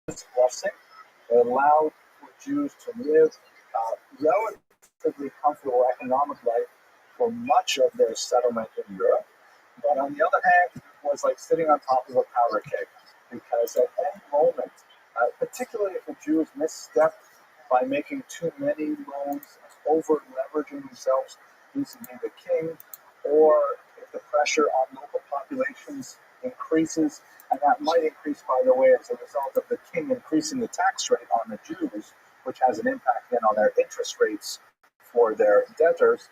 this blessing. It allowed for Jews to live relatively comfortable economic life for much of their settlement in Europe. But on the other hand, it was like sitting on top of a powder keg, because at any moment, particularly if the Jews misstepped by making too many loans, over leveraging themselves vis-a-vis the king, or if the pressure on local populations increases, and that might increase, by the way, as a result of the king increasing the tax rate on the Jews, which has an impact then on their interest rates for their debtors,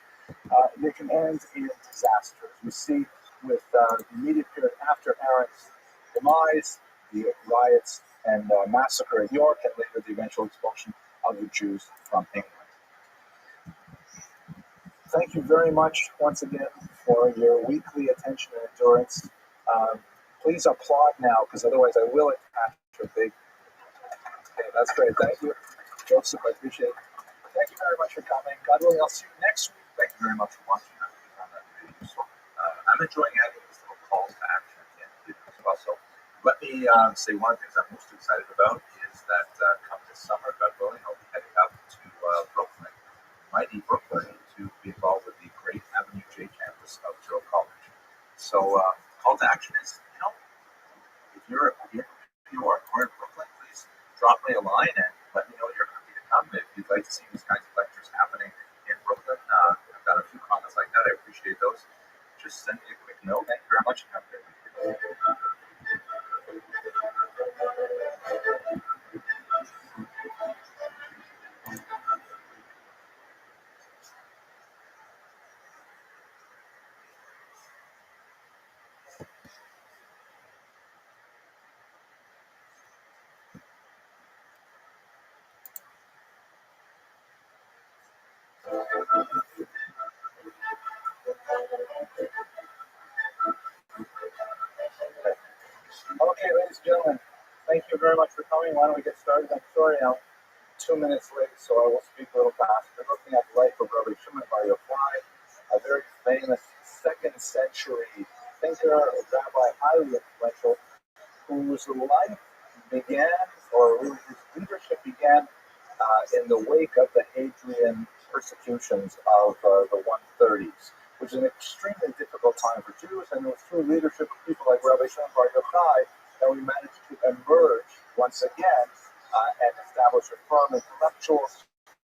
they can end in disasters. We see with the immediate period after Aaron's demise, the riots and massacre at York, and later the eventual expulsion of the Jews from England. Thank you very much once again for your weekly attention and endurance. Please applaud now, because otherwise I will attach a big... Okay, that's great. Thank you, Joseph. I appreciate it. Thank you very much for coming. God willing, I'll see you next week. Thank you very much for watching. I hope you found that really useful. I'm enjoying adding this little call to action at the end of the video as well. So let me say one of the things I'm most excited about is that come this summer, God willing, I'll be heading up to Brooklyn, mighty Brooklyn, to be involved with the great Avenue J campus of Joe College. So call to action is, if you're in New York or in Brooklyn, please drop me a line and let me know you're happy to come. If you'd like to see these kinds of lectures happening in Brooklyn, I've got a few comments like that. I appreciate those. Just send me a quick note. Thank you very much, and have a great week. Okay, ladies and gentlemen, thank you very much for coming. Why don't we get started? I'm sorry I'm 2 minutes late, so I will speak a little fast. We're looking at the life of Rabbi Bar Yochai, a very famous 2nd century thinker, a rabbi, highly influential, whose life began, or really his leadership began in the wake of the Hadrian persecutions of the 130s, which is an extremely difficult time for Jews, and it was through leadership of people like Rabbi Bar Yochai that we managed to emerge once again and establish a firm intellectual,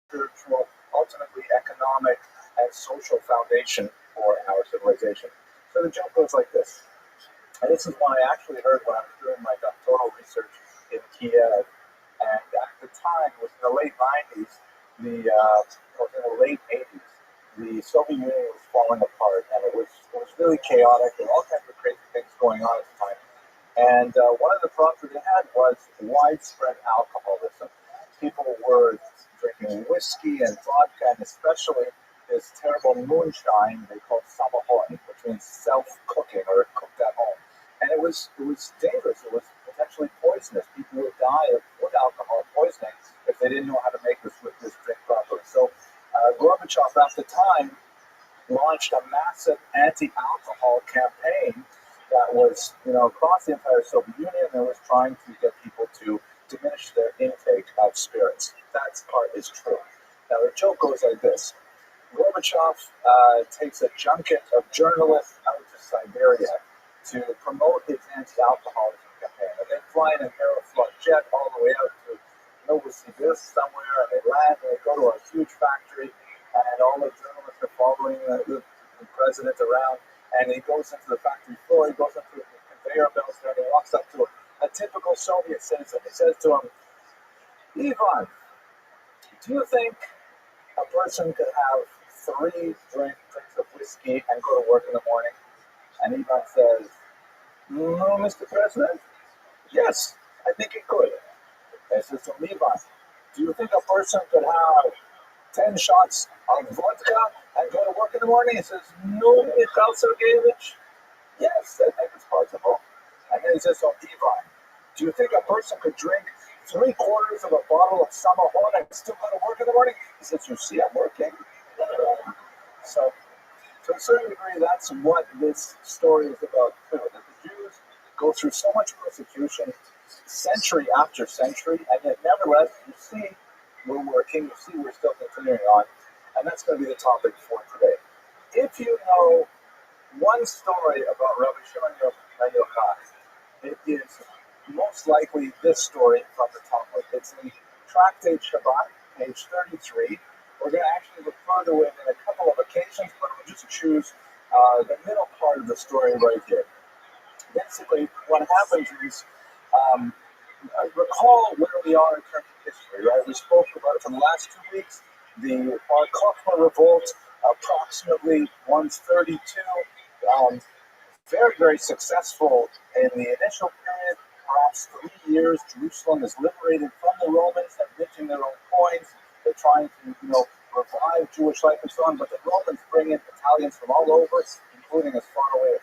spiritual, ultimately economic, and social foundation for our civilization. So the joke goes like this. And this is what I actually heard when I was doing my doctoral research in Kiev. And at the time, it was in the late 90s, or in the late 80s, the Soviet Union was falling apart, and it was really chaotic. There were all kinds of crazy things going on at the time. And one of the problems that they had was widespread alcoholism. People were drinking whiskey and vodka, and especially this terrible moonshine they called samahon, which means self-cooking or cooked at home. And it was dangerous. It was potentially poisonous. People would die of food alcohol poisoning if they didn't know how to make this drink properly. So Gorbachev at the time launched a massive anti-alcohol campaign that was, across the entire Soviet Union, and was trying to get people to diminish their intake of spirits. That part is true. Now, the joke goes like this. Gorbachev takes a junket of journalists out to Siberia to promote his anti-alcoholism campaign. And they fly in an Aeroflot jet all the way out to Novosibirsk somewhere, and they land, and they go to a huge factory, and all the journalists are following the president around. And he goes into the factory floor, he goes into the conveyor belts there, and he walks up to a typical Soviet citizen. He says to him, Ivan, do you think a person could have 3 drinks of whiskey and go to work in the morning? And Ivan says, no, Mr. President, yes, I think he could. And he says to him, Ivan, do you think a person could have 10 shots of vodka and go to work in the morning? He says, no, Mikhail Sergeyevich. Yes, I think it's possible. And then he says, oh, Ivan, do you think a person could drink 3/4 of a bottle of samahon and still go to work in the morning? He says, you see, I'm working. So, to a certain degree, that's what this story is about, too. That the Jews go through so much persecution, century after century, and yet nevertheless, you see we're working, you see we're still continuing on, and that's going to be the topic for today. If you know one story about Rabbi Shimon ben Yochai, it is most likely this story from the Talmud. It's in Tractate Shabbat, page 33. We're going to actually refer to it in a couple of occasions, but we'll just choose the middle part of the story right here. Basically, what happens is, recall where we are in terms of history, right? We spoke about it for the last 2 weeks. The Bar Kokhba revolt, approximately 132, very, very successful in the initial period. Perhaps 3 years, Jerusalem is liberated from the Romans. They're minting their own coins. They're trying to, revive Jewish life and so on. But the Romans bring in battalions from all over, including as far away as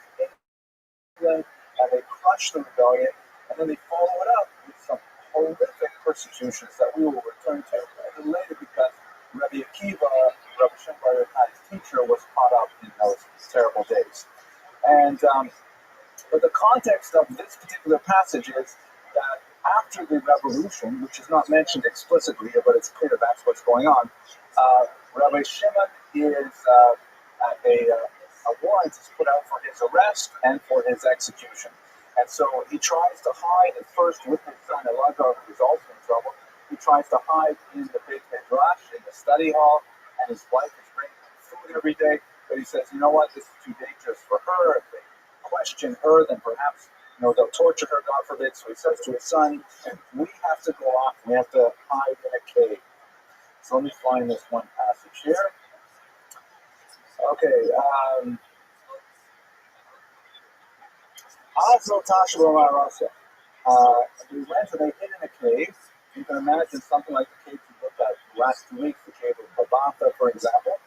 England, and they crush the rebellion. And then they follow it up with some horrific persecutions that we will return to a little later, because Rabbi Akiva, Rabbi Shimon bar Yochai's teacher, was caught up in those terrible days. And but the context of this particular passage is that after the revolution, which is not mentioned explicitly, but it's clear that's what's going on, Rabbi Shimon is a warrant is put out for his arrest and for his execution. And so he tries to hide at first with his son Elazar, who is also in trouble. He tries to hide in the Beit Midrash, in the study hall, and his wife is bringing him food every day. But he says, you know what, this is too dangerous for her. If they question her, then perhaps they'll torture her, God forbid. So he says to his son, we have to go off, we have to hide in a cave. So let me find this one passage here. Okay, we went and they hid in a cave. You can imagine something like the cave we looked at last 2 weeks, the cave of Babata, for example.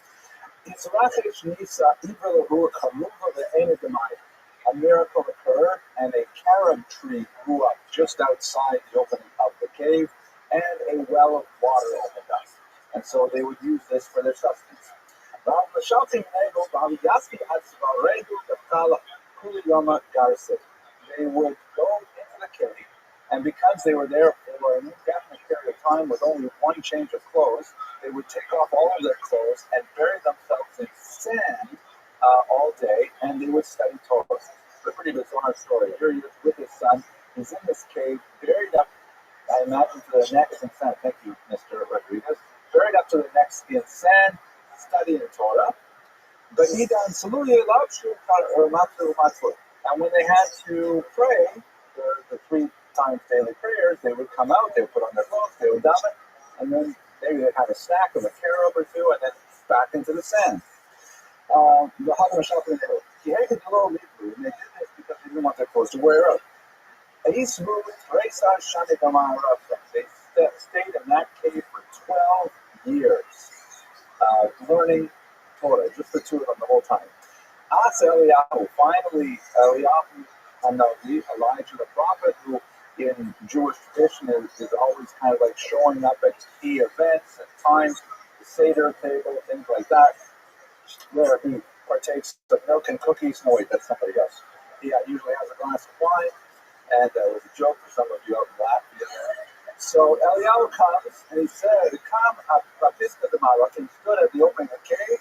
A miracle occurred, and a carob tree grew up just outside the opening of the cave, and a well of water opened up. And so they would use this for their sustenance. They would go into the cave, and because they were there for an indefinite period of time with only one change of clothes, they would take off all of their clothes and bury themselves in sand all day, and they would study Torah. It's a pretty bizarre story. Here he is with his son. He's in this cave, buried up, I imagine, to the neck in sand. Thank you, Mr. Rodriguez. Buried up to the neck in sand, studying Torah. But he done and when they had to pray, the 3 times daily prayers, they would come out, they would put on their clothes, they would daven, and then maybe they'd have a snack of a carob or two, and then back into the sand. And they did this because they didn't want their clothes to wear out. They stayed in that cave for 12 years, learning Torah, just the two of them the whole time. Finally, Elijah the prophet, who in Jewish tradition is always kind of like showing up at key events and times, the Seder table, things like that, where he partakes of milk and cookies. No, wait, that's somebody else. He usually has a glass of wine, and it was a joke for some of you out in Latvia. So Eliyahu comes, and he said, come up Bapiska de Malak, and he stood at the opening of the cave.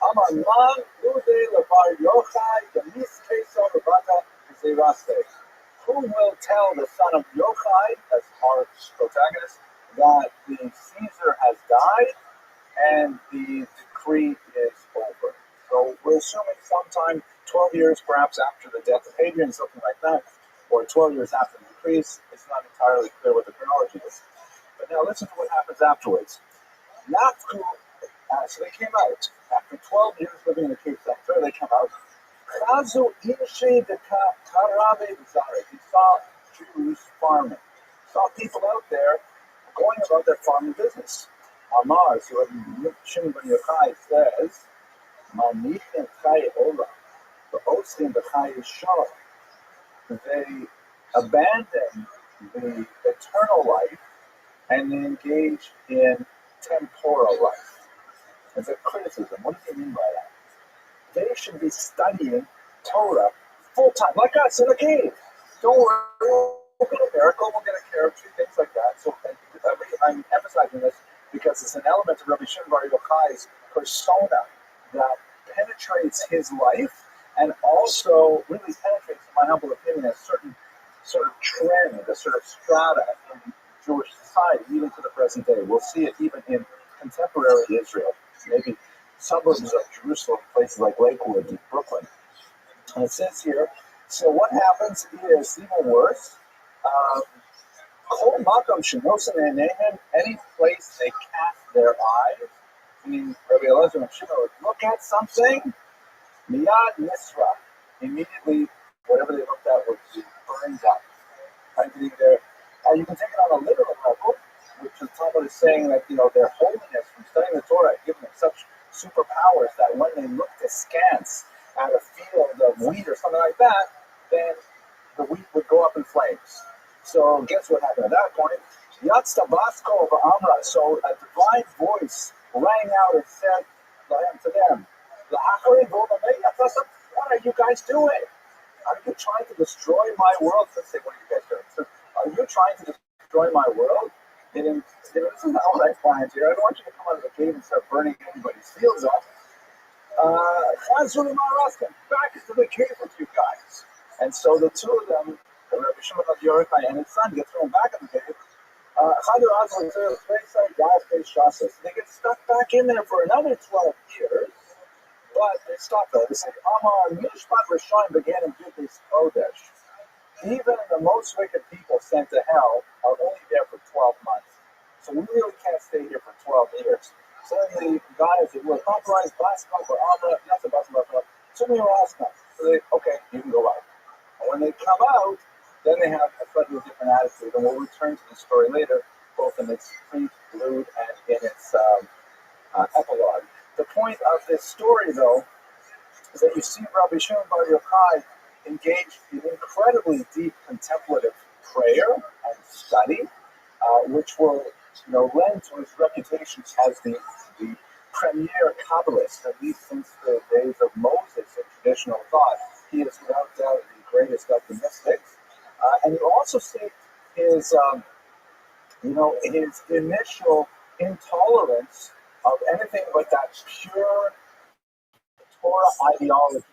Amar man ude levar Yochai demis keso lebata zeraste. Who will tell the son of Yochai, as our protagonist, that the Caesar has died and the decree is over? So we're assuming sometime 12 years perhaps after the death of Hadrian, something like that, or 12 years after the decrees. It's not entirely clear what the chronology is. But now listen to what happens afterwards. So they came out. After 12 years living in the cave center, they come out. He saw Jews farming. Saw people out there going about their farming business. Amar, so Shimon ben Yochai says, they abandon the eternal life and they engage in temporal life. It's a criticism. What does he mean by that? They should be studying Torah full time, like us in a cave. Don't worry, get a miracle, we'll get a carrot tree, things like that. So I'm emphasizing this because it's an element of Rabbi Shimon Bar Yochai's persona that penetrates his life and also really penetrates, in my humble opinion, a certain sort of trend, a sort of strata in Jewish society, even to the present day. We'll see it even in contemporary Israel, maybe suburbs of Jerusalem, places like Lakewood and Brooklyn. And it says here, so what happens is even worse. Kol makom shenosen eineihem, any place they cast their eyes, meaning Rabbi Elazar and Shimon would look at something, miyad nisra, immediately whatever they looked at would be burned up. Right? You can take it on a literal level, which the Talmud is saying that their holiness from studying the Torah had given them such superpowers that when they looked askance at a field of wheat or something like that, then the wheat would go up in flames. So guess what happened at that point? Yatz Tabasco of Amra. So a divine voice rang out and said to them, what are you guys doing? Are you trying to destroy my world? Let's say, what are you guys doing? So, are you trying to destroy my world? Meaning, this is not what I planned here. I don't want you to come out of the cave and start burning everybody's fields up. Back into the cave with you guys. And so the two of them, Rabbi Shimon Bar Yochai and his son, get thrown back in the cave. They get stuck back in there for another 12 years. But they stopped though. They said, Amar Mishpat Rishon began in Yudis Kodesh. Even the most wicked people sent to hell are only there for 12 months. So we really can't stay here for 12 years. So then the guys that were compromised, Basco for Amra, not the Basco, so many were asked them. So they, okay, you can go out. And when they come out, then they have a slightly different attitude. And we'll return to the story later, both in its prelude and in its epilogue. The point of this story, though, is that you see Rabbi Shimon Bar Yochai engaged in incredibly deep contemplative prayer and study, which will, lend to his reputation as the premier Kabbalist, at least since the days of Moses in traditional thought. He is without doubt the greatest of the mystics. And you also see his, his initial intolerance of anything but that pure Torah ideology,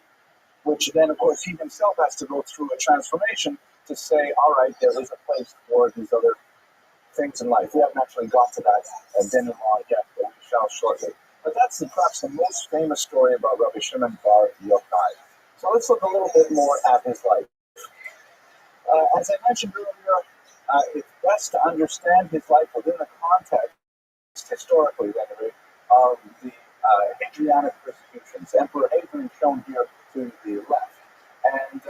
which then, of course, he himself has to go through a transformation to say, all right, there is a place for these other things in life. We haven't actually got to that denouement yet, but we shall shortly. But that's perhaps the most famous story about Rabbi Shimon Bar Yochai. So let's look a little bit more at his life. As I mentioned earlier, it's best to understand his life within the context, historically, of the Hadrianic persecutions. Emperor Hadrian shown here to the left. And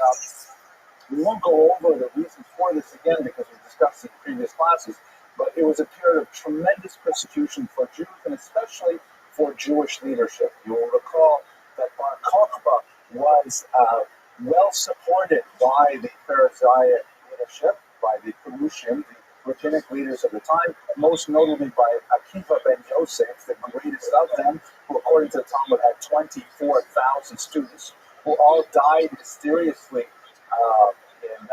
we won't go over the reasons for this again because we discussed it in previous classes, but it was a period of tremendous persecution for Jews and especially for Jewish leadership. You will recall that Bar Kokhba was well supported by the Pharisaic leadership, by the Perusian, the rabbinic leaders of the time, most notably by Akiva ben Yosef, the greatest of them, who according to the Talmud had 24,000 students, who all died mysteriously in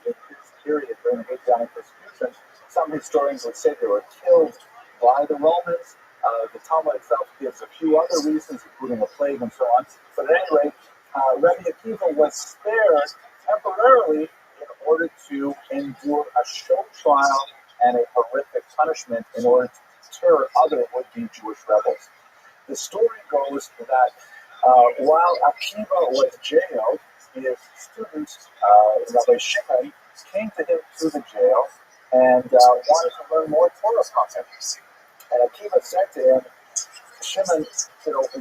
this period during the Hadrianic persecution. Some historians would say they were killed by the Romans. The Talmud itself gives a few other reasons, including the plague and so on. But at any rate, Rabbi Akiva was spared temporarily in order to endure a show trial and a horrific punishment in order to deter other would-be Jewish rebels. The story goes that while Akiva was jailed, his student, Rabbi Shimon, came to him through the jail and wanted to learn more Torah from him. And Akiva said to him, Shimon,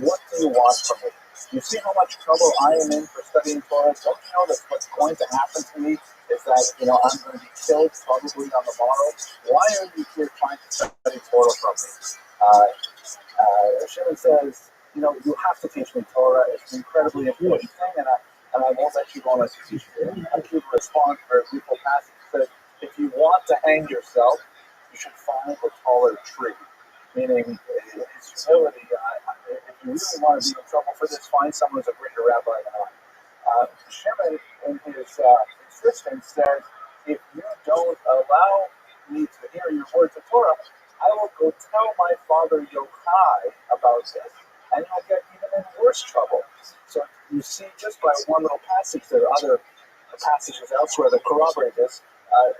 what do you want from me? You see how much trouble I am in for studying Torah? Don't you know that what's going to happen to me is that, I'm going to be killed probably on the morrow? Why are you here trying to study Torah from me? Shimon says, you have to teach me Torah. It's an incredibly important thing, and I won't let you go unless you teach me. Akiva responds for a beautiful passage. He says, if you want to hang yourself, you should find a taller tree. Meaning, in his humility, if you really want to be in trouble for this, find someone who's a greater rabbi than I. Shimon, in his insistence, says, if you don't allow me to hear your words of Torah, I will go tell my father Yochai about this, and you'll get even in worse trouble. So you see, just by one little passage, there are other passages elsewhere that corroborate this.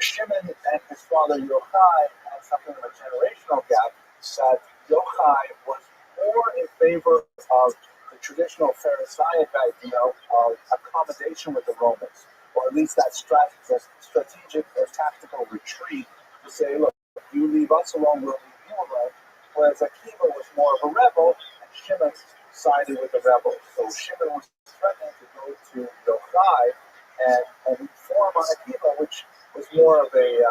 Shimon and his father Yochai had something of a generational gap, that Yochai was more in favor of the traditional Pharisaic idea of accommodation with the Romans, or at least that strategic or tactical retreat to say, look, you leave us alone, we'll leave you alone. Whereas Akiva was more of a rebel, and Shimon sided with the rebels. So Shimon was threatening to go to Yochai and inform on Akiva, which was more of a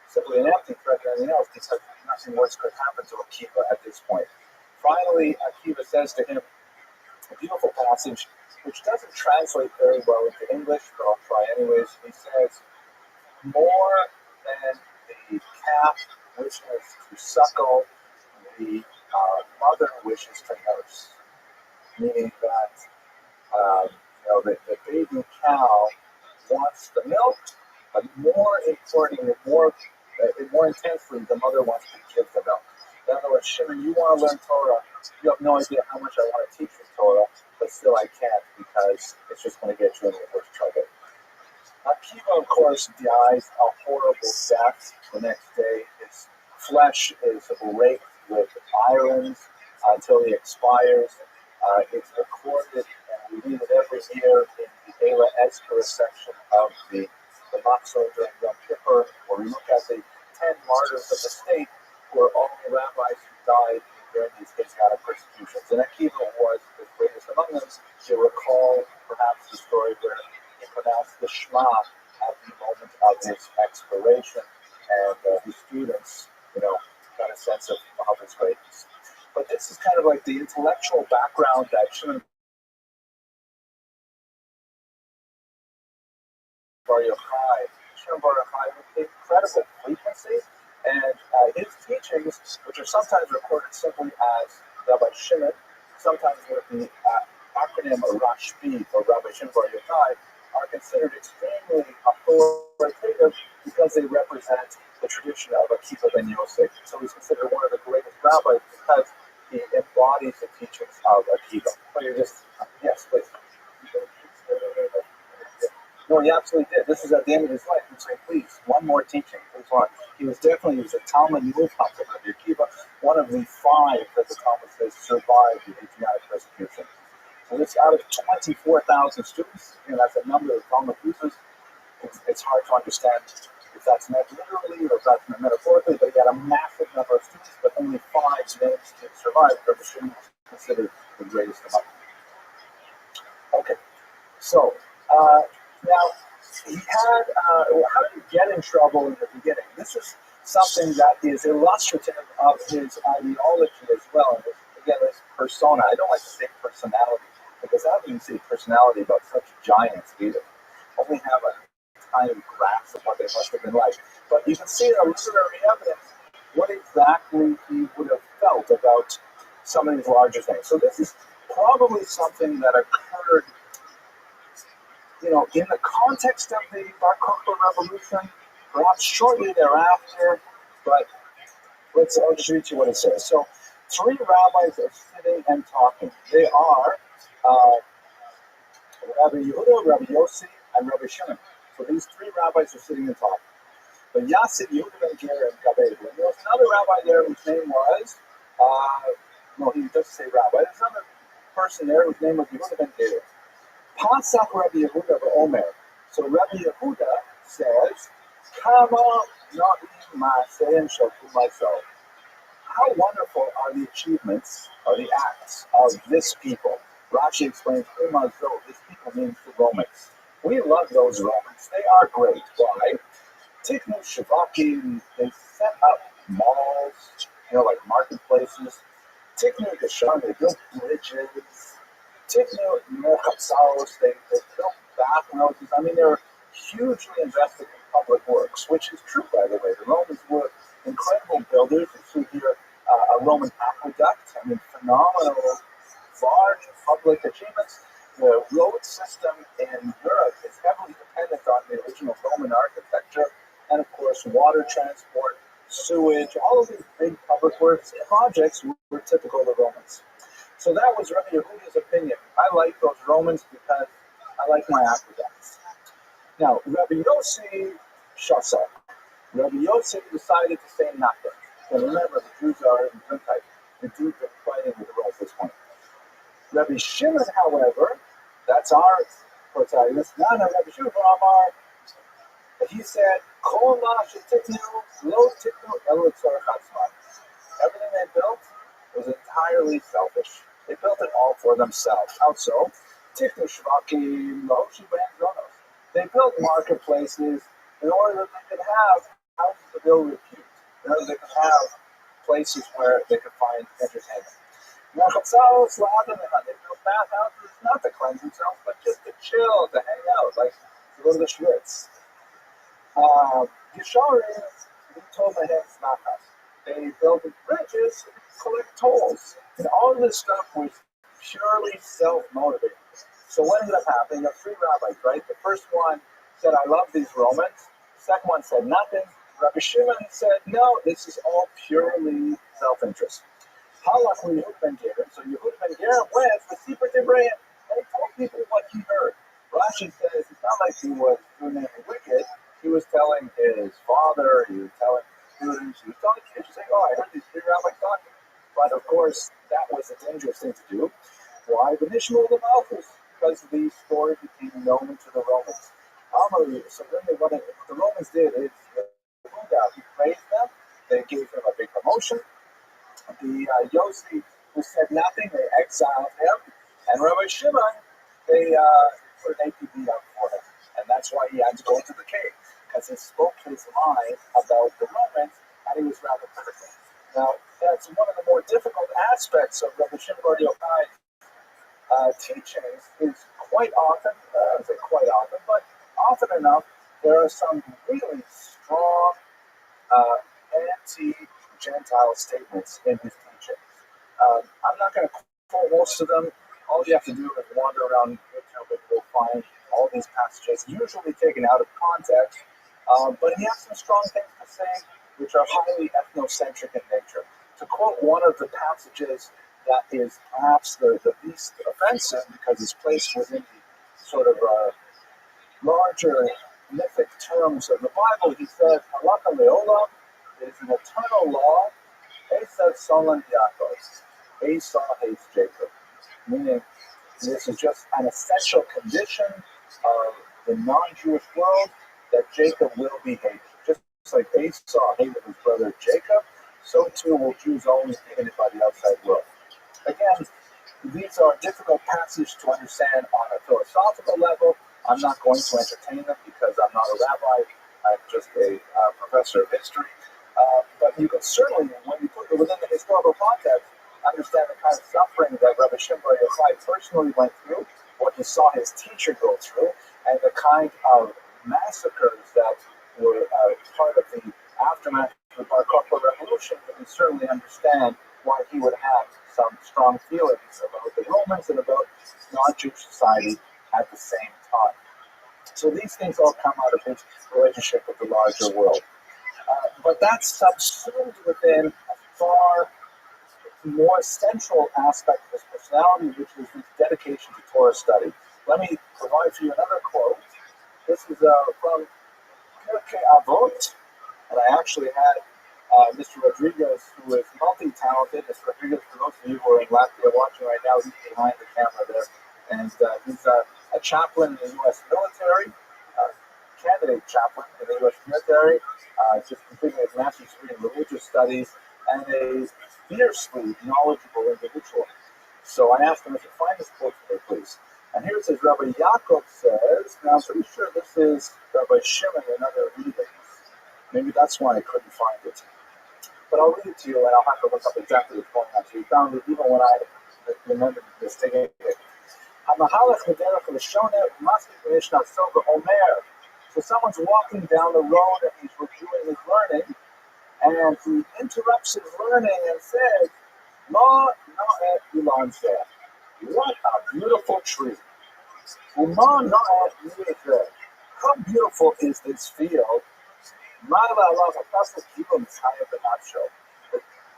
simply an empty threat than anything else, because nothing worse could happen to Akiva at this point. Finally, Akiva says to him, a beautiful passage, which doesn't translate very well into English, but I'll try anyways. He says, more than the calf wishes to suckle, the mother wishes to nurse. Meaning that the baby cow wants the milk, but more importantly, more intensely, the mother wants to give the milk. In other words, Shimon, you want to learn Torah. You have no idea how much I want to teach you Torah, but still I can't because it's just going to get you in the worst trouble. Akiva, of course, dies a horrible death the next day. His flesh is raked with irons until he expires. It's recorded, and we read it every year in the Ela Ezra section of the Matzah during Yom Kippur, where we look at the 10 martyrs of the state, who are all the rabbis who died during these Messianic persecutions. And Akiva was the greatest among them. You recall perhaps the story where he pronounced the Shema at the moment of his expiration, and his students, got a sense of his greatness. But this is kind of like the intellectual background that Shimon Bar Yochai. Shimon Bar Yochai with incredible frequency, and his teachings, which are sometimes recorded simply as Rabbi Shimon, sometimes with the acronym Rashbi or Rabbi Shimon Bar Yochai, are considered extremely authoritative because they represent the tradition of Akiva ben Yosef. So he's considered one of the greatest rabbis because he embodies the teachings of Akiva. But you're just, yes, please. No, he absolutely did. This is at the end of his life. He was saying, please, one more teaching. Please, one. He was a Talmud Mufat of Rabbi Akiva, one of the 5 that the Talmud says survived the Asiatic persecution. So this out of 24,000 students, that's a number that Talmud uses. It's hard to understand if that's meant literally or if that's meant metaphorically, but he had a massive number of students, but only 5 named students survived. Rabbi Shimon was considered the greatest among them. Okay, so now he had, how did he get in trouble in the beginning? This is something that is illustrative of his ideology as well. And again, his persona. I don't like to say personality, because I don't even say personality about such giants either. Only have a tiny grasp of what they must have been like. But you can see in the literary evidence what exactly he would have felt about some of these larger things. So this is probably something that occurred, in the context of the Bar Kokhba Revolution, perhaps shortly thereafter, but I'll just read you what it says. So 3 rabbis are sitting and talking. They are Rabbi Yehuda, Rabbi Yossi, and Rabbi Shimon. So these 3 rabbis are sitting and talking. But Yassid, Yehuda ben Ger, and Gabed. And there was another rabbi there whose name was, he doesn't say rabbi. There's another person there whose name was Yehuda ben Ger. Pasak Rabbi Yehuda Omer. So Rabbi Yehuda says, Kama na'im ma'aseim shaltu myself. How wonderful are the achievements, or the acts of this people. Rashi explains, Umazo, this people means the Romans. We love those Romans. They are great. Why? Tiknu Shavakim, they set up malls, like marketplaces. Tiknu Gesham, they built bridges. Tiknu Merchatzaros, they built bathhouses. They're hugely invested in public works, which is true, by the way. The Romans were incredible builders. You see here a Roman aqueduct. Phenomenal, large public achievements. The road system in Europe is heavily dependent on the original Roman architecture. water transport, sewage, all of these big public works projects were typical of the Romans. So that was Rabbi Yehuda's opinion. I like those Romans because I like my aqueducts. Now, Rabbi Yossi Shasa. Rabbi Yossi decided to say nothing. And remember, the Jews are in Taik. The Jews are fighting with the Romans at this point. Rabbi Shimon, however, that's our protagonist. Nana Rabbi Shimon Amar. He said, "Kol ma shetiknu lo tiknu elo tzorech atzman." Everything they built was entirely selfish. They built it all for themselves. How so? Tiknu shvakim lo shiben zonos. They built marketplaces in order that they could have houses to build repute. In order they could have places where they could find entertainment. Now, they built bathhouses not to cleanse themselves, but just to chill, to hang out, like to go to the Schwitz. Yesharim, he told my hands not us. They built bridges to collect tolls. And all of this stuff was purely self-motivated. So what ended up happening? The three rabbis, right? The first one said, I love these Romans. The second one said nothing. Rabbi Shimon said, no, this is all purely self-interest. Halach Yehud ben Gerem. So Yehud ben Gerem went with secret Ibrahim, and he told people what he heard. Rashi says it's not like he was doing anything wicked. He was telling his father, he was telling students, he was telling kids, saying, oh, I heard these three rabbis talking. But of course, that was a dangerous thing to do. Why? The Nishma of the Malchus, because these stories became known to the Romans. So then what the Romans did is, he praised them, they gave him a big promotion. The Yossi, who said nothing, they exiled him. And Rabbi Shimon, they put an APB up for him. And that's why he had to go into the cave, because he spoke his mind about the Romans, and he was rather critical. Now, that's one of the more difficult aspects of Rabbi Shimon Bar Yochai's teachings is quite often, I say quite often, but often enough, there are some really strong anti-Gentile statements in his teaching. I'm not going to quote most of them. All you have to do is wander around YouTube and you'll find all these passages, usually taken out of context, but he has some strong things to say which are highly ethnocentric in nature. To quote one of the passages that is perhaps the least offensive because it's placed within the sort of larger mythic terms of the Bible, he says, Halakha le'olam is an eternal law, Esav Solon Yaakov, Esau hates Jacob. Meaning, this is just an essential condition of the non-Jewish world that Jacob will be hated. Just like Esau hated his brother Jacob, so too will Jews always be hated by the outside world. Again, these are difficult passages to understand on a philosophical level. I'm not going to entertain them because I'm not a rabbi. I'm just a professor of history. But you can certainly, when you put it within the historical context, understand the kind of suffering that Rabbi Shimon Bar Yochai personally went through, what he saw his teacher go through, and the kind of massacres that were part of the aftermath of the Bar Kokhba revolution. But you certainly understand why he would have some strong feelings about the Romans and about non-Jewish society at the same time. So these things all come out of his relationship with the larger world. But that's subsumed within a far more central aspect of his personality, which is his dedication to Torah study. Let me provide for you another quote. This is from Pirkei Avot, and I actually had Mr. Rodriguez, who is multi-talented. Mr. Rodriguez, for those of you who are in Latvia watching right now, he's behind the camera there. And he's a chaplain in the U.S. military, candidate chaplain in the U.S. military, just completing his master's degree in religious studies, and a fiercely knowledgeable individual. So I asked him if you find this quote for me, please. And here it says, Rabbi Yaakov says, now I'm pretty sure this is Rabbi Shimon and other readings. Maybe that's why I couldn't find it. But I'll read it to you, and I'll have to look up exactly what's going on. So you found it even when I remembered mistaking it. So someone's walking down the road and he's reviewing his learning, and he interrupts his learning and says, Ma na'et ilan zeh. What a beautiful tree. Uma na'et yizeh. How beautiful is this field? That's the key in the nutshell.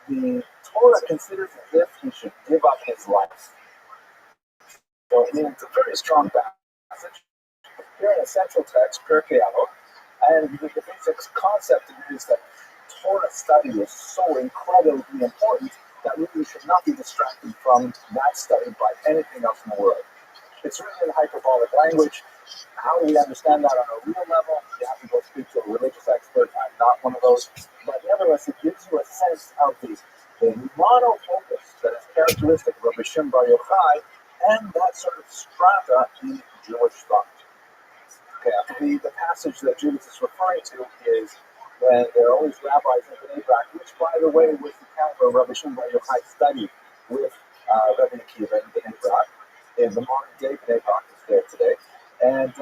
The Torah considers as if he should give up his life. So I mean, it's a very strong passage. Here in a central text, Pirkei Avot, and the basic concept is that Torah study is so incredibly important that we should not be distracted from that study by anything else in the world. It's written in hyperbolic language. How do we understand that on a real level? You have to go speak to a religious expert. I'm not one of those. But nevertheless, it gives you a sense of the mono-focus that is characteristic of Rabbi Shimon Bar Yochai and that sort of strata in Jewish thought. Okay, the passage that Judas is referring to is when there are always rabbis in Bnei Brak, which, by the way, was the camp where Rabbi Shimon Bar Yochai studied with Rabbi Akiva in Bnei Brak. In the modern day, Bnei Brak is there today. And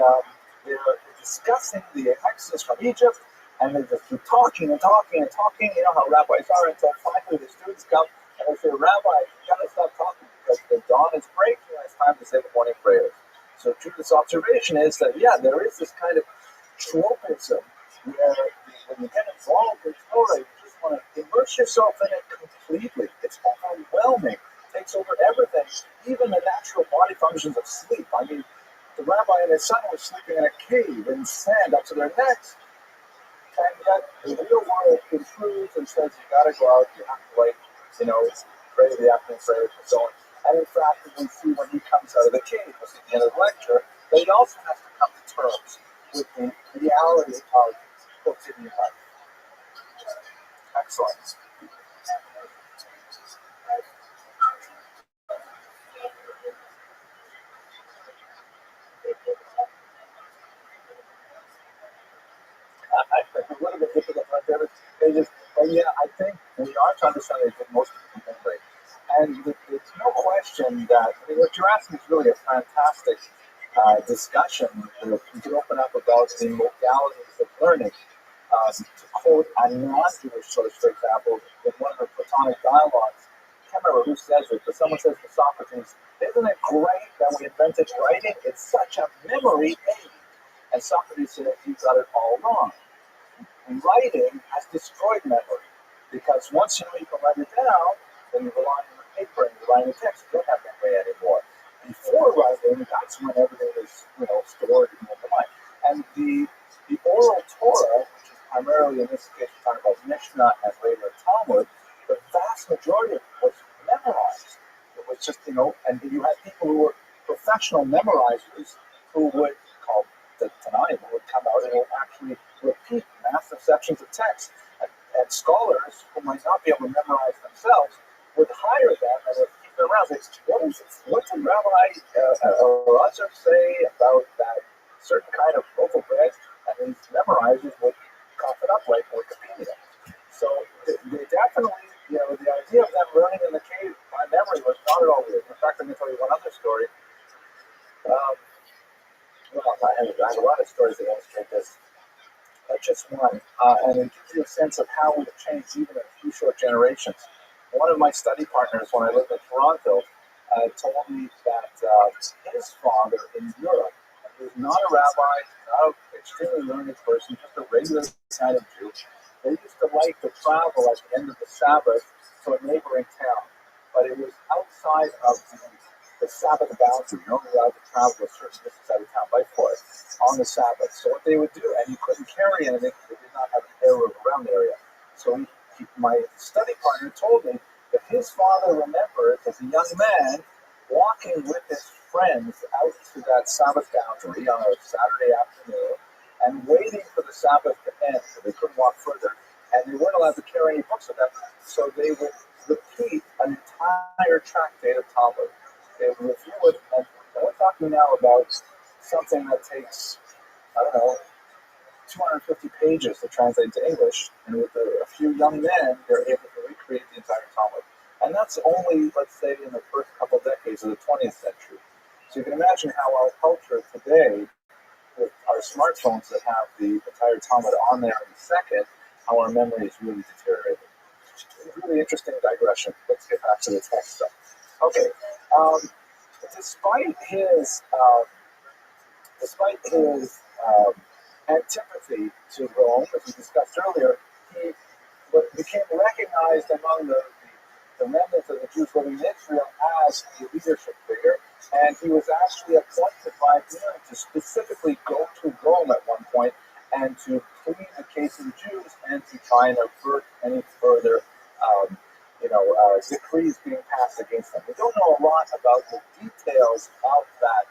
they're discussing the Exodus from Egypt, and they just keep talking and talking and talking. You know how rabbis are, until finally the students come and they say, Rabbi, you gotta stop talking because the dawn is breaking and it's time to say the morning prayers. So Judith's observation is that, yeah, there is this kind of tropism where when you get involved in Torah, you just want to immerse yourself in it completely. It's overwhelming. It takes over everything, even the natural body functions of sleep. I mean, the rabbi and his son were sleeping in a cave in sand up to their necks. And yet the real world intrudes and says, you got to go out, you have to, pray the afternoon prayers and so on. And in fact, we see when he comes out of the cave, at the end of the lecture, that he also has to come to terms with the reality of quotidian life. Excellent. A little bit difficult right there, but yeah, I think we are to understand that most people can break. And there's no question that, what you're asking is really a fantastic discussion. You can open up about the modalities of learning. To quote a non-Jewish source, for example, in one of the Platonic dialogues, I can't remember who says it, but someone says to Socrates, isn't it great that we invented writing? It's such a memory aid. And Socrates said, you got it all wrong. Writing has destroyed memory, because once you know you can write it down, then you rely on the paper and you rely on the text. You don't have memory anymore. Before writing, that's when everything is, stored in the mind. And the oral Torah, which is primarily in this case we're talking about Mishnah and later Talmud, the vast majority of it was memorized. It was just, and you had people who were professional memorizers who would call the Tanai would come out and would actually repeat massive sections of text. And scholars who might not be able to memorize themselves would hire them and would keep them around. What did Rabbi Elazar say about that certain kind of loaf of bread? And these memorizers would cough it up like Wikipedia. So they definitely, the idea of them learning in the cave by memory was not at all weird. In fact, I'm going to tell you one other story. I have a lot of stories that illustrate this. Just one, and it gives you a sense of how we've changed even in a few short generations. One of my study partners, when I lived in Toronto, told me that his father in Europe, he was not a rabbi, not an extremely learned person, just a regular kind of Jew. They used to like to travel at the end of the Sabbath to a neighboring town, but it was outside of the Sabbath boundary. You're only allowed to travel a certain distance out of town by foot on the Sabbath. So what they would do, and you couldn't carry anything, they did not have an area around the area. So my study partner told me that his father remembered as a young man walking with his friends out to that Sabbath boundary on a Saturday afternoon and waiting for the Sabbath to end, so they couldn't walk further. And they weren't allowed to carry any books with them, so they would repeat an entire tractate of Talmud. They would review it, and we're talking now about something that takes, 250 pages to translate to English, and with a few young men, they're able to recreate the entire Talmud. And that's only, let's say, in the first couple decades of the 20th century. So you can imagine how our culture today, with our smartphones that have the entire Talmud on there in a second, how our memory is really deteriorating. Really interesting digression. Let's get back to the text stuff. Okay. Despite his antipathy to Rome, as we discussed earlier, he became recognized among the remnants of the Jews living in Israel as a leadership figure, and he was actually appointed by Nero to specifically go to Rome at one point and to plead the case of the Jews and to try and avert any further decrees being passed against them. We don't know a lot about the details of that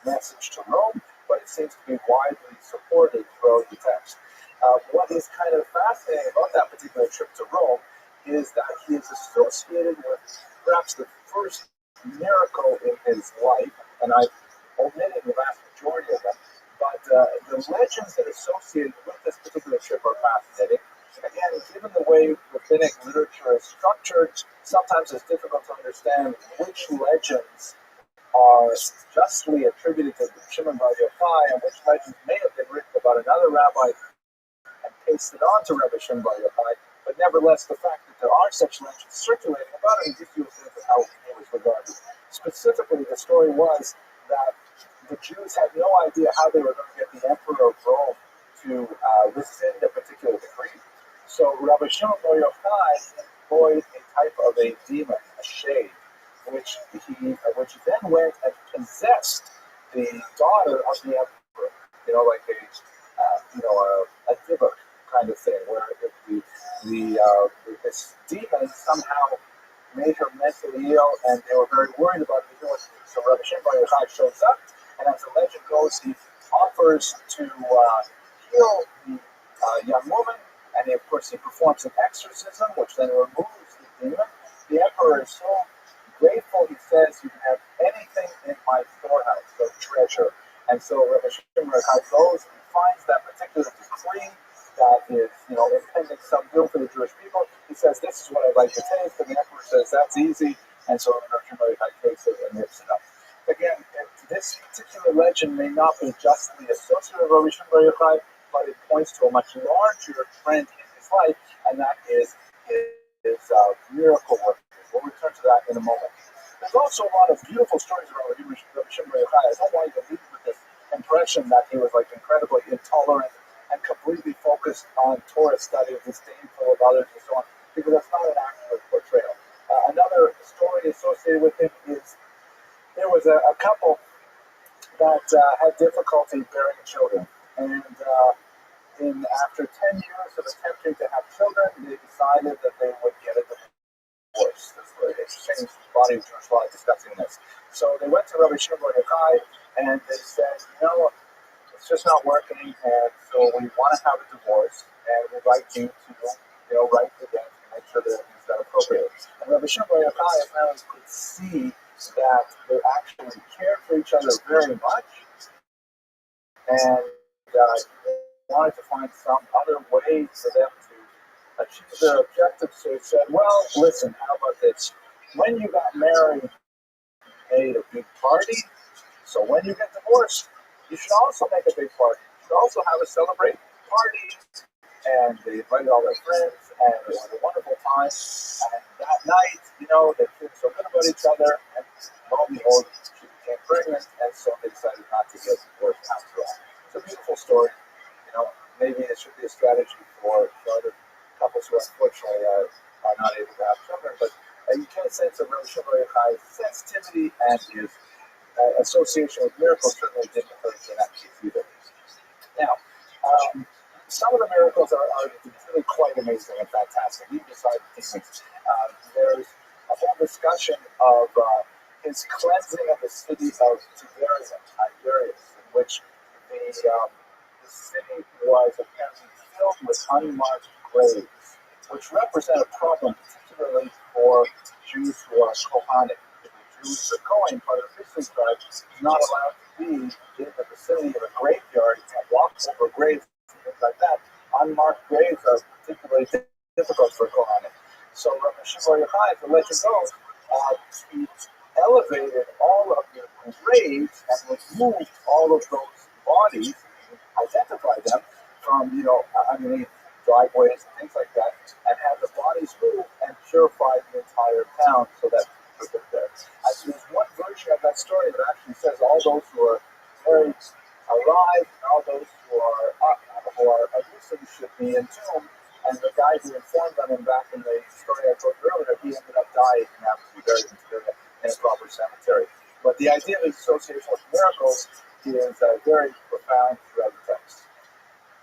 message to Rome, but it seems to be widely supported throughout the text. What is kind of fascinating about that particular trip to Rome is that he is associated with perhaps the first miracle in his life, and I've omitted the vast majority of them, but the legends that are associated with this particular trip are fascinating. Again, given the way rabbinic literature is structured, sometimes it's difficult to understand which legends are justly attributed to Shimon Bar Yochai and which legends may have been written about another rabbi and pasted on to Rabbi Shimon Bar Yochai. But nevertheless, the fact that there are such legends circulating about him gives you a sense of how he was regarded. Specifically, the story was that the Jews had no idea how they were going to get the emperor of Rome to rescind a particular decree. So Rabbi Shimon Bar Yochai employed a type of a demon, a shade, which he then went and possessed the daughter of the emperor. Like a dibber kind of thing, where this demon somehow made her mentally ill, and they were very worried about it. So Rabbi Shimon Bar Yochai shows up, and as the legend goes, he offers to heal the young woman, and of course he performs an exorcism, which then removes the demon. The emperor is so grateful, he says, "You can have anything in my storehouse of treasure." And so Rabbi Shimon Bar Yochai goes and finds that particular decree that is, impending some doom for the Jewish people. He says, "This is what I'd like to taste," and the emperor says, "That's easy." And so Rabbi Shimon Bar Yochai takes it and rips it up. Again, this particular legend may not be justly associated with Rabbi Shimon Bar Yochai, but it points to a much larger trend in his life, and that is his miracle work. We'll return to that in a moment. There's also a lot of beautiful stories about Rabbi Shimon Bar Yochai. I don't want you to leave with this impression that he was incredibly intolerant and completely focused on Torah study, disdainful of others, and so on, because that's not an accurate portrayal. Another story associated with him is there was a couple that had difficulty bearing children, and after 10 years of attempting to have children, they decided that they would get a divorce. It's changed the body of Jewish law discussing this. So they went to Rabbi Shimon Bar Yochai, and they said, it's just not working, and so we want to have a divorce, and we'd like you to, write to them and make sure that everything's done appropriately. And Rabbi Shimon Bar Yochai apparently could see that they actually cared for each other very much, and wanted to find some other way for them to achieve their objectives. So he said, "Well, listen, how about this? When you got married, you made a big party. So when you get divorced, you should also make a big party. You should also have a celebrate party." And they invited all their friends, and it was a wonderful time. And that night, they felt so good about each other, and lo and behold, she became pregnant, and so they decided not to get divorced after all. It's a beautiful story. Maybe it should be a strategy for other couples who unfortunately are not able to have children. But you get a sense of Rabbi Shimon Bar Yochai's sensitivity and his association with miracles certainly didn't hurt in that case either. Now, some of the miracles are really quite amazing and fantastic, even besides these. There's a whole discussion of his cleansing of the city of Tiberias, in which the city was apparently filled with unmarked graves, which represent a problem, particularly for Jews who are Kohanic. The Jews are Kohen, part of the priestly tribe, is not allowed to be in the vicinity of a graveyard. You can't walk over graves and things like that. Unmarked graves are particularly difficult for Kohanic. So Rabbi Shimon Bar Yochai, the legend goes, he elevated all of the graves and removed all of those bodies, identify them from, underneath driveways and things like that, and have the bodies moved and purify the entire town so that people there. There's one version of that story that actually says all those who are buried alive and all those who are story I told you earlier, he ended up dying and having to be buried in a proper cemetery. But the idea of association with miracles is very profound throughout the text.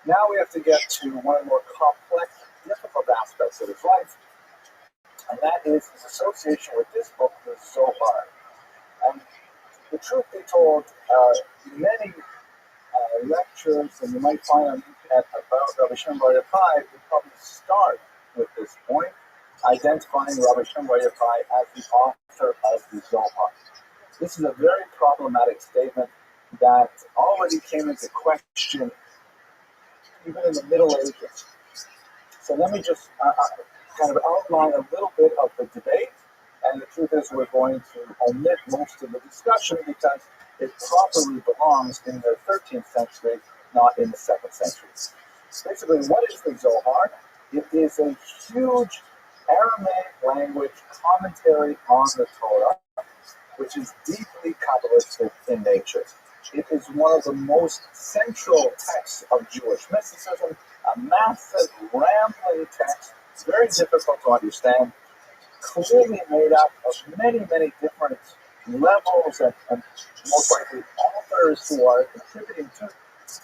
Now we have to get to one of the more complex, difficult aspects of his life, and that is his association with this book, the Zohar. And the truth be told, many lectures, and you might find on the internet about Rabbi Shimon Bar Yochai, would probably start with this point, identifying Rabbi Shimon Bar Yochai as the author of the Zohar. This is a very problematic statement that already came into question even in the Middle Ages. So let me just kind of outline a little bit of the debate, and the truth is we're going to omit most of the discussion because it properly belongs in the 13th century, not in the 2nd century. Basically, what is the Zohar? It is a huge Aramaic language commentary on the Torah, which is deeply Kabbalistic in nature. It is one of the most central texts of Jewish mysticism, a massive, rambling text, very difficult to understand, clearly made up of many, many different levels and most likely authors who are contributing to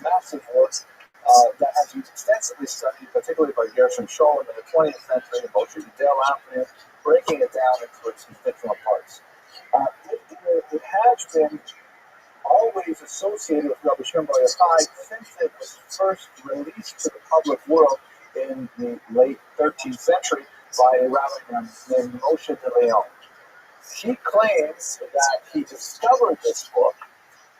massive works that has been extensively studied, particularly by Gershom Scholem in the 20th century, and Moshe Vidal after him, breaking it down into its constituent parts. It has been always associated with Rabbi Shimon Bar Yochai since it was first released to the public world in the late 13th century by a rabbi named Moshe de Leon. He claims that he discovered this book,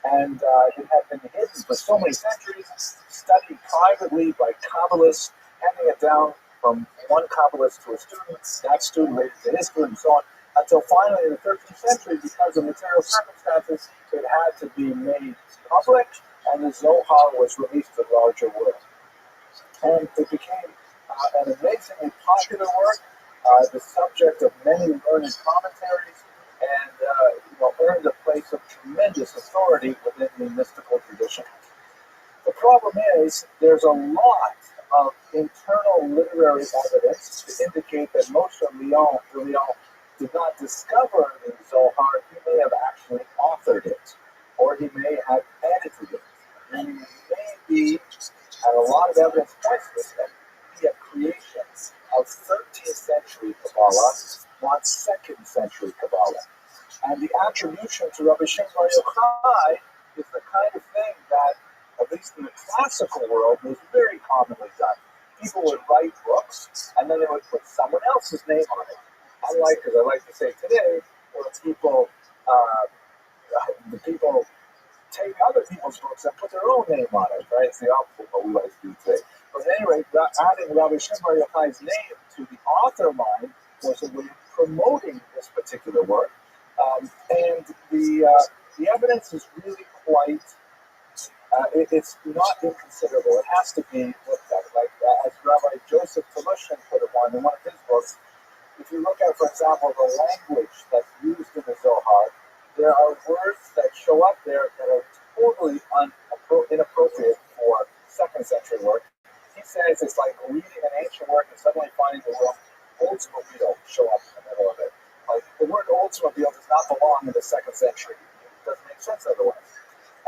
and it had been hidden for so many centuries, studied privately by Kabbalists, handing it down from one Kabbalist to a student, that student later to his student, and so on, until finally in the 13th century, because of material circumstances, it had to be made public, and the Zohar was released to the larger world. And it became an amazingly popular work, the subject of many learned commentaries, and earned a place of tremendous authority within the mystical tradition. The problem is there's a lot of internal literary evidence to indicate that Moshe de Leon did not discover the Zohar. He may have actually authored it, or he may have edited it. And maybe, and a lot of evidence points to this, that he had creation of 13th century Kabbalah, not 2nd century Kabbalah. And the attribution to Rabbi Shimon Bar Yochai is the kind of thing that, at least in the classical world, was very commonly done. People would write books, and then they would put someone else's name on it. Unlike, as I like to say today, where the people take other people's books and put their own name on it, right? It's the opposite of what we like to do today. But at any rate, adding Rabbi Shimon Bar Yochai's name to the author line was a way of promoting this particular work. And the evidence is really quite, it's not inconsiderable. It has to be looked at. Like as Rabbi Joseph Telushin put it in one of his books, if you look at, for example, the language that's used in the Zohar, there are words that show up there that are totally inappropriate for 2nd century work. He says it's like reading an ancient work and suddenly finding the word Oldsmobile show up in the middle of it. Like the word Oldsmobile does not belong in the 2nd century. It doesn't make sense otherwise.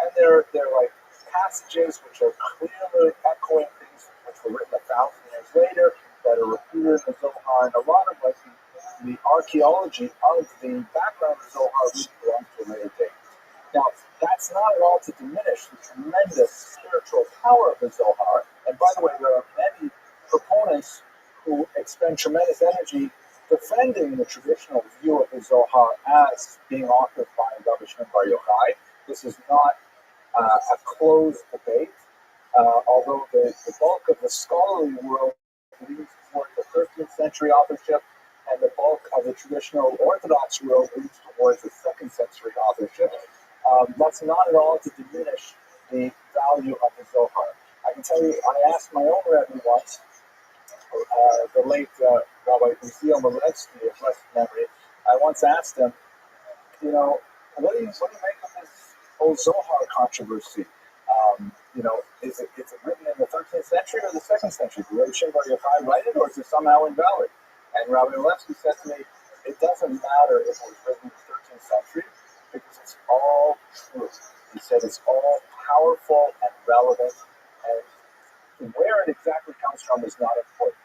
And they're like passages which are clearly echoing things which were written 1,000 years later that are repeated in the Zohar, and a lot of like the archaeology of the background of the Zohar really belongs to a later date. Now, that's not at all to diminish the tremendous spiritual power of the Zohar. And by the way, there are many proponents who expend tremendous energy defending the traditional view of the Zohar as being authored by Rabbi Shimon Bar Yochai. This is not a closed debate, although the bulk of the scholarly world leans toward the 13th century authorship, and the bulk of the traditional Orthodox world leans towards the 2nd century authorship. That's not at all to diminish the value of the Zohar. I can tell you, I asked my own Rabbi once, the late Rabbi Uziel Malevsky of blessed memory. I once asked him, what do you make of this whole Zohar controversy? Is it written in the 13th century or the 2nd century? Did Rabbi Shimon Bar Yochai write it, or is it somehow invalid? And Rabbi Malevsky said to me, it doesn't matter if it was written in the 13th century because it's all true. He said it's all powerful and relevant, and where it exactly comes from is not important.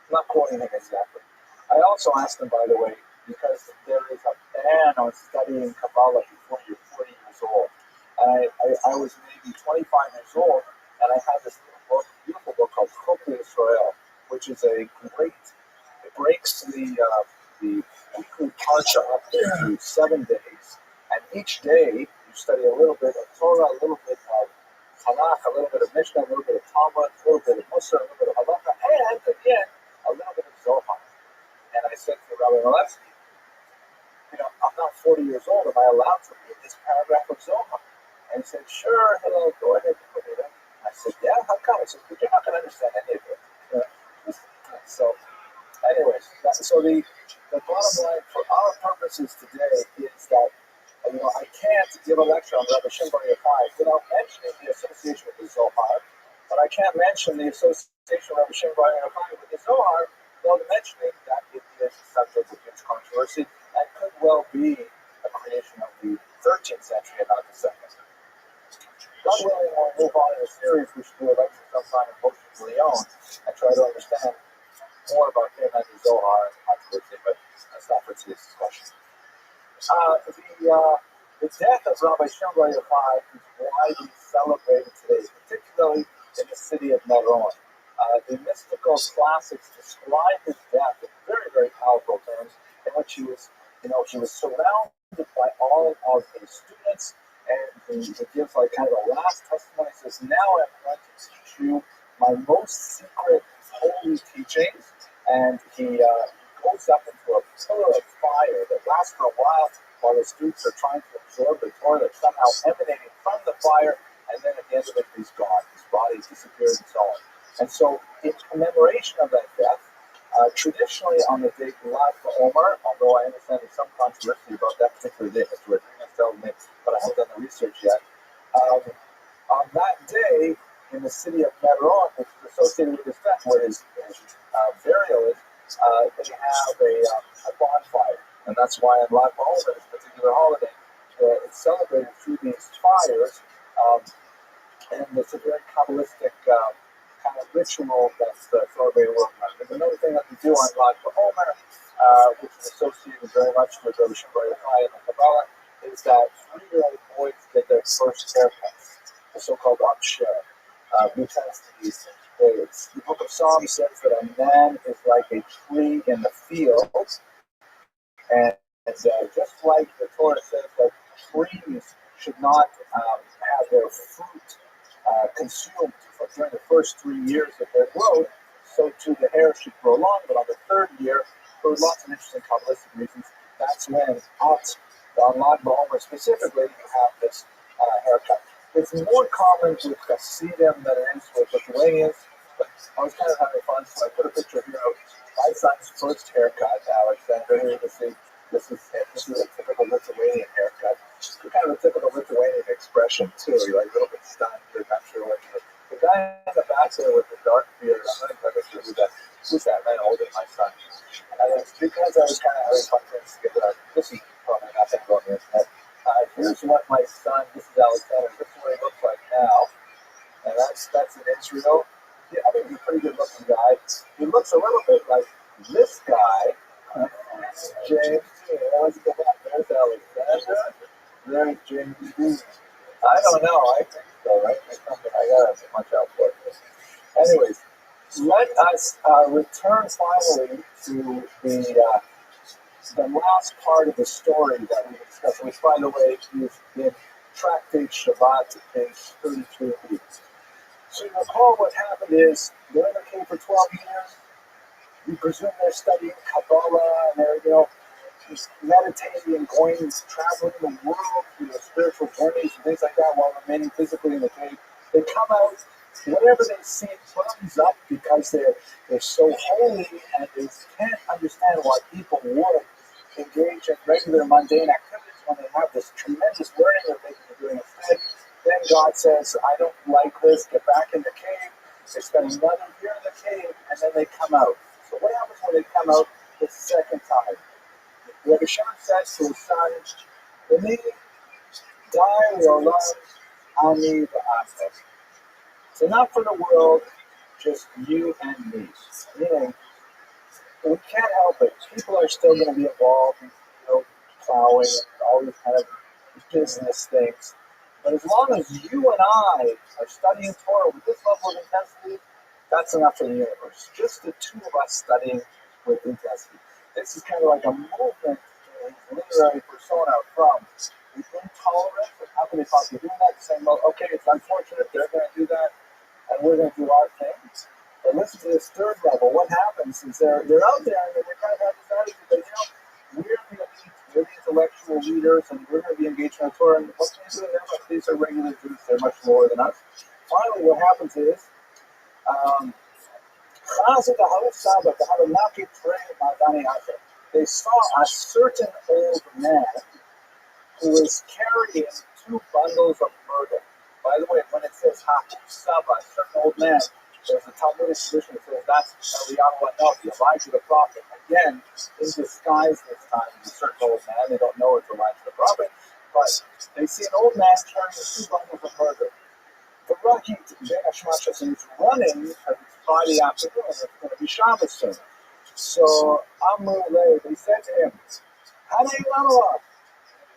I'm not quoting him exactly. I also asked him, by the way, because there is a ban on studying Kabbalah before you're 40 years old. And I was maybe 25 years old, and I had this little book, beautiful book called Chokli Israel, which is a great, it breaks the weekly parsha up into 7 days. And each day, you study a little bit of Torah, a little bit of Tanakh, a little bit of Mishnah, a little bit of Talmud, a little bit of Musar, a little bit of Halacha, and again, a little bit of Zohar. And I said to Rabbi Malevsky, I'm not 40 years old. Am I allowed to read this paragraph of Zohar? And he said, sure, go ahead and put it in. I said, yeah, how come? He said, but you're not going to understand any of it. So, anyways, so the bottom line for our purposes today is that, I can't give a lecture on Rabbi Shimon Bar Yochai without mentioning the association with the Zohar, but I can't mention the association of Rabbi Shimon Bar Yochai with the Zohar without mentioning that it is a subject of huge controversy and could well be a creation of the 13th century and not the second. God willing, when we move on in the series, we should do a lecture sometime in Moshe Leon and try to understand more about him and the Zohar and controversy, but that's not for today's discussion. The death of Rabbi Shimon Bar Yochai is widely celebrated today, particularly in the city of Meron. The mystical classics describe his death in very, very powerful terms, in which he was surrounded by all of his students, and he gives like kind of a last testimony. He says, now I'm going to teach you my most secret holy teachings, and he goes up into a pillar of fire that lasts for a while the students are trying to absorb the Torah that's somehow emanating from the fire, and then at the end of it, he's gone. His body disappears and so on. And so, in commemoration of that death, traditionally on the day Lag BaOmer, although I understand there's some controversy about that particular day, as Rabbi tells me, but I haven't done the research yet. On that day, in the city of Meron, which is associated with his death, where his burial is, they have a bonfire. And that's why on Lag BaOmer, this particular holiday, it's celebrated through these fires. And it's a very Kabbalistic kind of ritual that's celebrated worldwide. There's another thing that we do on Lag BaOmer, which is associated very much with Rabbi Shimon Bar Yochai and the Kabbalah, is that 3-year-old boys get their first haircuts, the so-called ROTHSCHILD, because the book of Psalms says that a man is like a tree in the field, and just like the Torah says that trees should not have their fruit consumed during the first 3 years of their growth, so too the hair should grow long, but on the third year, for lots of interesting Kabbalistic reasons, that's when on Lag BaOmer specifically, you have this haircut. It's more common with Hasidim than it is with Lithuanians, but I was kind of having fun, so I put a picture here of my son's first haircut, Alexander. Here you can see this is a typical Lithuanian haircut. It's kind of a typical Lithuanian expression, too. You're like a little bit stunned, you're not sure what to do. The guy in the back there with the dark beard, I'm not entirely sure who's that man older than my son. And it's because I was kind of having fun things to get it out. This is probably not going to go on the internet. Here's what my son, this is Alexander, this is what he looks like now. And that's in Israel. Yeah, I mean, he's a pretty good looking guy. He looks a little bit like this guy, James. Let's go back. There's Alexander. There's James B. I don't know. I think so, right? There's something I gotta watch out for. Anyways, let us return finally to the last part of the story that we discussed, which, by the way, is in Tractate Shabbat, page 32b. So you recall what happened is they're in the cave for 12 years. We presume they're studying Kabbalah and they're, just meditating and going and traveling the world through their spiritual journeys and things like that while remaining physically in the cave. They come out, whatever they see burns up because they're so holy and they can't understand why people would engage in regular mundane activities when they have this tremendous learning that they can be doing instead. Then God says, I don't like this, get back in the cave. They spend another year in the cave and then they come out. So But what happens when they come out the second time? Rabbi Shimon says to his son, "B'ni die your love, ani v'ata." So not for the world, just you and me. Meaning, we can't help it. People are still going to be involved in plowing and all these kind of business things. But as long as you and I are studying Torah with this level of intensity, that's enough for the universe. Just the two of us studying with intensity. This is kind of like a movement in literary persona from the intolerance of how can they possibly do that, saying, well, okay, it's unfortunate they're going to do that, and we're going to do our things. But listen to this third level. What happens is they're out there and they kind of have this attitude that, we're the elite, we're the intellectual leaders, and we're going to be engaged in the Torah. And what can you do to them? These are regular Jews, they're much lower than us. Finally, what happens is, they saw a certain old man who was carrying two bundles of myrtle. By the way, when it says Saba, a certain old man, there's a Talmudic tradition that says that's Eliyahu Hanavi, Elijah the prophet. Again, in disguise this time, he's a certain old man. They don't know it's Elijah the prophet, but they see an old man carrying two bundles of myrtle. The Rocky Ben Hashmashas, and he's running because it's Friday afternoon, it's going to be Shabbos soon. So Amrullah, they said to him, Hanei Lamala,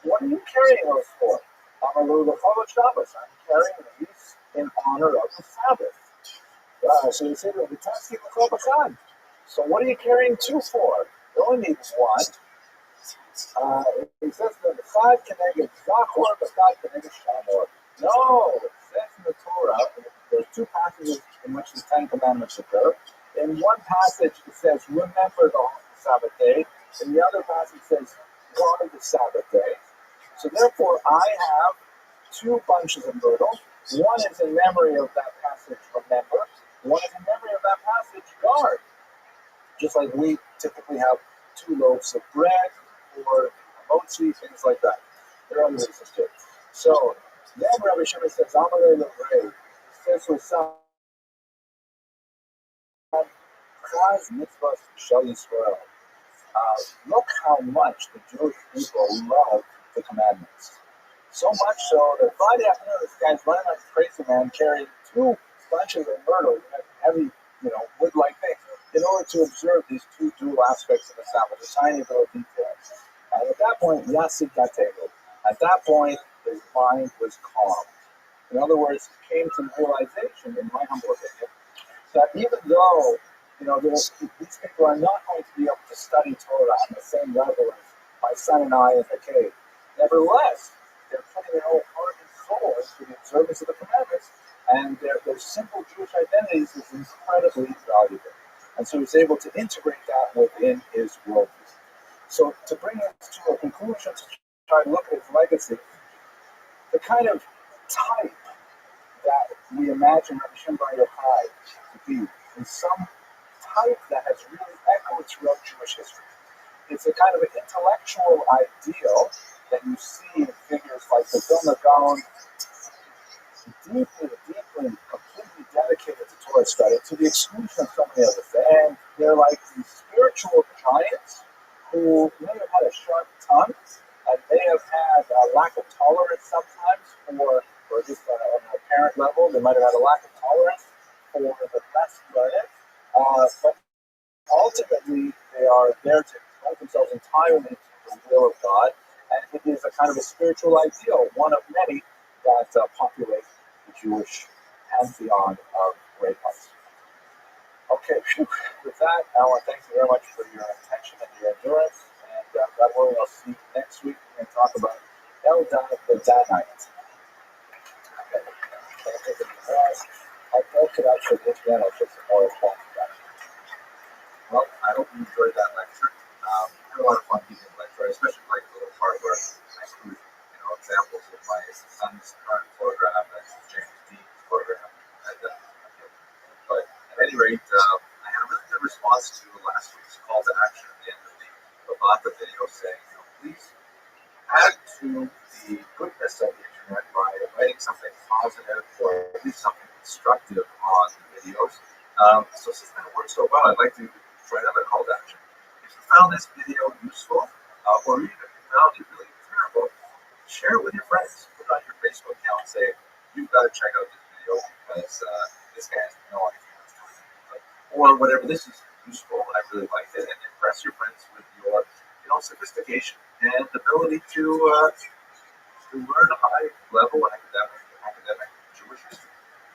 what are you carrying those for? Amrullah, Shabbos, I'm carrying these in honor of the Sabbath. So he said, so what are you carrying two for? You only need one. He says that the five connected Zachor, the five connected Shamor. No, it says in the Torah, there's two passages in which the Ten Commandments occur. In one passage it says, remember the Sabbath day. In the other passage it says, guard the Sabbath day. So therefore I have two bunches of myrtle. One is in memory of that passage, remember. One is in memory of that passage, guard. Just like we typically have two loaves of bread or motzi, things like that. There are other reasons too. So then Rabbi Shimon says, Amalei Levrei, says to his son, Chaz mitzvahs shel Yisrael. Look how much the Jewish people love the commandments. So much so that Friday afternoon, this guy's running like a crazy man, carrying two bunches of myrtle, heavy, wood-like things, in order to observe these two dual aspects of the Sabbath, the tiny little details. And at that point, Yassi got taken. At that point, his mind was calm. In other words, he came to the realization, in my humble opinion, that even though, these people are not going to be able to study Torah on the same level as my son and I in the cave, nevertheless, they're putting their whole heart and soul into the observance of the commandments, and their simple Jewish identities is incredibly valuable. And so he's able to integrate that within his worldview. So to bring us to a conclusion, to try to look at his legacy, the kind of type that we imagine Rabbi Shimon Bar Yochai to be is some type that has really echoed throughout Jewish history. It's a kind of an intellectual ideal that you see in figures like the Vilna Gaon, deeply, completely dedicated to Torah study, to the exclusion of so many others. And they're like these spiritual giants who may have had a sharp tongue, and may have had a lack of tolerance sometimes for just on an apparent level. They might have had a lack of tolerance for the less learned. But ultimately, they are there to devote themselves entirely to the will of God, and it is a kind of a spiritual ideal, one of many that populate the Jewish pantheon of great hearts. Okay, with that, I want to thank you very much for your attention and your endurance, and God willing, I'll see you next week. We're going to talk about Eldad the Danite. Okay, I'll look it up for the internet. I'll put some more info on that. Well, I hope you enjoyed that lecture. I had a lot of fun giving the lecture. I especially like the little part where I include, examples of my son's current photograph and James Dean's photograph. But at any rate, I had a really good response to last week's call to action at the end of the Rabbi video saying, please add to the goodness of the internet by writing something positive or at least something constructive on the videos. So since that works so well, I'd like to join other call to action. If you found this video useful, or even if you found it really terrible, share it with your friends. Put it on your Facebook account and say, you've got to check out this video because this guy has no idea what's going on. Or whatever, this is useful, I really liked it, and impress your friends with your sophistication and ability to learn a high level academic Jewish history.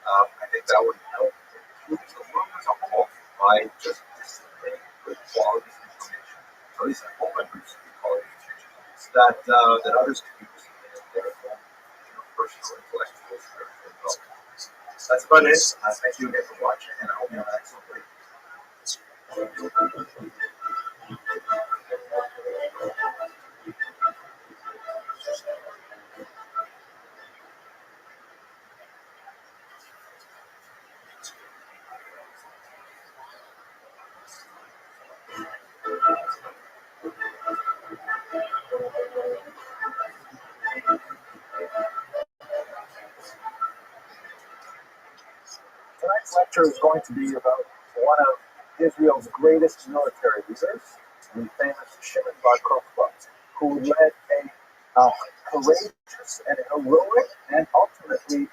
I think that would help improve the world as a whole by just disseminating good quality information. At least I hope I'm producing good quality information that others can use in their own personal, intellectual, spiritual development. That's about it. Thank you again for watching, and I hope you have an excellent week. Tonight's lecture is going to be about one of Israel's greatest military leaders, the famous Shimon Bar Kokhba, who led a courageous and heroic and ultimately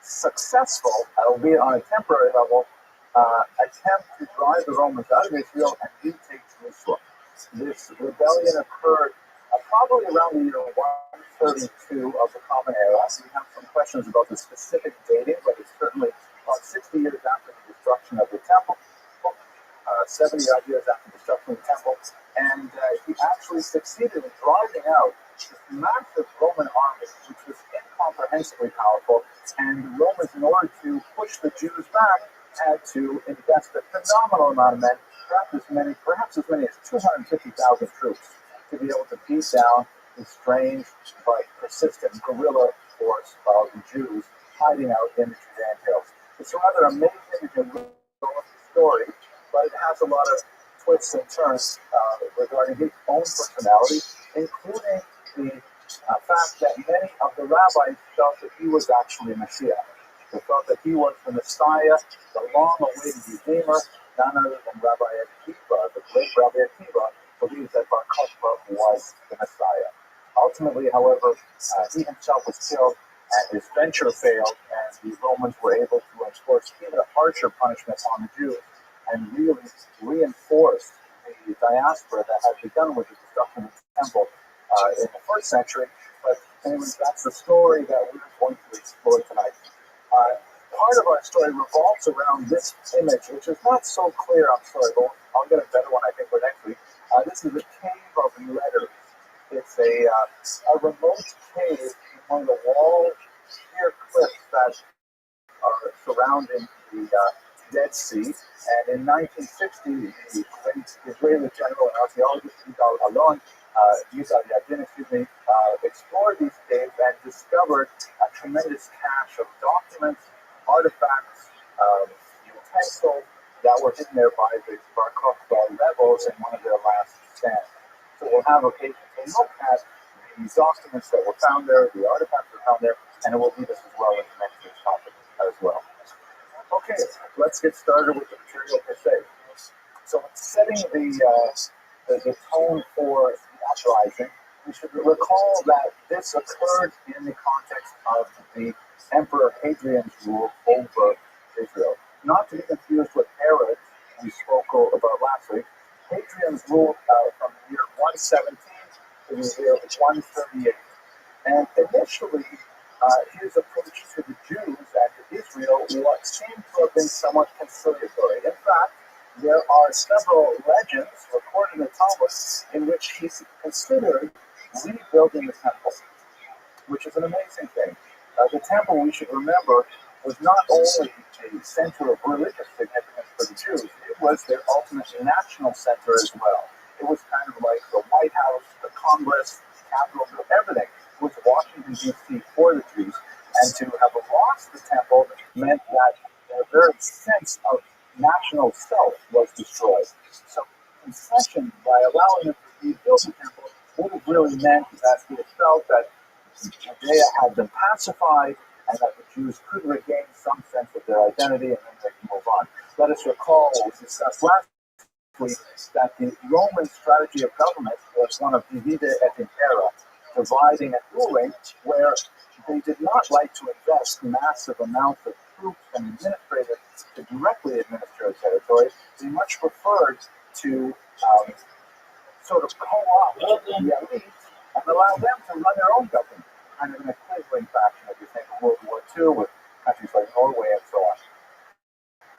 successful, albeit on a temporary level, attempt to drive the Romans out of Israel and retake Jerusalem. This rebellion occurred probably around the year 132 of the Common Era. We have some questions about the specific dating, but it's certainly about 60 years after the destruction of the temple, 70 odd years after the destruction of the temple, and he actually succeeded in driving out this massive Roman army, which was incomprehensibly powerful, and the Romans, in order to push the Jews back, had to invest a phenomenal amount of men, perhaps as many as 250,000 troops, to be able to beat down the strange but persistent guerrilla force of the Jews hiding out in the Judean hills. It's a rather amazing story, but it has a lot of twists and turns regarding his own personality, including the fact that many of the rabbis felt that he was actually Messiah. They felt that he was the Messiah, the long-awaited Redeemer, none other than Rabbi Akiva, the great Rabbi Akiva, believed that Bar Kokhba was the Messiah. Ultimately, however, he himself was killed, and his venture failed, and the Romans were able to enforce even a harsher punishment on the Jews and really reinforce the diaspora that had begun with the destruction of the temple in the first century. But anyways, that's the story that we're going to explore tonight. Part of our story revolves around this image, which is not so clear. I'm sorry, but I'll get a better one, I think, for next week. This is a cave of letters. It's a remote cave in one of the wall sheer cliffs that are surrounding the Dead Sea. And in 1960, the great Israeli general and archaeologist Yigal Yadin, explored these caves and discovered a tremendous cache of documents, artifacts, utensils that were hidden there by the Bar Kokhba rebels in one of their last stands. So we'll have occasion to look at the documents that were found there, the artifacts that were found there, and it will lead us as well into next week's topic as well. Okay, let's get started with the material per se. So setting the tone for the uprising, we should recall that this occurred in the context of the Emperor Hadrian's rule over Israel. Not to be confused with Herod, we spoke about last week. Hadrian's rule from the year 117 to the year 138. And initially, his approach to the Jews and to Israel what seemed to have been somewhat conciliatory. In fact, there are several legends recorded in the Talmud in which he considered rebuilding the temple, which is an amazing thing. The temple, we should remember, was not only a center of religious significance for the Jews, it was their ultimate national center as well. It was kind of like the White House, the Congress, Capitol, everything. It was Washington, D.C. for the Jews, and to have lost the temple meant that their very sense of national self was destroyed. So concession, by allowing them to rebuild the temple, would have really meant that they felt that Judea had been pacified and that the Jews could regain some sense of their identity and then they can move on. Let us recall what we discussed last that the Roman strategy of government was one of divide et impera, dividing and ruling, where they did not like to invest massive amounts of troops and administrators to directly administer a territory. They much preferred to sort of co-opt the elite and allow them to run their own government, kind of in a quivering fashion, if you think of World War II with countries like Norway and so on.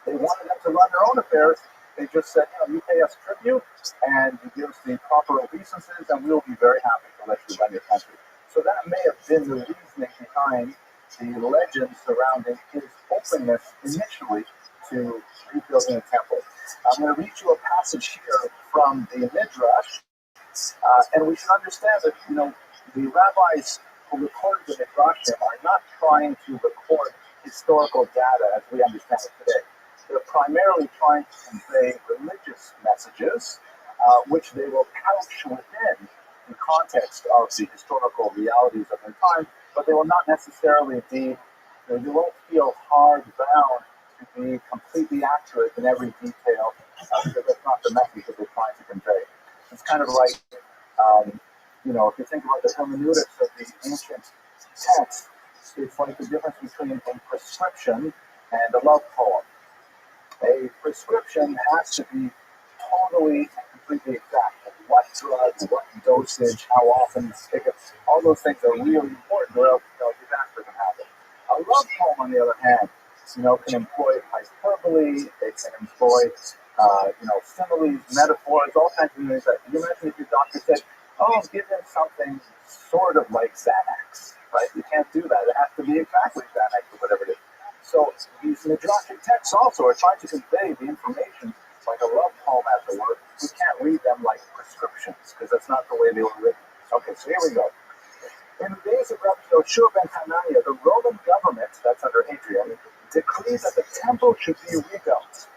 They wanted them to run their own affairs. They just said, you pay us tribute and you give us the proper obeisances and we'll be very happy to let you run your country. So that may have been the reasoning behind the legend surrounding his openness initially to rebuilding a temple. I'm going to read you a passage here from the Midrash, and we should understand that, the rabbis who recorded the Midrashim are not trying to record historical data as we understand it today. They're primarily trying to convey religious messages, which they will couch within the context of the historical realities of their time, but they will not necessarily be, they won't feel hard bound to be completely accurate in every detail, because that's not the message that they're trying to convey. It's kind of like, if you think about the hermeneutics of the ancient text, it's like the difference between a prescription and a love poem. A prescription has to be totally and completely exact. What drugs, what dosage, how often you take it, all those things are really important, or else disaster can happen. A love poem, on the other hand, can employ hyperbole, it can employ, similes, metaphors, all kinds of things. Can you imagine if your doctor said, give him something sort of like Xanax, right? You can't do that. It has to be exactly Xanax or whatever it is. So these Midrashic texts also are trying to convey the information like a love poem, as it were. We can't read them like prescriptions because that's not the way they were written. Okay, so here we go. In the days of Rabbi Yoshua ben Hananiah, the Roman government, that's under Hadrian, decreed that the temple should be rebuilt.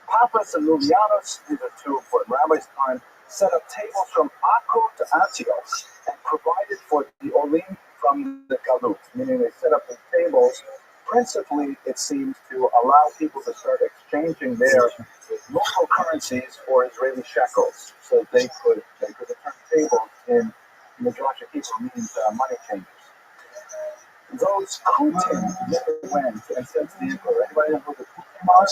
Papas and Lulianus, these are two important rabbis at the time, set up tables from Akko to Antioch and provided for the Olim from the Galut, meaning they set up the tables. Principally, it seems to allow people to start exchanging their local currencies for Israeli shekels, so they could return tables in Midrashic Hebrew means money changers. Those Kutim never went and said to the emperor, anybody know who the Kutim are?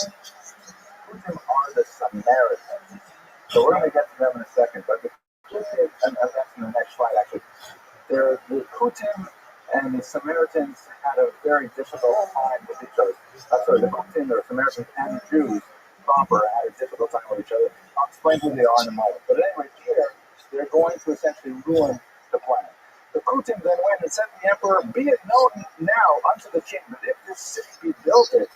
Kutim are the Samaritans. So we're going to get to them in a second, but the Kutim, and that's in the next slide actually, the Kutim and the Samaritans had a very difficult time with each other. The Kutim, the Samaritans, and the Jews proper had a difficult time with each other. I'll explain who they are in a moment. But anyway, here, they're going to essentially ruin the plan. The Kutim then went and said to the emperor, be it known now unto the king that if this city be built and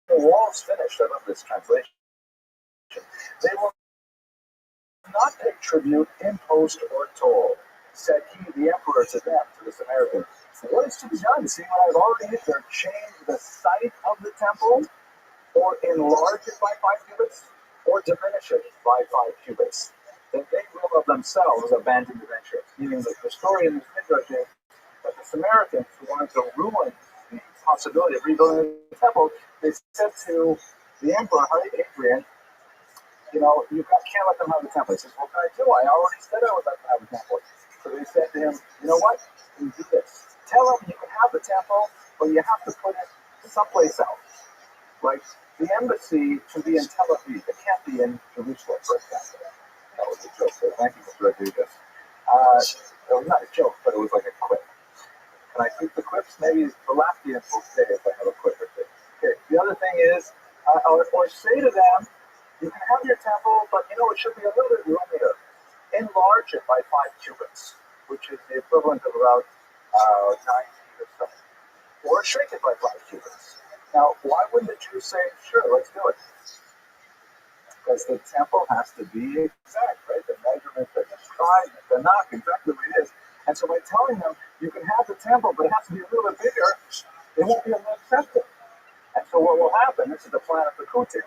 the walls finished, I love this translation, they will not pay tribute, impost, or toll, said he, the emperor, to them, to the Samaritans. What is to be done? See what I've already either changed the site of the temple, or enlarge it by 5 cubits, or diminish it by 5 cubits. Then they will of themselves abandon the venture. Meaning that the story in this Midrash is that the Samaritans, who wanted to ruin the possibility of rebuilding the temple, they said to the emperor, Hadrian, you can't let them have the temple. He says, what can I do? I already said I would let them have the temple. So they said to him, you know what? You do this. Tell them you can have the temple, but you have to put it someplace else. Like the embassy should be in Tel Aviv. It can't be in Jerusalem, for example. That was a joke. So thank you for Rodriguez. It was not a joke, but it was like a quip. Can I keep the quips? Maybe the Latvians will say if I have a quip or two. Okay. The other thing is, or say to them, you can have your temple, but it should be a little bit roomier. Enlarge it by 5 cubits, which is the equivalent of about 9 feet or so. Or shrink it by 5 cubits. Now, why wouldn't the Jews say, sure, let's do it? Because the temple has to be exact, right? The measurements are described, they're not exactly what it is. And so by telling them, you can have the temple, but it has to be a little bit bigger, they won't be able to accept it. And so what will happen, this is the plan of the Kutim.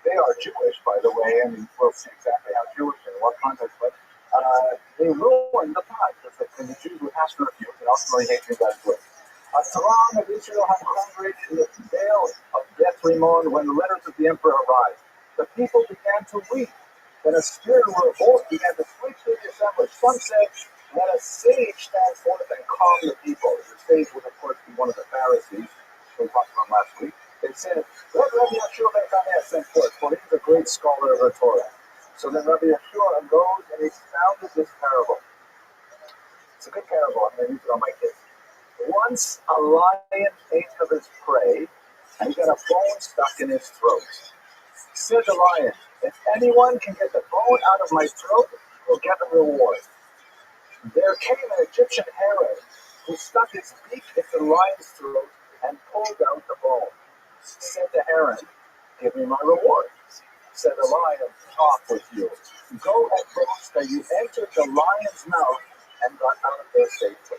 They are Jewish, by the way, and we'll see exactly how Jewish and what context, but they ruined the plan, because the Jews would have to refuse, and ultimately Hadrian got it with. A throng of Israel had congregated in the Vale of Beth Rimon when the letters of the emperor arrived. The people began to weep. Then a spirit of revolt began to sweep through the assembly. Some said, let a sage stand forth and calm the people. The sage would, of course, be one of the Pharisees we talked about last week. They said, let Rabbi Yeshua ben Chaneh send forth, for he is a great scholar of the Torah. So then Rabbi Yeshua goes and expounded this parable. It's a good parable. I'm going to use it on my kids. Once a lion ate of his prey, and he got a bone stuck in his throat. Said the lion, if anyone can get the bone out of my throat, he will get a reward. There came an Egyptian heron who stuck his beak into the lion's throat and pulled out the bone. Said the heron, give me my reward. Said the lion, off with you. Go and boast that you entered the lion's mouth and got out of there safely.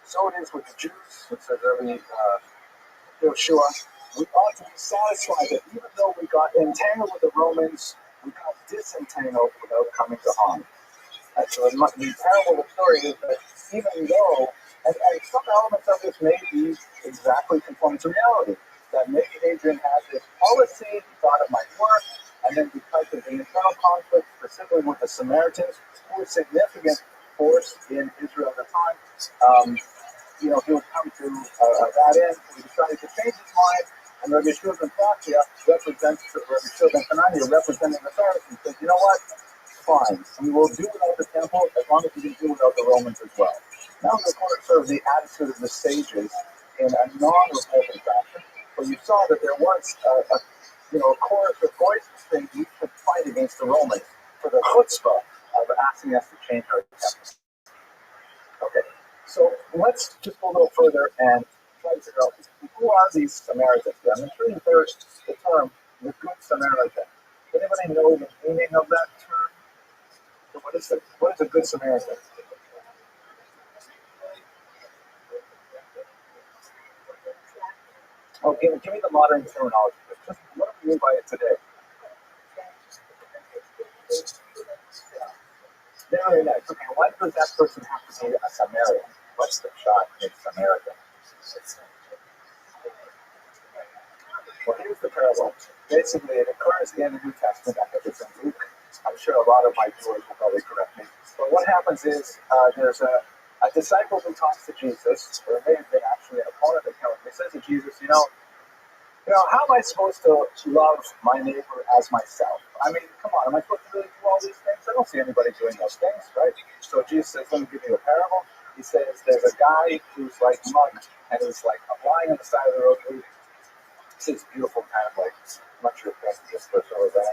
So it is with the Jews, which says Rabbi Yeshua. We ought to be satisfied that even though we got entangled with the Romans, we got disentangled without coming to harm. And so the parable of the story is that even though, and some elements of this may be exactly conforming to reality, that maybe Adrian had this policy, he thought it might work, and then because of the internal conflict, specifically with the Samaritans, who were a significant force in Israel at the time, he would come to that end, so he decided to change his mind, and Rabbi Yeshua ben Chaneh representing the Pharisees, said, you know what? Fine. We will do without the temple as long as we can do without the Romans as well. Now we record sort of the attitude of the sages in a non-revolting fashion, but you saw that there was a chorus of voices saying we should fight against the Romans for the chutzpah of asking us to change our temple. Okay, so let's just go a little further and try to figure out who are these Samaritans. I'm sure you've heard the term the Good Samaritan. Does anybody know the meaning of that term? What is a good Samaritan? Oh, give me the modern terminology. Just what do we mean by it today? Very nice. Okay, why does that person have to be a Samaritan? What's the shot in Samaritan? Well, here's the parable. Basically, it occurs in the New Testament. I think it's in Luke. I'm sure a lot of my viewers will probably correct me. But what happens is there's a disciple who talks to Jesus, or it may have been actually an opponent of him. He says to Jesus, how am I supposed to love my neighbor as myself? I mean, come on, am I supposed to really do all these things? I don't see anybody doing those things, right? So Jesus says, let me give you a parable. He says, there's a guy who's like mugged, and he's like lying on the side of the road bleeding. It's beautiful kind of like, I'm not sure if that's just for sure, but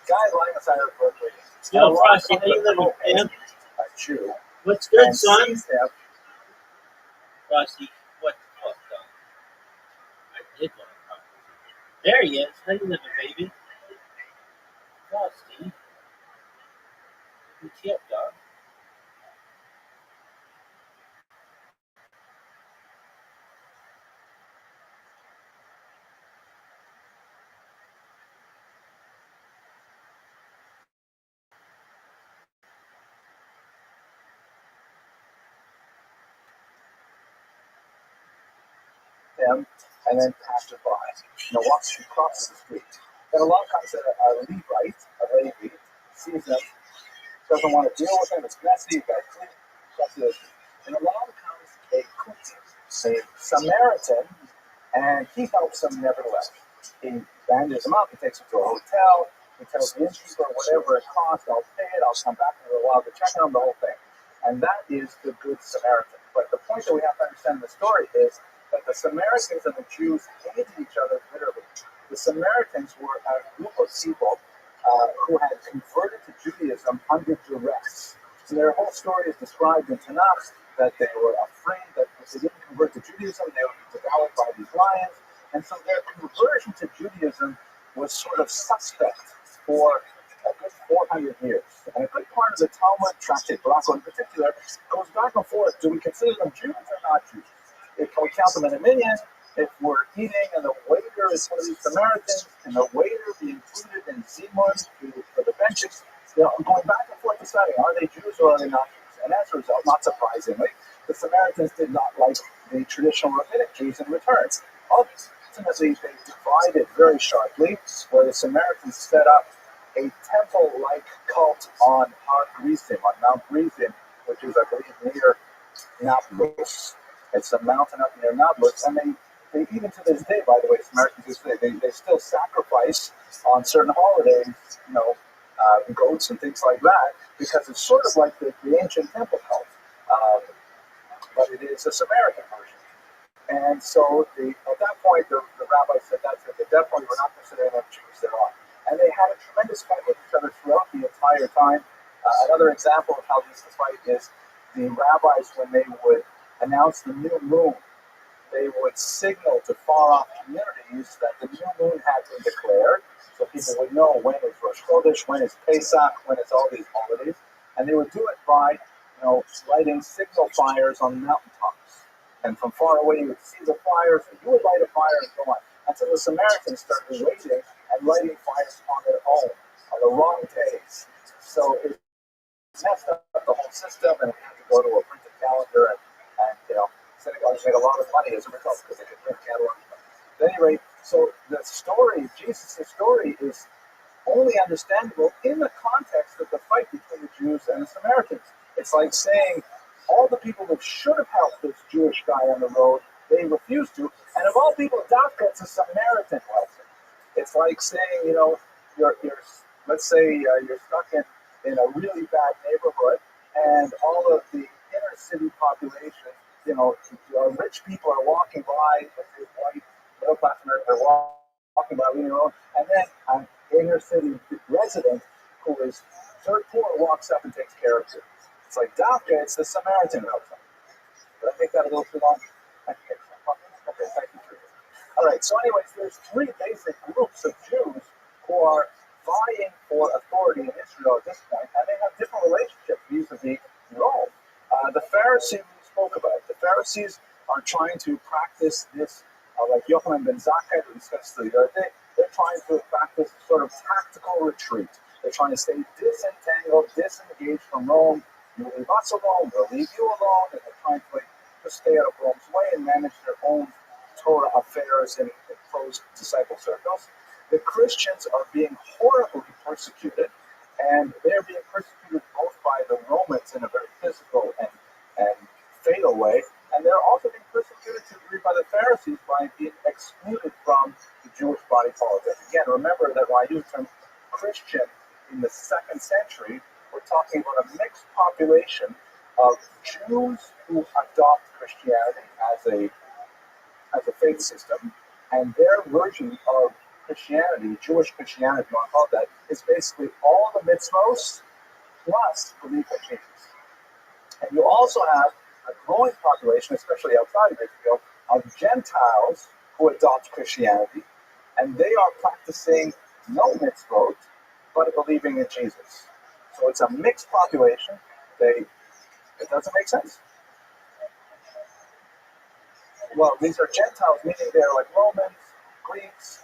guy lying on the side of the road bleeding. Yo, Frosty, how you living, man? A Jew. What's good, son? Frosty, what the fuck, dog? I did want to talk to you. There he is. How you living, baby? Frosty. What's up, dog? Him, and then passed by. Walks across the street. Then along comes a Levite, a Levi, sees him, doesn't want to deal with him, it's messy, he's got to clean. And along comes a Kuti, a Samaritan, and he helps him nevertheless. He bandages him up, he takes him to a hotel, he tells the innkeeper whatever it costs, I'll pay it, I'll come back in a while to check on him, the whole thing. And that is the Good Samaritan. But the point that we have to understand in the story is that the Samaritans and the Jews hated each other bitterly. The Samaritans were a group of people who had converted to Judaism under duress. So their whole story is described in Tanakh, that they were afraid that if they didn't convert to Judaism, they would be devoured by these lions. And so their conversion to Judaism was sort of suspect for a good 400 years. And a good part of the Talmud, Tractate Barako in particular, goes back and forth. Do we consider them Jews or not Jews? If we count them in a minion, if we're eating and the waiter is one of these Samaritans, and the waiter be included in Zimun for the benches, I'm going back and forth deciding, are they Jews or are they not Jews? And as a result, not surprisingly, the Samaritans did not like the traditional rabbinic Jews in return. ultimately they divided very sharply, where the Samaritans set up a temple-like cult on Har Gerizim, on Mount Gerizim, which is, I believe, near Nablus. It's a mountain up near Nablus, and they even to this day, by the way, Samaritans do today, they still sacrifice on certain holidays, goats and things like that, because it's sort of like the ancient temple cult, but it is a Samaritan version. And so at that point, the rabbi said that's it. They definitely were not considering them Jews at all. And they had a tremendous fight with each other throughout the entire time. Another example of how they used to fight is the rabbis, when they would announce the new moon, they would signal to far-off communities that the new moon had been declared, so people would know when is Rosh Chodesh, when is Pesach, when is all these holidays, and they would do it by, lighting signal fires on mountaintops. And from far away, you would see the fires, and you would light a fire and go on. And so the Samaritans started waiting and lighting fires on their own, on the wrong days. So it messed up the whole system, and we had to go to a printed calendar, and synagogues made a lot of money as a result because they could print catalogs. At any rate, so the story, Jesus' story, is only understandable in the context of the fight between the Jews and the Samaritans. It's like saying all the people that should have helped this Jewish guy on the road, they refused to, and of all people, Dafka, it's a Samaritan who helps him. It's like saying, you're let's say you're stuck in a really bad neighborhood, and all of the inner city population, rich people are walking by with this white middle class American, they're walking by leaving alone, and then an inner city resident who is dirt poor walks up and takes care of you. It's like Dafka, it's the Samaritan outside. Did I make that a little too long? Okay, thank you. All right, so anyways, there's three basic groups of Jews who are vying for authority in Israel at this point, and they have different relationships vis-a-vis Rome. The Pharisees we spoke about. The Pharisees are trying to practice this, like Yochanan ben Zakkai, we discussed the other day, they're trying to practice sort of tactical retreat. They're trying to stay disentangled, disengaged from Rome. You leave us alone, we'll leave you alone, and they're trying to just stay out of Rome's way and manage their own Torah affairs in closed disciple circles. The Christians are being horribly persecuted, and they're being persecuted both by the Romans in a very physical and fatal way, and they're also being persecuted to a degree by the Pharisees by being excluded from the Jewish body politic. Again, remember that when I use the term Christian in the 2nd century, we're talking about a mixed population of Jews who adopt Christianity as a faith system, and their version of Christianity, Jewish Christianity, if you want to call it that, is basically all the mitzvos plus belief in Jesus. And you also have a growing population, especially outside of Israel, of Gentiles who adopt Christianity, and they are practicing no mitzvot, but believing in Jesus. So it's a mixed population. It doesn't make sense. Well, these are Gentiles, meaning they're like Romans, Greeks,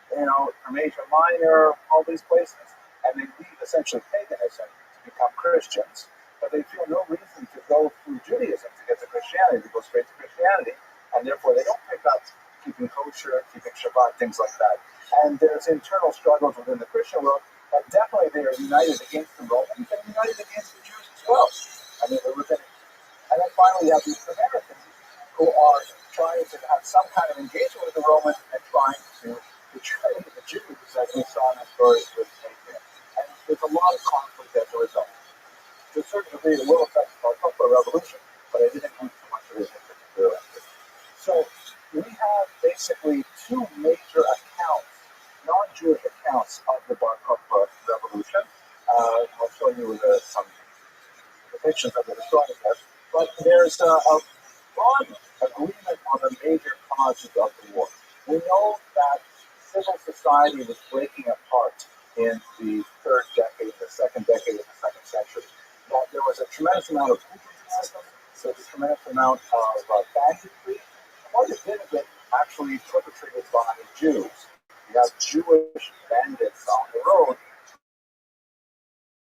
from Asia Minor, all these places, and they leave essentially paganism to become Christians, but they feel no reason to go through Judaism to get to Christianity, to go straight to Christianity, and therefore they don't pick up keeping kosher, keeping Shabbat, things like that. And there's internal struggles within the Christian world, but definitely they are united against the Romans and united against the Jews as well. I mean, they're within it. And then finally you have these Samaritans who are trying to have some kind of engagement with the Romans and trying to betray the Jews, as we saw in the story with Taik. And there's a lot of conflict as a result. To a certain degree, it will affect our cultural revolution, but I didn't include too much of it in particular. So we have basically two major accounts, non-Jewish accounts of the Bar Kokhba revolution. I'll show you some depictions of the historians there. But there's a broad agreement on the major causes of the war. We know that civil society was breaking apart in the 3rd decade, the 2nd decade of the 2nd century. That there was a tremendous amount of patriotism, there was a tremendous amount of banditry. Quite a bit of it actually perpetrated by Jews. You have Jewish bandits on the road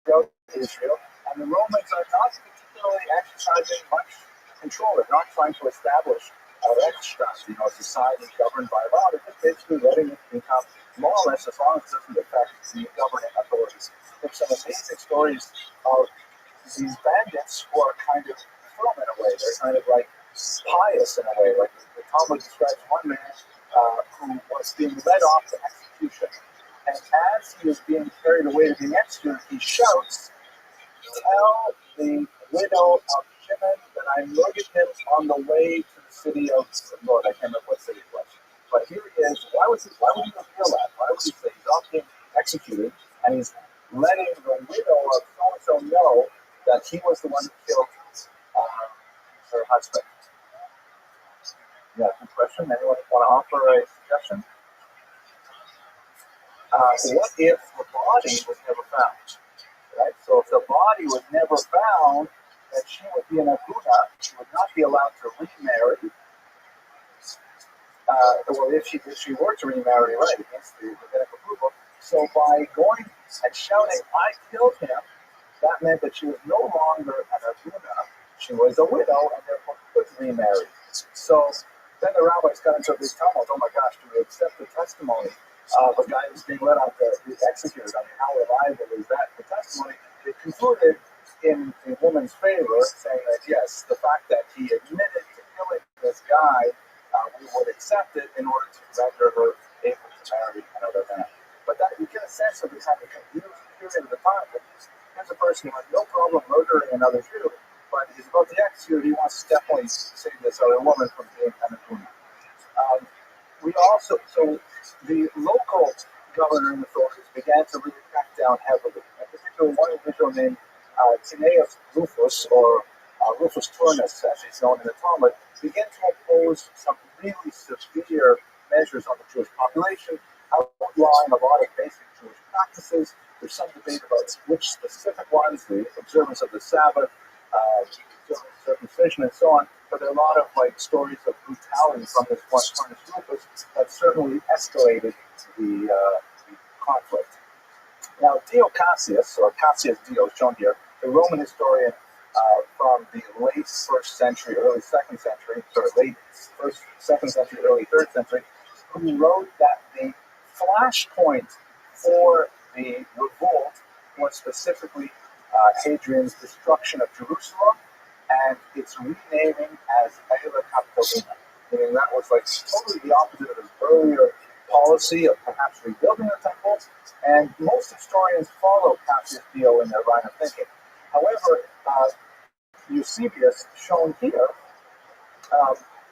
throughout Israel, and the Romans are not particularly exercising much control. They're not trying to establish ROTHSCHILD, you know, a society governed by law. They're just basically letting it become lawless as long as it doesn't affect the governing authorities. There's some amazing stories of these bandits who are kind of firm in a way. They're kind of like pious in a way. Like the Talmud describes one man who was being led off to execution. And as he was being carried away to being executed, he shouts, "Tell the widow of Shimon that I murdered him on the way to the city of the Lord." I can't remember what city it was. But here he is. Why would he reveal that? Why would he say he's off being executed and he's letting the widow of so-and-so know that he was the one who killed her husband? Yeah, good question. Anyone want to offer a suggestion? What if the body was never found? Right? So if the body was never found, then she would be an aguna. She would not be allowed to remarry. Well, if she were to remarry, right, against the rabbinic approval. So by going and shouting, "I killed him," that meant that she was no longer an aguna. She was a widow and therefore could remarry. So then the rabbis got into a big tumult. Oh my gosh, do we accept the testimony of a guy who's being let out to be executed? I mean, how reliable is that? The testimony, they concluded in the woman's favor, saying that yes, the fact that he admitted to killing this guy, we would accept it in order to render her able to marry another man. But that you get a sense of the kind of confused period of the time. Here's a person who had no problem murdering another Jew, but he's about to execute. He wants to definitely save this other woman from being an aguna. We also, so the local governing authorities began to really crack down heavily. In particular, one individual named Tineus Rufus, or Rufus Turnus, as he's known in the Talmud, began to impose some really severe measures on the Jewish population, outlawing a lot of basic Jewish practices. There's some debate about which specific ones, the observance of the Sabbath, circumcision, and so on. But there are a lot of stories of brutality from this one Turnus Rufus that certainly escalated the conflict. Now, Dio Cassius, or Cassius Dio, shown here, the Roman historian from the late 1st century, early 2nd century, late 1st, 2nd century, early 3rd century, who wrote that the flashpoint for the revolt was specifically Hadrian's destruction of Jerusalem and its renaming as Aela Capitolina, meaning that was totally the opposite of his earlier policy of perhaps rebuilding the temple, and most historians follow Cassius Dio in their line of thinking. However, Eusebius, shown here,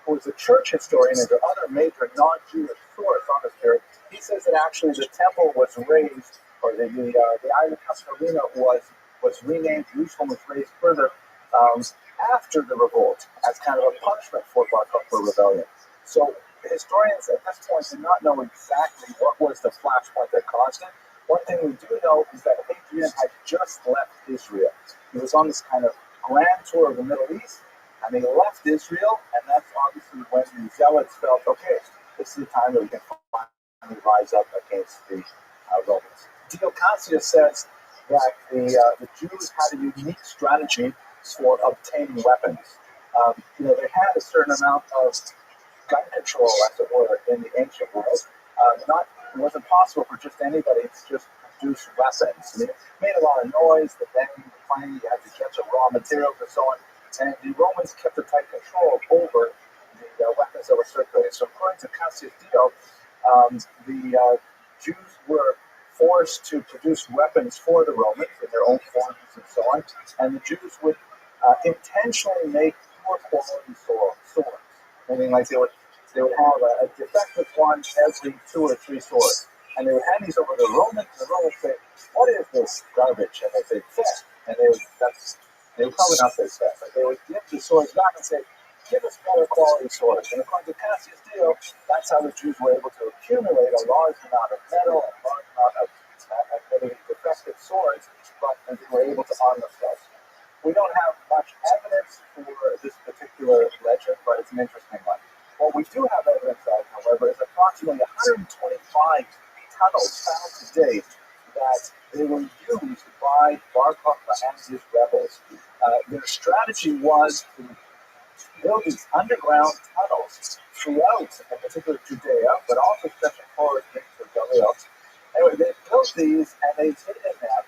who is a church historian and the other major non-Jewish source on this period, he says that actually the temple was raised, or the Aela Capitolina was renamed, Jerusalem was raised further after the revolt as kind of a punishment for Bar Kokhba rebellion. So the historians at this point did not know exactly what was the flashpoint that caused it. One thing we do know is that Hadrian had just left Israel. He was on this kind of grand tour of the Middle East, and he left Israel, and that's obviously when the Zealots felt, okay, this is the time that we can finally rise up against the Romans. Dio Cassius says that the Jews had a unique strategy for obtaining weapons. They had a certain amount of gun control, as it were, in the ancient world. It wasn't possible for just anybody to just produce weapons. I mean, it made a lot of noise, the banging, the clanging, you had to get the raw materials and so on. And the Romans kept a tight control over the weapons that were circulating. So according to Cassius Dio, the Jews were forced to produce weapons for the Romans in their own forms and so on. And the Jews would intentionally make poor quality swords, meaning they would have a defective one every 2 or 3 swords, and they would hand these over to the Romans. And the Romans say, "What is this garbage?" And they say, "Theft." And they would probably not say theft, but they would give the swords back and say, "Give us better quality swords." And according to Cassius Dio, that's how the Jews were able to accumulate a large amount of metal and a large amount of defective swords, but they were able to arm themselves. We don't have much evidence for this particular legend, but it's an interesting one. What we do have evidence of, however, is approximately 125 tunnels found to date that they were used by Bar Kokhba and his rebels. Their strategy was to build these underground tunnels throughout, in particular Judea, but also stretching forward into Galilee. Anyway, they built these and they hid in them,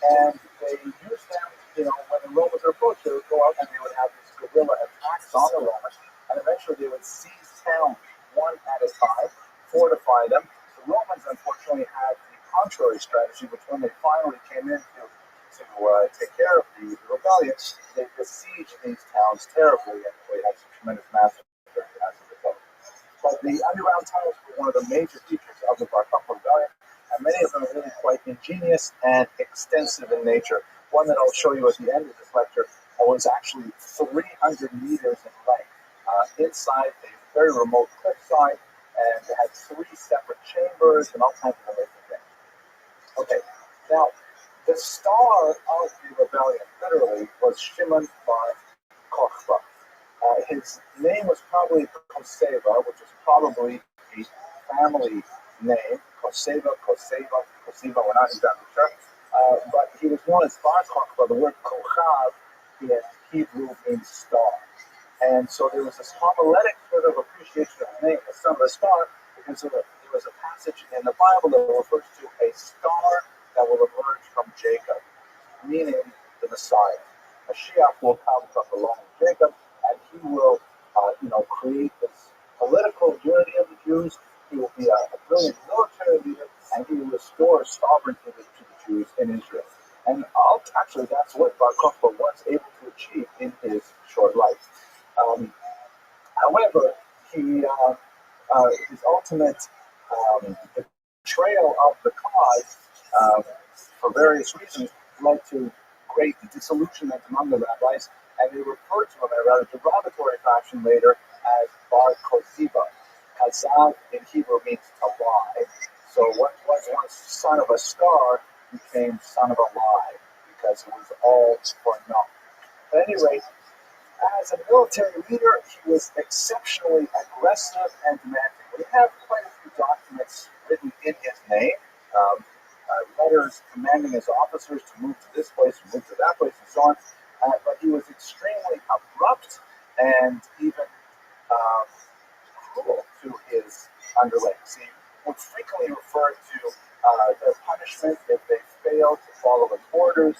and they used them, when the Romans were approached, they would go out and they would have these guerrilla attacks on the Romans, and eventually they would seize towns one at a time, fortify them. The Romans, unfortunately, had the contrary strategy, which when they finally came in to take care of the rebellion, they besieged these towns terribly, and we had some tremendous massacres as a result. But the underground tunnels were one of the major features of the Bar Kokhba rebellion, and many of them are really quite ingenious and extensive in nature. One that I'll show you at the end of this lecture was actually 300 meters in length, inside a very remote cliffside, and it had 3 separate chambers and all kinds of amazing things. Okay, now, the star of the rebellion, literally, was Shimon bar Kokhba. His name was probably Koseva, which is probably a family name. Koseva, we're not exactly sure. But he was known as Bar Kokhba. The word Kochav in Hebrew means star. And so there was this homiletic sort of appreciation of the name, the son of a star, because there was a passage in the Bible that refers to a star that will emerge from Jacob, meaning the Messiah. Mashiach will come from the line of Jacob, and he will, create this political unity of the Jews. He will be a brilliant military leader, and he will restore sovereignty to the Jews in Israel. And actually, that's what Bar Kokhba was able to achieve in his short life. However, his ultimate betrayal of the cause, for various reasons, led to great disillusionment among the rabbis, and they referred to him in a rather derogatory fashion later as Bar Koziba. Kazav in Hebrew means to lie. So what was once son of a star became son of a lie, because it was all for naught. At any rate, as a military leader, he was exceptionally aggressive and demanding. We have quite a few documents written in his name, letters commanding his officers to move to this place, to move to that place, and so on. But he was extremely abrupt and even cruel to his underlings. He would frequently refer to their punishment if they failed to follow his orders.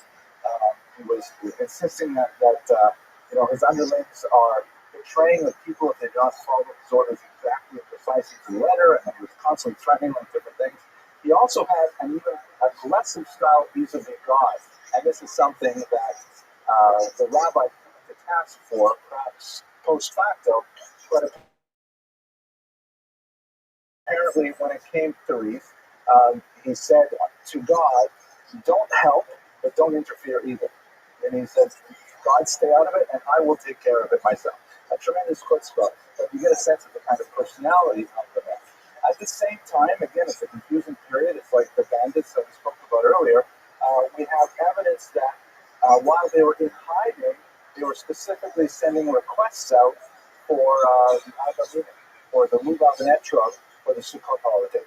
He was insisting that his underlings are betraying the people if they do not follow his orders exactly and precisely to the letter, and he was constantly threatening them with different things. He also had an even aggressive style vis-a-vis God, and this is something that the rabbi put the task for, perhaps post facto, but apparently when it came to Reef, he said to God, don't help, but don't interfere either. And he said, God, stay out of it, and I will take care of it myself. A tremendous chutzpah, but you get a sense of the kind of personality of the man. At the same time, again, it's a confusing period. It's like the bandits that we spoke about earlier. We have evidence that while they were in hiding, they were specifically sending requests out for the Agavim, or the Lugav and Etrog, for the Sukkot holiday.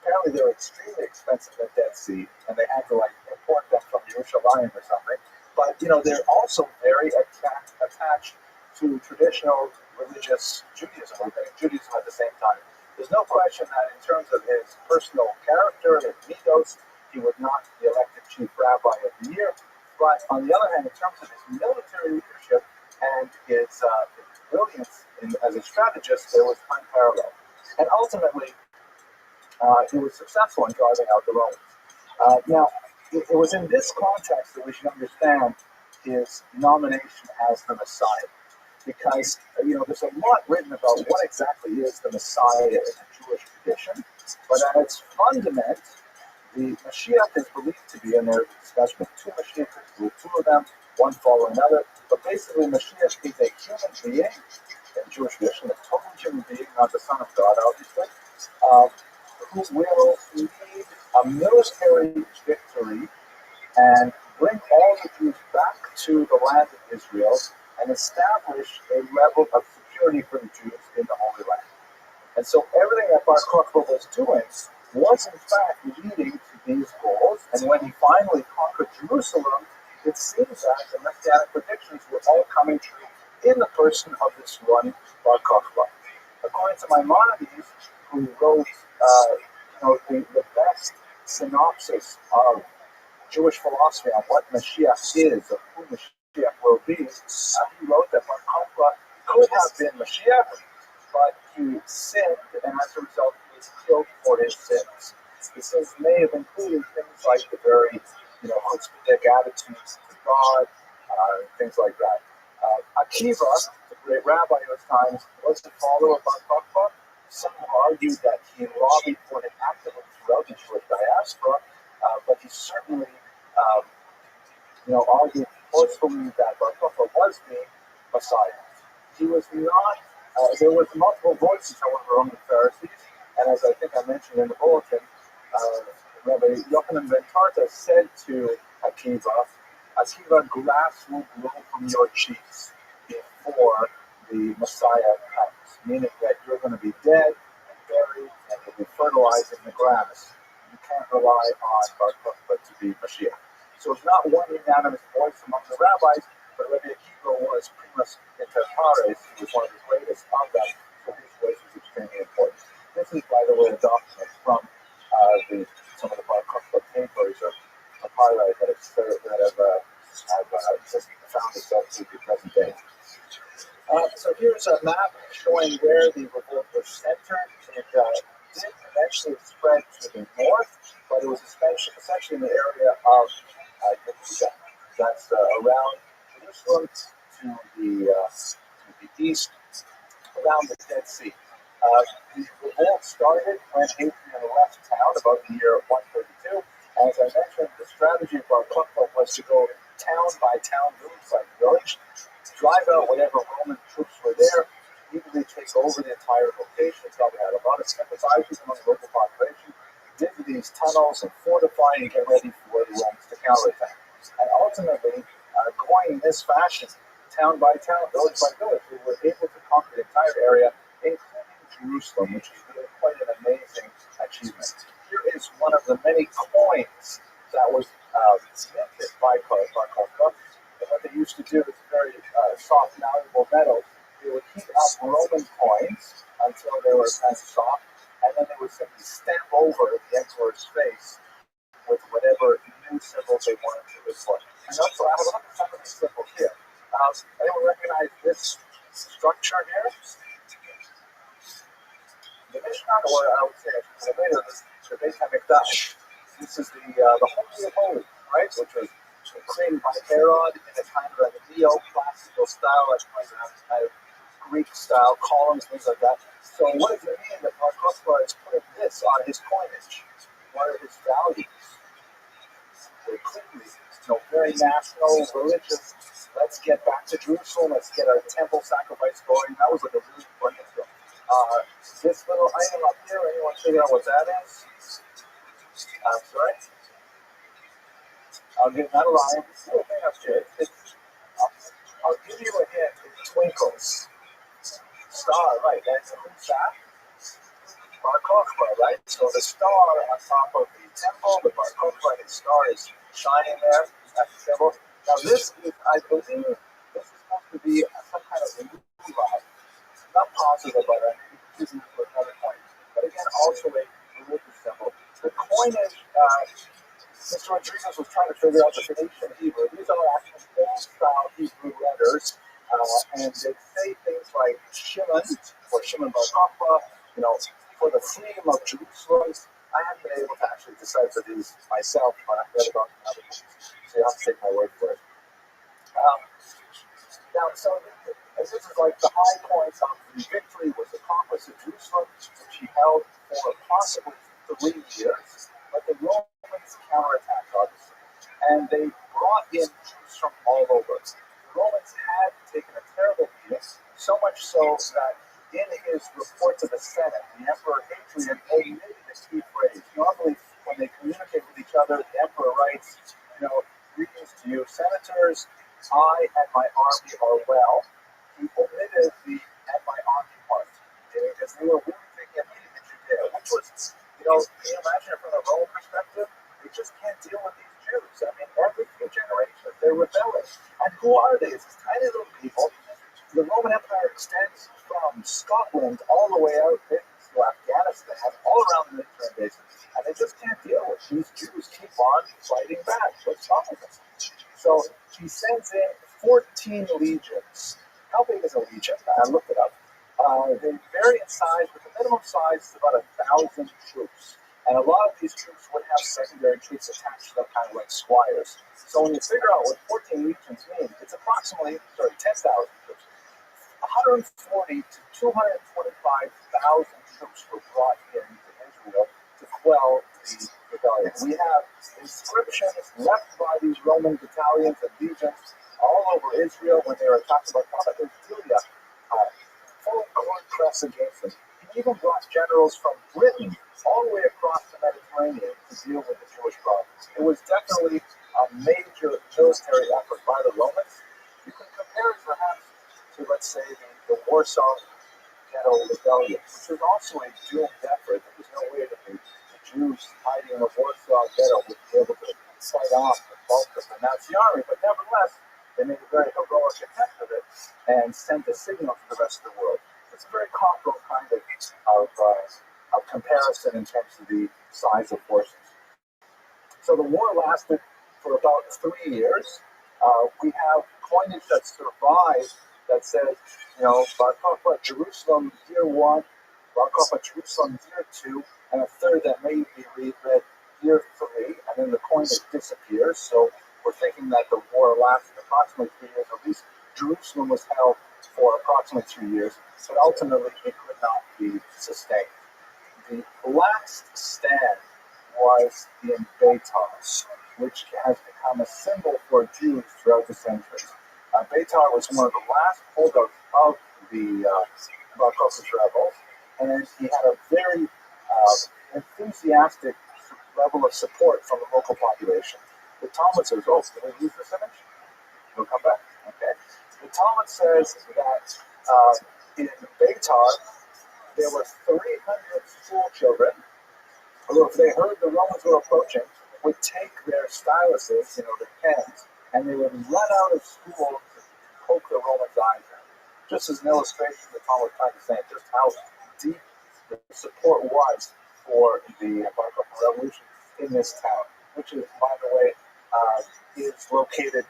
Apparently, they were extremely expensive at Dead Sea, and they had to import them from Yerushalayim or something. But they're also very attached to traditional religious Judaism, or Judaism at the same time. There's no question that in terms of his personal character, his ethos, he would not be elected chief rabbi of the year. But on the other hand, in terms of his military leadership and his brilliance as a strategist, it was unparalleled. And ultimately, he was successful in driving out the Romans. Now, it was in this context that we should understand his nomination as the Messiah. Because, there's a lot written about what exactly is the Messiah in the Jewish tradition. But at its fundament, the Mashiach is believed to be, and there's a discussion of 2 Mashiachs, with 2 of them, one following another. But basically, Mashiach is a human being in Jewish tradition, a total human being, not the Son of God, obviously, who will lead a military victory and bring all the Jews back to the land of Israel and establish a level of security for the Jews in the Holy Land. And so everything that Bar Kokhba was doing was in fact leading to these goals. And when he finally conquered Jerusalem, it seems that the messianic predictions were all coming true in the person of this one Bar Kokhba. According to Maimonides, who wrote the best synopsis of Jewish philosophy on what Mashiach is, of who Mashiach will be, he wrote that Bar Kokhba could have been Mashiach, but he sinned, and as a result, he was killed for his sins. His sins may have included things like the very, chutzpahdik attitudes to God, things like that. Akiva, the great rabbi of his times, was a follower of Bar Kokhba. Some have argued that he lobbied for him actively throughout the Jewish diaspora, but he certainly, argued forcefully that Bar Kokhba was the Messiah. He was not. There was multiple voices, however, among the Pharisees, and as I think I mentioned in the bulletin, Rabbi Yochanan ben Tarta said to Akiva, grass will grow from your cheeks before the Messiah comes, meaning that you're going to be dead and buried and you'll be fertilizing the grass. You can't rely on Bar Kokhba to be Mashiach. So it's not one unanimous voice among the rabbis, but Rabbi Akiva was primus inter pares. He was one of the greatest of them, so his voice was extremely important. This is, by the way, a document from some of the Bar Kokhba papers or papyri that have just found itself to the present day. So here's a map showing where the revolt was centered. It did eventually spread to the north, but it was essentially in the area of Yehuda. That's around Jerusalem to the east, around the Dead Sea. The revolt started when Hadrian left town about the year 132. As I mentioned, the strategy of Bar Kokhba was to go town by town, village by village, drive out whatever Roman troops were there, immediately take over the entire location. So we had a lot of sympathizers among the local population, dig these tunnels and fortify and get ready for the Romans to counterattack. And ultimately, going in this fashion, town by town, village by village, we were able to conquer the entire area, including Jerusalem, which is really quite an amazing achievement. Here is one of the many coins that was minted by Bar Kokhba. And what they used to do is very soft, malleable metal. They would heat up Roman coins until they were kind of soft, and then they would simply stamp over the emperor's face with whatever new symbols they wanted to put. And also, I have a look at some of these symbols here. Anyone recognize this structure here? The Mishkan, or I would say the Beit HaMikdash. This is the Holy of Holies, right? Which was created by Herod in a kind of a neoclassical style, like kind of Greek style columns, things like that. So what does it mean that Bar Kokhba is putting this on his coinage? What are his values? They're clearly, very national, religious. Let's get back to Jerusalem. Let's get our temple sacrifice going. That was like a really brilliant film. This little item up here, anyone figure out what that is? I'm sorry. I'll give that a line. This little thing up here, I'll give you a hint. It twinkles. Star, right? That's a who's that? Bar Kokhba, right? So the star on top of the temple, the Bar Kokhba, his star is shining there. That's the symbol. Now this is, I believe, this is supposed to be some kind of Levi. Not possible, but this is another point. But again, also a religious symbol. The coinage, Mr. Rodriguez was trying to figure out the Phoenician Hebrew. These are actually old-style Hebrew letters, and they say things like Shimon, or Shimon Bar Kokhba, for the freedom of Jerusalem. I haven't been able to actually decipher these myself, but I've read about them other books, so you have to take my word for it. Now, so this is like the high point of the victory was the conquest of Jerusalem, which he held for possibly 3 years. But the Romans counterattacked, obviously, and they brought in troops from all over. The Romans had taken a terrible beating, so much so that in his report to the Senate, the Emperor Hadrian omitted a key phrase. Normally, when they communicate with each other, the Emperor writes, greetings to you, senators, I and my army are well. He omitted the and my army part, because they were really taking a beating in Judea, which was, can you imagine from a Roman perspective? They just can't deal with these Jews. I mean, every few generations, they're rebelling. And who are they? It's these tiny little people. The Scotland all the way out to Afghanistan, all around the Mediterranean basin, and they just can't deal with it. These Jews keep on fighting back. What's wrong with them? So he sends in 14 legions. How big is a legion? I looked it up. They vary in size, but the minimum size is about 1,000 troops. And a lot of these troops would have secondary troops attached to them, kind of like squires. So when you figure out what 14 legions mean, it's approximately, 10,000 troops. 140 to 225,000 troops were brought into Israel to quell the rebellion. We have inscriptions left by these Roman battalions and legions all over Israel when they were talking about Julia, full court press against them. He even brought generals from Britain all the way across the Mediterranean to deal with the Jewish problem. It was definitely a major military effort by the Romans. You can compare it perhaps to, let's say, the Warsaw Ghetto Rebellion, which was also a doomed effort. There was no way that the Jews hiding in the Warsaw Ghetto would be able to fight off the bulk of the Nazi army, but nevertheless, they made a very heroic attempt of it and sent a signal to the rest of the world. It's a very comparable kind of comparison in terms of the size of forces. So the war lasted for about 3 years. We have coinage that survived that says, Bar Kokhba, Jerusalem, year 1, Bar Kokhba, Jerusalem, year 2, and a third that may be read year 3, and then the coinage disappears. So we're thinking that the war lasted approximately 3 years. At least Jerusalem was held for approximately 3 years, but ultimately it could not be sustained. The last stand was in Beitar, which has become a symbol for Jews throughout the centuries. Beitar was one of the last holdouts of the Bar Kokhba rebels, and he had a very enthusiastic level of support from the local population. The Talmud says, can we use this image? We'll come back. Okay. The Talmud says that in Beitar, there were 300 school children who, if they heard the Romans were approaching, would take their styluses, their pens, and they would run out of school to poke the Romans' eyes out. Just as an illustration, the Talmud trying to say just how deep the support was for the Bar Kokhba Revolution in this town, which is, by the way, is located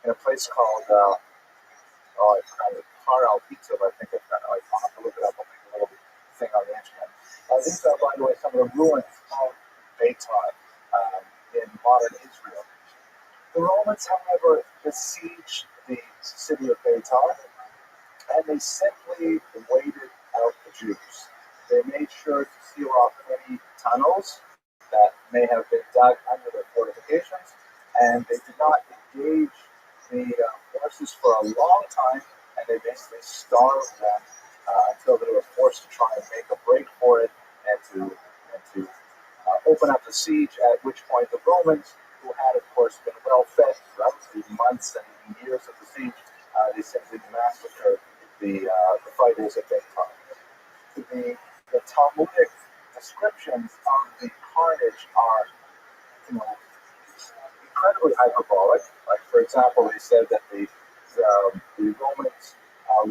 in a place called Carl Pizza, but I think I'll have to look it up. I'll make a little thing on the internet. These are, by the way, some of the ruins of Beitar in modern Israel. The Romans, however, besieged the city of Beitar, and they simply waited out the Jews. They made sure to seal off any tunnels that may have been dug under the fortifications, and they did not engage the forces for a long time, and they basically starved them until they were forced to try and make a break for it and to open up the siege, at which point the Romans, who had, of course, been well fed throughout the months and even years of the siege, they simply massacred the fighters at Beitar. The Talmudic descriptions of the carnage are, incredibly hyperbolic. Like, for example, they said that the Romans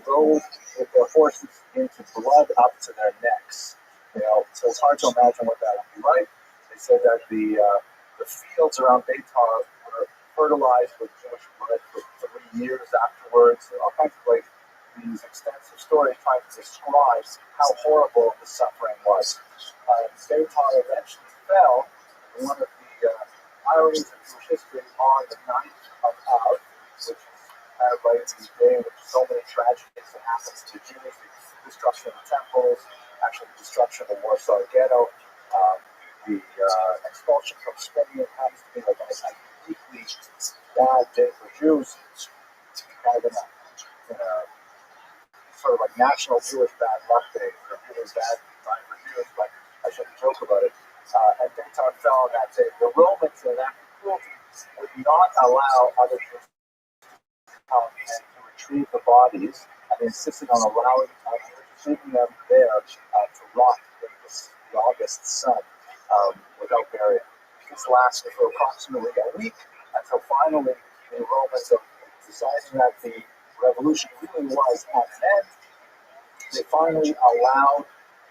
rode with their horses into blood up to their necks. So it's hard to imagine what that would be like. They said that the fields around Beitar were fertilized with Jewish blood for 3 years afterwards. All kinds of these extensive stories trying to describe how horrible the suffering was. Beitar eventually fell. One of the ironies of Jewish history on the 9th of Av, which is kind of like the day in which so many tragedies that happen to Jews, the destruction of the temples, actually the destruction of the Warsaw Ghetto, the expulsion from Spain happens to be like a uniquely bad day for Jews, kind of in a sort of like national Jewish bad luck day, or really bad time for Jews, but I shouldn't joke about it. And Beitar fell on that day. The Romans, in that cruelty, would not allow other Jews to come and to retrieve the bodies, and they insisted on leaving them there to rot in the August sun without burial. This lasted for approximately a week until finally the Romans, deciding that the revolution really was at an end, they finally allowed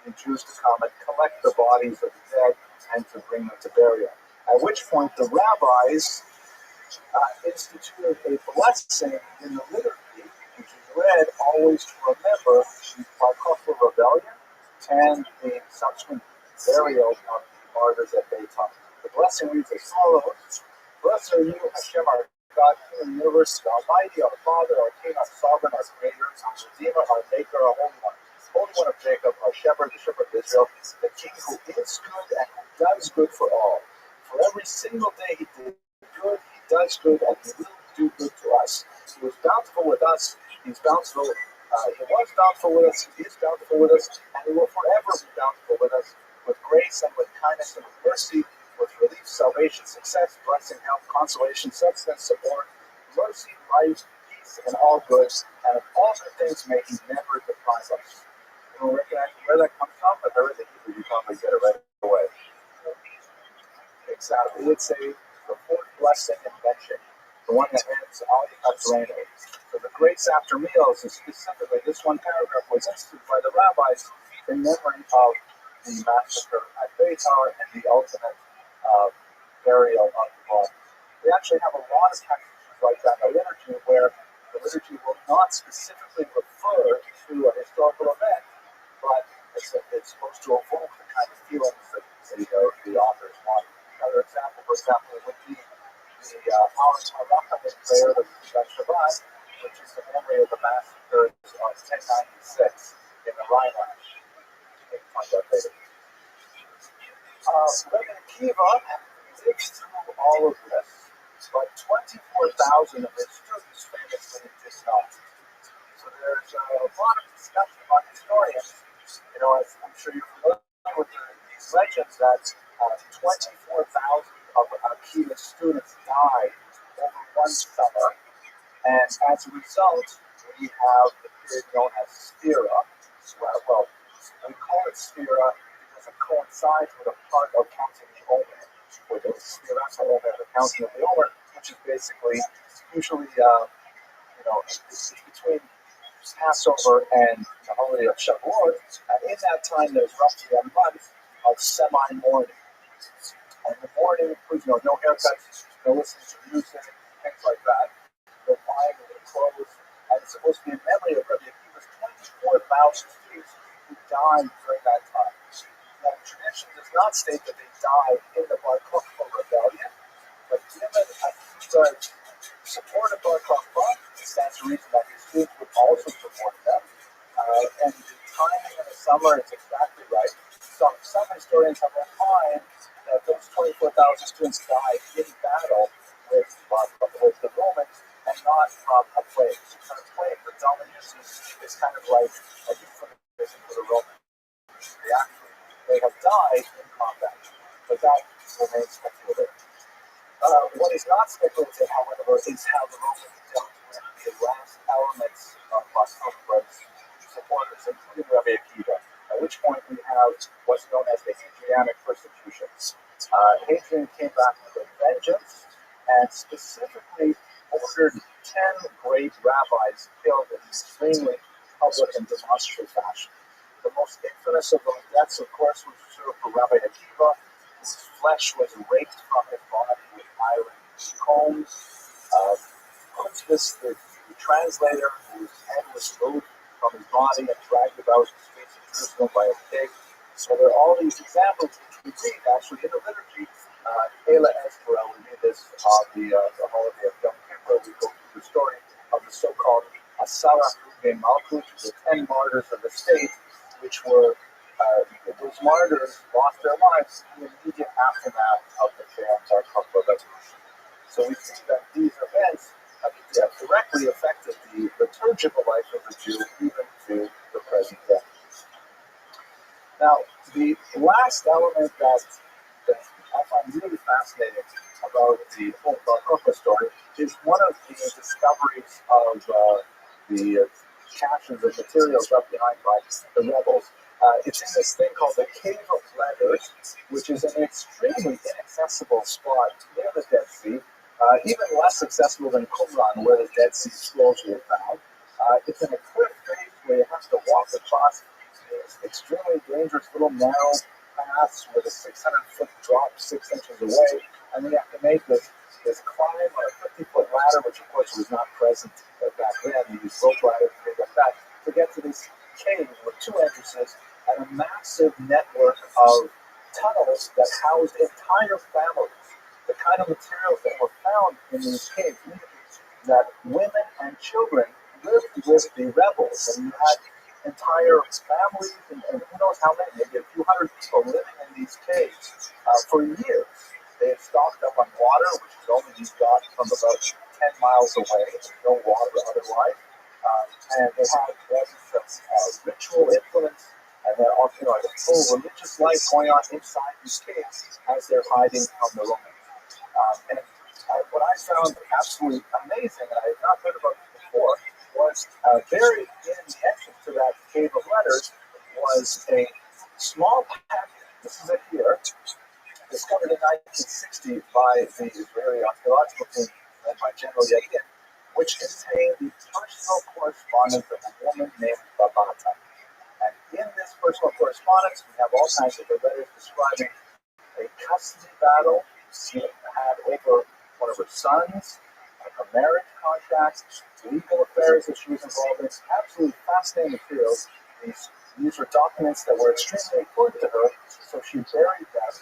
the Jews to come and collect the bodies of the dead and to bring them to burial. At which point the rabbis instituted a blessing in the liturgy, which is read always to remember the Bar Kokhba rebellion and the subsequent burial of the martyrs at Beitar. The blessing reads as follows: Blessed are you, Hashem, our God, King of the universe, the Almighty, our Father, our King, our Sovereign, our Creator, our Redeemer, our Maker, our Holy One of Jacob, our Shepherd, the Shepherd of Israel, the King who is good and who does good for all. For every single day he did good, he does good, and he will do good to us. He was bountiful with us, he's bountiful, he was bountiful with us, he is bountiful with us, and he will forever be bountiful with us, with grace and with kindness and with mercy, with relief, salvation, success, blessing, health, consolation, substance, support, mercy, life, peace, and all goods, and of all good things may he never deprive us. You don't recognize where that comes from, but there is a Hebrew, you probably get it right away. Exactly. It's the fourth blessing and mention, the one that ends all the Atreno. So the grace after meals is specifically, this one paragraph was instituted by the rabbis in memory of the massacre at Beitar and the ultimate burial of the body. We actually have a lot of passages like that in the liturgy where the liturgy will not specifically refer to a historical event, but it's supposed to evoke the kind of feelings that the authors want. Another example, for example, would be the Haaretz HaRachamim prayer that we got Shabbat, which is the memory of the massacres of 1096 in the Rhineland. You can find that later. Rabbi Akiva lived through all of this, but 24,000 of his students famously did not. So there's a lot of discussion among historians. As I'm sure you're familiar with these legends that 24,000 of Akiva's students died over one summer, and as a result, we have the period known as Sphira. Well, we call it Sphira because it coincides with a part of counting the Omer, with the Sphira Omer, the counting of the Omer, which is basically usually, it's between Passover and the holiday of Shavuot, and in that time there's roughly a month of semi-mourning. And the mourning includes, no haircuts, no listening to music, things like that, no buying of clothes, and it's supposed to be in memory of Rabbi Akiva's 24,000 students who died during that time. Now, tradition does not state that they died in the Bar Kokhba rebellion, but given Akiva's support of Bar Kokhba, it stands to reason that his students would also support them. And the timing in the summer is exactly right. Some historians have opined that those 24,000 students died in battle with the Romans and not from a plague. So kind of plague, the dominance is kind of like a euphemism for the Romans. They have died in combat, but that remains speculative. What is not speculative, however, is how the Romans dealt with the last elements of Bar Kokhba's supporters, including Rabbi Akiva, at which point we have what's known as the Hadrianic persecutions. Hadrian came back with a vengeance and specifically ordered 10 great rabbis killed in extremely public and demonstrative fashion. The most infamous of those deaths, of course, was reserved for Rabbi Akiva, whose flesh was raked from his body with iron combs. Kunzvis, the translator, whose head was removed from his body and dragged about the streets of Jerusalem by a pig. So there are all these examples which we read actually in the liturgy. Ela Ezra, we read this on the holiday of Yom Kippur. We go through the story of the so-called Asara Hurgei Malkut, the 10 martyrs of the state, which were those martyrs lost their lives in the immediate aftermath of the Bar Kokhba revolution. So we see that these events have directly affected the liturgical life of the Jew, even to the present day. Now, the last element that I find really fascinating about the whole Bar Kokhba story is one of the discoveries of the caches of materials left behind by the rebels. It's in this thing called the Cave of Letters, which is an extremely inaccessible spot near the Dead Sea, even less accessible than Qumran, where the Dead Sea Scrolls were found. It's in a cliff face where you have to walk across these extremely dangerous little narrow paths with a 600-foot drop 6 inches away, and then you have to make this climb on a 50-foot ladder, which of course was not present back then. You use rope ladders to get to this cave with 2 entrances and a massive network of tunnels that housed entire families. The kind of materials that were found in these caves indicates that women and children lived with the rebels, and you had entire families and who knows how many, maybe a few hundred people living in these caves for years. They had stocked up on water, which is only got from about 10 miles away, no water otherwise. And they had some ritual influence, and then also a full religious life going on inside these caves as they're hiding from the Romans. What I found absolutely amazing, and I had not heard about this before, was buried in the entrance to that cave of letters was a small packet. This is it here, discovered in 1960 by the Israeli archaeological team led by General Yair, which contained the personal correspondence of a woman named Babata. And in this personal correspondence, we have all kinds of letters describing a custody battle she had over one of her sons, her marriage contracts, legal affairs that she was involved in. Absolutely fascinating materials. These were documents that were extremely important to her, so she buried them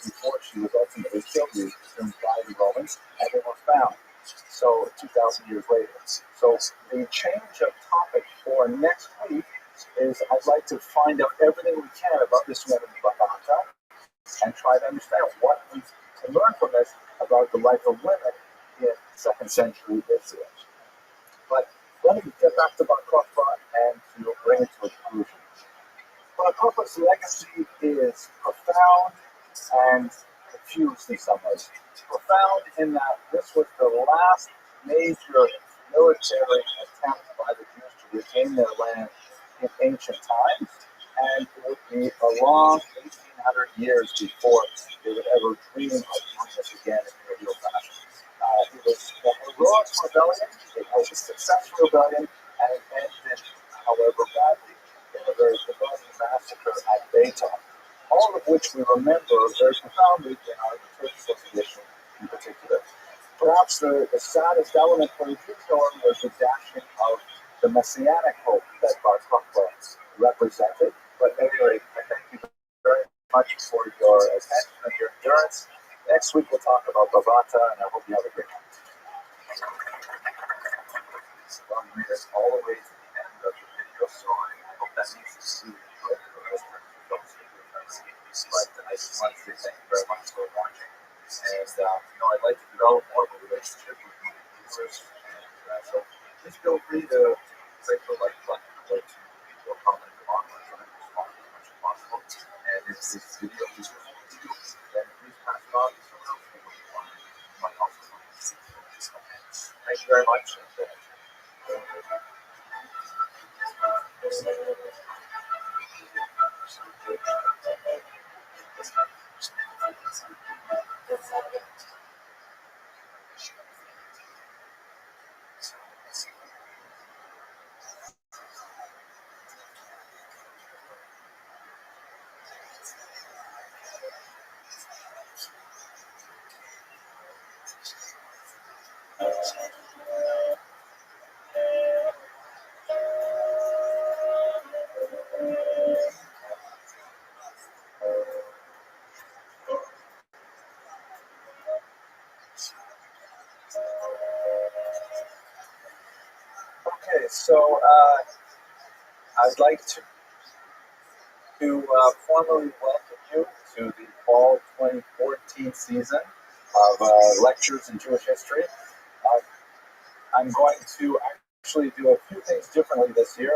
before she was ultimately killed, by the Romans, and they were found. So 2,000 years later. So the change of topic for next week is I'd like to find out everything we can about this woman, Babata, and try to understand what we can learn from this about the life of women in 2nd century Israel. But let me get back to Bar Kokhba and to bring it to a conclusion. Bar Kokhba's legacy is profound and confused in some ways. Profound in that this was the last major military attempt by the Jews to regain their land in ancient times, and it would be a long 1,800 years before they would ever dream of doing this again in a real fashion. It was a heroic rebellion, it was a successful rebellion, and it ended, however badly, in a very devastating massacre at Bayton, all of which we remember very profoundly in our liturgical tradition in particular. Perhaps the saddest element for the Jews, however, was the dashing of the messianic hope that Bar Kokhba represented. But anyway, I thank you very much for your attention and your endurance. Next week we'll talk about Babata, and I hope you have a great night. Well, you made us all the way to the end of the video, so I hope that means to see you for the rest of the videos. But I just want to say thank you very much for watching. And, I'd like to develop more of a relationship with my users. And so please feel free to click the like button or to comment on so I can respond as much as possible. And if this video is useful to you, then please pass it on to someone else who might also want to see it. Thank you very much. Okay, so I'd like to formally welcome you to the fall 2014 season of lectures in Jewish history. I'm going to actually do a few things differently this year.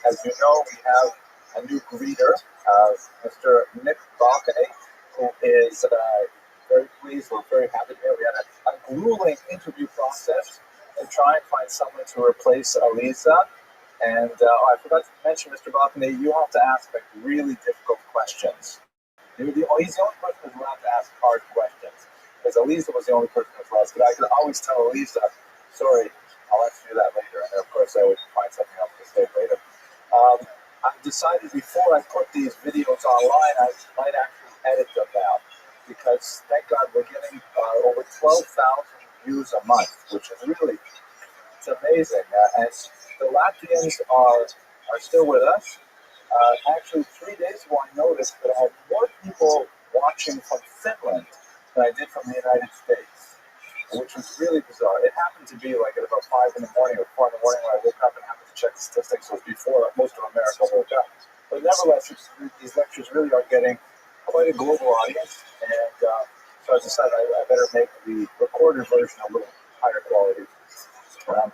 As you know, we have a new greeter, Mr. Nick Balcony, who is very pleased. We're very happy here. We had a grueling interview process to try and find someone to replace Aliza. And I forgot to mention, Mr. Balcony, you have to ask really difficult questions. He's the only person who's allowed to ask hard questions, because Aliza was the only person who was allowed. But I could always tell Aliza, sorry, I'll have to do that later. And of course, I would find something else to say later. I decided before I put these videos online, I might actually edit them now, because thank God we're getting over 12,000 views a month, which is really, it's amazing. And the Latvians are still with us. Actually, 3 days ago, I noticed that I had more people watching from Finland than I did from the United States, which was really bizarre. It happened to be like at about 5 in the morning or 4 in the morning when I woke up and happened to check the statistics. It was before most of America woke up. But nevertheless, these lectures really are getting quite a global audience, and so I decided I better make the recorded version a little higher quality. Um,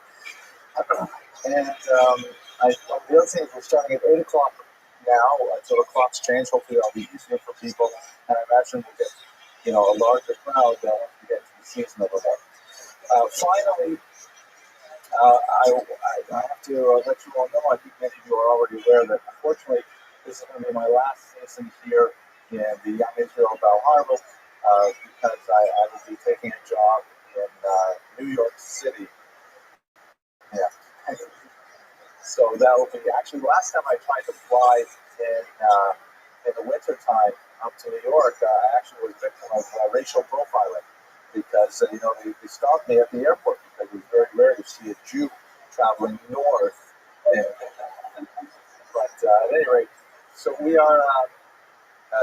the other thing is we're starting at 8 o'clock now until the clocks change. Hopefully that'll be easier for people, and I imagine we'll get a larger crowd once we get to the season a little more. Finally, I have to let you all know, I think many of you are already aware that unfortunately this is going to be my last season here in the Young Israel Bal Harbor, because I will be taking a job in New York City. Yeah. So that will be actually last time I tried to fly in the winter time up to New York. I actually was victim of racial profiling, because they stopped me at the airport because it was very rare to see a Jew traveling north. But at any rate, so we are.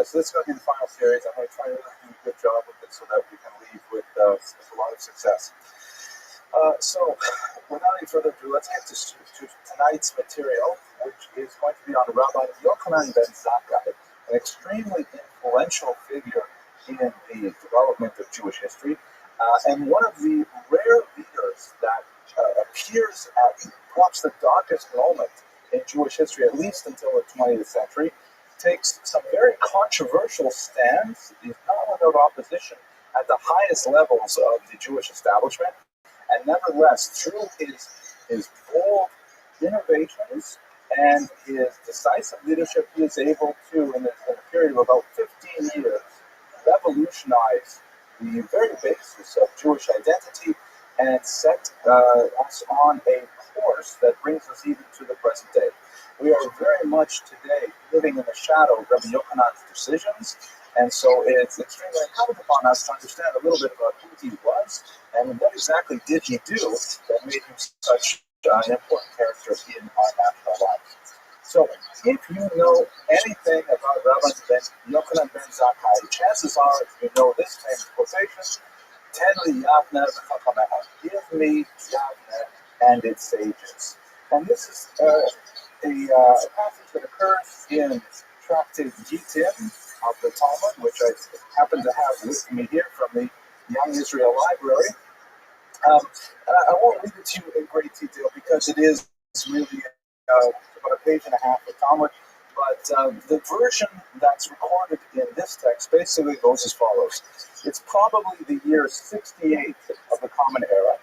So this is going to be the final series. I'm going to try to do a good job with it so that we can leave with a lot of success. So, without any further ado, let's get to tonight's material, which is going to be on Rabbi Yochanan ben Zakkai, an extremely influential figure in the development of Jewish history, and one of the rare leaders that appears at perhaps the darkest moment in Jewish history, at least until the 20th century, takes some very controversial stands. He's not without opposition at the highest levels of the Jewish establishment. And nevertheless, through his bold innovations and his decisive leadership, he is able to, in a period of about 15 years, revolutionize the very basis of Jewish identity and set us on a course that brings us even to the present day. We are very much today living in the shadow of Rabbi Yochanan's decisions, and so it's extremely incumbent upon us to understand a little bit about who he was and what exactly did he do that made him such an important character in our national lives. So, if you know anything about Rabbi Yochanan ben Zakkai, chances are you know this famous quotation: "Ten li Yavne v'chakameha," give me Yavne and its sages. And this is a passage that occurs in Tractate Gittin of the Talmud, which I happen to have with me here from the Young Israel Library. I won't read it to you in great detail because it is really about a page and a half of Talmud, but the version that's recorded in this text basically goes as follows. It's probably the year 68 of the Common Era.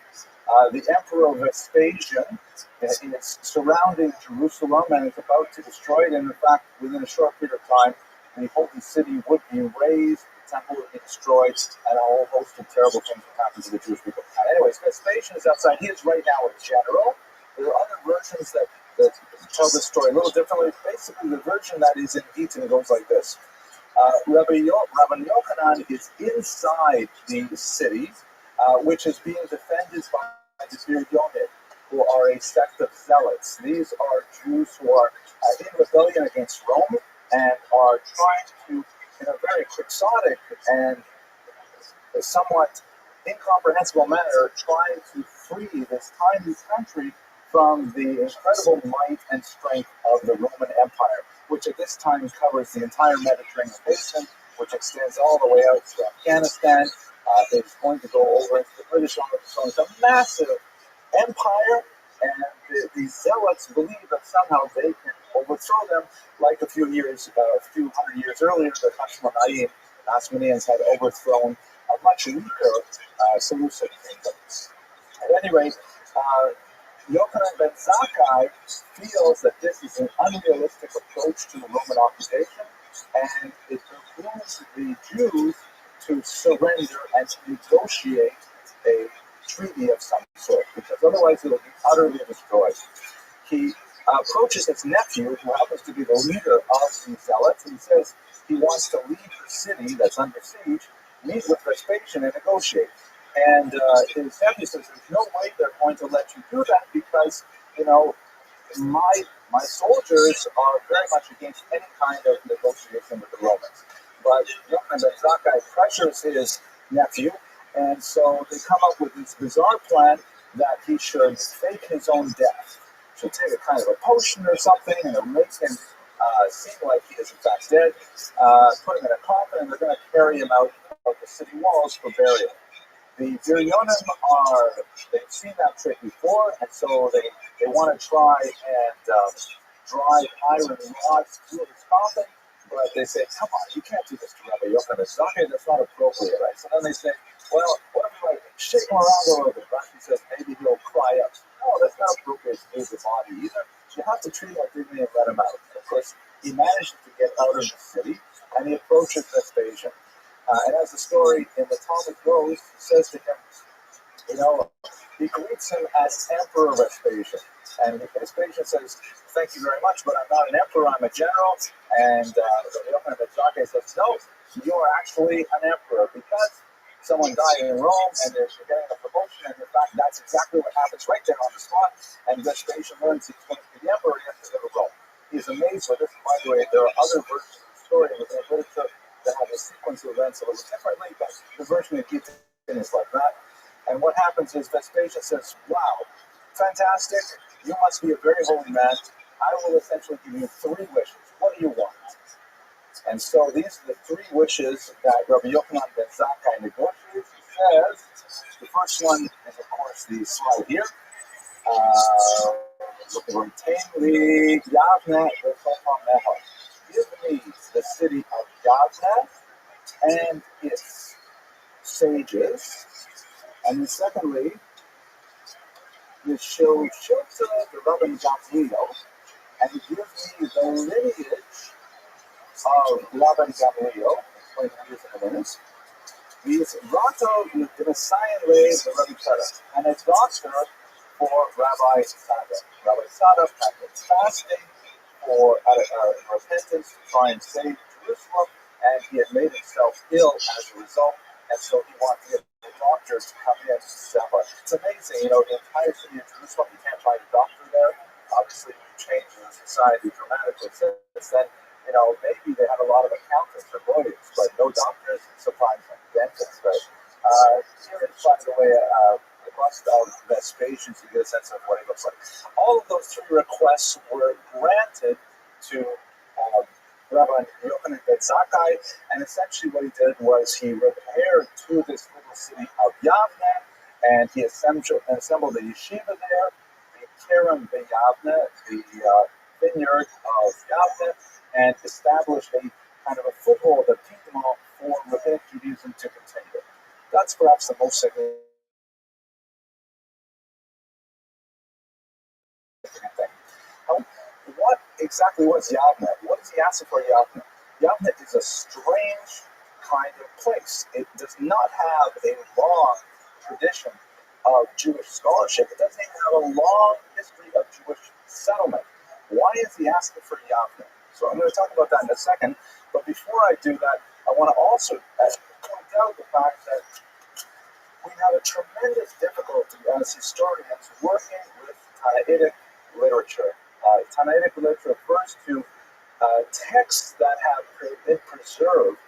The Emperor Vespasian is surrounding Jerusalem and is about to destroy it. And in fact, within a short period of time, the holy city would be razed, the temple would be destroyed, and a whole host of terrible things would happen to the Jewish people. Anyways, Vespasian is outside. He is right now a general. There are other versions that tell this story a little differently. Basically, the version that is in Gittin goes like this. Rabbi Yochanan is inside the city, which is being defended by the Yonid, who are a sect of zealots. These are Jews who are in rebellion against Rome and are trying to, in a very quixotic and somewhat incomprehensible manner, trying to free this tiny country from the incredible might and strength of the Roman Empire, which at this time covers the entire Mediterranean basin, which extends all the way out to Afghanistan. It's going to go over into the British Empire. So it's a massive empire, and the zealots believe that somehow they can overthrow them, like a few hundred years earlier, the Hashmonaim, the Hasmoneans had overthrown a much weaker Seleucid kingdom. At any rate, Yochanan ben Zakkai feels that this is an unrealistic approach to the Roman occupation, and it behooves the Jews to surrender and to negotiate a treaty of some sort, because otherwise it will be utterly destroyed. He approaches his nephew, who happens to be the leader of the zealots, and he says he wants to leave the city that's under siege, meet with Vespasian and negotiate. And his nephew says, "There's no way they're going to let you do that because, you know, my soldiers are very much against any kind of negotiation with the Romans." But Yochanan ben Zakkai pressures his nephew, and so they come up with this bizarre plan that he should fake his own death. Should take a kind of a potion or something, and it'll make him seem like he is in fact dead. Put him in a coffin, and they're going to carry him out of the city walls for burial. The Biryonim they've seen that trick before, and so they want to try and drive iron rods through his coffin, but they say, "Come on, you can't do this to Rabbi Yochanan. That's not appropriate, right?" So then they say, "Well, what if we shake him around a little bit?" Rashi says, "Maybe he'll cry out." No, that's not appropriate to do the body either. You have to treat him like dignity and let him out. Of course, he manages to get out of the city, and he approaches Vespasian. And as the story in the Talmud goes, he says to him, he greets him as Emperor Vespasian. And Vespasian says, "Thank you very much, but I'm not an emperor, I'm a general." And Yochanan ben Zakkai says, "No, you are actually an emperor because someone died in Rome and they're getting a promotion. And in fact, that's exactly what happens right there on the spot. And Vespasian learns he's going to be the emperor, he has to go to Rome." He's amazed with this. By the way, there are other versions of the story in the literature that have a sequence of events a little differently, but the version that keeps it is like that. And what happens is Vespasian says, "Wow, fantastic, you must be a very holy man. I will essentially give you 3 wishes. What do you want?" And so these are the 3 wishes that Rabbi Yochanan ben Zakkai negotiates. He says, the first one is, of course, the slide here. Give me the city of Yavne and its sages. And then secondly, you show Shilta the Rabbi Gamliel, and give me the lineage of Rabbi Gamliel. Explain this in a minute. He's Rato the Messiah the Rabbi Tzadok, and a doctor for Rabbi Tzadok. Rabbi Tzadok had been fasting for repentance to try and save Jerusalem, and he had made himself ill as a result, and so he wanted to get the doctors to come in and step up. It's amazing, the entire city of Jerusalem, you can't find a doctor there. Obviously, we've changed the society dramatically since then. Maybe they had a lot of accountants or lawyers, but no doctors, sometimes dentists, right? Here is, by the way, a bust of Vespasian, so you get a sense of what he looks like. All of those 3 requests were granted to Rabbi Yochanan ben Zakkai, and essentially what he did was he repaired to this little city of Yavne, and he assembled a yeshiva there, the Kerem B'Yavne, the vineyard of Yavne, and established a kind of a foothold, a piedmont for Rabbinic Judaism to continue. That's perhaps the most significant thing. What exactly was Yavne? What is he asking for Yavne? Yavne is a strange kind of place. It does not have a long tradition of Jewish scholarship. It doesn't even have a long history of Jewish settlement. Why is he asking for Yavne? So I'm going to talk about that in a second. But before I do that, I want to also point out the fact that we have a tremendous difficulty as historians working with Tannaitic literature. Tannaitic literature refers to texts that have been preserved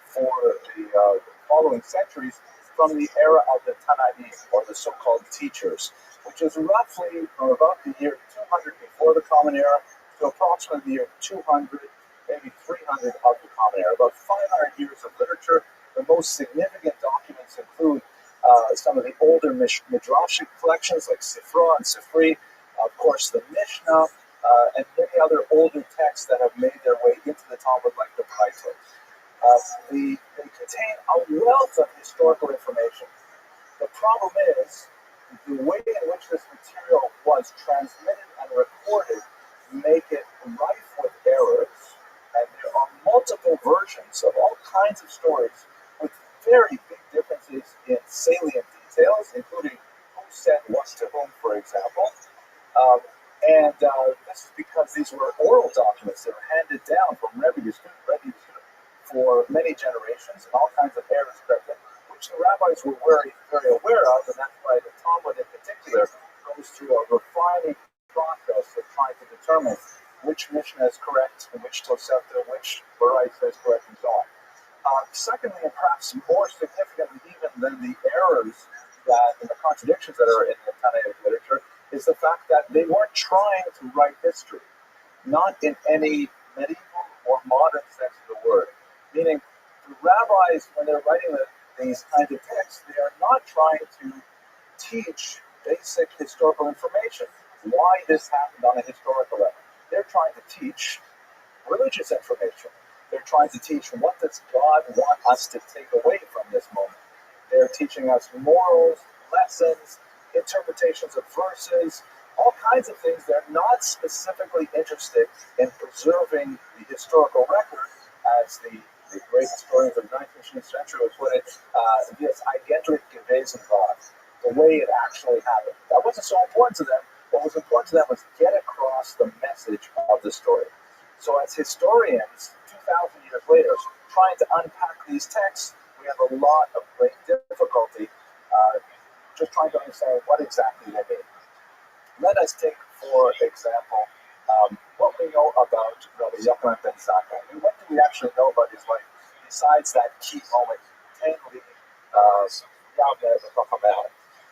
for the following centuries from the era of the Tannaitim, or the so-called teachers, which is roughly from about the year 200 before the Common Era to approximately the year 200, maybe 300 of the Common Era. About 500 years of literature. The most significant documents include some of the older Midrashic collections like Sifra and Sifri, of course the Mishnah, and many other older texts that have made their way into the Talmud like the Taik. They contain a wealth of historical information. The problem is the way in which this material was transmitted and recorded make it rife with errors, and there are multiple versions of all kinds of stories with very big differences in salient details, including who said what to whom, for example. And this is because these were oral documents that were handed down from Rabbi to student, for many generations, and all kinds of errors crept in, which the rabbis were very, very aware of, and that's why the Talmud in particular goes through a refining process of trying to determine which Mishnah is correct, and which Tosefta, which Baraita is correct, and so on. Secondly, and perhaps more significantly even than the errors that and the contradictions that are in the Tanaic literature, is the fact that they weren't trying to write history, not in any medieval or modern sense of the word. Meaning, the rabbis, when they're writing these kinds of texts, they are not trying to teach basic historical information, why this happened on a historical level. They're trying to teach religious information. They're trying to teach what does God want us to take away from this moment. They're teaching us morals, lessons, interpretations of verses, all kinds of things. They're not specifically interested in preserving the historical record, as the great historians of the 19th century would put it, this eigentlich gewesen war, the way it actually happened. That wasn't so important to them. What was important to them was get across the message of the story. So as historians, 2,000 years later, trying to unpack these texts, we have a lot of great difficulty just trying to understand what exactly they mean. Let us take, for example, what we know about Rabbi Yochanan ben Zakkai. I mean, what do we actually know about his life besides that key moment, 10 leading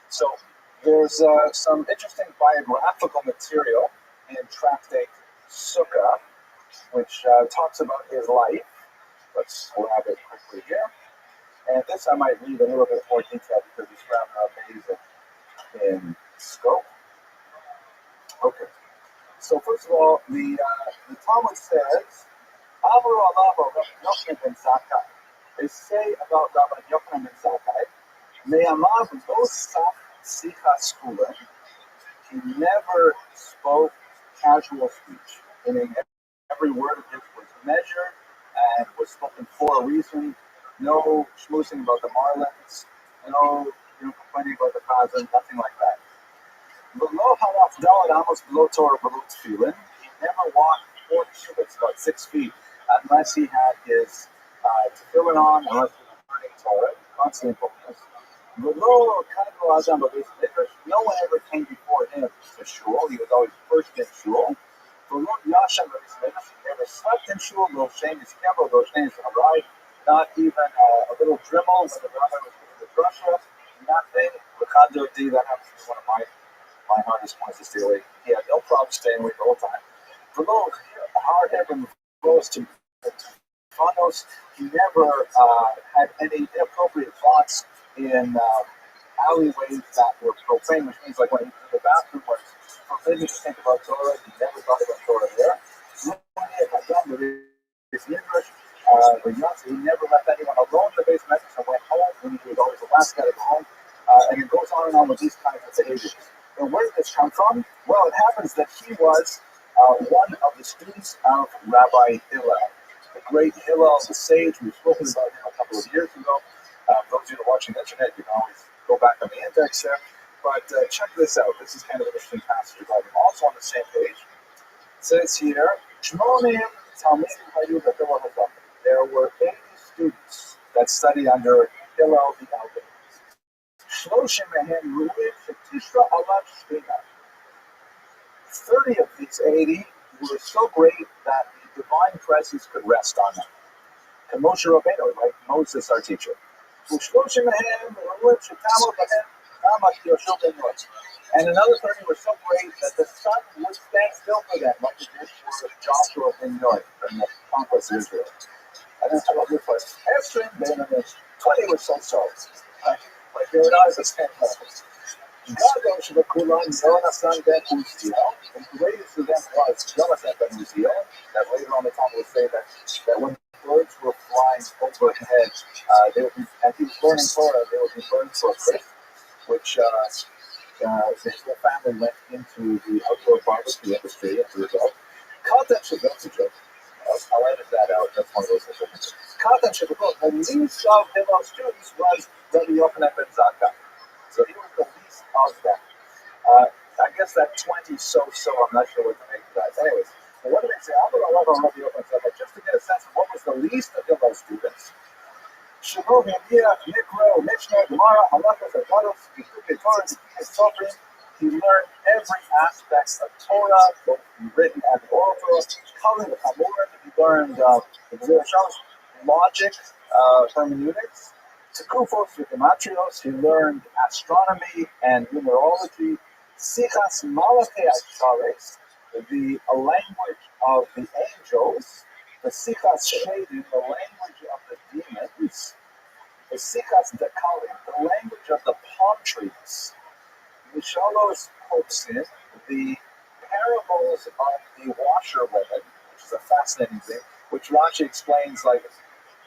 So there's some interesting biographical material in Tractate Sukkah, which talks about his life. Let's grab it quickly here. And this I might read a little bit more detail because it's rather amazing in scope. Okay. So first of all, the Talmud says, Amru Alavo Rabbi Yochanan ben Zakkai. They say about Rabbi Yochanan ben Zakkai, Me'amav lo saf sicha skula. He never spoke casual speech, meaning every word of his was measured and was spoken for a reason. No schmoozing about the marlins, no complaining about the cousin, nothing like that. He never walked 4 cubits, about 6 feet, unless he had his tefillin on, unless he was learning Torah, constant focus. No one ever came before him to shul. He was always first in shul. He never slept in shul. Not even a little drimmel when the rabbi was giving the drasha. Nothing. That happens to be one of my hardest points is daily. He had no problem staying awake the whole time. Below, hard heaven rose to Fanos. He never had any inappropriate thoughts in alleyways that were profane, which means like when he was in the bathroom was forbidden to think about Torah. He never thought about Torah there. He never left anyone alone in the basement and went home when he was always the last guy to go home. And it goes on and on with these kinds of behaviors. And where did this come from? Well, it happens that he was one of the students of Rabbi Hillel, the great Hillel, the sage. We've spoken about him a couple of years ago. Those of you who are watching the internet, you can always go back on the index there. But check this out. This is kind of an interesting passage about him. Also on the same page, it says here, there were 80 students that studied under Hillel the elder. 30 of these 80 were so great that the divine presence could rest on them. And Moshe Rabbeinu, like Moses, our teacher. And another 30 were so great that the sun would stand still for them, like it did for Joshua and Nun from the conquest of Israel. And then how about this place? 20 were so. Like they were not as a stand levels. And the greatest of them was Jonathan ben Uziel, that later on the Talmud would say that when birds were flying overhead, they would be, and he was learning Torah, they would be burned for a grip, which his whole family went into the outdoor barbecue industry as a result. Content should go to joke. I'll edit that out. That's one of those things. Content should go. The least of Hillel's students was Rabbi Yochanan ben Zakkai. So he was the least of them. I guess that 20 so-so, I'm not sure what to make of that. Anyways, what do they say? I'm going to love on Rabbi Yochanan just to get a sense of what was the least of Hillel's students. Shelo Hemiach, Mikro, Mishnah, Gemara, Halachos, Agados, Pekudei Torah, Pekudei Sofrim. He learned every aspect of Torah, both the written and the oral Torah. Kali the Talmud. He learned logic, hermeneutics. Tekufos, Gematrios. He learned astronomy and numerology. Sichas Malachei Ashares, the language of the angels. The Sichas Shadin, the language of the demons. The Sichas Dekalim, the language of the palm trees. Mishalos Hoksin, the parables of the washerwomen, which is a fascinating thing, which Rashi explains like,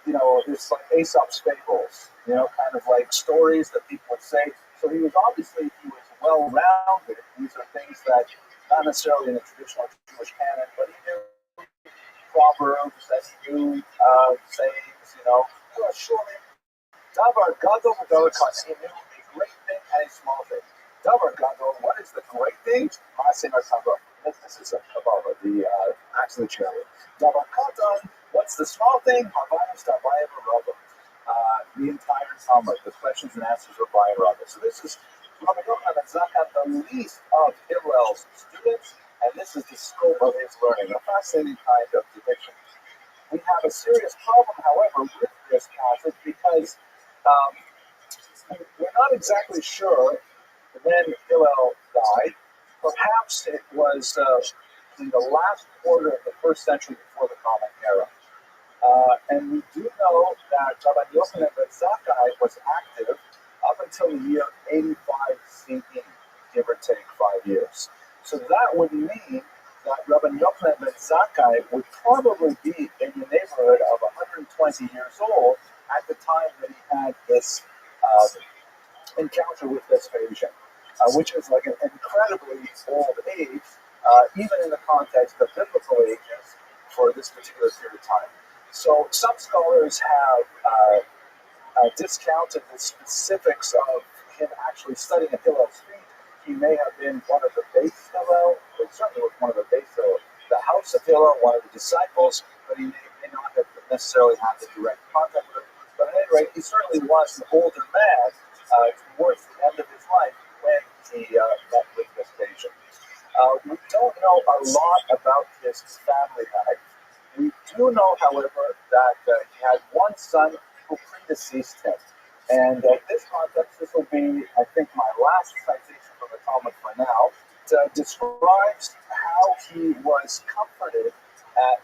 it's like Aesop's fables, kind of like stories that people would say. So he was well-rounded. These are things that, not necessarily in the traditional Jewish canon, but he knew proverbs, that he knew sayings, surely. Davar Gadol V'Davar Katan. He knew a great thing and a small thing. Davar Gadol, what is the great thing? Maaseh Merkava. This is above the actually cherry. Davar Katan, what's the small thing? Havayos Davayim Rabba. The entire Talmud, the questions and answers of Rabbi Rabbi. So this is Rabbi Yochanan ben Zakkai, the least of Hillel's students, and this is the scope of his learning. A fascinating kind of depiction. We have a serious problem, however, with this passage because we're not exactly sure when Hillel died. Perhaps it was in the last quarter of the first century before the Common Era. And we do know that Rabbi Yochanan ben Zakkai was active up until the year 85 CE, give or take 5 years. So that would mean that Rabbi Yochanan ben Zakkai would probably be in the neighborhood of 120 years old at the time that he had this encounter with Vespasian, which is like an incredibly old age, even in the context of biblical ages for this particular period of time. So some scholars have discounted the specifics of him actually studying at Hillel's feet. He may have been one of the base Hillel, or certainly was one of the base Hillel, the house of Hillel, one of the disciples, but he may not have necessarily had the direct contact with him. But at any rate, he certainly was an older man towards the end of his life when he met with Vespasian. We don't know a lot about his family life. We do know, however, that he had one son who predeceased him. And in this context, this will be, I think, my last citation from the Talmud for now. It describes how he was comforted at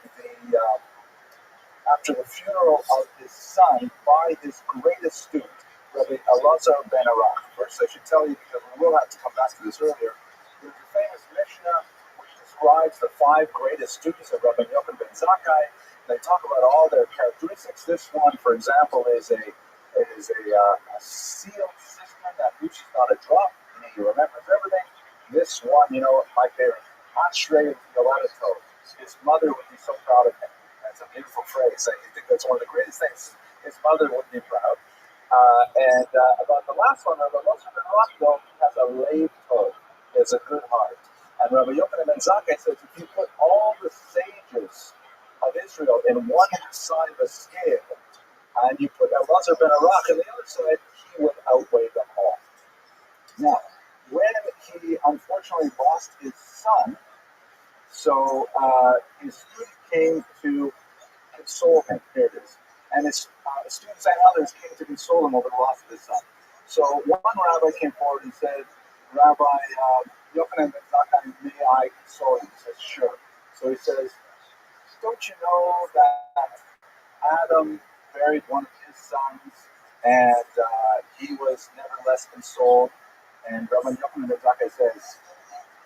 after the funeral of his son by his greatest student, Rabbi Elazar ben Arak. First, I should tell you, because we will have to come back to this earlier, there's a famous Mishnah which describes the 5 greatest students of Rabbi Yochanan ben Zakkai. They talk about all their characteristics. This one, for example, is a sealed cistern that reaches not a drop, and he remembers everything. This one, my favorite, Ashrei Yoladato. His mother would be so proud of him. That's a beautiful phrase. I think that's one of the greatest things. His mother would be proud. And about the last one, Rabbi Elazar ben Arak, though, has a lave tov. He has a good heart. And Rabbi Yochanan ben Zakkai says, if you put all the sages of Israel in one side of a scale, and you put Elazar ben Arak on the other side, he would outweigh them all. Now, when he unfortunately lost his son, so his student came to console him. Here it is. And his students and others came to console him over the loss of his son. So one rabbi came forward and said, Rabbi Yochanan ben Zakkai, may I console you? He says, sure. So he says, don't you know that Adam buried one of his sons, and he was nevertheless consoled? And Rabbi Yochanan ben Zakkai says,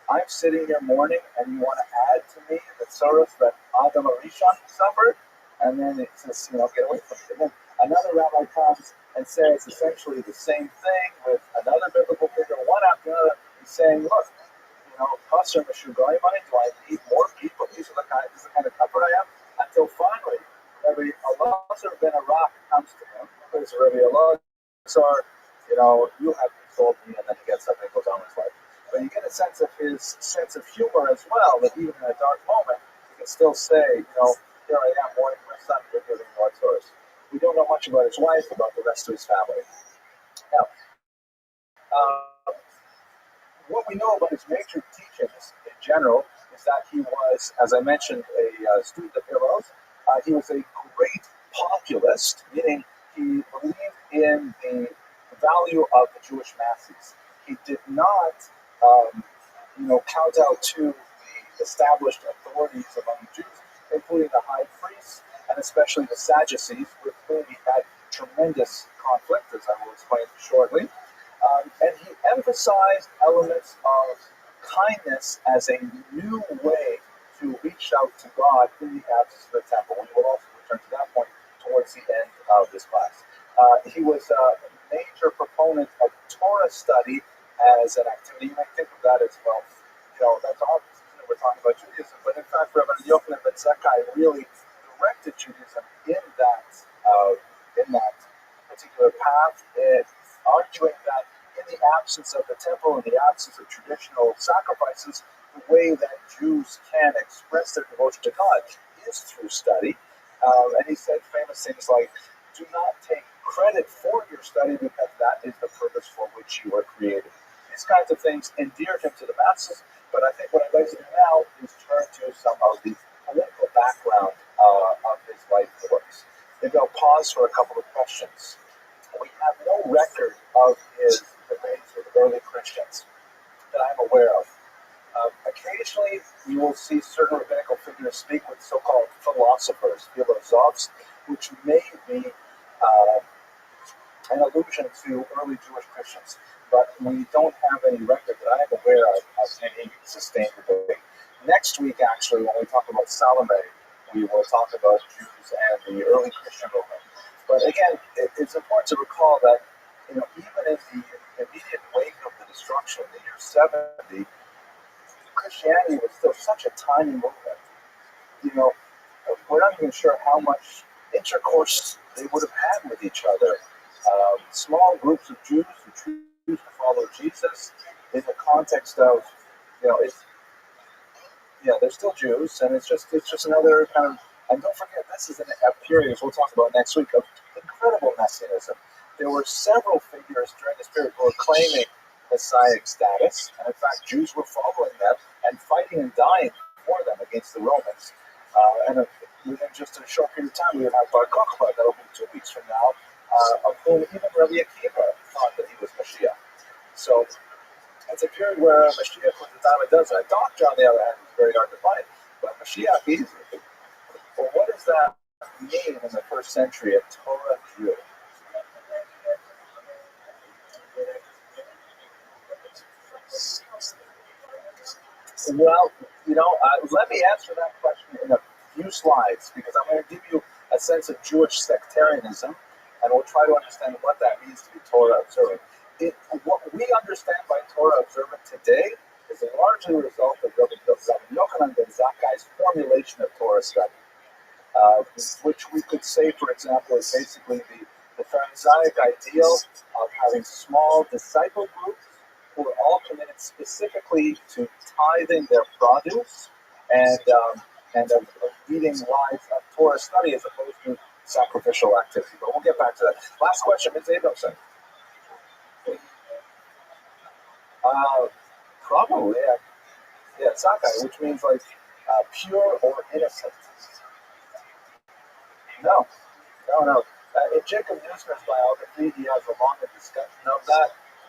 I'm sitting here mourning, and you want to add to me the sorrows that Adam Arishon suffered? And then it says, get away from it. And then another rabbi comes and says essentially the same thing with another biblical figure, one after another. He's saying, look, Pastor Meshugai money, do I need more people? This is the kind of comfort I have. Until finally, Rabbi Elazar ben Arak comes to him. There's Rabbi Elazar, you have consoled me, and then he gets up and goes on with his life. but you get a sense of his sense of humor as well, that even in a dark moment, he can still say, here I am mourning my son for giving no tours. We don't know much about his wife, about the rest of his family. Now, what we know about his major teachings in general is that he was, as I mentioned, a student of Hillel's. He was a great populist, meaning he believed in the value of the Jewish masses. He did not, kowtow to the established authorities among the Jews, including the high priests and especially the Sadducees, with whom he had tremendous conflict, as I will explain shortly. And he emphasized elements of kindness as a new way to reach out to God in the absence of the temple. We will also return to that point towards the end of this class. He was a major proponent of Torah study as an activity. You might think of that as, well, that's obvious. We're talking about Judaism, but in fact, Rabbi Yochanan ben Zakkai really directed Judaism in that particular path, arguing that in the absence of the temple, in the absence of traditional sacrifices, the way that Jews can express their devotion to God is through study. And he said famous things like, do not take credit for your study because that is the purpose for which you were created. These kinds of things endeared him to the masses, but I think what I'd like to do now is turn to some of the political background of his life and works. Maybe I'll pause for a couple of questions. We have no record of his debates with early Christians that I'm aware of. Occasionally, you will see certain rabbinical figures speak with so-called philosophers, philosophes, which may be an allusion to early Jewish Christians, but we don't have any record that I am aware of any sustained debate. Next week, actually, when we talk about Salome, we will talk about Jews and the early Christian movement. But again, it's important to recall that even in the immediate wake of the destruction, the year 70, Christianity was still such a tiny movement. We're not even sure how much intercourse they would have had with each other. Small groups of Jews who choose to follow Jesus in the context of, they're still Jews, and it's just another kind of. And don't forget, this is a period, as we'll talk about next week, of incredible messianism. There were several figures during this period who were claiming messianic status, and in fact, Jews were following them and fighting and dying for them against the Romans. And within just a short period of time, we would have Bar Kokhba, that'll be 2 weeks from now, of whom even Rabbi Akiva thought that he was Mashiach. So it's a period where Mashiach was the time it does that. Doctor, on the other hand, is very hard to find, but Mashiach easily. Well, what does that mean in the first century, a Torah Jew? Well, let me answer that question in a few slides, because I'm going to give you a sense of Jewish sectarianism, and we'll try to understand what that means to be Torah observant. What we understand by Torah observant today is largely a result of Rabbi Yochanan ben Zakkai's formulation of Torah study, which we could say, for example, is basically the Pharisaic ideal of having small disciple groups who are all committed specifically to tithing their produce and of leading lives of Torah study as opposed to sacrificial activity. But we'll get back to that. Last question, Ms. Abramson. Probably, yeah. Yeah, Sakai, which means like pure or innocent. No. In Jacob Neusner's biography, he has a longer discussion of that.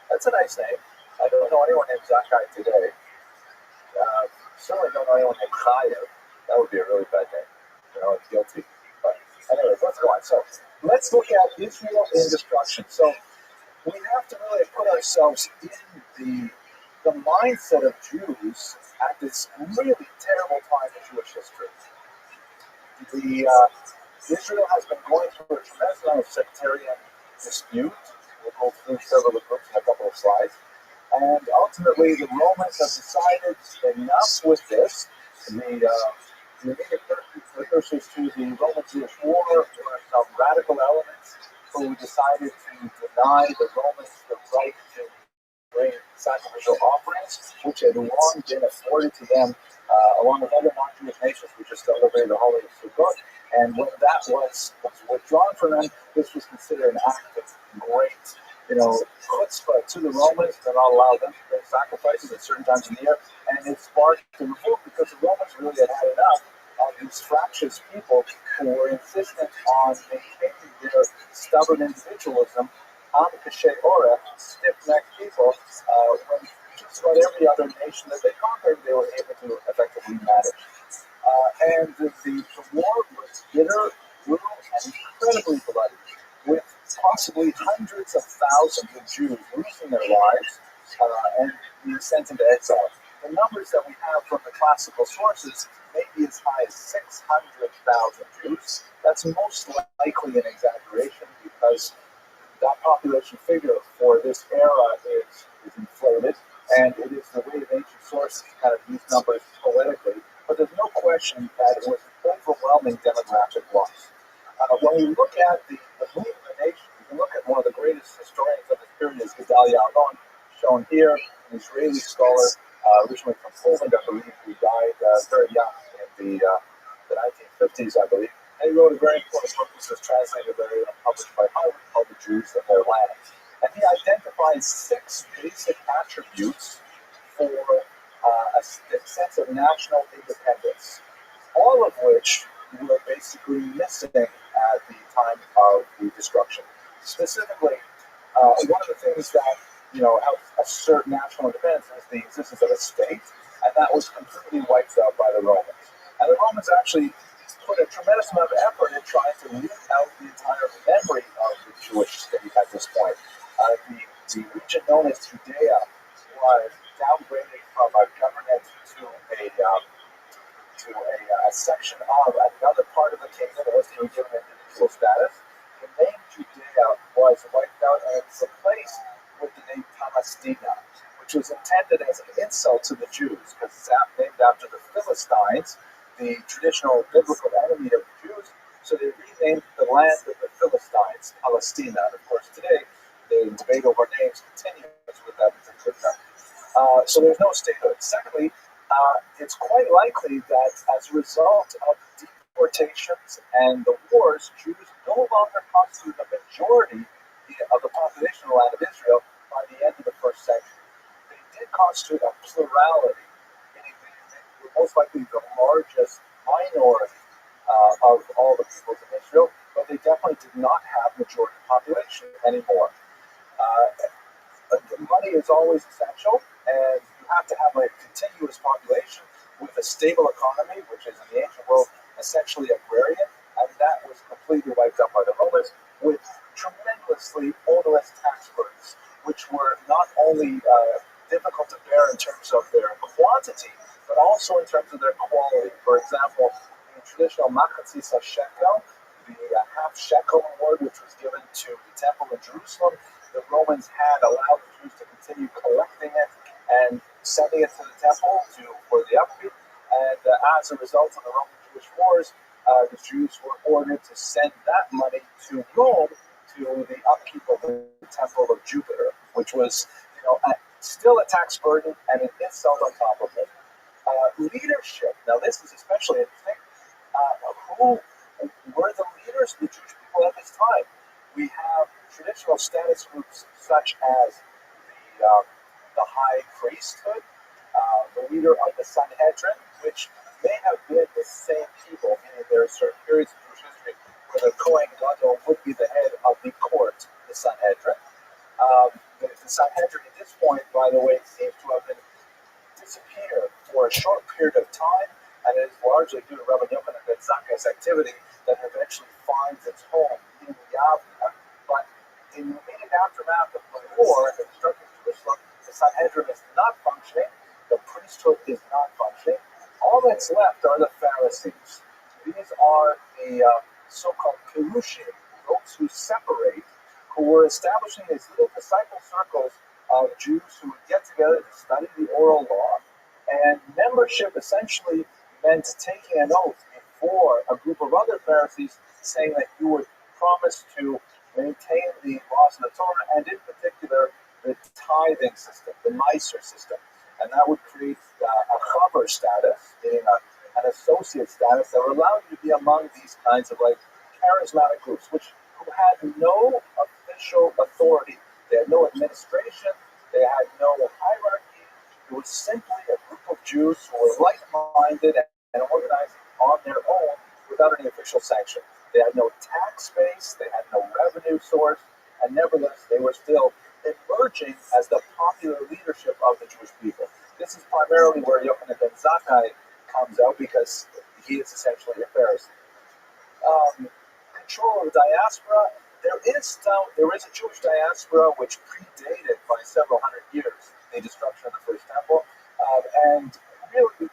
That's a nice name. I don't know anyone named Zakai today. Certainly don't know anyone named Chayev. That would be a really bad name. It's guilty. But anyways, let's go on. So let's look at Israel in destruction. So we have to really put ourselves in the mindset of Jews at this really terrible time in Jewish history. Israel has been going through a tremendous amount of sectarian dispute. We'll go through several of the groups in a couple of slides. And ultimately, the Romans have decided enough with this. The immediate precursors to the Roman-Jewish War were some radical elements who decided to deny the Romans the right to bring sacrificial offerings, which had long been afforded to them along with other non-Jewish nations. We just celebrated the holiday of Sukkot. And when that was withdrawn from them, this was considered an act of great, chutzpah to the Romans to not allow them to bring sacrifices at certain times of the year. And it sparked the revolt because the Romans really had had enough of these fractious people who were insistent on maintaining their stubborn individualism on the Kashay Orech, stiff-necked people, when just about every other nation that they conquered, they were able to effectively manage. And the war was bitter, brutal, and incredibly bloody, with possibly hundreds of thousands of Jews losing their lives and being sent into exile. The numbers that we have from the classical sources may be as high as 600,000 Jews. That's most likely an exaggeration because that population figure for this era is inflated, and it is the way of ancient sources to kind of use numbers poetically. But there's no question that it was an overwhelming demographic loss. When we look at the movement of the nation, we can look at one of the greatest historians of this period is Gedalia Aron, shown here, an Israeli scholar, originally from Poland, I believe, who died very young in the 1950s, I believe. And he wrote a very important book which was translated very published by Harvard called The Jews and Their Land. And he identified 6 basic attributes for a sense of national independence, all of which were basically missing at the time of the destruction. Specifically, one of the things that helped assert national independence is the existence of a state, and that was completely wiped out by the Romans. And the Romans actually put a tremendous amount of effort in trying to root out the entire memory of the Jewish state at this point. The region known as Judea was downgraded from a government to a section of another part of the kingdom that wasn't even given individual status. The name Judea was wiped out and it's replaced with the name Palestina, which was intended as an insult to the Jews because it's named after the Philistines, the traditional biblical enemy of the Jews. So they renamed the land of the Philistines Palestina. And of course, today the debate over names continues with that particular term. So there's no statehood. Secondly, it's quite likely that as a result of deportations and the wars, Jews no longer constitute the majority of the population of the land of Israel by the end of the first century. They did constitute a plurality, meaning they were most likely the largest minority of all the peoples in Israel, but they definitely did not have majority population anymore. Money is always essential, and you have to have a continuous population with a stable economy, which is in the ancient world essentially agrarian, and that was completely wiped out by the Romans with tremendously onerous tax burdens, which were not only difficult to bear in terms of their quantity, but also in terms of their quality. For example, the traditional Machatzis shekel, the half shekel award, which was given to the temple in Jerusalem, the Romans had allowed the Jews to continue collecting it and sending it to the temple for the upkeep. And as a result of the Roman-Jewish wars, the Jews were ordered to send that money to Rome to the upkeep of the temple of Jupiter, which was, still a tax burden and an insult on top of it. Leadership. Now, this is especially interesting. Who were the leaders of the Jewish people at this time? We have traditional status groups such as the high priesthood, the leader of the Sanhedrin, which may have been the same people, meaning there are certain periods of Jewish history where the Kohen Gadol would be the head of the court, the Sanhedrin. The Sanhedrin at this point, by the way, seems to have been disappeared for a short period of time, and it is largely due to Rabbi Yochanan ben Zakkai's activity that eventually finds its home in Yavna. But in the immediate aftermath of the war and the destruction of Jerusalem, the Sanhedrin is not functioning, the priesthood is not functioning. All that's left are the Pharisees. These are the so-called Perushim, those who separate, who were establishing these little disciple circles of Jews who would get together to study the oral law. And membership essentially meant taking an oath before a group of other Pharisees saying that you would promise to maintain the laws of the Torah, and in particular, the tithing system, the Meiser system, and that would create a chaver status, meaning an associate status that would allow you to be among these kinds of like charismatic groups, who had no official authority. They had no administration. They had no hierarchy. It was simply a group of Jews who were like-minded and organized on their own without any official sanction. They had no tax base. They had no revenue source. And nevertheless, they were still emerging as the popular leadership of the Jewish people. This is primarily where Yochanan ben Zakkai comes out because he is essentially a Pharisee. Control of the diaspora. There is a Jewish diaspora which predated by several hundred years the destruction of the first temple, and really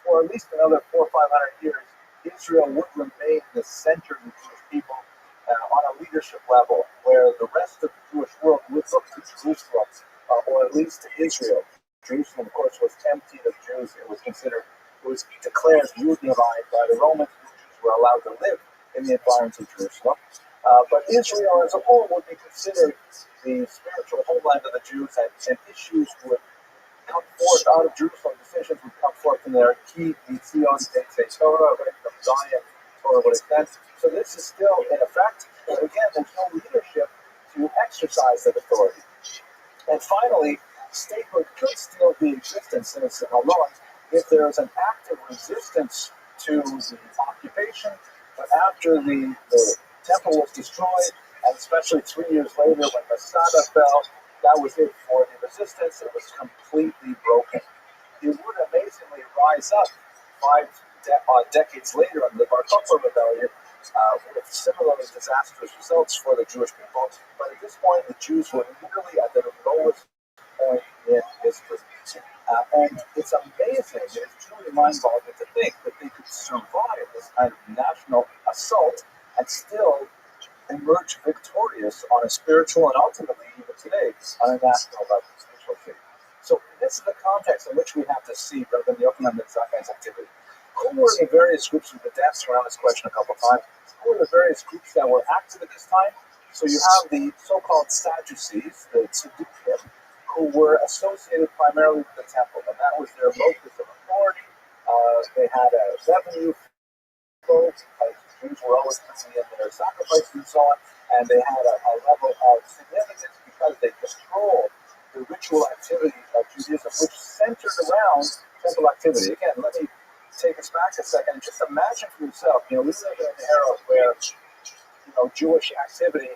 for at least another 400 or 500 years, Israel would remain the center of the Jewish people on a leadership level, where the rest of the Jewish world would look to Jerusalem, or at least to Israel. Jerusalem, of course, was emptied of Jews. It was declared Judefied by the Romans. Jews were allowed to live in the environs of Jerusalem. But Israel as a whole would be considered the spiritual homeland of the Jews, and issues would come forth out of Jerusalem. Decisions would come forth in their key Mitzion, Torah, right from Zion, Torah would extend. So this is still in effect. But again, there's no leadership to exercise that authority. And finally, statehood could still be in existence in its alone if there is an active resistance to the occupation. But after the temple was destroyed, and especially 3 years later when Masada fell, that was it for the resistance. It was completely broken. It would amazingly rise up 5 decades later under the Bar Kokhba rebellion with similarly disastrous results for the Jewish people. But at this point, the Jews were literally at their lowest point in history. And it's amazing, it is truly mind-boggling to think that they could survive this kind of national assault and still emerge victorious on a spiritual and ultimately even today on a national level, spiritual. So this is the context in which we have to see Rabbi Yochanan ben Zakkai's activity. Who were the various groups? We've been dancing around this question a couple of times. Who were the various groups that were active at this time? So you have the so-called Sadducees, the Tzaddukim, who were associated primarily with the temple, and that was their locus of authority. They had a revenue flow, because Jews were always bringing in their sacrifices and so on, and they had a level of significance because they controlled the ritual activity of Judaism, which centered around temple activity. Again, let me take us back a second and just imagine for yourself, we live in an era where, Jewish activity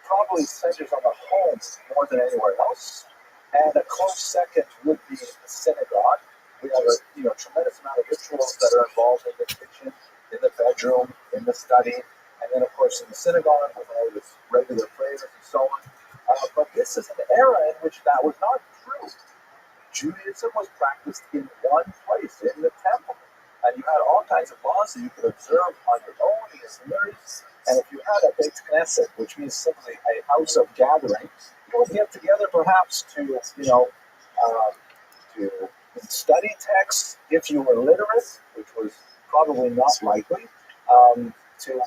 probably centers on the home more than anywhere else, and a close second would be the synagogue. We have a tremendous amount of rituals that are involved in the kitchen, in the bedroom, in the study, and then of course in the synagogue with all the regular prayers and so on. But this is an era in which that was not true. Judaism was practiced in one place, in the temple. And you had all kinds of laws that you could observe on your own in your communities. And if you had a Beit Knesset, which means simply a house of gathering, you would get together perhaps to study texts if you were literate, which was probably not likely, to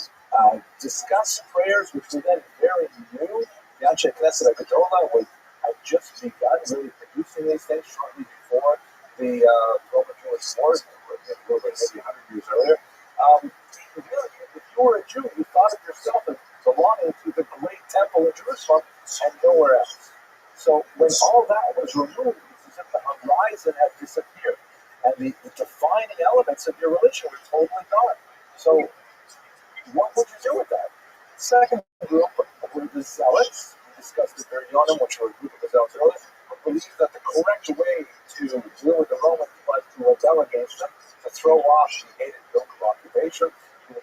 discuss prayers, which were then very new. The Anshe Knesset Agadola had just begun really producing these things shortly before the Roman Jewish Wars, maybe 100 years earlier. If you were a Jew, you thought of yourself as belonging to the great temple in Jerusalem and nowhere else. So when all that was removed, it's as if the horizon had disappeared, and the defining elements of your religion were totally gone. So what would you do with that? The second group were the Zealots. We discussed the Berionim, which were a group of the Zealots earlier, who believed that the correct way to deal with the Romans was to rebel against them, to throw off the hated yoke of occupation, the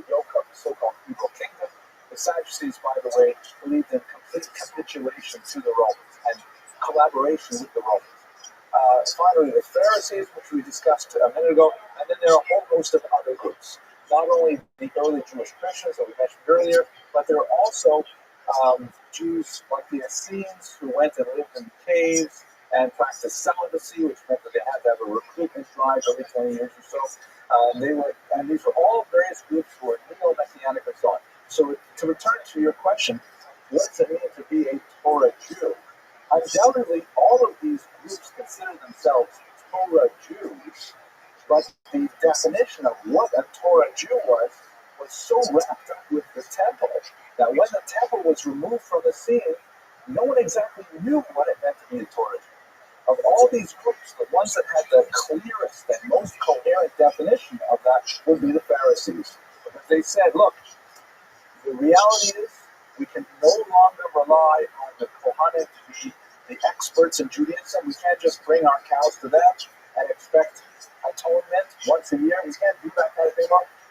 yoke of the so-called evil kingdom. The Sadducees, by the way, believed in complete capitulation to the Romans and collaboration with the Romans. Finally, the Pharisees, which we discussed a minute ago, and then there are a whole host of other groups. Not only the early Jewish Christians that we mentioned earlier, but there are also Jews like the Essenes who went and lived in caves and practiced celibacy, which meant that they had to have a recruitment drive every 20 years or so. And these were all various groups who were neo-Messianic and so on. So to return to your question, what does it mean to be a Torah Jew? undoubtedly, all of these groups consider themselves Torah Jews, but the definition of what a Torah Jew was so wrapped up with the temple that when the temple was removed from the scene, no one exactly knew what it meant to be a Torah Jew. Of all these groups, the ones that had the clearest and most coherent definition of that would be the Pharisees. Because they said, look, the reality is we can no longer rely on the Kohanim to be the experts in Judaism. We can't just bring our cows to them and expect atonement once a year. We can't do that kind of thing.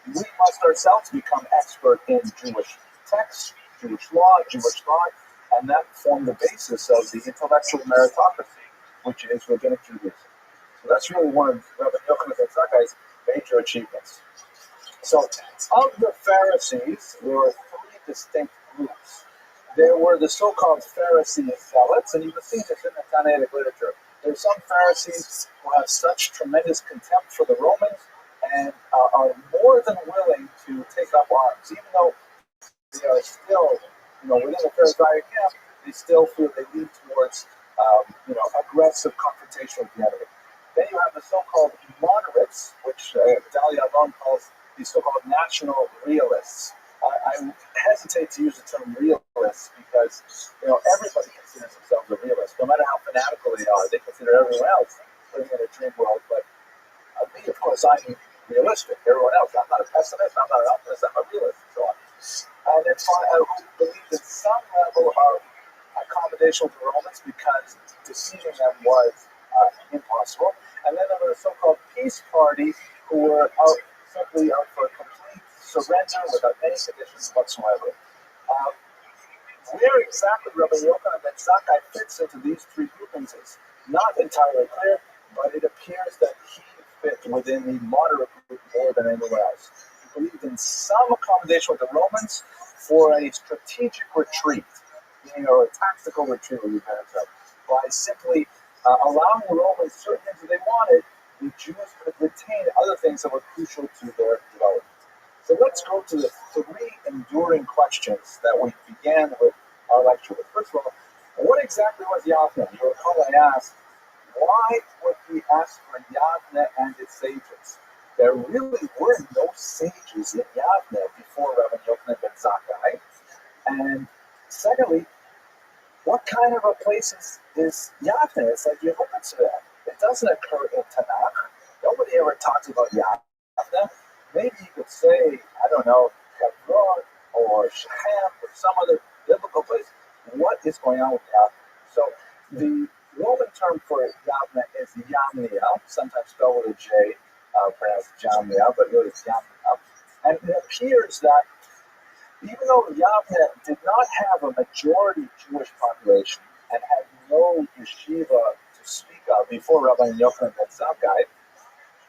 We must ourselves become expert in Jewish texts, Jewish law, Jewish thought, and that formed the basis of the intellectual meritocracy, which is rabbinic Judaism. So that's really one of Rabbi Yochanan ben Zakkai's major achievements. So, of the Pharisees, there were three distinct groups. There were the so-called Pharisee zealots, and you can see this in the Tannaitic literature. There are some Pharisees who have such tremendous contempt for the Romans and are more than willing to take up arms, even though they are still, within the Pharisaic camp, they still feel they lean towards, aggressive confrontation with the enemy. Then you have the so-called moderates, which Dalia Alon calls the so-called national realists. I hesitate to use the term realist because everybody considers themselves a realist, no matter how fanatical they are. They consider everyone else living in a dream world. But me, of course, I'm realistic. Everyone else, I'm not a pessimist. I'm not an optimist. I'm a realist, and so on. And then I believed in some level of accommodation with the Romans because defeating them was impossible. And then there were the so-called peace party who were simply out for a complete surrender without any conditions whatsoever. Where exactly Rabbi Yochanan ben Zakkai fits into these three groupings is not entirely clear, but it appears that he fit within the moderate group more than anyone else. He believed in some accommodation with the Romans for a strategic retreat, or a tactical retreat, by simply allowing the Romans certain things that they wanted. The Jews could retain other things that were crucial to their development. So let's go to the three enduring questions that we began with our lecture with. First of all, what exactly was Yavneh? You recall I asked, why would he ask for Yavneh and its sages? There really were no sages in Yavneh before Rabbi Yochanan ben Zakkai. And secondly, what kind of a place is Yavneh? It's like Yehuda to that. It doesn't occur in Tanakh. Nobody ever talks about Yavneh. Maybe you could say, I don't know, Hebron or Shechem or some other biblical place. What is going on with Yavneh? So the Roman term for Yavneh is Yamnia, sometimes spelled with a J, pronounced Jamnia, but really it's Yamnia. And it appears that even though Yavneh did not have a majority Jewish population and had no yeshiva to speak of before Rabbi Yochanan ben Zakkai,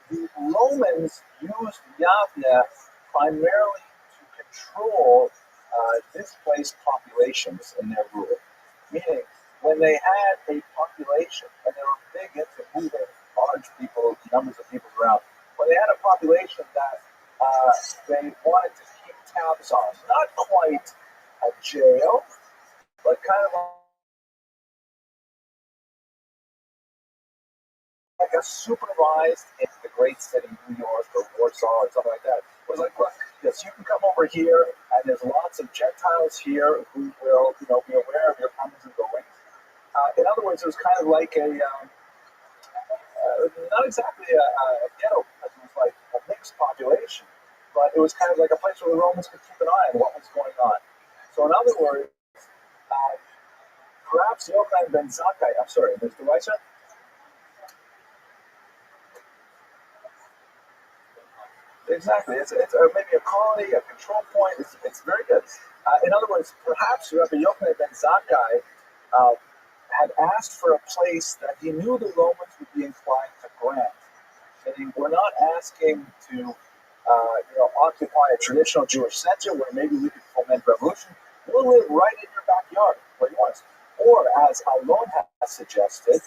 the Romans used Yavneh primarily to control displaced populations in their rule. Meaning, when they had a population, and they were big into moving large numbers of people around, when they had a population that they wanted to keep tabs on, not quite a jail, but kind of like a supervised in the great city, New York or Warsaw or something like that. It was like, look, yes, you can come over here, and there's lots of Gentiles here who will, be aware of your comings and goings. In other words, it was kind of like not exactly a ghetto, it was like a mixed population, but it was kind of like a place where the Romans could keep an eye on what was going on. So in other words, perhaps Yochanan ben Zakkai, I'm sorry, Mr. Weiser? Exactly. It's maybe a colony, a control point. It's very good. In other words, perhaps Rabbi Yochanan ben Zakkai had asked for a place that he knew the Romans would be inclined to grant. Meaning, we're not asking to occupy a traditional Jewish center where maybe we could foment revolution. We'll live right in your backyard where you want us. Or, as Alon has suggested,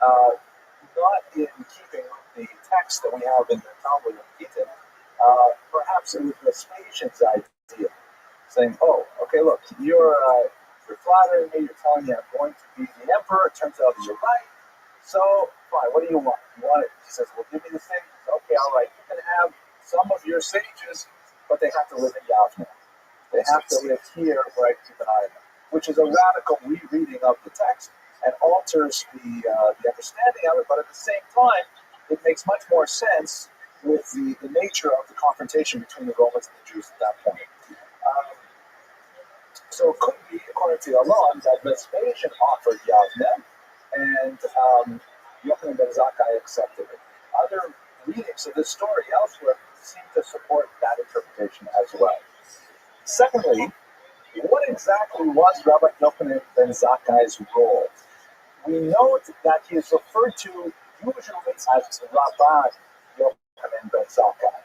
not in keeping with the text that we have in the Talmud of Gittin, perhaps it was Vespasian's idea, saying, "Oh, okay, look, you're You're flattering me. You're telling me I'm going to be the emperor. It turns out you're right. So, fine. What do you want? You want it? He says, well, give me the sages. Okay, all right. You can have some of your sages, but they have to live in Yavne. They have to live here where I keep an eye on them, which is a radical rereading of the text and alters the understanding of it, but at the same time, it makes much more sense with the nature of the confrontation between the Romans and the Jews at that point. Um, so it could be, according to Alon, that Vespasian offered Yavne, and Yochanan ben Zakkai accepted it. Other readings of this story elsewhere seem to support that interpretation as well. Secondly, what exactly was Rabbi Yochanan ben Zakkai's role? We note that he is referred to usually as Rabbi Yochanan ben Zakkai,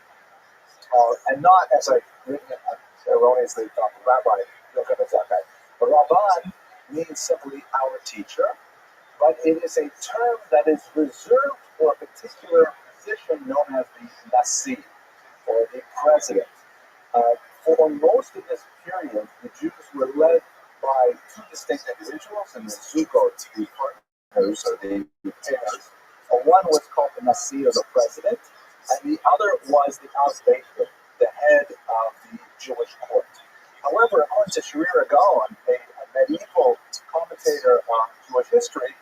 and not as I erroneously thought Rabbi Yochanan ben Zakkai. But Rabban means simply our teacher, but it is a term that is reserved for a particular position known as the Nasi, or the president. For most of this period, the Jews were led by two distinct individuals, and the Zukot, the partners, or the pairs. One was called the Nasi, or the president, and the other was the Al-Beit, the head of the Jewish court. However, according to Sharir Gaon, a medieval commentator on Jewish history,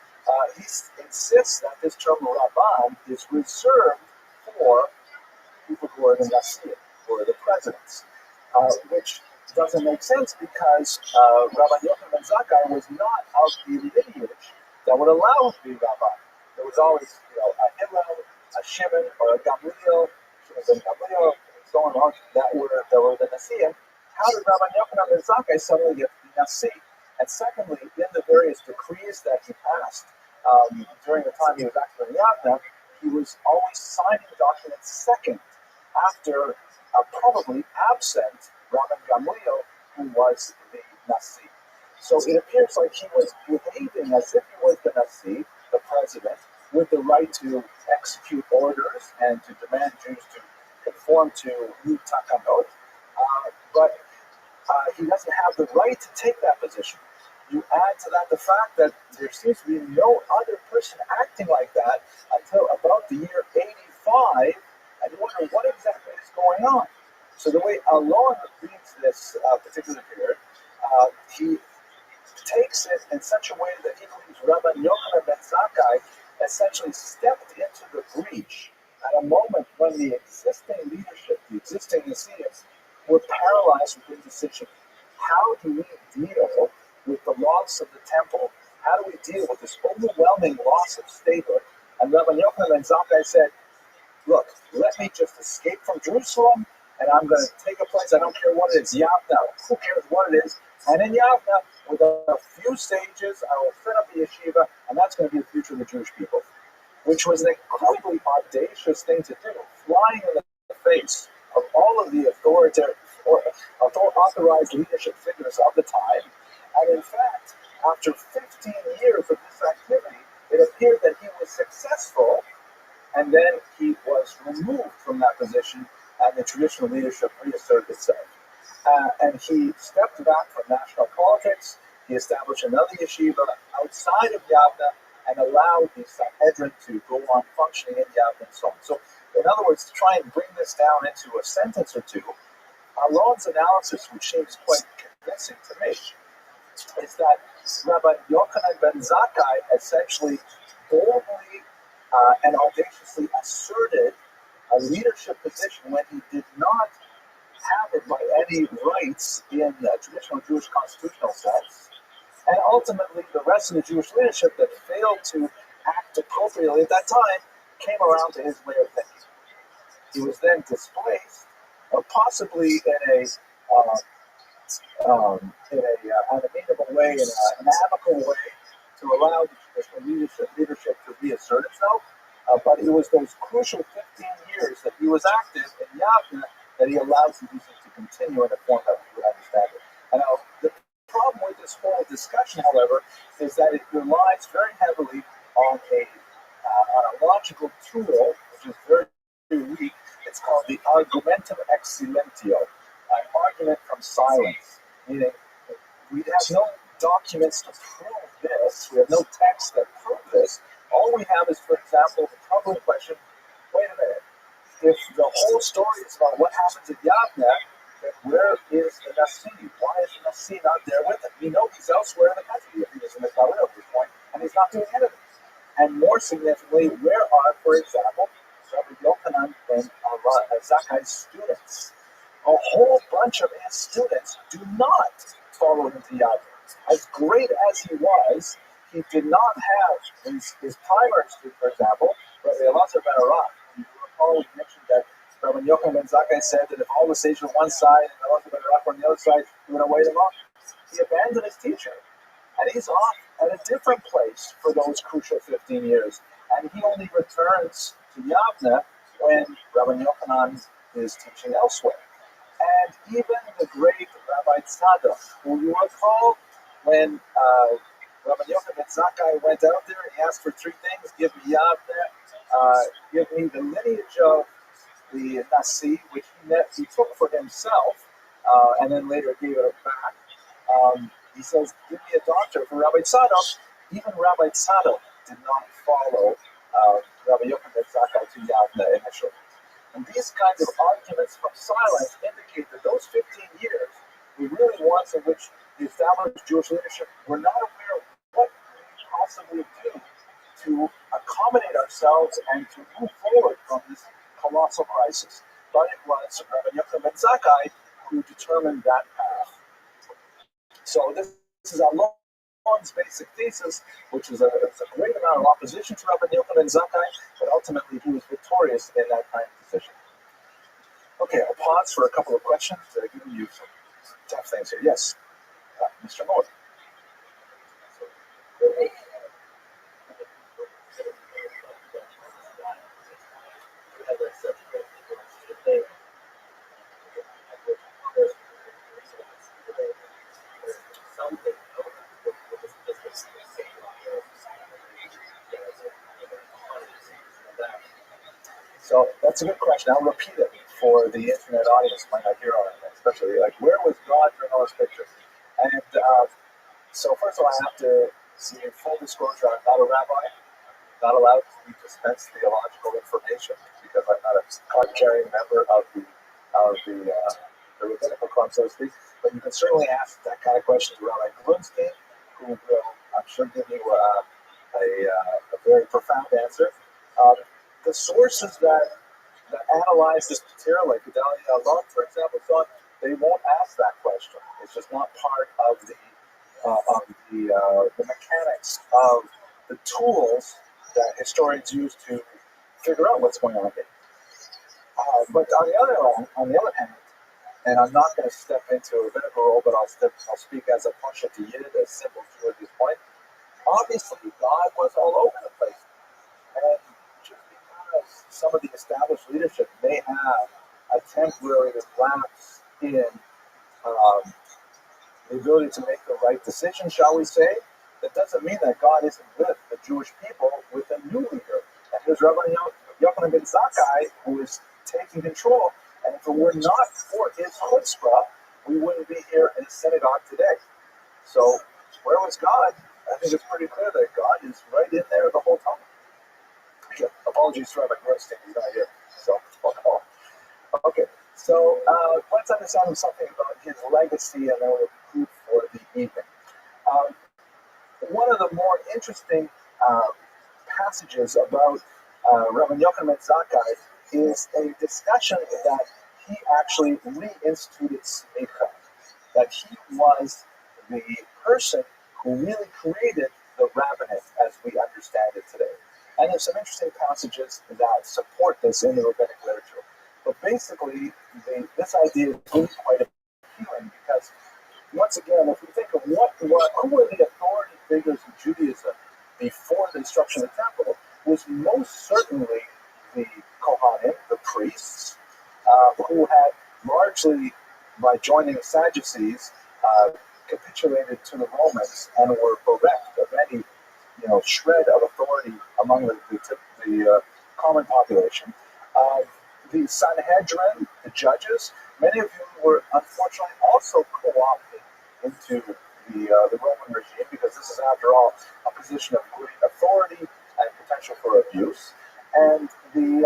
he insists that this term Rabban is reserved for people who are the Nasi, or the presidents, which doesn't make sense because Rabbi Yochanan ben Zakkai was not of the lineage that would allow him to be rabbi. There was always, a Hillel, a Shimon, or a Gamliel, Shimon ben Gamliel, and so on, that were the Nasiim. How did Rabbi Yochanan ben Zakkai suddenly get to be Nasi? And secondly, in the various decrees that he passed during the time he was actually in Yavne, he was always signing documents second after probably absent Rabban Gamliel, who was the Nasi. So it appears like he was behaving as if he was the Nasi, the president, with the right to execute orders and to demand Jews to conform to new takanot, but he doesn't have the right to take that position. You add to that the fact that there seems to be no other person acting like that until about the year 85, and you wonder what exactly is going on. So the way Alon reads this particular period, he takes it in such a way that he believes Rabbi Yochanan ben Zakkai essentially stepped into the breach at a moment when the existing leadership, the existing Nasiim, were paralyzed with indecision. How do we deal with the loss of the temple? How do we deal with this overwhelming loss of statehood? And Rabbi Yochanan ben Zakkai said, look, let me just escape from Jerusalem, and I'm going to take a place, I don't care what it is, Yavne, who cares what it is, and in Yavne, with a few sages, I will set up the yeshiva, and that's going to be the future of the Jewish people, which was an incredibly audacious thing to do, flying in the face of all of the authorized leadership figures of the time. And in fact, after 15 years of this activity, it appeared that he was successful, and then he was removed from that position, and the traditional leadership reasserted itself. And he stepped back from national politics. He established another yeshiva outside of Yavne and allowed the Sanhedrin to go on functioning in Yavne and so on. So, in other words, to try and bring this down into a sentence or two, Alon's analysis, which seems quite convincing to me, is that Rabbi Yochanan ben Zakkai essentially boldly and audaciously asserted a leadership position when he did not have it by any rights in the traditional Jewish constitutional sense. And ultimately, the rest of the Jewish leadership that failed to act appropriately at that time came around to his way of thinking. He was then displaced, possibly in an amenable way, in an amicable way, to allow the traditional leadership to reassert itself. But it was those crucial 15 years that he was active in Yavne that he allowed the Jews to continue in the form that we would understand it. And the problem with this whole discussion, however, is that it relies very heavily on a logical tool, which is very, very weak. It's called the argumentum ex silentio, an argument from silence, meaning we have no documents to prove this. We have no text that prove this. All we have is, for example, the troubling question, wait a minute, if the whole story is about what happens at Yavne, then where is the Nasi? Why is the Nasi not there with him? We know he's elsewhere in the country. If he was in the Khalil at this point, and he's not doing anything. And more significantly, where are, for example, Rabbi Yochanan and Zakkai's students? A whole bunch of his students do not follow him to Yavne. As great as he was, he did not have his primary student, for example, Rabbi Elazar ben Arak. You recall we mentioned that Rabbi Yochanan ben Zakkai said that if all the sages were on one side and Elazar ben Arak were on the other side, he would weigh them up. He abandoned his teacher, and he's off at a different place for those crucial 15 years. And he only returns to Yavne when Rabbi Yochanan is teaching elsewhere. And even the great Rabbi Tzadok, who you recall when Rabbi Yochanan ben Zakkai went out there and he asked for three things: give me Yavne, give me the lineage of the Nasi, which he took for himself, and then later gave it back. He says, give me a doctor for Rabbi Tzadok. Even Rabbi Tzadok did not follow Rabbi Yochanan ben Zakkai to Yavne initially. And these kinds of arguments from silence indicate that those 15 years were really ones in which the established Jewish leadership were not aware of what we possibly do to accommodate ourselves and to move forward from this colossal crisis. But it was Rabbi Yochanan ben Zakkai who determined that path. So this is Alon's basic thesis, which is a great amount of opposition to Rabbi Yochanan ben Zakkai, but ultimately he was victorious in that kind of position. Okay, I'll pause for a couple of questions that are giving you some tough things here. Yes, Mr. Moore. So that's a good question. I'll repeat it for the internet audience might not hear on it, especially like where was God during all this picture? And so first of all, I have to see in full disclosure, I'm not a rabbi, not allowed to dispense theological information because I'm not a card-carrying member of the rabbinical club, so to speak. But you can certainly ask that kind of question to Rabbi Grunsky, who will, I'm sure, give you a very profound answer. The sources that analyze this material, like Gedalia Alon, for example, they won't ask that question. It's just not part of the mechanics of the tools that historians use to figure out what's going on here. But on the other hand, and I'm not going to step into a rabbinical role, but I'll speak as a Pasha to Yid, a simple Jew at this point. Obviously, God was all over the place. And just because some of the established leadership may have a temporary lapse in the ability to make the right decision, shall we say, that doesn't mean that God isn't with the Jewish people with a new leader. And here's Rabbi Yochanan ben Zakkai, who is taking control. And if it were not for his chutzpah, we wouldn't be here in the synagogue today. So where was God? I think it's pretty clear that God is right in there the whole time. Yeah, apologies to Rabbi Grossstein, he's not here. So, okay. So let's understand something about his legacy, and then we'll conclude for the evening. One of the more interesting passages about Rabbi Yochanan ben Zakkai is a discussion that he actually reinstituted smicha, that he was the person who really created the rabbinate as we understand it today. And there's some interesting passages that support this in the rabbinic literature. But basically, this idea is really quite appealing because, once again, if we think of who were the authority figures in Judaism before the destruction of the temple, was most certainly the Kohanim, the priests, who had largely, by joining the Sadducees, capitulated to the Romans and were bereft of any shred of authority among the common population. The Sanhedrin, the judges, many of whom were unfortunately also co-opted into the Roman This is, after all, a position of great authority and potential for abuse. And these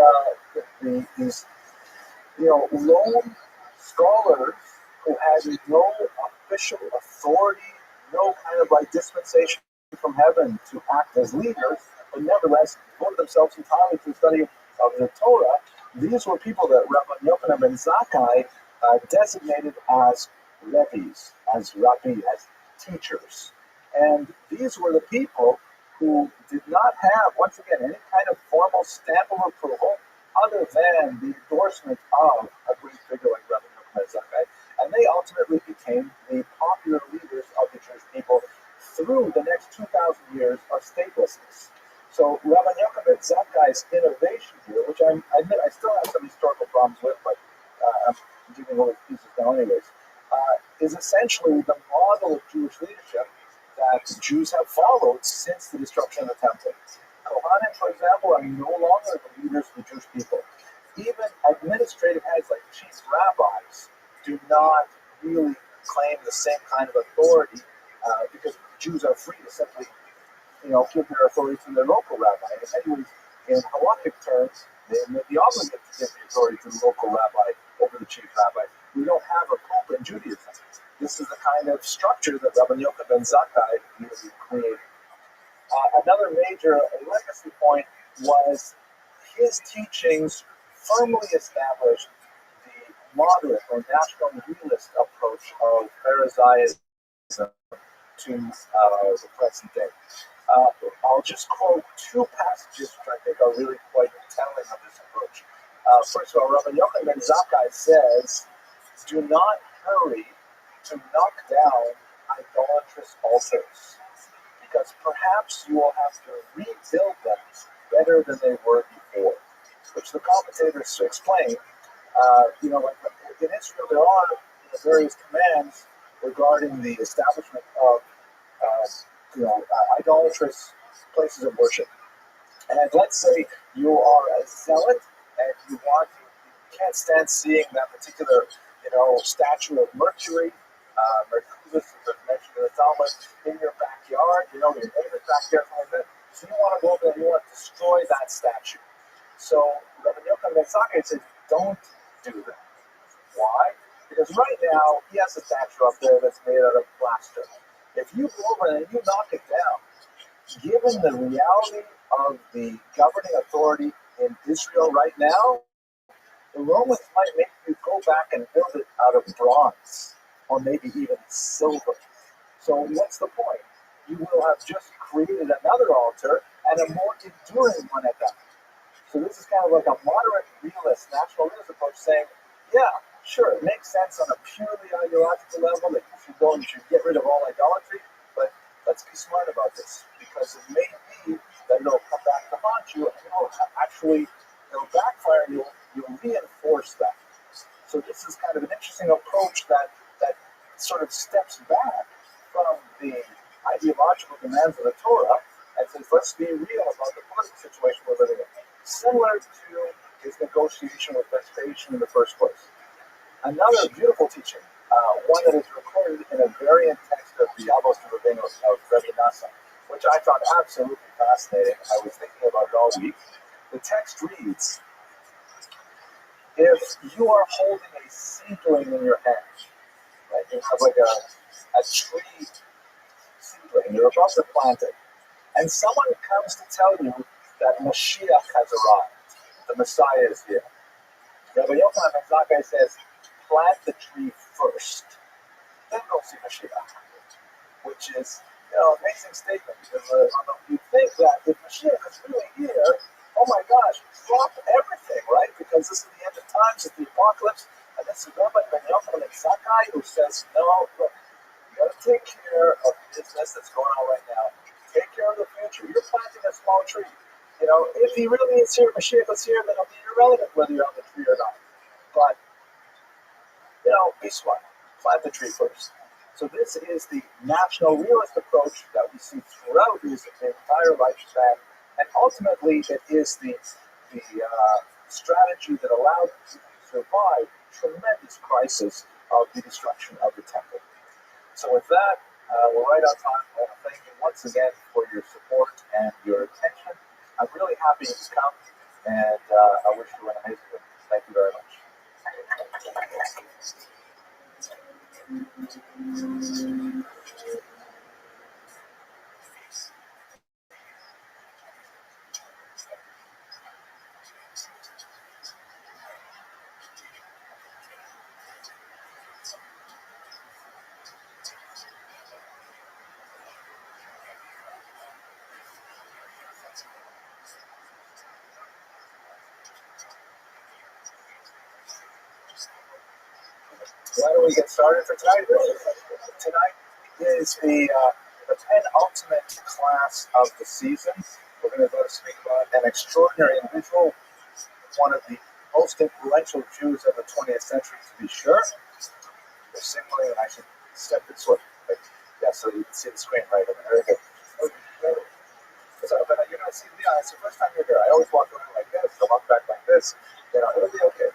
lone scholars who had no official authority, no kind of like dispensation from heaven to act as leaders, but nevertheless devoted themselves entirely to the study of the Torah. These were people that Rabbi Yochanan ben Zakkai designated as Rebbe's, as Rabbi, as teachers. And these were the people who did not have, once again, any kind of formal stamp of approval other than the endorsement of a great figure like Rabbi Yochanan ben Zakkai. And they ultimately became the popular leaders of the Jewish people through the next 2,000 years of statelessness. So Rabbi Yochanan ben Zakkai's innovation here, which I admit I still have some historical problems with, but I'm giving all these pieces down anyways, is essentially the model of Jewish leadership that Jews have followed since the destruction of the temple. Kohanim, for example, are no longer the leaders of the Jewish people. Even administrative heads like chief rabbis do not really claim the same kind of authority because Jews are free to simply, give their authority to their local rabbi. And anyways, in halakhic terms, they may be obligated to give the authority to the local rabbi over the chief rabbi. We don't have a pope in Judaism. This is the kind of structure that Rabbi Yochanan ben Zakkai really created. Another major legacy point was his teachings firmly established the moderate or national realist approach of Pharisaism to the present day. I'll just quote two passages which I think are really quite telling of this approach. First of all, Rabbi Yochanan ben Zakkai says, "Do not hurry to knock down idolatrous altars, because perhaps you will have to rebuild them better than they were before," which the commentators explain. Like in Israel, there are various commands regarding the establishment of idolatrous places of worship. And let's say you are a zealot and you can't stand seeing that particular statue of Mercury, Mercury is mentioned in the Talmud, in your backyard, your neighbor's backyard, something like that. So you want to go over there and you want to destroy that statue. So Rabbi Yochanan ben Zakkai says, don't do that. Why? Because right now he has a statue up there that's made out of plaster. If you go over and you knock it down, given the reality of the governing authority in Israel right now, the Romans might make you go back and build it out of bronze, or maybe even silver. So what's the point? You will have just created another altar and a more enduring one at that. So this is kind of like a moderate realist, national realist approach saying, yeah, sure, it makes sense on a purely ideological level that you should get rid of all idolatry, but let's be smart about this, because it may be that it'll come back to haunt you, and it'll backfire, and you'll reinforce that. So this is kind of an interesting approach that sort of steps back from the ideological demands of the Torah and says, let's be real about the political situation we're living in. Similar to his negotiation with Vespasian in the first place. Another beautiful teaching, one that is recorded in a variant text of the Avos Rabbeinos of Rabbi Nasa, which I found absolutely fascinating. I was thinking about it all week. The text reads, if you are holding a seedling in your hand, right, you have like a tree seedling, you're about to plant it, and someone comes to tell you that Mashiach has arrived, the Messiah is here. Rabbi Yochanan ben Zakkai says, plant the tree first, then go see Mashiach, which is an amazing statement, because you think that if Mashiach is really here, oh my gosh, drop everything, right? Because this is the end of times, it's the apocalypse, and this is Rabbi Yochanan ben Zakkai who says, no, look, you got to take care of the business that's going on right now. Take care of the future. You're planting a small tree. If he really is here, Mashiach is here, then it'll be irrelevant whether you're on the tree or not. But, be smart. Plant the tree first. So this is the national realist approach that we see throughout the entire lifespan, and ultimately it is the strategy that allowed us to survive tremendous crisis of the destruction of the temple. So with that, We're right on time. I want to thank you once again for your support and your attention. I'm really happy you come, and I wish you an amazing day. Thank you very much. Why don't we get started for tonight? Tonight is the penultimate class of the season. We're going to go to speak about an extraordinary individual, one of the most influential Jews of the 20th century, to be sure. They're signaling, and I should step this way. Yeah, so you can see the screen right over there. Very good. So, but you're going to see, it's the first time you're here. I always walk around like this, I walk back like this. It'll be okay.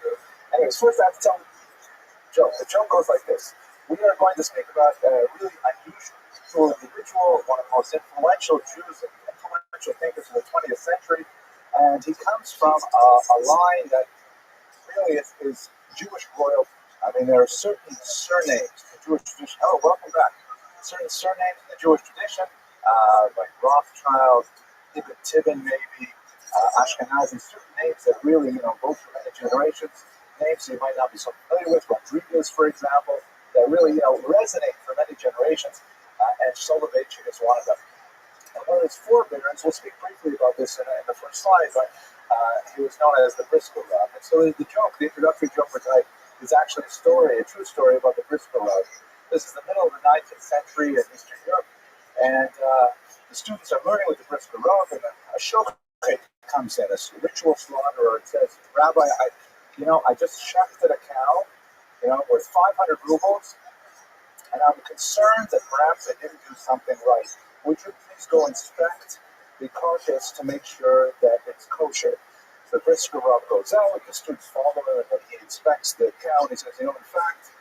Anyways, first I have to tell you the joke. The joke goes like this. We are going to speak about a really unusual individual, one of the most influential Jews and influential thinkers of the 20th century. And he comes from a line that really is Jewish royalty. I mean, there are certain surnames in the Jewish tradition. Oh, welcome back. Certain surnames in the Jewish tradition, like Rothschild, Ibn Tibbon, maybe, Ashkenazi, certain names that really, go through many generations. Names you might not be so familiar with, Rodriguez, for example, that really, resonate for many generations. And Soloveitchik is one of them. And one of his forebearers, we'll speak briefly about this in the first slide, but he was known as the Briscoe Rub. And so the joke, the introductory joke for tonight, is actually a true story about the Briscoe Rub. This is the middle of the 19th century in Eastern Europe, and the students are learning with the Briscoe Rub, and a showcase comes in, a ritual slaughterer, and says, Rabbi, I just shafted a cow, worth 500 rubles, and I'm concerned that perhaps I didn't do something right. Would you please go inspect the carcass to make sure that it's kosher? The Briscoe Rub goes out, the students follow him, and he inspects the cow, and he says, in fact,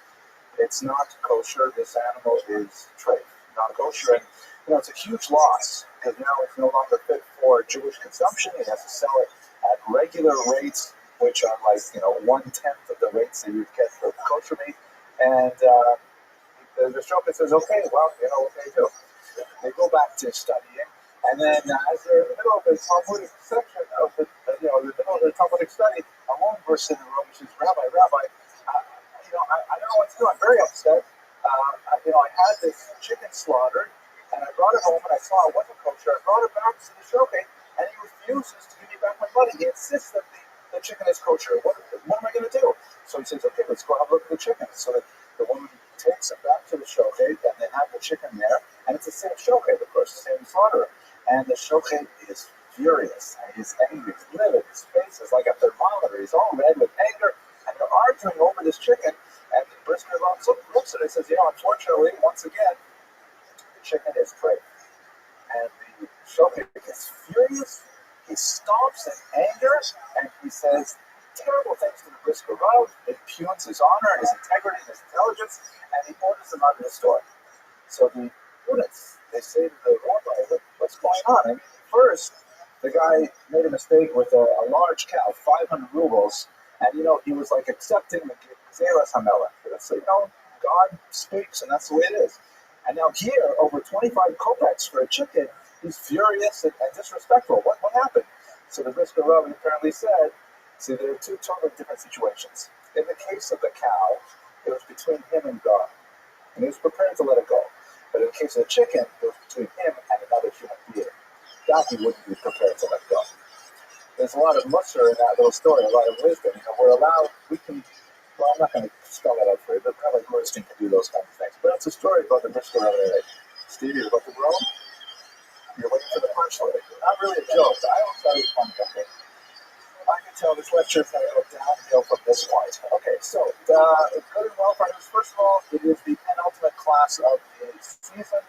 it's not kosher. This animal is treif, not kosher. And, it's a huge loss because now it's no longer fit for Jewish consumption. He has to sell it at regular rates, which are like, 1/10 of the rates that you'd get for kosher meat. And the shopper says, okay, well, what they do. They go back to studying. And then as they're in the middle of the Talmudic section of the middle of the Talmudic study, a lone person in the room says, Rabbi, I don't know what to do. I'm very upset. I had this chicken slaughtered, and I brought it home, and I saw it wasn't kosher. I brought it back to the showcase, and he refuses to give me back my money. He insists that the chicken is kosher. What am I going to do? So he says, okay, let's go have a look at the chicken. So the woman takes it back to the showcase, and they have the chicken there, and it's the same showcase, of course, the same slaughterer. And the showcase is furious, and he's angry, he's livid, his face is like a thermometer, he's all red with anger, and they're arguing over this chicken, and the Briscoe Rub looks at it and says, unfortunately, once again, the chicken is treif. And the showcase gets furious, he stomps in anger, and he says terrible things to the Briscoe Rub, impugns his honor, his integrity, his intelligence, and he orders him out of the store. So the students, they say to the rabbi, what's going on? I mean, first, the guy made a mistake with a large cow, 500 rubles, and, he was like accepting the Zeras Hamela. So, God speaks, and that's the way it is. And now here, over 25 kopecks for a chicken, he's furious and disrespectful. What happened? So the Briscoe Rub apparently said, see, there are two totally different situations. In the case of the cow, it was between him and God, and he was prepared to let it go. But in the case of the chicken, it was between him and another human being. That he wouldn't be prepared to let go. There's a lot of muster in that little story, a lot of wisdom. We're allowed, I'm not going to spell that out for you, but probably Royston can do those kinds of things. But it's a story about the Briscoe Rub. Steve, you're about to grow? You're waiting for the punchline. Not really a joke. I always thought it was fun. Okay. I can tell this lecture is going to go downhill from this point. Okay, so good and well, friends. First of all, it is the penultimate class of the season.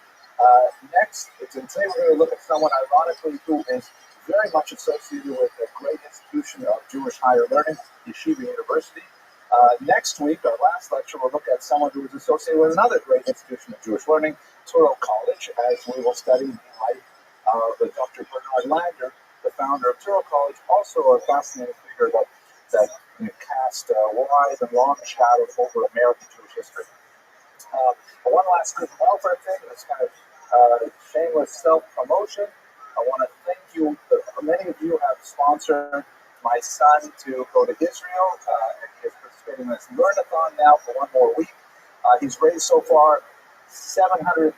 Next, today we're going to look at someone, ironically, who is very much associated with a great institution of Jewish higher learning, Yeshiva University. Next week, our last lecture, we'll look at someone who is associated with another great institution of Jewish learning, Touro College, as we will study the life of Dr. Bernard Lander, the founder of Touro College, also a fascinating figure that cast a wide and long shadow over American Jewish history. One last good welfare thing, this kind of shameless self-promotion. I want to thank you. Many of you have sponsored my son to go to Israel, and he is participating in this Learn-a-thon now for one more week. He's raised so far $713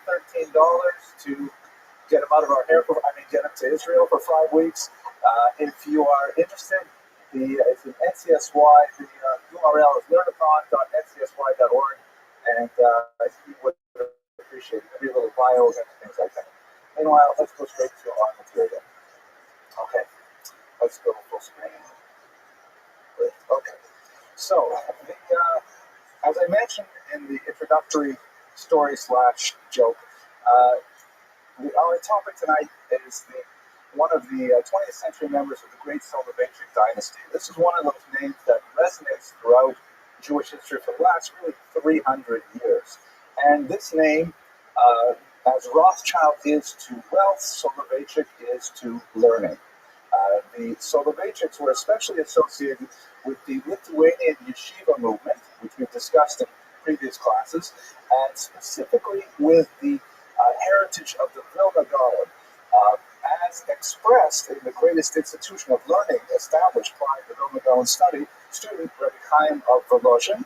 to get him out of our airport. Get him to Israel for 5 weeks. If you are interested, it's an NCSY. The URL is learnathon.ncsy.org, and he would appreciate every little bio and things like that. Meanwhile, let's go straight to our material. Okay, let's go full screen. Okay, so as I mentioned in the introductory story / joke, our topic tonight is one of the 20th century members of the great Soloveitchik dynasty. This is one of those names that resonates throughout Jewish history for the last really 300 years. And this name, as Rothschild is to wealth, Soloveitchik is to learning. The Soloveitchiks were especially associated with the Lithuanian yeshiva movement, which we've discussed in previous classes, and specifically with the heritage of the Vilna Gaon, as expressed in the greatest institution of learning established by the Vilna Gaon student, Rabbi Chaim of Volozhin,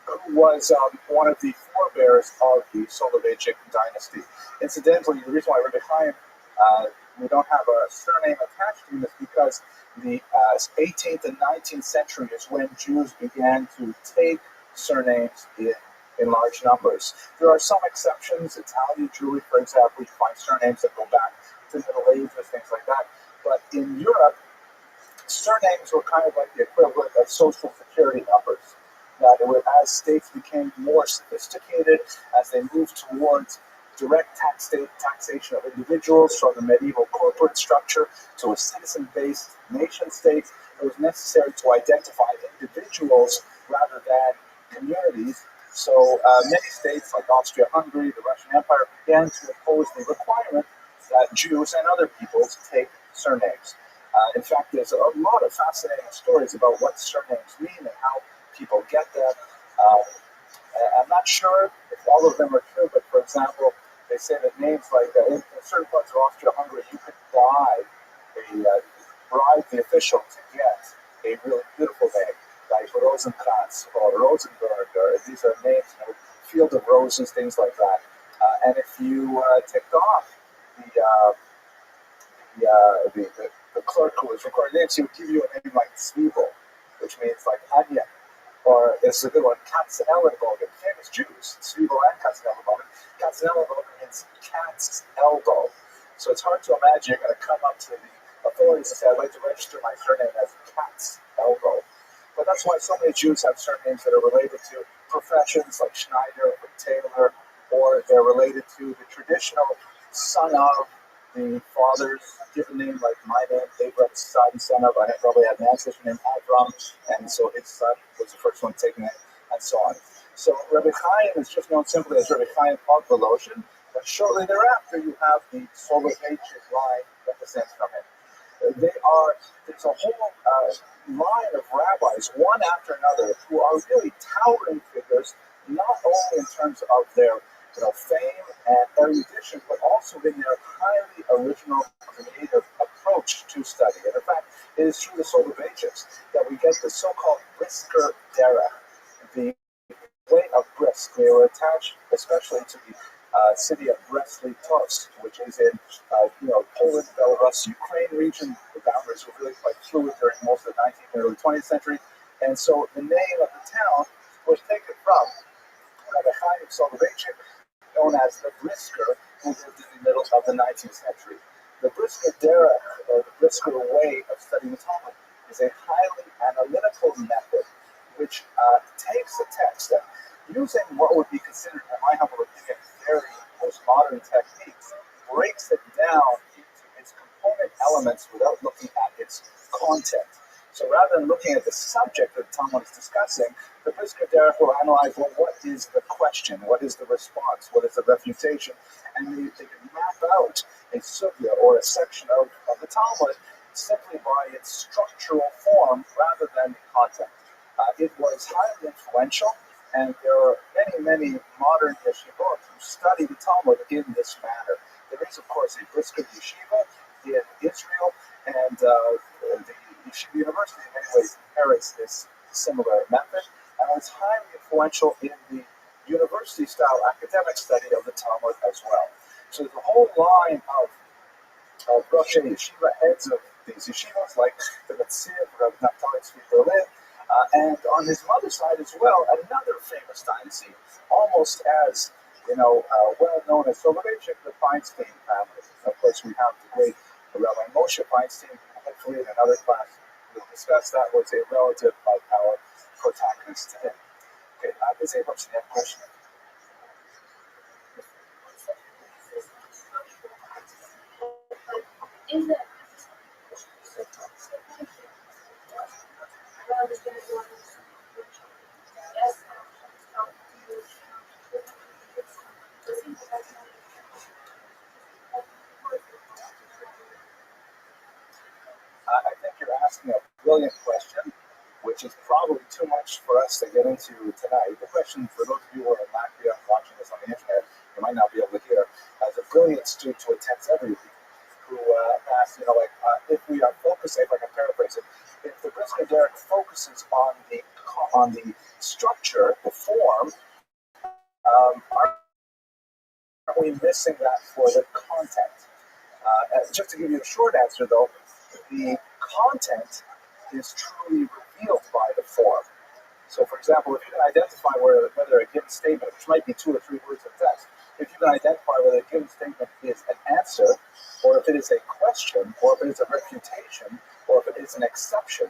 who was one of the forebears of the Soloveitchik dynasty. Incidentally, the reason why Rabbi Chaim, we don't have a surname attached to him is because the 18th and 19th century is when Jews began to take surnames in large numbers. There are some exceptions. Italian Jewry, for example, you find surnames that go back to the Middle Ages, things like that. But in Europe, surnames were kind of like the equivalent of social security numbers. That as states became more sophisticated, as they moved towards direct taxation of individuals from the medieval corporate structure to a citizen-based nation state, it was necessary to identify individuals rather than communities. So many states like Austria-Hungary, the Russian Empire, began to impose the requirement that Jews and other peoples take surnames. In fact, there's a lot of fascinating stories about what surnames mean and how people get them. I'm not sure if all of them are true, but for example, they say that names like in certain parts of Austria-Hungary, you could bribe the official to get a really beautiful name, like Rosenkranz or Rosenberg, or these are names, Field of Roses, things like that. And if you ticked off the clerk who was recording names, he would give you a name like Zwiebel, which means like onion. Or it's a good one, Katzenellenbogen, famous Jews, Zwiebel and Katzenellenbogen. Katzenellenbogen means cat's elbow. So it's hard to imagine you're going to come up to the authorities and say, I'd like to register my surname as cat's elbow. But that's why so many Jews have surnames that are related to professions like Schneider or Taylor, or they're related to the traditional son of the father's given name, like my name, Abraham's son of, I probably had an ancestor named Avram, and so his son was the first one taking it, and so on. So Rabbi Chaim is just known simply as Rabbi Chaim of Volozhin, but shortly thereafter you have the Soloveitchik line that descends from him. There's a whole line of rabbis, one after another, who are really towering figures, not only in terms of their fame and erudition, but also in their highly original, creative approach to study. And in fact, it is through the Soloveitchiks that we get the so-called Brisker Derech, the way of Brisk. They were attached especially to the city of Brest-Litovsk, which is in Poland, Belarus, Ukraine region. The boundaries were really quite fluid during most of the 19th and early 20th century. And so the name of the town was taken from Rabbi Chaim Soloveitchik, known as the Brisker, who lived in the middle of the 19th century. The Brisker Derech, or the Brisker way of studying the Talmud, is a highly analytical method which takes a text and, using what would be considered, in my humble opinion, very postmodern techniques, breaks it down into its component elements without looking at its content. So rather than looking at the subject that the Talmud is discussing, the Brisker Derech will analyze, well, what is the question? What is the response? What is the refutation? And they can map out a sugya or a section of the Talmud simply by its structural form rather than the content. It was highly influential, and there are many, many modern yeshivot who study the Talmud in this manner. There is, of course, a Brisker yeshiva in Israel, and the Yeshiva University in many ways inherits this similar method, and it's highly influential in the university-style academic study of the Talmud as well. So there's a whole line of Rosh Yeshiva, heads of these yeshivas, like the Metziv, Rabbi Taik Berlin, and on his mother's side as well, another famous dynasty, almost as well known as Soloveitchik, the Feinstein family. Of course, we have the great Rabbi Moshe Feinstein. Hopefully, in another class, we'll discuss that was a relative of our protagonist today. Okay, Ms. Abrams, you have a question? I think you're asking a brilliant question, which is probably too much for us to get into tonight. The question, for those of you who are in Latvia watching this on the internet, you might not be able to hear, as a brilliant student who attends every week, who asked, if we are focusing, if I can paraphrase it, if the Brisker Derech focuses on the structure, the form, aren't we missing that for the content? Just to give you a short answer, though, the content is truly revealed by the form. So, for example, if you can identify whether a given statement, which might be 2 or 3 words of text, if you can identify whether a given statement is an answer, or if it is a question, or if it is a refutation, or if it is an exception,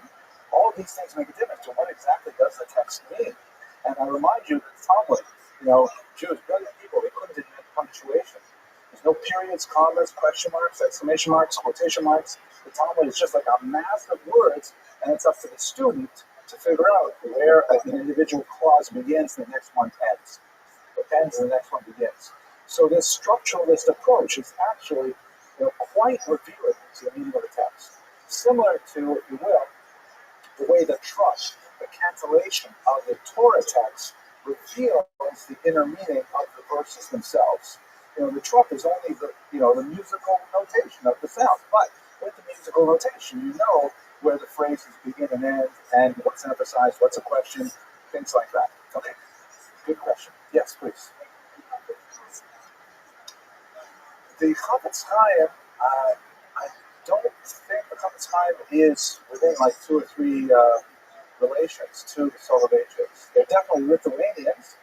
all of these things make a difference to what exactly does the text mean. And I remind you that Talmud, Jews, brilliant people, they couldn't invent punctuation. There's no periods, commas, question marks, exclamation marks, quotation marks. The Talmud is just like a mass of words, and it's up to the student to figure out where an individual clause begins and the next one ends. It ends and the next one begins. So this structuralist approach is actually quite revealing to the meaning of the text. Similar to, if you will, the way the trust, the cantillation of the Torah text reveals the inner meaning of the verses themselves. The trump is only the musical notation of the sound, but with the musical notation, you know where the phrases begin and end, and what's emphasized, what's a question, things like that. Okay, good question. Yes, please. The Chofetz Chaim, I don't think the Chofetz Chaim is within like 2 or 3 relations to the Soloveitchiks. They're definitely Lithuanians.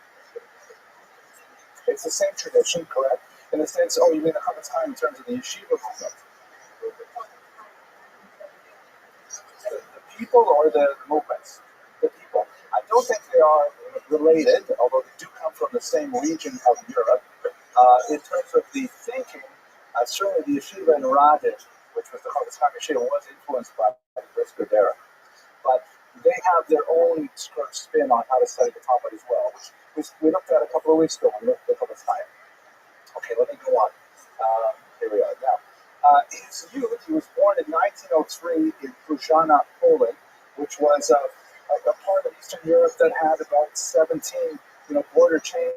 It's the same tradition, correct? In the sense, you mean the Chofetz Chaim in terms of the yeshiva movement? The people or the movements? The people. I don't think they are related, although they do come from the same region of Europe. In terms of the thinking, certainly the yeshiva in Radin, which was the Chofetz Chaim yeshiva, was influenced by the Brisker Derech. But they have their own sort of spin on how to study the Talmud as well, which we looked at a couple of weeks ago when we looked at the Chofetz Chaim. Okay, let me go on. Here we are now. His youth, he was born in 1903 in Prujana, Poland, which was a part of Eastern Europe that had about 17, border changes.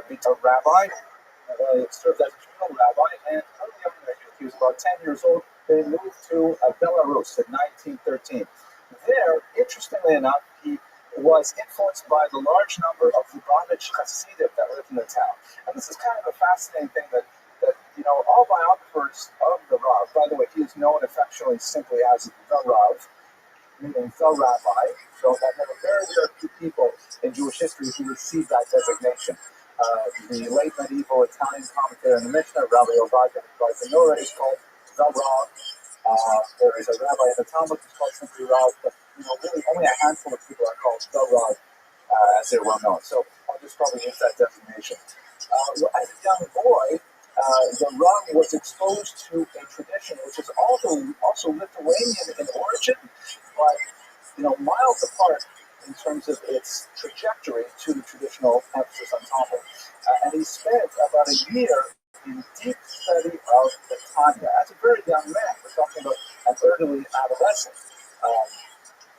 Became a rabbi, served as a general rabbi, and early on in their youth, he was about 10 years old. They moved to Belarus in 1913. There, interestingly enough, he was influenced by the large number of Lubavitch Hasidim that lived in the town. And this is kind of a fascinating thing that all biographers of the Rav, by the way, he is known affectionately simply as the Rav, meaning the rabbi. So there were very, very few people in Jewish history who received that designation. The late medieval Italian commentator in the Mishnah, Rabbi Bartanora, is called the Rav. There is a rabbi in the Talmud who's called simply Rav, but really only a handful of people are called the Rav, as they're well known. So I'll just probably use that designation. As a young boy, the Rav was exposed to a tradition which is also Lithuanian in origin, but miles apart in terms of its trajectory to the traditional emphasis on Talmud. And he spent about a year in deep study of the Tanya. As a very young man, we're talking about an early adolescent. Um,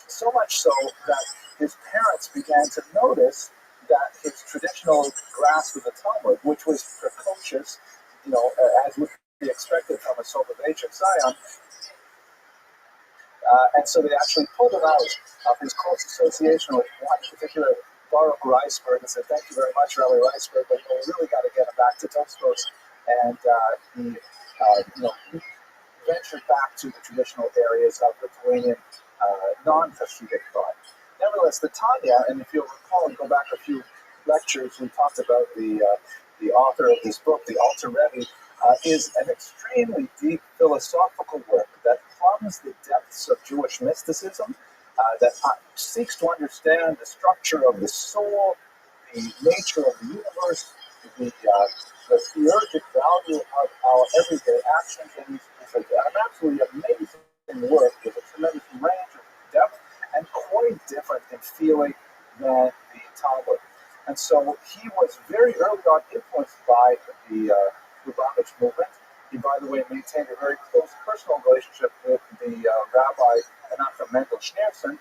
so much so that his parents began to notice that his traditional grasp of the Talmud, which was precocious, as would be expected from a soul of ancient Zion, and so they actually pulled him out of his close association with one particular Baruch Reisberg and said, "Thank you very much, Rabbi Reisberg, but we really got to get him back to Tosfos." And he, ventured back to the traditional areas of Lithuanian non-Hasidic thought. Nevertheless, the Tanya, and if you'll recall and go back a few lectures, we talked about the author of this book, the Alter Rebbe, is an extremely deep philosophical work that plumbs the depths of Jewish mysticism, that seeks to understand the structure of the soul, the nature of the universe, the theurgic value of our everyday actions, and it's an absolutely amazing work with a tremendous range of depth and quite different in feeling than the Talmud. And so he was very early on influenced by the Lubavitch movement. He, by the way, maintained a very close personal relationship with the Rabbi Menachem Mendel Schneerson.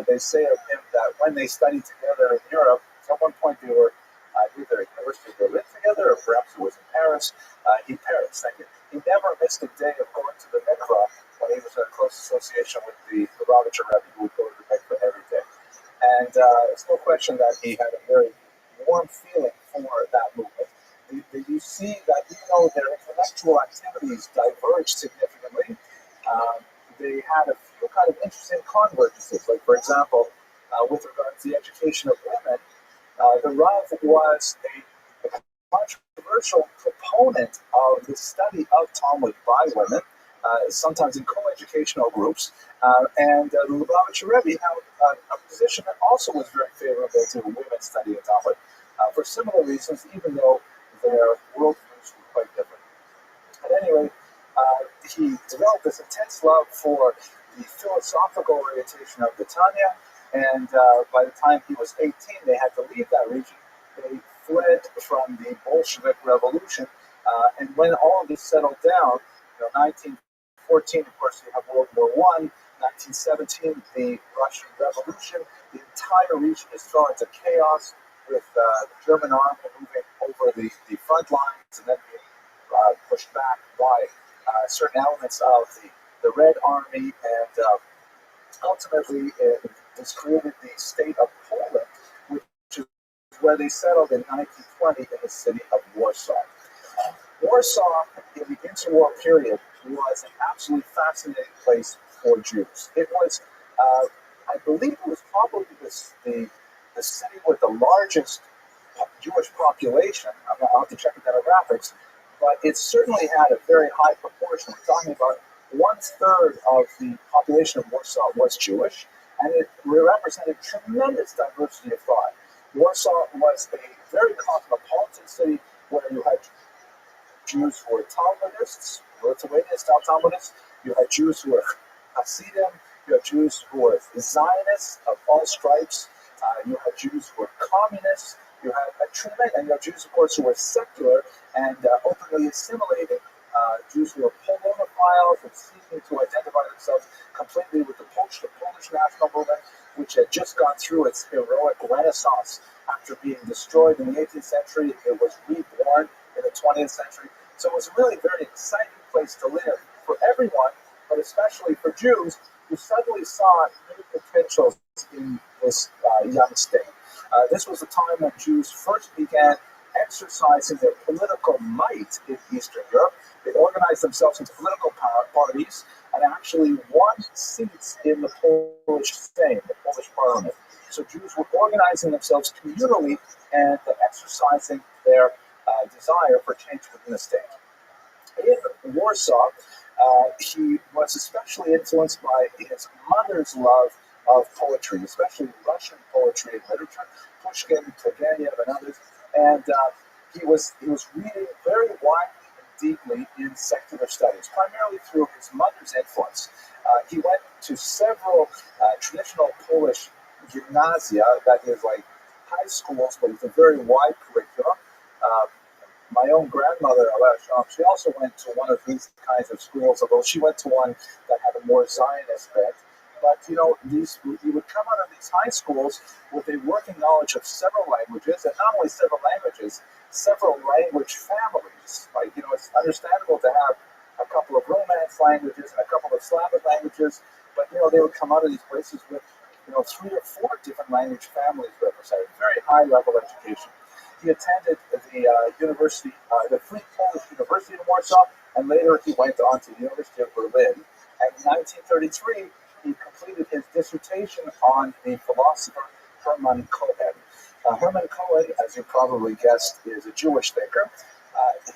They say of him that when they studied together in Europe, at one point they were either at University of Berlin together, or perhaps it was in Paris. He never missed a day of going to the mikvah when he was in a close association with the Lubavitcher Rebbe, who would go to the mikvah every day. And it's no question that he had a very warm feeling for that movement. You see that even though their intellectual activities diverged significantly, they had a few kind of interesting convergences. Like, for example, with regard to the education of women, the Rav was a controversial proponent of the study of Talmud by women, sometimes in co-educational groups, and the Lubavitcher Rebbe held a position that also was very favorable to women studying Talmud for similar reasons, even though their worldviews were quite different. At any rate, he developed this intense love for the philosophical orientation of the Tanya, and by the time he was 18, they had to leave that region. They fled from the Bolshevik Revolution, and when all of this settled down, 1914, of course, you have World War I, 1917, the Russian Revolution, the entire region is thrown into chaos with the German army moving over the front lines and then being pushed back by certain elements of the Red Army, and ultimately this created the state of Poland, which is where they settled in 1920 in the city of Warsaw. Warsaw, in the interwar period, was an absolutely fascinating place for Jews. It was, I believe it was probably the city with the largest Jewish population. I'll have to check the demographics, but it certainly had a very high proportion. We're talking about 1/3 of the population of Warsaw was Jewish, and it represented tremendous diversity of thought. Warsaw was a very cosmopolitan city where you had Jews who were Talmudists, Lithuanian-style Talmudists. You had Jews who were Hasidim. You had Jews who were Zionists of all stripes. You had Jews who were communists. You had and you had Jews, of course, who were secular and openly assimilated. Jews who were Polonophiles and seeking to identify themselves completely with the Polish national movement, which had just gone through its heroic renaissance after being destroyed in the 18th century. It was reborn in the 20th century. So it was a really very exciting place to live for everyone, but especially for Jews who suddenly saw new potentials in this young state. This was the time when Jews first began exercising their political might in Eastern Europe. They organized themselves into political parties and actually won seats in the Polish Sejm, the Polish parliament. So Jews were organizing themselves communally and exercising their desire for change within the state. In Warsaw, he was especially influenced by his mother's love of poetry, especially Russian poetry and literature, Pushkin, Turgenev, and others. And he was reading very widely and deeply in secular studies, primarily through his mother's influence. He went to several traditional Polish gymnasia, that is like high schools, but with a very wide curriculum. Uh, my own grandmother, she also went to one of these kinds of schools, although she went to one that had a more Zionist bent. But you would come out of these high schools with a working knowledge of several languages, and not only several languages, several language families. It's understandable to have a couple of Romance languages and a couple of Slavic languages, but they would come out of these places with 3 or 4 different language families represented. Very high level education. He attended the university, the Free Polish University in Warsaw, and later he went on to the University of Berlin. And in 1933, he completed his dissertation on the philosopher Hermann Cohen. Hermann Cohen, as you probably guessed, is a Jewish thinker.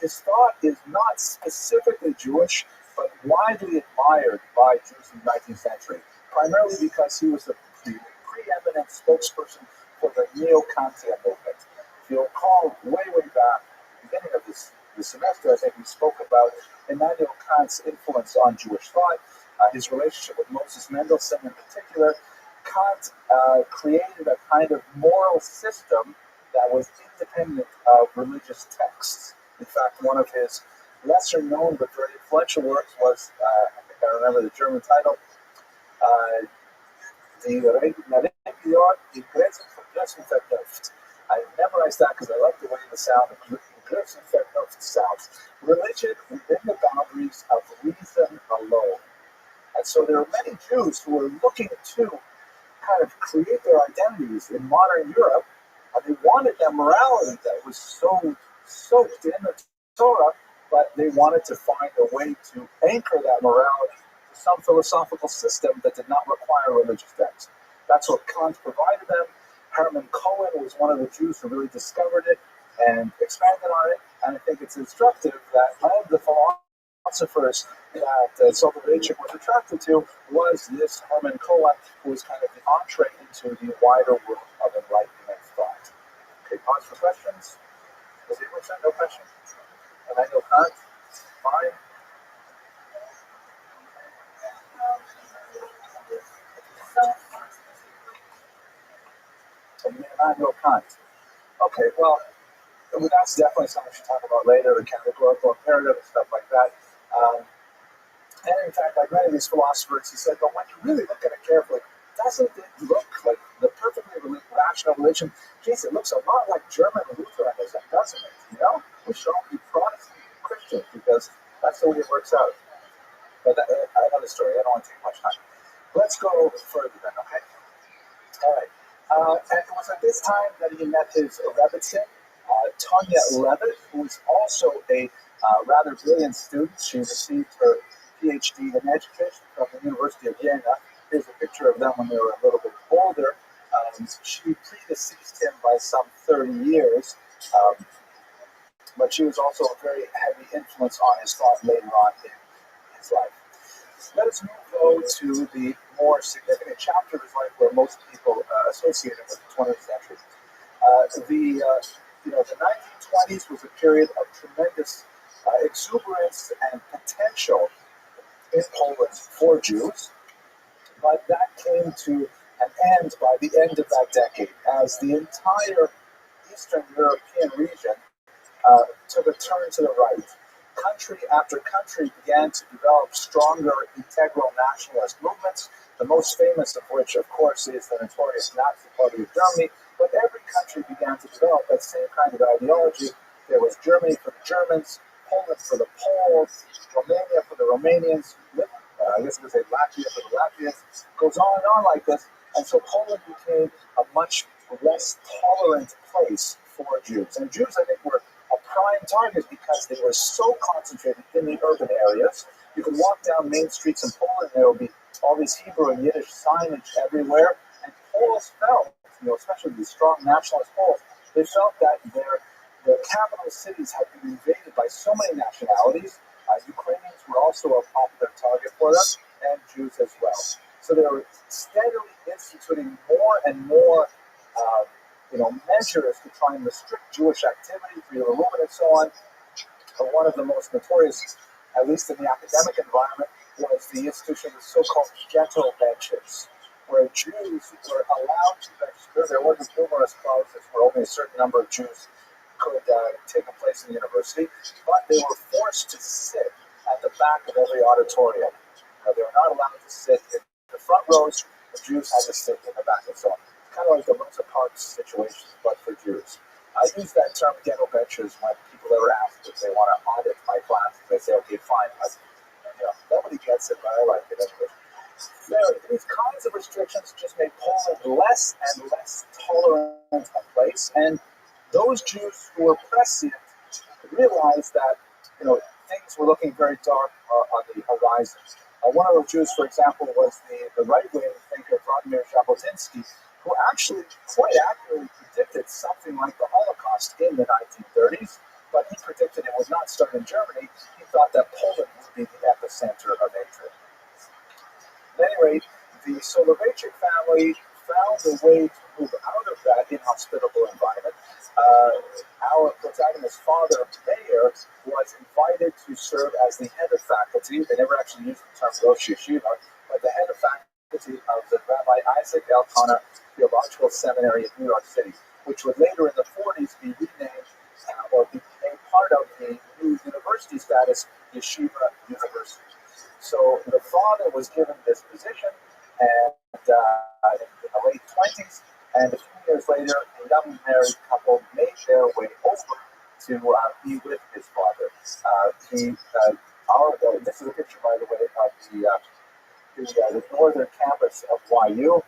His thought is not specifically Jewish, but widely admired by Jews in the 19th century, primarily because he was the preeminent spokesperson for the Neo-Kantian movement. If you'll recall, way back, beginning of this semester, I think we spoke about Immanuel Kant's influence on Jewish thought, his relationship with Moses Mendelssohn in particular. Kant created a kind of moral system that was independent of religious texts. In fact, one of his lesser known but very influential works was, I think I remember the German title, the Religion in Grenzen verknüpft. I memorized that because I like the way the sound of Grenzen verknüpft sounds. Religion within the boundaries of reason alone. And so there are many Jews who are looking to kind of create their identities in modern Europe, and they wanted that morality that was so soaked in the Torah, but they wanted to find a way to anchor that morality to some philosophical system that did not require religious text. That's what Kant provided them. Hermann Cohen was one of the Jews who really discovered it and expanded on it, and I think it's instructive that one of the philosophers that Soloveitchik was attracted to was this Hermann Cohen, who was kind of the entree into the wider world of Enlightenment thought. Okay, pause for questions. Does anyone say no questions? And I know Kant. Fine. Immanuel Kant. Okay, well, that's definitely something we should talk about later, the categorical imperative and stuff like that. And in fact, like many of these philosophers, he said, but when you really look at it carefully, doesn't it look like the perfectly rational religion? Geez, it looks a lot like German Lutheranism, doesn't it? We should all be Protestant Christians because that's the way it works out. But another story, I don't want to take much time. Let's go further then, okay? All right. And it was at this time that he met his Rebbitzin, Tanya Levitt, who was also a rather brilliant student. She received her PhD in education from the University of Vienna. Here's a picture of them when they were a little bit older. She predeceased him by some 30 years, but she was also a very heavy influence on his thought later on in his life. Let us move, though, to the more significant chapter of his life where most people associate him with the 20th century. The 1920s was a period of tremendous exuberance and potential in Poland for Jews, but that came to an end by the end of that decade as the entire Eastern European region took a turn to the right. Country after country began to develop stronger integral nationalist movements, the most famous of which, of course, is the notorious Nazi Party of Germany, but every country began to develop that same kind of ideology. There was Germany for the Germans, Poland for the Poles, Romania for the Romanians, I guess it was Latvia for the Latvians. It goes on and on like this, and so Poland became a much less tolerant place for Jews. And Jews, I think, were a prime target because they were so concentrated in the urban areas. You could walk down main streets in Poland, and there would be all these Hebrew and Yiddish signage everywhere, and Poles felt, especially these strong nationalist Poles, they felt that their capital cities had been invaded by so many nationalities. Ukrainians were also a popular target for them, and Jews as well. So they were steadily instituting more and more measures to try and restrict Jewish activity, freedom of movement, and so on. one of the most notorious, at least in the academic environment, was the institution of the so-called ghetto benches, where Jews were allowed to register. There were numerous clauses where only a certain number of Jews could take a place in the university, but they were forced to sit at the back of every auditorium. They were not allowed to sit in the front rows. The Jews had to sit in the back and so on. Kind of like the Rosa Parks situation, but for Jews. I use that term ghetto benchers when people ever ask if they want to audit my class. They say, okay, fine. Nobody gets it, but I like it anyway. These kinds of restrictions just made Poland less and less tolerant a place, and those Jews who were prescient realized that things were looking very dark on the horizon. One of those Jews, for example, was the right-wing thinker Vladimir Jabotinsky, who actually quite accurately predicted something like the Holocaust in the 1930s, but he predicted it would not start in Germany. He thought that Poland would be the epicenter of hatred. At any rate, the Soloveitchik family found a way to move out of that inhospitable environment. Our protagonist's father, Mayer, was invited to serve as the head of faculty. They never actually used the term Rosh Yeshiva, but the head of faculty of the Rabbi Isaac Elkanah Theological Seminary in New York City, which would later in the 40s be renamed or be made part of the new university status, Yeshiva University. So the father was given this position, and in the late 20s, and a few years later, a young married couple made their way over to be with his father. This is a picture, by the way, of the northern campus of YU.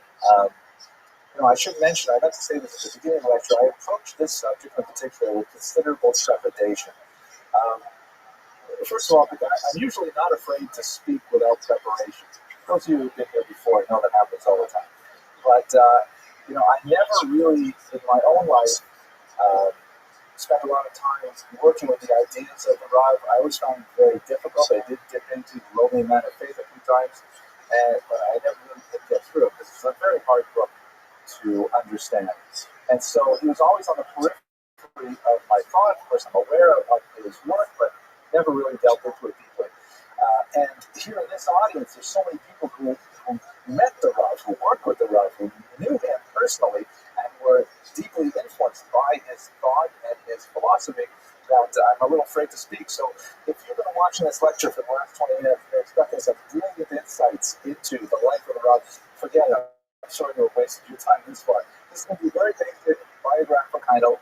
I should mention, I meant to say this at the beginning of the lecture, I approached this subject in particular with considerable trepidation. First of all, I'm usually not afraid to speak without preparation. Those of you who've been here before know that happens all the time. But, I never really, in my own life, spent a lot of time working with the ideas of the Rav. I always found it very difficult. I did dip into the lowly man of faith a few times, but I never really did get through it because it's a very hard book to understand. And so he was always on the periphery of my thought. Of course, I'm aware of his work, but never really dealt into it deeply. And here in this audience, there's so many people who met the Rav, who worked with the Rav, who knew him personally, and were deeply influenced by his thought and his philosophy, that I'm a little afraid to speak. So if you've been watching this lecture for the last 20 minutes, you're expecting some brilliant insights into the life of the Rav, forget it. I'm sorry to have wasted your time this far. This is going to be a very basic biographical kind of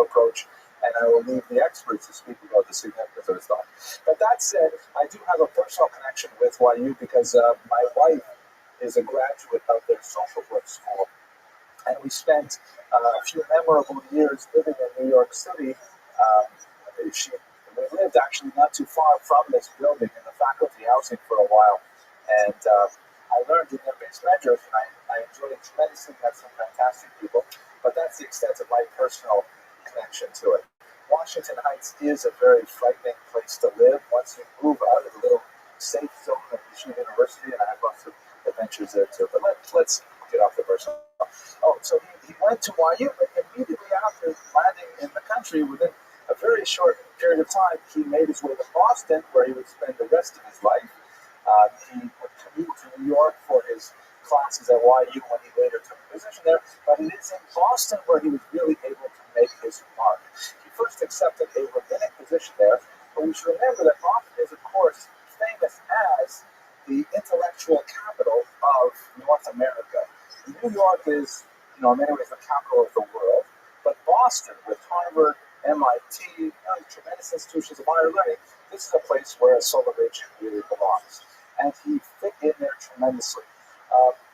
approach, and I will leave the experts to speak about the significance of his thought. But that said, I do have a personal connection with YU because my wife is a graduate of their social work school, and we spent a few memorable years living in New York City. We lived actually not too far from this building in the faculty housing for a while, and I learned in their base measures, and I enjoyed it tremendously. Met some fantastic people, but that's the extent of my personal connection to it. Washington Heights is a very frightening place to live once you move out of the little safe zone of Yeshiva University, and I have lots of adventures there too. But let's get off the personal. So he went to YU, but immediately after landing in the country, within a very short period of time, he made his way to Boston, where he would spend the rest of his life. He would commute to New York for his classes at YU when he later took a position there, but it is in Boston where he was really able to make his mark. He first accepted a rabbinic position there, but we should remember that Boston is, of course, famous as the intellectual capital of North America. New York is, in many ways, the capital of the world, but Boston, with Harvard, MIT, tremendous institutions of higher learning, this is a place where a Soloveitchik really belongs. And he fit in there tremendously.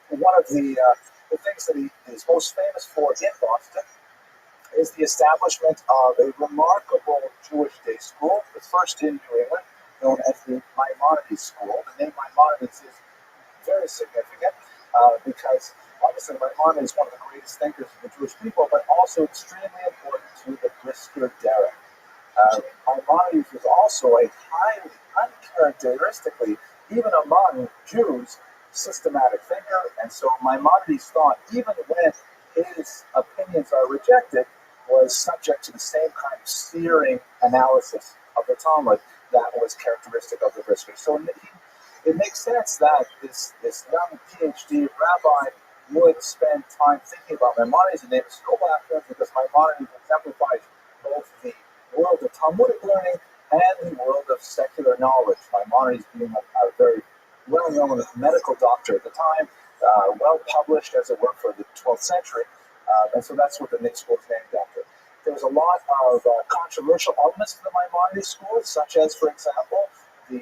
One of the things that he is most famous for in Boston is the establishment of a remarkable Jewish day school, the first in New England, known as the Maimonides School. The name Maimonides is very significant because obviously Maimonides is one of the greatest thinkers of the Jewish people, but also extremely important to the Brisker Derek. Maimonides was also a highly, uncharacteristically, even among Jews, systematic thinker, and so Maimonides thought even when his opinions are rejected, was subject to the same kind of searing analysis of the Talmud that was characteristic of the Brisker. So it makes sense that this young PhD rabbi would spend time thinking about Maimonides and David's school background, because Maimonides exemplifies both the world of Talmudic learning and the world of secular knowledge. Maimonides being a very well-known medical doctor at the time, well-published, as it were, for the 12th century, and so that's what the Nick School is named after. There was a lot of controversial elements to the Maimonides school, such as, for example, the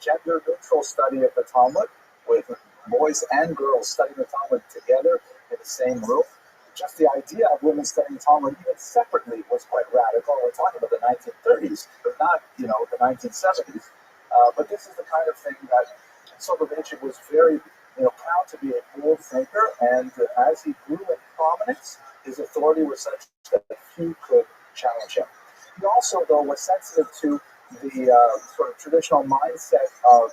gender-neutral study of the Talmud, with boys and girls studying the Talmud together in the same room. Just the idea of women studying Talmud even separately was quite radical. We're talking about the 1930s, but not, the 1970s. But this is the kind of thing that Soloveitchik was very, proud to be a bold thinker, and as he grew in prominence, his authority was such that few could challenge him. He also, though, was sensitive to the sort of traditional mindset of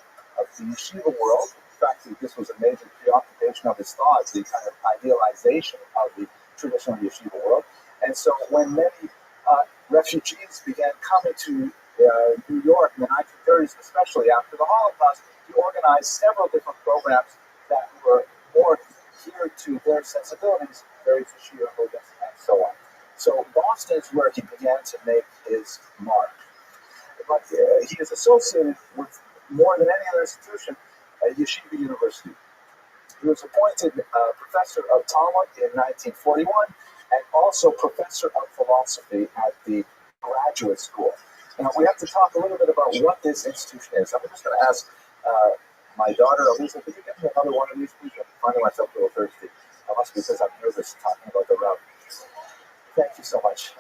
the yeshiva world. In fact, this was a major preoccupation of his thought, the kind of idealization of the traditional yeshiva world. And so when many refugees began coming to New York in the 1930s, especially after the Holocaust, he organized several different programs that were more geared to their sensibilities, very yeshiva movements, and so on. So Boston is where he began to make his mark. But he is associated with, more than any other institution, Yeshiva University. He was appointed professor of Talmud in 1941 and also professor of philosophy at the graduate school. Now, we have to talk a little bit about what this institution is. I'm just going to ask my daughter, Elisa, could you get me another one of these, please? I'm finding myself a little thirsty. Must be because I'm nervous talking about the route. Thank you so much.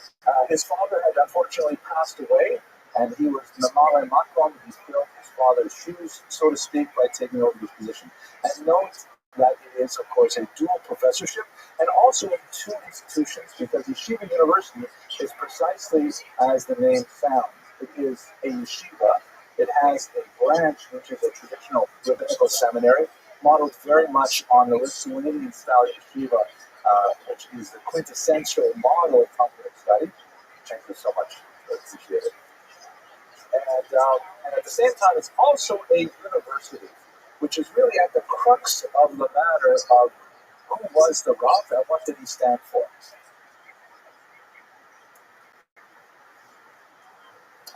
His father had unfortunately passed away, and he was Mamale Makron. He filled his father's shoes, so to speak, by taking over his position. And note that it is, of course, a dual professorship, and also in two institutions, because Yeshiva University is precisely as the name sounds. It is a yeshiva. It has a branch, which is a traditional rabbinical seminary, modeled very much on the Lithuanian style yeshiva, which is the quintessential model of Talmudic study. Thank you so much. I appreciate it. And at the same time, it's also a university, which is really at the crux of the matter of who was the Rav and what did he stand for.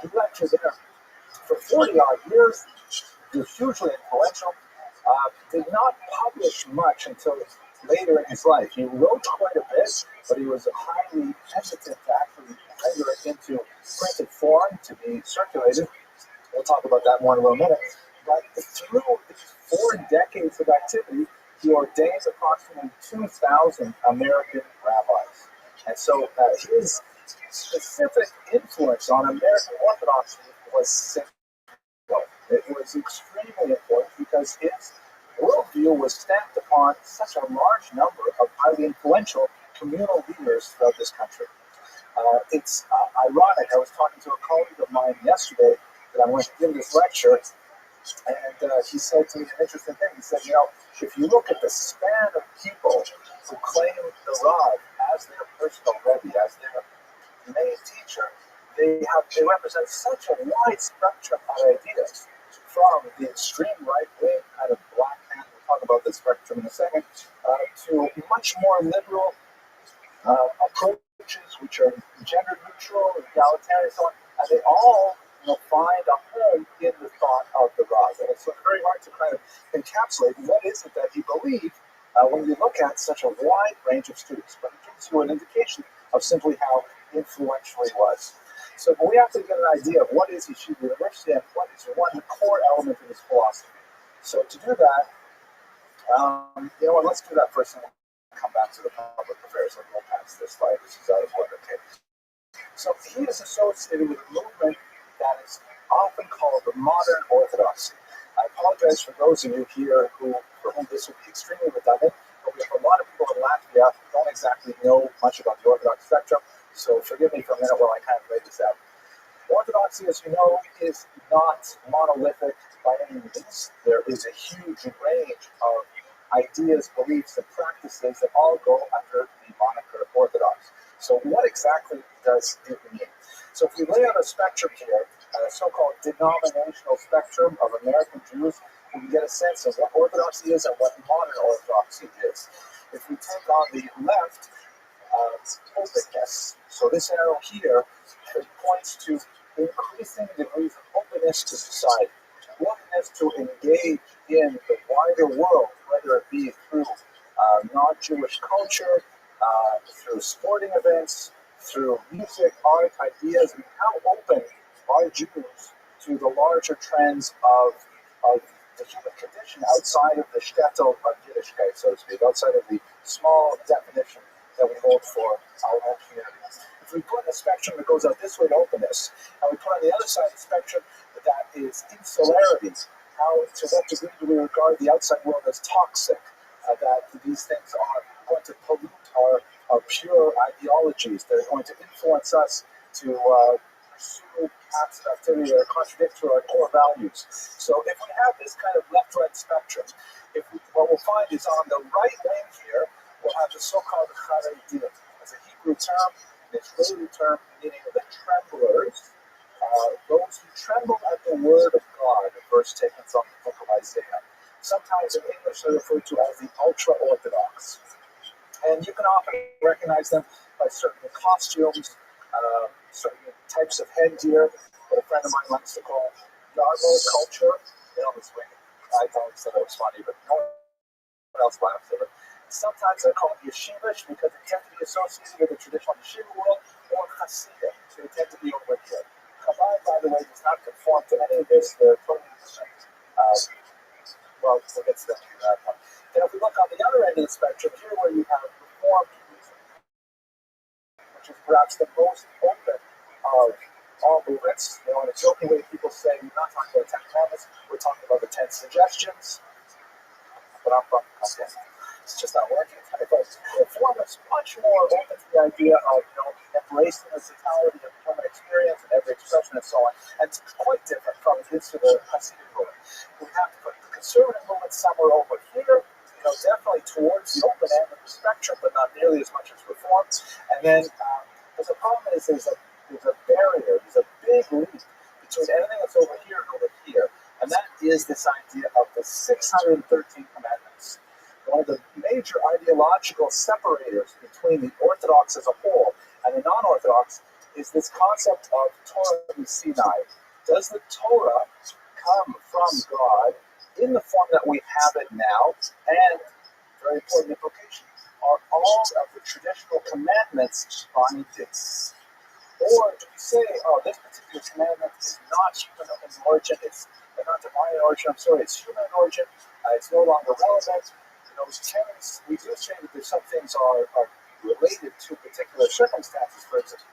He lectured there for 40-odd years. He was hugely influential. Did not publish much until later in his life. He wrote quite a bit, but he was highly hesitant to actually render it into printed form to be circulated. We'll talk about that more in a little minute. But through these 4 decades of activity, he ordained approximately 2,000 American rabbis. And so his specific influence on American Orthodoxy was significant. It was extremely important because his worldview was stamped upon such a large number of highly influential communal leaders throughout this country. It's ironic. I was talking to a colleague of mine yesterday that I'm going to give this lecture, and he said to me an interesting thing. He said, if you look at the span of people who claim the Rav as their personal Rebbe, as their main teacher, they represent such a wide spectrum of ideas, from the extreme right-wing kind of black hand, we'll talk about the spectrum in a second, to much more liberal approaches, which are gender neutral, egalitarian, and so on, and they all find a home in the thought of the Rav. And it's very hard to kind of encapsulate what is it that he believed when you look at such a wide range of students, but it gives you an indication of simply how influential he was. So we have to get an idea of what is Yeshiva University and what is one core element of his philosophy. So to do that, let's do that first and we'll come back to the public affairs. I'll go past this slide. This is out of order. Okay. So he is associated with a movement that is often called the modern Orthodoxy. I apologize for those of you here for whom this will be extremely redundant, but we have a lot of people in Latvia who don't exactly know much about the Orthodox spectrum, so forgive me for a minute while I kind of lay this out. Orthodoxy, as you know, is not monolithic by any means. There is a huge range of ideas, beliefs, and practices that all go under the moniker Orthodox. So what exactly does it mean? So if we lay out a spectrum here, a so-called denominational spectrum of American Jews, we can get a sense of what Orthodoxy is and what modern Orthodoxy is. If we take on the left, openness. So this arrow here points to increasing degrees of openness to society, willingness to engage in the wider world, whether it be through non-Jewish culture, through sporting events, through music, art, ideas, and how open are Jews to the larger trends of the human condition outside of the shtetl of Yiddishkeit, so to speak, outside of the small definition that we hold for our own community. If we put a spectrum that goes out this way to openness, and we put on the other side of the spectrum that is insularity, how to what degree do we regard the outside world as toxic, that these things are going to pollute our pure ideologies, that are going to influence us to pursue acts of activity that are contradictory to our core values. So if we have this kind of left-right spectrum, what we'll find is on the right wing here, we'll have the so-called Charedim. It's a Hebrew term, an Israeli term meaning the tremblers, those who tremble at the word of God, a verse taken from the book of Isaiah. Sometimes in English they're referred to as the ultra-Orthodox. And you can often recognize them by certain costumes, certain types of headgear, what a friend of mine likes to call Yarmo culture. This way, I thought that was funny, but no one else laughs at it. Sometimes they're called yeshivish because they tend to be associated with the traditional yeshiva world, or hasidic, so they tend to be over here. Chabad, by the way, does not conform to any of this. They're totally different. Well, we'll get to that one. Then if we look on the other end of the spectrum, here where you have Reformed Judaism, which is perhaps the most open of all movements. In a joking way, people say, we're not talking about the 10 Commandments, we're talking about the 10 suggestions. But okay. It's just not working. But Reform is much more open to the idea of embracing the totality of human experience and every expression and so on. And it's quite different from the Hasidic movement. We have to put the conservative movement somewhere over here, definitely towards the open end of the spectrum, but not nearly as much as Reform. And then the problem is there's a barrier, there's a big leap between anything that's over here and over here. And that is this idea of the 613 commandments. One of the major ideological separators between the Orthodox as a whole and the non-Orthodox is this concept of Torah Sinai. Does the Torah come from God in the form that we have it now? And, very important implication, are all of the traditional commandments binding? Or do we say, this particular commandment is not human in origin, it's not divine in origin, it's human in origin, it's no longer relevant. Those terms, we do say that some things are related to particular circumstances. For example,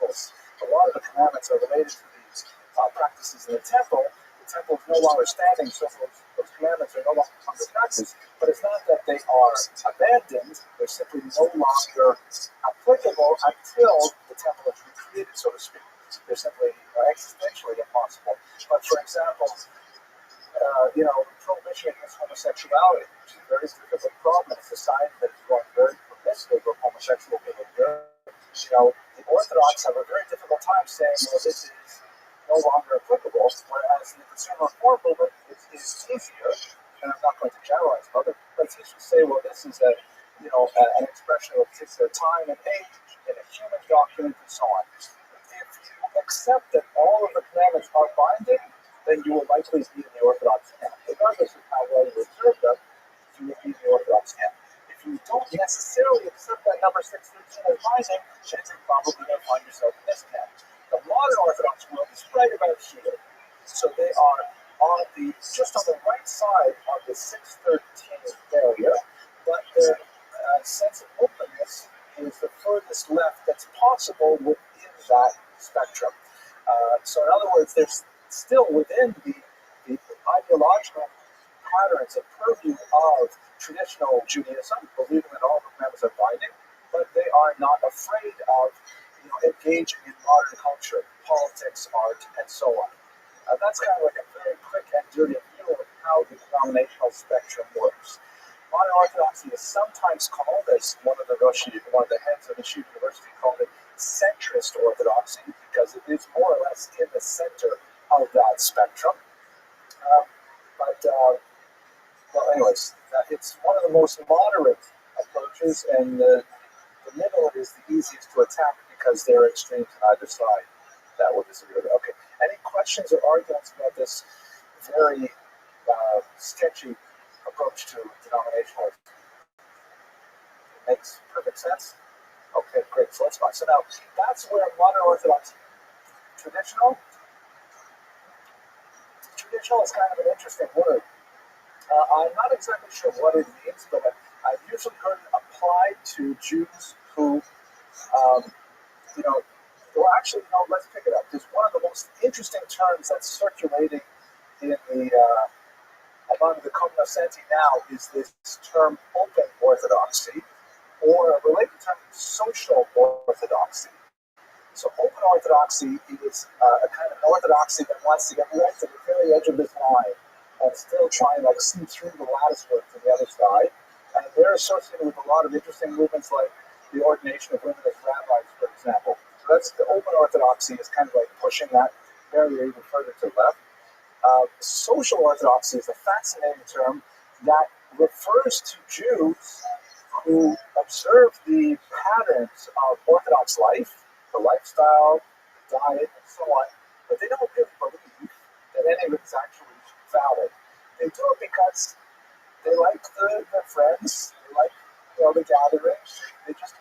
a lot of the commandments are related to these practices in the temple. The temple is no longer standing, so those commandments are no longer under practice. But it's not that they are abandoned, they're simply no longer applicable until the temple is recreated, so to speak. They're simply existentially impossible. But for example, prohibition against homosexuality, which is a very difficult problem in a society that is growing very permissive of homosexual behavior. The Orthodox have a very difficult time saying, this is no longer applicable, whereas in the consumer reform movement, it is easier, and I'm not going to generalize about it, but it's easier to say, this is an expression of a particular time and age in a human document and so on. If you accept that all of the commandments are binding, then you will likely be in the Orthodox camp. Regardless of how well you observe them, you will be in the Orthodox camp. If you don't necessarily accept that number 613 as binding, then you're probably going to find yourself in this camp. The modern Orthodox world is right about here. So they are just on the right side of the 613 barrier, but their sense of openness is the furthest left that's possible within that spectrum. So in other words, there's still within the ideological patterns and purview of traditional Judaism, believing that all the commandments are binding, but they are not afraid of engaging in modern culture, politics, art, and so on. That's kind of like a very quick and dirty view of how the denominational spectrum works. Modern Orthodoxy is sometimes called, as one of the heads of the Yeshiva University called it, centrist Orthodoxy, because it is more or less in the center of that spectrum. Well, anyways, it's one of the most moderate approaches, and the middle is the easiest to attack because there are extremes on either side that will disagree with it. Okay, any questions or arguments about this very sketchy approach to denominationalism? It makes perfect sense. Okay, great. So let's go on. So now that's where modern Orthodox traditional is kind of an interesting word. I'm not exactly sure what it means, but I've usually heard it applied to Jews who, well, actually, no, let's pick it up. Because one of the most interesting terms that's circulating in the among the cognoscenti now is this term open orthodoxy, or a related term, social orthodoxy. So open orthodoxy is a kind of orthodoxy that wants to get right to the very edge of this line and still try and see through the lattice work to the other side. And they're associated with a lot of interesting movements like the ordination of women as rabbis, for example. So that's the open orthodoxy is kind of pushing that barrier even further to the left. Social orthodoxy is a fascinating term that refers to Jews who observe the patterns of Orthodox life, the lifestyle, the diet, and so on, but they don't really believe that any of it is actually valid. They do it because they like their friends, they like the gatherings. They just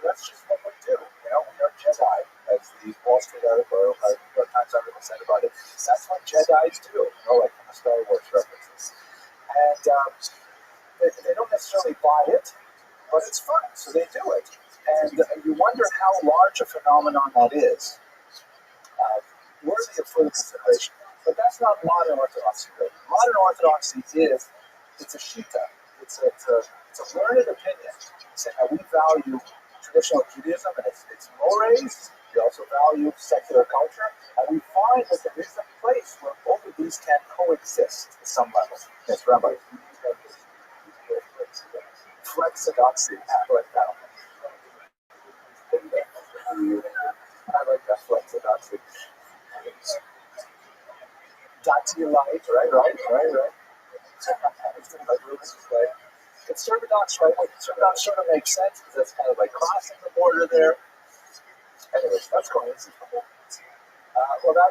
that's just what we do. We are Jedi, as the Wall Street article, New York Times article said about it. That's what Jedis do, like from the Star Wars references. And they don't necessarily buy it, but it's fun, so they do it. And you wonder how large a phenomenon that is, worthy of further consideration. But that's not modern Orthodoxy, really. Modern Orthodoxy it's a shita. It's a learned opinion. Saying how we value traditional Judaism and its mores. We also value secular culture. And we find that there is a place where both of these can coexist at some level. Yes, Rabbi. Flexodoxy. I like that one. I like that flexodoxy. Dati light, right. Conservadox, right? Conservadox sort of makes sense because that's kind of crossing the border there. Anyways, that's going easy.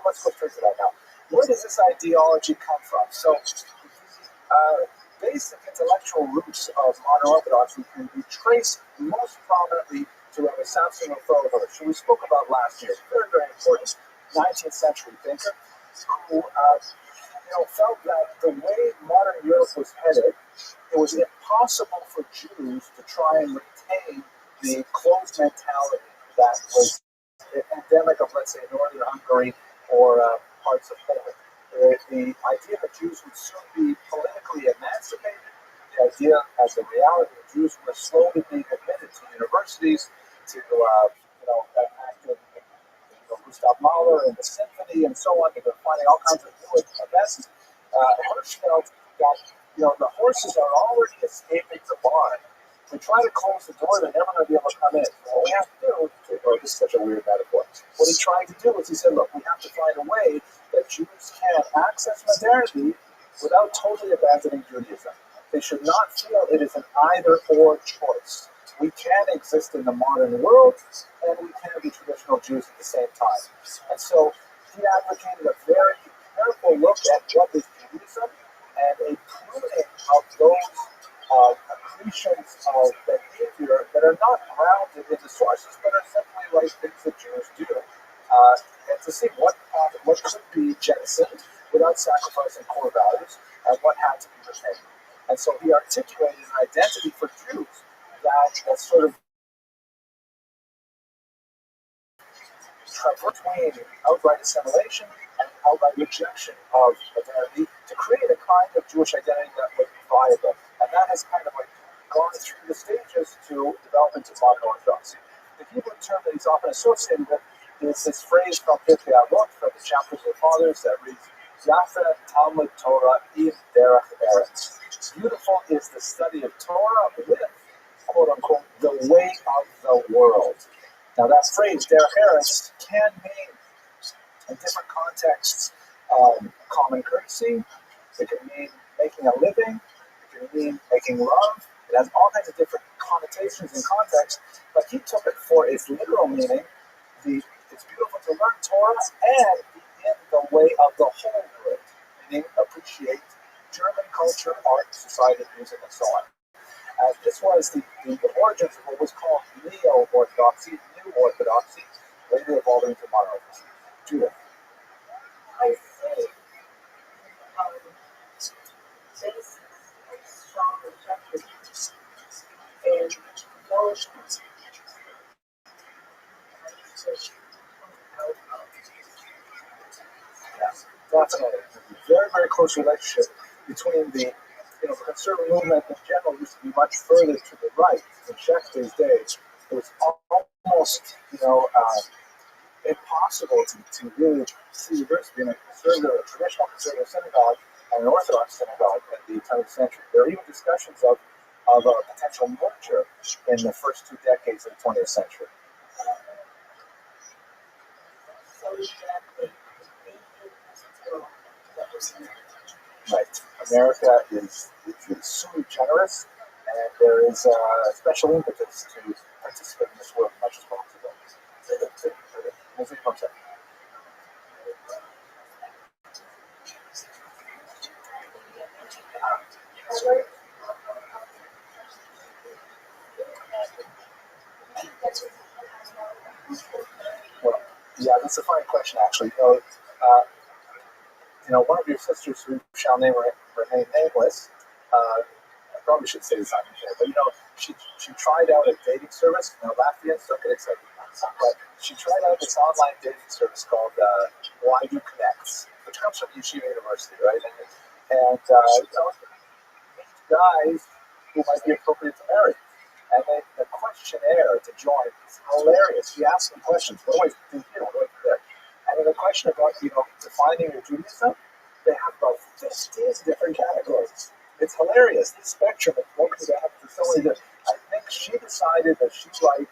Let's go straight to that now. Where does this ideology come from? So, basic intellectual roots of modern Orthodoxy can be traced most prominently to Rabbi Samson Raphael, who we spoke about last year. Very, very important 19th century thinker who felt that the way modern Europe was headed, it was impossible for Jews to try and retain the closed mentality that was endemic of, let's say, northern Hungary or parts of Poland. The idea that Jews would soon be politically emancipated, the idea as a reality that Jews were slowly being admitted to universities, to act in Gustav Mahler and the symphony and so on. They've been finding all kinds of new events. Hirschfeld that the horses are already escaping the barn. If we try to close the door, they're never going to be able to come in. What we have to do, this is such a weird metaphor. What he tried to do is he said, look, we have to find a way that Jews can access modernity without totally abandoning Judaism. They should not feel it is an either-or choice. We can exist in the modern world, and we can be traditional Jews at the same time. And so he advocated a very careful look at what is Judaism and a pruning of those accretions of behavior that are not grounded in the sources, but are simply things that Jews do, and to see what could be jettisoned without sacrificing core values and what had to be retained. And so he articulated an identity for Jews that sort of traversed between outright assimilation and outright rejection of identity to create a kind of Jewish identity that would be viable. And that has kind of gone through the stages to develop into modern Orthodoxy. The Hebrew term that he's often associated with is this phrase from Pirkei Avot, from the Chapters of the Fathers, that reads, Yafa Talmud Torah Im Derech Eretz. Beautiful is the study of Torah with, quote unquote, the way of the world. Now that phrase, Der Harris, can mean, in different contexts, common courtesy. It can mean making a living. It can mean making love. It has all kinds of different connotations and contexts, but he took it for its literal meaning. It's beautiful to learn Torah and be in the way of the whole world, meaning appreciate German culture, art, society, music, and so on. This was the origins of what was called Neo-Orthodoxy, New Orthodoxy, later evolving into Monorthodoxy. Judith. I see this strong rejection and those Yes, definitely. Very, very close relationship between the conservative movement in general used to be much further to the right in Shakespeare's days. It was almost, impossible to really see the difference between a traditional conservative synagogue and an Orthodox synagogue in the 20th century. There are even discussions of a potential merger in the first 2 decades of the 20th century. Right. America is sui generis, and there is a special impetus to participate in this work as much as possible. Well, yeah, that's a fine question, actually. One of your sisters, who shall remain nameless, I probably should say this on here, but she tried out a dating service. Latvians don't get excited, but she tried out this online dating service called Why Do Connects, which comes from Yeshiva University, right? And guys who might be appropriate to marry. And then the questionnaire to join is hilarious. She asks them questions. What do I do here? What do I do there? And then the question about, defining your Judaism, they have about 15 different categories. It's hilarious. The spectrum is broken down to so many different. I think she decided that she liked,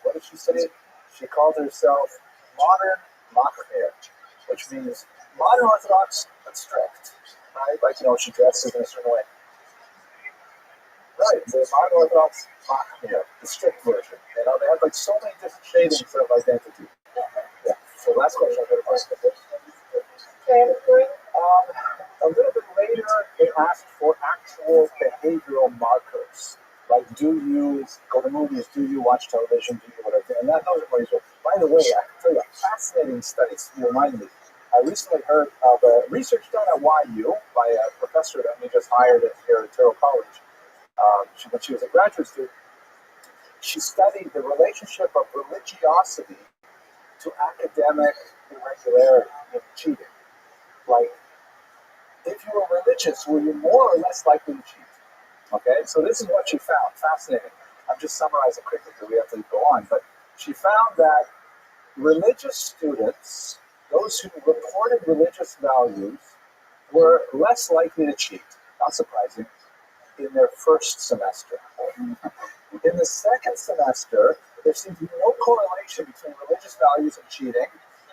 what did she say? She called herself modern machmir, which means modern Orthodox but strict. Right? Like, she dresses in a certain way. Right, the modern Orthodox machmir, the strict version. They have like so many different shadings of identity. Yeah. So last question, I'm going to question this. A little bit later, they asked for actual behavioral markers. Like, do you go to movies? Do you watch television? Do you whatever? And those are ways. By the way, I can tell you a fascinating study. You remind me. I recently heard of research done at YU by a professor that we just hired here at Terrell College. When she was a graduate student, she studied the relationship of religiosity to academic irregularity and cheating. Like, if you were religious, were you more or less likely to cheat? Okay, so this is what she found. Fascinating. I'm just summarizing quickly because we have to go on. But she found that religious students, those who reported religious values, were less likely to cheat. Not surprising. In their first semester. In the second semester, there seemed to be no correlation between religious values and cheating.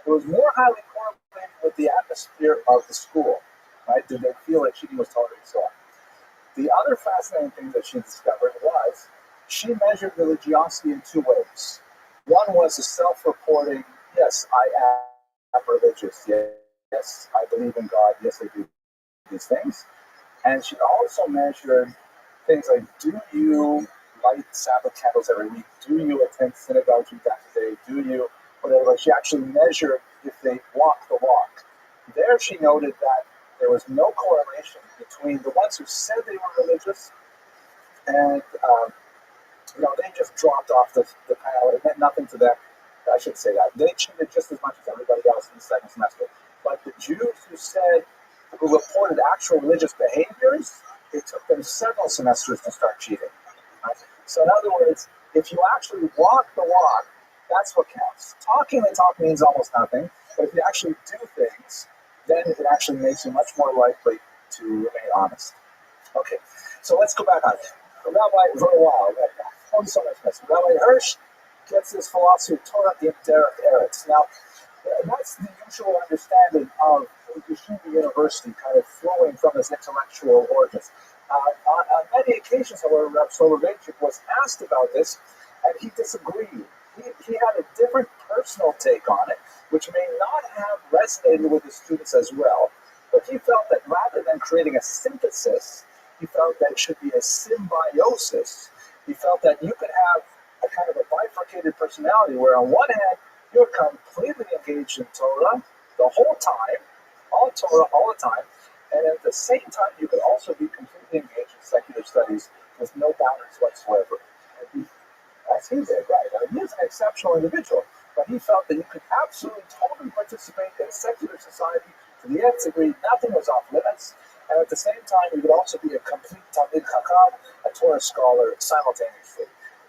It was more highly correlated with the atmosphere of the school. Right? Did they feel like cheating was tolerated and so on? The other fascinating thing that she discovered was she measured religiosity in 2 ways. One was a self-reporting, yes, I am religious, yes, I believe in God, yes, I do these things. And she also measured things like, do you light Sabbath candles every week? Do you attend synagogue 3 times a day? Do you whatever? Like, she actually measured if they walk the walk. There she noted that there was no correlation between the ones who said they were religious and, they just dropped off the panel. It meant nothing to them. I should say that. They cheated just as much as everybody else in the second semester. But the Jews who reported actual religious behaviors, it took them several semesters to start cheating. Right? So in other words, if you actually walk the walk, that's what counts. Talking the talk means almost nothing, but if you actually do things, then it actually makes you much more likely to remain honest. Okay, so let's go back on. Rabbi, for a while, Rabbi Hirsch gets his philosophy of Torah in Derech Eretz. Now, that's the usual understanding of Yeshiva University kind of flowing from his intellectual origins. On many occasions, however, Reb Soloveitchik was asked about this, and he disagreed. He had a different personal take on it, which may not have resonated with his students as well, but he felt that rather than creating a synthesis, he felt that it should be a symbiosis. He felt that you could have a kind of a bifurcated personality where on one hand, you're completely engaged in Torah the whole time, all Torah all the time, and at the same time, you could also be completely engaged in secular studies with no boundaries whatsoever. And as he did, right? I mean, he's an exceptional individual, but he felt that you could absolutely totally participate in secular society to the nth degree, nothing was off limits, and at the same time, you could also be a complete Talmid Chacham, a Torah scholar simultaneously.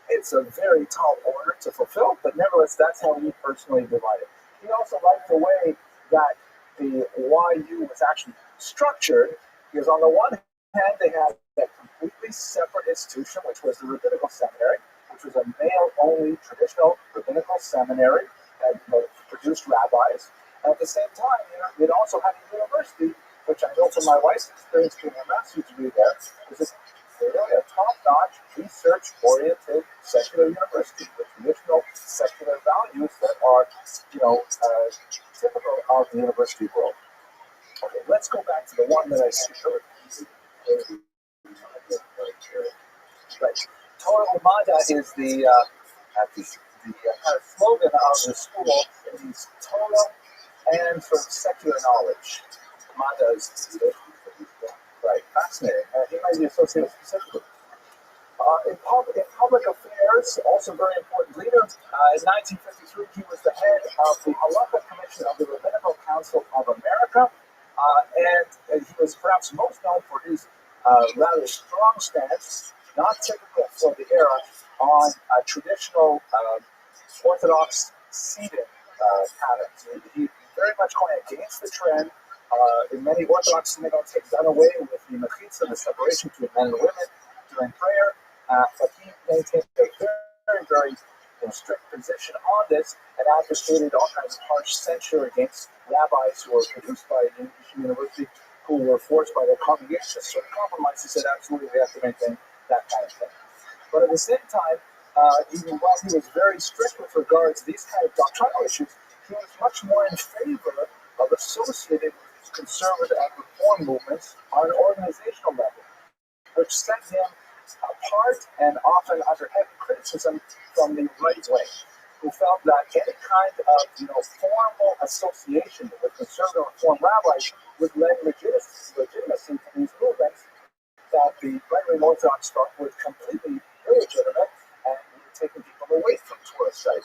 It's a very tall order to fulfill, but nevertheless, that's how he personally divided. He also liked the way that the YU was actually structured, because on the one hand, they had a completely separate institution, which was the Rabbinical Seminary, which was a male-only traditional rabbinical seminary that produced rabbis. And at the same time, it also had a university, which I know from my wife's experience doing a master's degree there, is really a top-notch, research-oriented secular university with traditional secular values that are, typical of the university world. Okay, let's go back to the one that I showed. Right. Torah Umada is the kind of slogan of the school. It means Torah and sort of secular knowledge. Umada is right. Fascinating. He might be associated specifically. In public affairs, also very important leader. In 1953, he was the head of the Halacha Commission of the Rabbinical Council of America, and he was perhaps most known for his rather strong stance, not typical for the era, on traditional Orthodox seating patterns. He very much going against the trend. In many Orthodox synagogues, had done away with the mechitza, the separation between men and women during prayer, but he maintained a very strict position on this and advocated all kinds of harsh censure against rabbis who were produced by Yeshiva University who were forced by their congregations to compromise. He said, absolutely, we have to maintain that kind of thing. But at the same time, even while he was very strict with regards to these kind of doctrinal issues, he was much more in favor of associating with conservative and reform movements on an organizational level, which set him apart and often under heavy criticism from the right wing, who felt that any kind of formal association with conservative reform rabbis would lend legitimacy to these movements that the right-wing Orthodox thought were completely illegitimate and were taking people away from Torah study.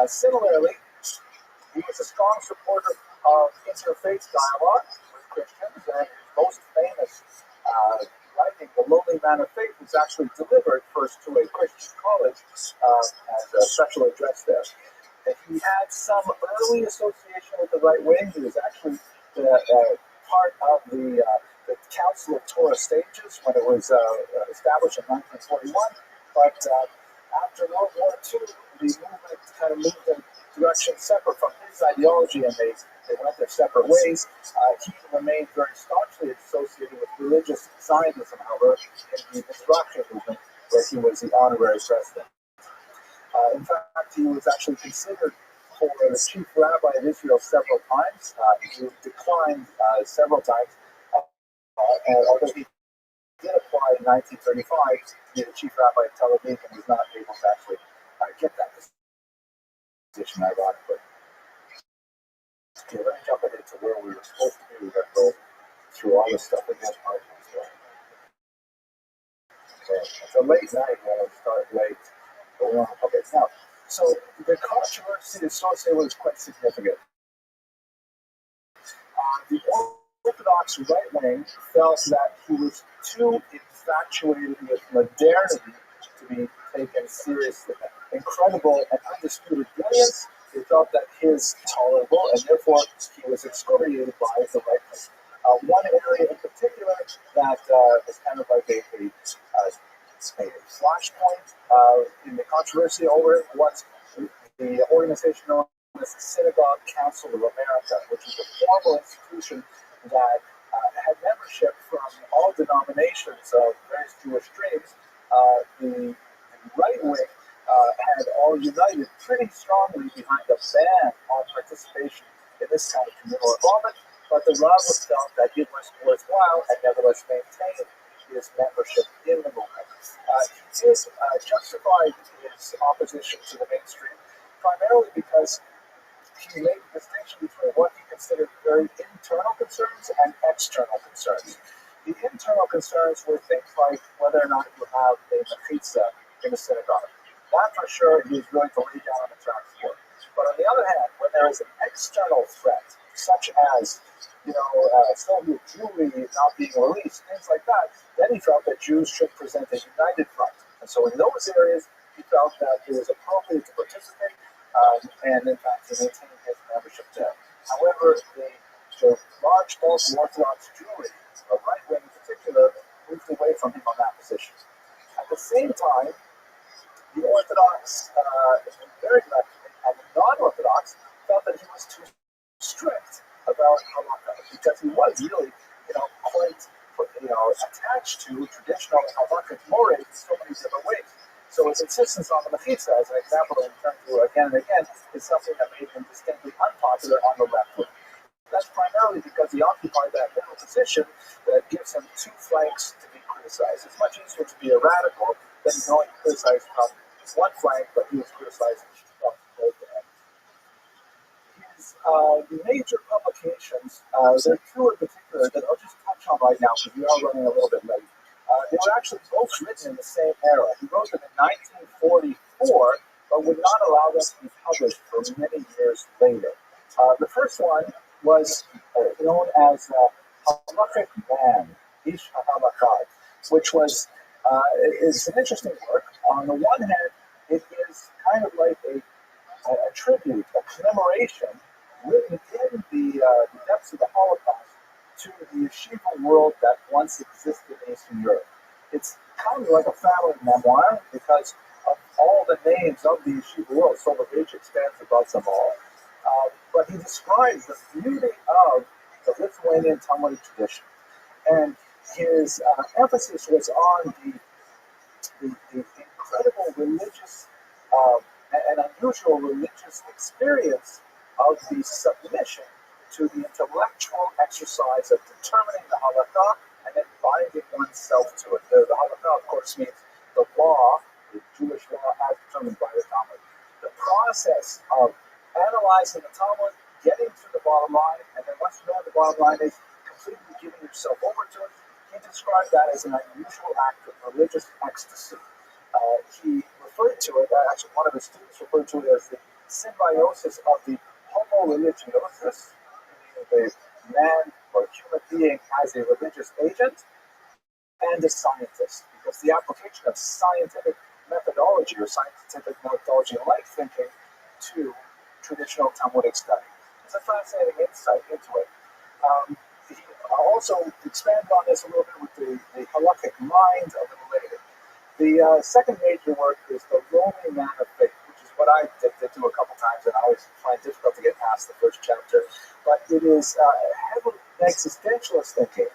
Similarly, he was a strong supporter of interfaith dialogue with Christians, and his most famous writing, The Lonely Man of Faith, was actually delivered first to a Christian college as a special address there. And he had some early association with the right wing. He was actually the part of the Council of Torah Stages when it was established in 1941. But after World War II, the movement kind of moved in direction separate from his ideology, and they went their separate ways. He remained very staunchly associated with religious Zionism, however, in the Mizrahi movement, where he was the honorary president. In fact, he was actually considered for the chief rabbi of Israel several times. He declined several times, and although he did apply in 1935 to be the chief rabbi of Tel Aviv, and was not able to actually get that position, ironically. Okay, let me jump ahead to where we were supposed to be. We got to go through all this stuff again. Okay, it's a late night when we start late. Okay, now, so the controversy associated with it is quite significant. The Orthodox right wing felt that he was too infatuated with modernity to be taken seriously. Incredible and undisputed brilliance, they felt that his tolerable, and therefore he was excoriated by the right wing. One area in particular as kind of like a flashpoint in the controversy over it was the organization known as the Synagogue Council of America, which is a formal institution that had membership from all denominations of various Jewish streams. The right wing had all united pretty strongly behind a ban on participation in this kind of communal involvement, but the Rav felt that it was worthwhile and nevertheless maintained his membership in the movement. He did justify his opposition to the mainstream primarily because he made a distinction between what he considered very internal concerns and external concerns. The internal concerns were things like whether or not you have a mechitza in the synagogue. That for sure he was willing to lay down on the tracks for. But on the other hand, when there is an external threat, such as Soviet Jewry not being released, things like that, then he felt that Jews should present a united front. And so in those areas, he felt that it was appropriate to participate, and in fact, he maintained his membership there. However, the large bulk of Orthodox Jewry, the right wing in particular, moved away from him on that position. At the same time, the Orthodox, very left wing, and the non-Orthodox felt that he was too strict about halakha because he was really, quite, attached to traditional halakhic mores in so many different ways. So his insistence on the mechitza, as an example that we turn to again and again, is something that made him distinctly unpopular on the left wing. That's primarily because he occupied that middle position that gives him two flanks to be criticized. It's much easier to be a radical than going to criticize from one flank, but he was criticized from both ends. His major publications, there are two in particular that I'll just touch on right now because we are running a little bit late. They were actually both written in the same era. He wrote them in 1944, but would not allow them to be published for many years later. The first one was known as Halakhic Man, Ish HaHalakha, which was is an interesting work. On the one hand, it is kind of like a tribute, a commemoration, written in the depths of the Holocaust to the yeshiva world that once existed in Eastern Europe. It's kind of like a family memoir because of all the names of the yeshiva world. Soloveitch stands above them all. But he describes the beauty of the Lithuanian Talmudic tradition. And his emphasis was on the incredible religious and unusual religious experience of the submission to the intellectual exercise of determining the halakha and then binding oneself to it. The halakha, of course, means the law, the Jewish law as determined by the Talmud. The process of analyzing the Talmud, getting to the bottom line, and then once you know what the bottom line is, completely giving yourself over to it. He described that as an unusual act of religious ecstasy. He referred to it, actually one of his students referred to it as the symbiosis of the homo religiosus, meaning the man or human being as a religious agent, and a scientist, because the application of scientific methodology or scientific methodology-like thinking to traditional Talmudic study. It's a fascinating insight into it. He also expanded on this a little bit with the halakhic mind of the related. The second major work is The Lonely Man of Faith, which is what I did do a couple times, and I always find it difficult to get past the first chapter. But it is heavily existentialist thinking.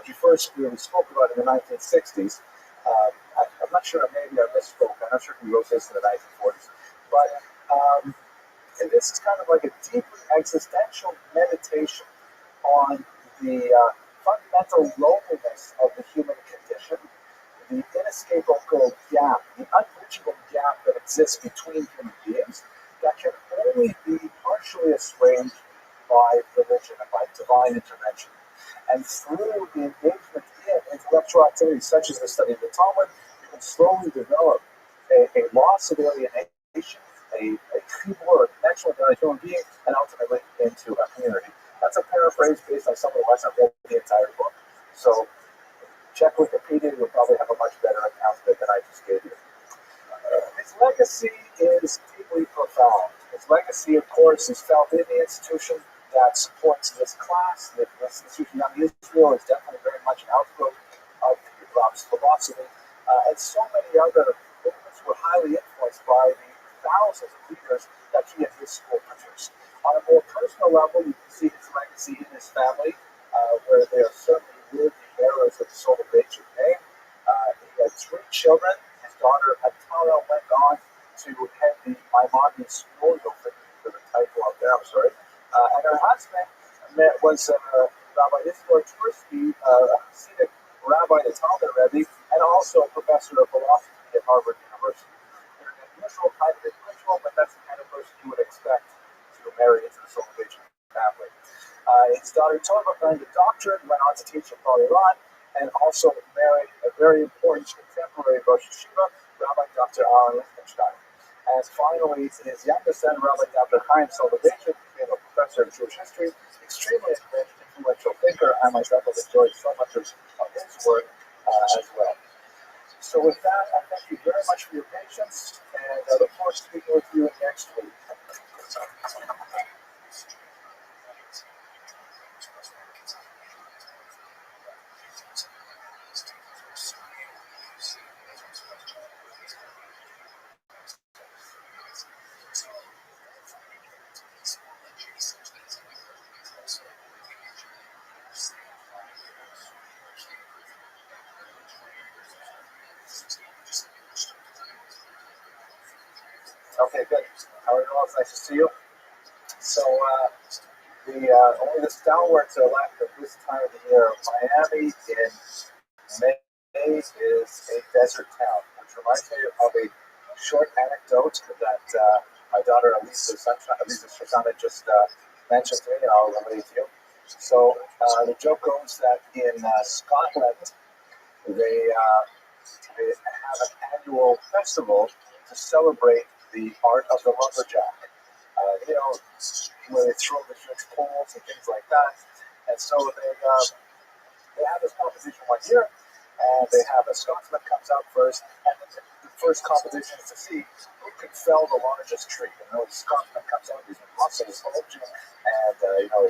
He first really spoke about it in the 1960s. I'm not sure, maybe I misspoke. I'm not sure if he wrote this in the 1940s. But and this is kind of like a deeply existential meditation on the fundamental loneliness of the human condition, the inescapable gap, the unbridgeable gap that exists between human beings that can only be partially assuaged by religion and by divine intervention. And through the engagement in intellectual activities such as the study of the Talmud, you can slowly develop a loss of alienation, a chibur, a connection with another human being, and ultimately into a community. That's a paraphrase based on some of the lessons I've read in the entire book. So check Wikipedia, you'll probably have a much better account of it than I just gave you. His legacy is deeply profound. His legacy, of course, is felt in the institution that supports this class. This institution, Young Israel, is definitely very much an outgrowth philosophy, and so many other movements were highly influenced by the thousands of leaders that he and his school produced. On a more personal level, you can see his legacy in his family, where they are certainly with the bearers of the Soloveitchik name. He had three children. His daughter Atara went on to head the Maimonides school. You'll think of the title up there, I'm sorry. And her husband was Rabbi Isidore Tversky, Hasidic rabbi, the Talmud Rebbe, and also a professor of philosophy at Harvard University. They're an unusual kind of individual, but that's the kind of person you would expect to marry into the Soloveitchik family. His daughter Tova earned a doctorate, went on to teach in Iran, and also married a very important contemporary Rosh Yeshiva, Rabbi Dr. Aaron Lichtenstein. And finally, his youngest son, Rabbi Dr. Chaim Soloveitchik, became a professor of Jewish history, extremely influential thinker. I myself have enjoyed so much of his work as well. So with that, I thank you very much for your patience, and I look forward to speaking with you next week. Okay, good. How are you all? It's nice to see you. So, only the stalwarts are left at this time of the year. Miami in May is a desert town, which reminds me of a short anecdote that my daughter Elisa Shoshana just mentioned to me, and I'll relate to you. So, the joke goes that in Scotland, they have an annual festival to celebrate the art of the lumberjack. Where they throw the shirts poles and things like that. And so they have this competition one year, and they have a Scotsman comes out first, and the first competition is to see who can fell the largest tree. The Scotsman comes out, he's muscles bulging, and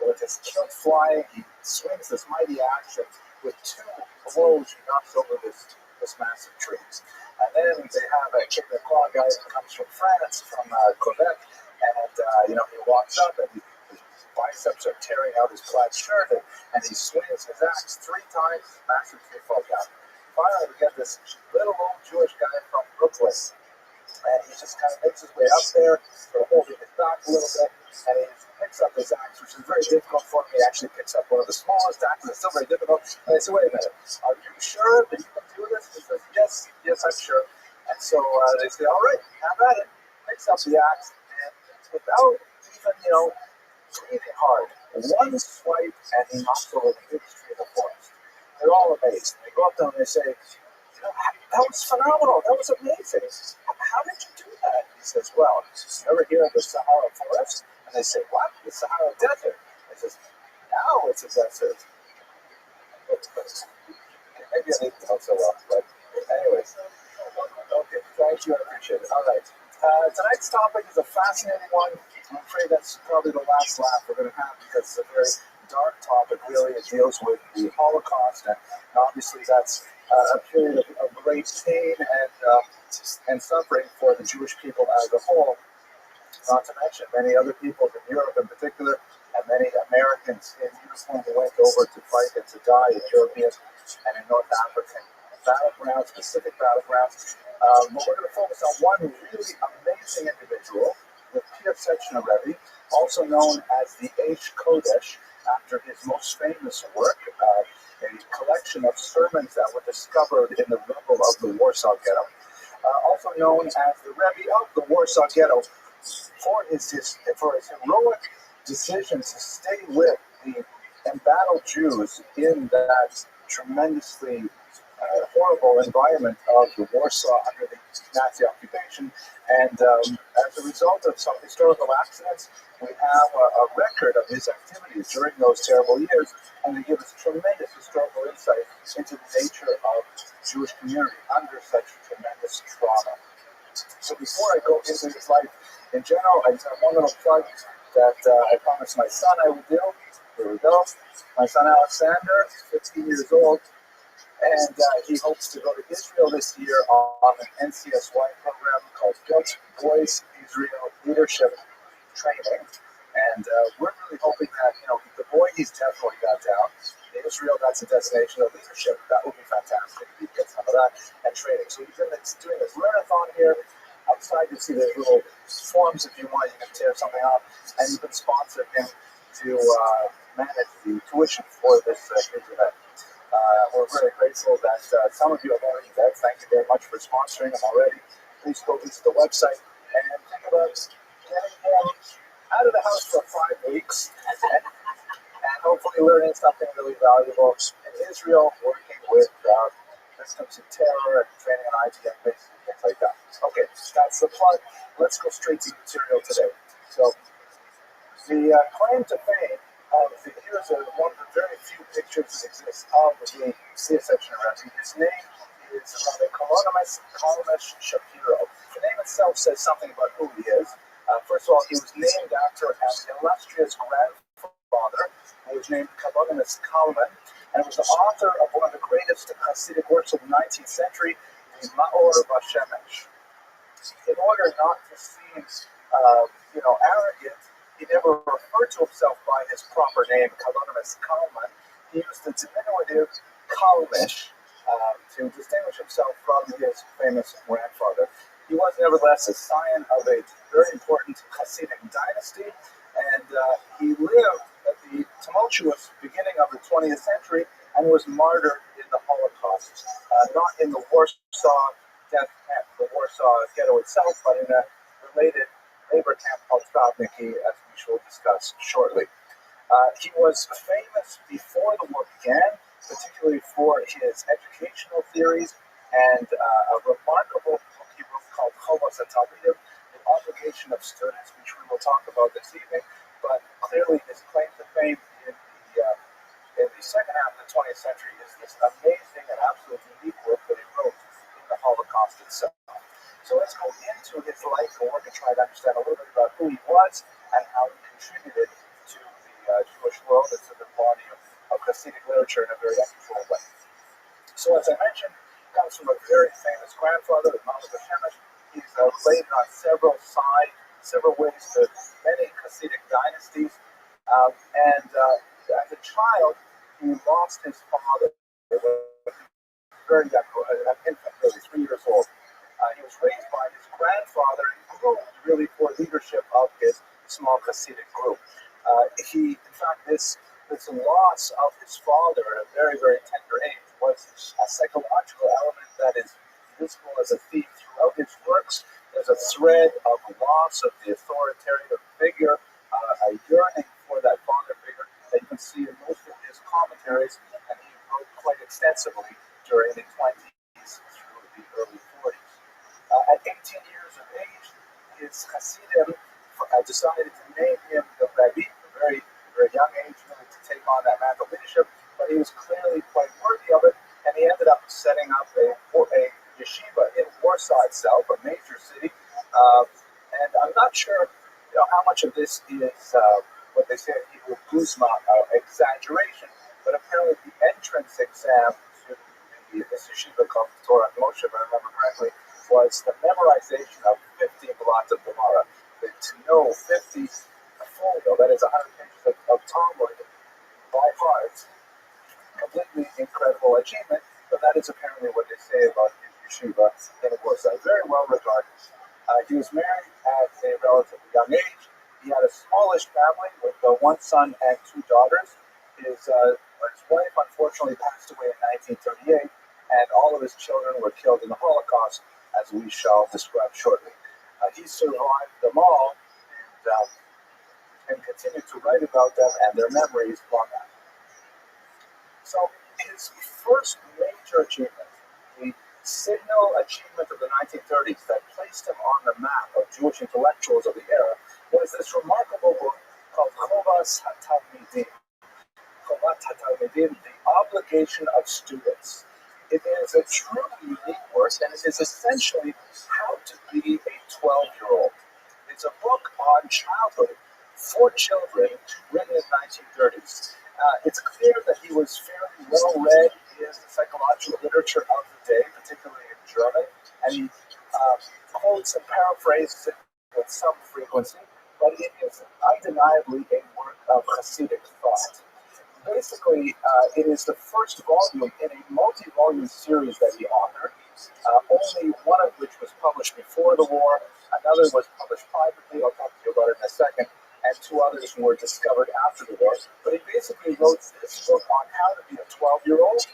with his kilt flying, he swings this mighty axe, and with two blows, he knocks over this massive tree. And then they have a Quebecois guy that comes from France, from Quebec, and he walks up, and his biceps are tearing out his plaid shirt, and he swings his axe 3 times, massive tree falls down. Finally, we get this little old Jewish guy from Brooklyn, and he just kind of makes his way up there, sort of holding his back a little bit, and he picks up his axe, which is very difficult for him. He actually picks up one of the smallest axes. It's still very difficult. And they say, wait a minute, are you sure that you can do this? He says, yes, I'm sure. And so they say, all right, have at it. Picks up the axe, and without even, breathing hard, one swipe, and he knocks over the biggest tree in the forest. They're all amazed. They go up to him and they say, that was phenomenal. That was amazing. How did you do that? He says, well, you ever hear of the Sahara forest? And they say, what? The Sahara desert? He says, now it's a desert. Maybe I didn't know so well, but anyways. Okay, thank you. I appreciate it. All right. Tonight's topic is a fascinating one. I'm afraid that's probably the last laugh we're going to have because it's a very dark topic, really. It deals with the Holocaust, and obviously that's a period of great pain and suffering for the Jewish people as a whole, not to mention many other people in Europe in particular, and many Americans in uniform who went over to fight and to die in European and in North African battlegrounds, specific battlegrounds. But we're going to focus on one really amazing individual, the Pir Sechner Rebbe, also known as the Eish Kodesh, after his most famous work, a collection of sermons that were discovered in the rubble of the Warsaw Ghetto. Also known as the Rebbe of the Warsaw Ghetto, for his heroic decision to stay with the embattled Jews in that tremendously horrible environment of the Warsaw under the Nazi occupation. And as a result of some historical accidents, we have a record of his activities during those terrible years, and they give us tremendous historical insight into the nature of the Jewish community under such tremendous trauma. So before I go into his life in general, I just have one little plug that I promised my son I would do. Here we go. My son Alexander, 15 years old, And he hopes to go to Israel this year on an NCSY program called Boys Israel Leadership Training. And we're really hoping that, the boy he's definitely got down. Israel, that's a destination of leadership. That would be fantastic. We get some of that and training. So he's doing this learn-a-thon here. Outside, you see there's little forms if you want. You can tear something up. And you can sponsor him to manage the tuition for this event. We're very grateful that some of you have already said thank you very much for sponsoring them already. Please go visit the website and think about getting him out of the house for 5 weeks and hopefully learning something really valuable in Israel, working with victims of terror and training on IGM bases and things like that. Okay, that's the plug. Let's go straight to material today. So the claim to fame, here's one of the very few pictures that exist of the C-section Rabbi. His name is Rabbi Kalmash Shapiro. The name itself says something about who he is. First of all, he was named after an illustrious grandfather who was named Kalmash Kalman, and was the author of one of the greatest Hasidic works of the 19th century, the Ma'or Vashemesh. In order not to seem, arrogant, he never referred to himself by his proper name, Kalmash Kalman. He used the diminutive Kalmish to distinguish himself from his famous grandfather. He was nevertheless a scion of a very important Hasidic dynasty, and he lived at the tumultuous beginning of the 20th century and was martyred in the Holocaust, not in the Warsaw death camp, the Warsaw ghetto itself, but in a related labor camp called Stavniki, as we shall discuss shortly. He was famous before the war began, particularly for his educational theories and a remarkable book he wrote called Chovos HaTalmidim, The Obligation of Students, which we will talk about this evening. But clearly his claim to fame in the second half of the 20th century is this amazing and absolutely unique work that he wrote in the Holocaust itself. So let's go into his life and work and try to understand a little bit about who he was and how he contributed to the Jewish world and to the body of Hasidic literature in a very unusual way. So as I mentioned, he comes from a very famous grandfather, the Ma'or Vashemesh. He's related on several ways to many Hasidic dynasties. And as a child, he lost his father very young, an infant, really 3 years old. He was raised by his grandfather and groomed really for leadership of his small Hasidic group. In fact, this loss of his father at a very, very tender age was a psychological element that is visible as a theme throughout his works. There's a thread of loss of the authoritarian figure, a yearning for that father figure that you can see in most of his commentaries, and he wrote quite extensively during the 20s through the early 40s. At 18 years of age, his Hasidim decided to name him the Rabbi, a very, very young age, really, to take on that mantle of leadership, but he was clearly quite worthy of it, and he ended up setting up a yeshiva in Warsaw itself, a major city, and I'm not sure how much of this is what they say in Hebrew, guzma, exaggeration, but apparently the entrance exam to this yeshiva called Torah Moshe, if I remember correctly, was the memorization of 50 blot of Gemara. To know 50 folio, that is 100 pages of Talmud by heart, completely incredible achievement, but that is apparently what they say about his yeshiva in Warsaw. Very well regarded. He was married at a relatively young age. He had a smallish family with one son and 2 daughters. His wife unfortunately passed away in 1938, and all of his children were killed in the Holocaust, as we shall describe shortly. He survived them all and continued to write about them and their memories long after. So his first major achievement, the signal achievement of the 1930s that placed him on the map of Jewish intellectuals of the era, was this remarkable book called Chovos HaTalmidim. The Obligation of Students. It is a truly unique work, and it is essentially how to be a 12-year-old. It's a book on childhood for children written in the 1930s. It's clear that he was fairly well read is the psychological literature of the day, particularly in German, and he quotes and paraphrases it with some frequency, but it is undeniably a work of Hasidic thought. Basically, it is the first volume in a multi-volume series that he authored, only one of which was published before the war, another was published privately, I'll talk to you about it in a second, and two others were discovered after the war. But he basically wrote this book on how to be a 12-year-old,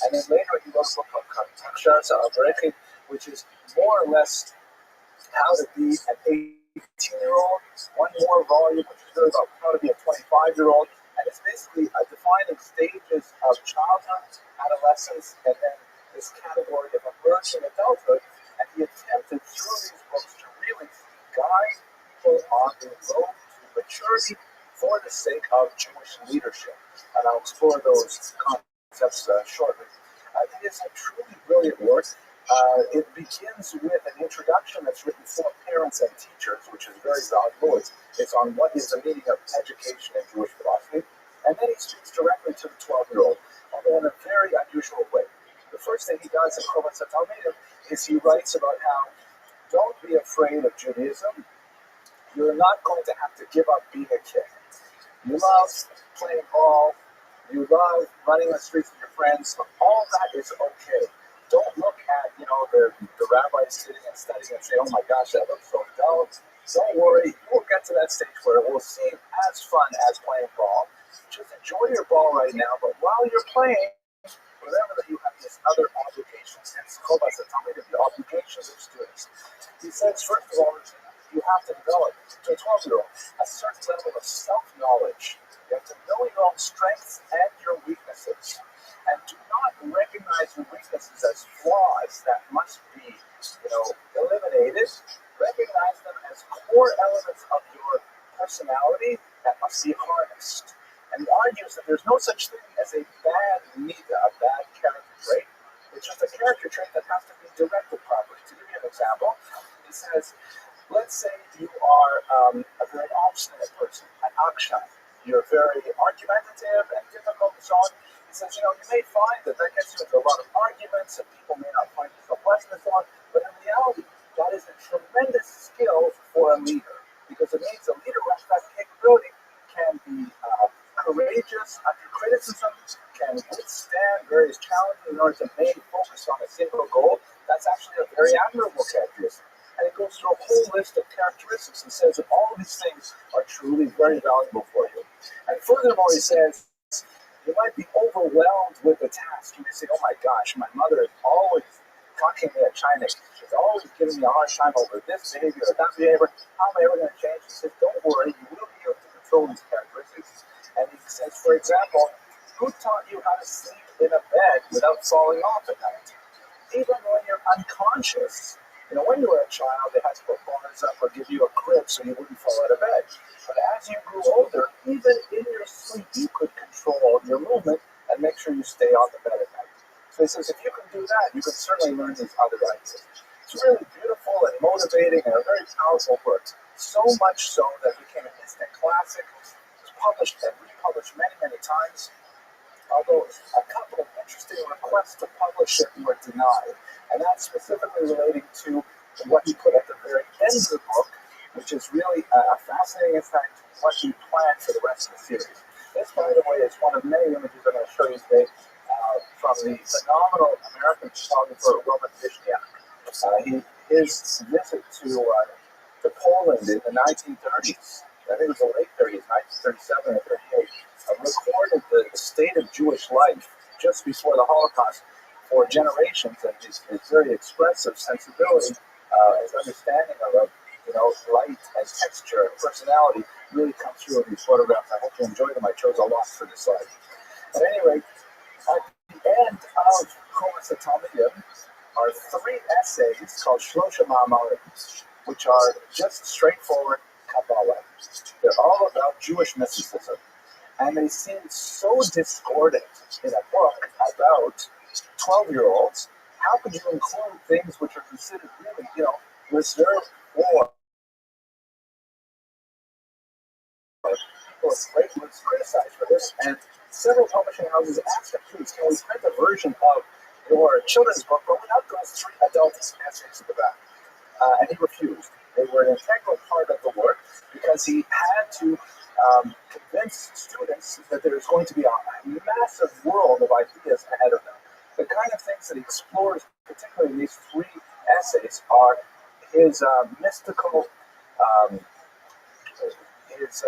and then later he wrote a book called Taik, which is more or less how to be an 18-year-old, one more volume, which is really about how to be a 25-year-old, and it's basically defining stages of childhood, adolescence, and then this category of emerging adulthood. And he attempted through these books to really guide people on the road to maturity for the sake of Jewish leadership. And I'll explore those concepts shortly. It is a truly brilliant work. It begins with an introduction that's written for parents and teachers, which is very valuable. It's on what is the meaning of education in Jewish philosophy. And then he speaks directly to the 12-year-old, although in a very unusual way. The first thing he does in Chobas HaTalmidim is he writes about how don't be afraid of Judaism. You're not going to have to give up being a kid. You love playing ball. You love running the streets with your friends. All that is okay. Don't look at, the rabbi sitting and studying and say, oh my gosh, that looks so dull. Don't worry, you'll get to that stage where it will seem as fun as playing ball. Just enjoy your ball right now, but while you're playing, remember that you have these other obligations. It's called by the obligations of students. He says, first of all, you have to develop to a 12-year-old a certain level of self-knowledge. You have to know your own strengths and your weaknesses. And do not recognize your weaknesses as flaws that must be, eliminated. Recognize them as core elements of your personality that must be harnessed. And he argues that there's no such thing as a bad midah, a bad character trait. It's just a character trait that has to be directed properly. To give you an example, he says, let's say you are a very obstinate person, an akshan. You're very argumentative and difficult and so on. He says, you may find that gets you into a lot of arguments and people may not find you so pleasant and so on, but in reality, that is a tremendous skill for a leader because it means a leader who has that capability can be courageous under criticism, can withstand various challenges in order to mainly focus on a single goal. That's actually a very admirable characteristic. And it goes through a whole list of characteristics and says that all of these things are truly very valuable for you. And furthermore, he says, you might be overwhelmed with the task. You may say, oh my gosh, my mother is always talking me at China. She's always giving me a hard time over this behavior or that behavior. How am I ever going to change? He says, don't worry, you will be able to control these characteristics. And he says, for example, who taught you how to sleep in a bed without falling off at night? Even when you're unconscious, when you were a child, they had to put bars up or give you a crib so you wouldn't fall out of bed. But as you grew older, even in your sleep, you could control your movement and make sure you stay on the bed at night. So he says, if you can do that, you can certainly learn these other ideas. It's really beautiful and motivating and a very powerful book. So much so that it became an instant classic. It was published and republished many, many times. Although a couple of interesting requests to publish it were denied. And that's specifically relating to what he put at the very end of the book, which is really a fascinating insight into what he planned for the rest of the series. This, by the way, is one of many images I'm going to show you today from the phenomenal American photographer Roman his visit to Poland in the 1930s, I think it was the late 30s, 1937 or 38, recorded the state of Jewish life just before the Holocaust for generations, and his very expressive sensibility, his understanding of light and texture and personality really come through in these photographs. I hope you enjoy them. I chose a lot for this slide. At any rate, at the end of Chobas HaTalmidim are 3 essays called Shlosha Ma'amarim, which are just straightforward Kabbalah. They're all about Jewish mysticism. And they seem so discordant in a book about 12-year-olds. How could you include things which are considered really, reserved for people greatly criticized for this? And several publishing houses asked him, please, can we print a version of your children's book, but without those 3 adult essays at the back? And he refused. They were an integral part of the work because he had to convince students that there's going to be a massive world of ideas ahead of them. The kind of things that he explores, particularly in these 3 essays, are his mystical, his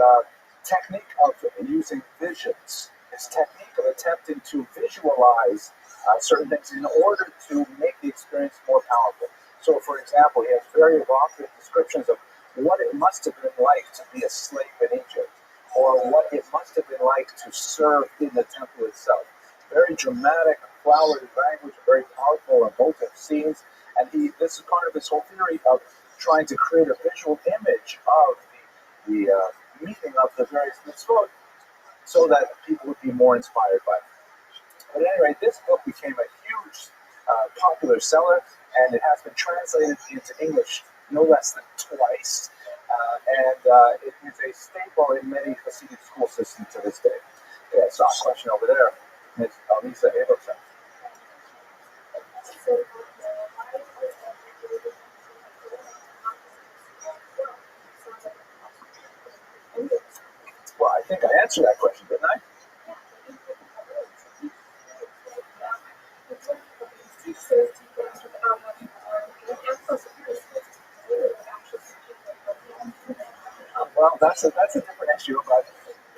technique of using visions, his technique of attempting to visualize certain things in order to make the experience more powerful. So, for example, he has very evocative descriptions of what it must have been like to be a slave in Egypt, or what it must have been like to serve in the temple itself. Very dramatic, flowery language, very powerful, emotive scenes, and this is part of his whole theory of trying to create a visual image of the meaning of the various mitzvot so that people would be more inspired by it. But at any rate, this book became a huge popular seller, and it has been translated into English no less than twice. It is a staple in many Hasidic school systems to this day. Yeah, I saw a question over there. Ms. Lisa Abelson. Well, I think I answered that question, didn't I? Well, that's a different issue about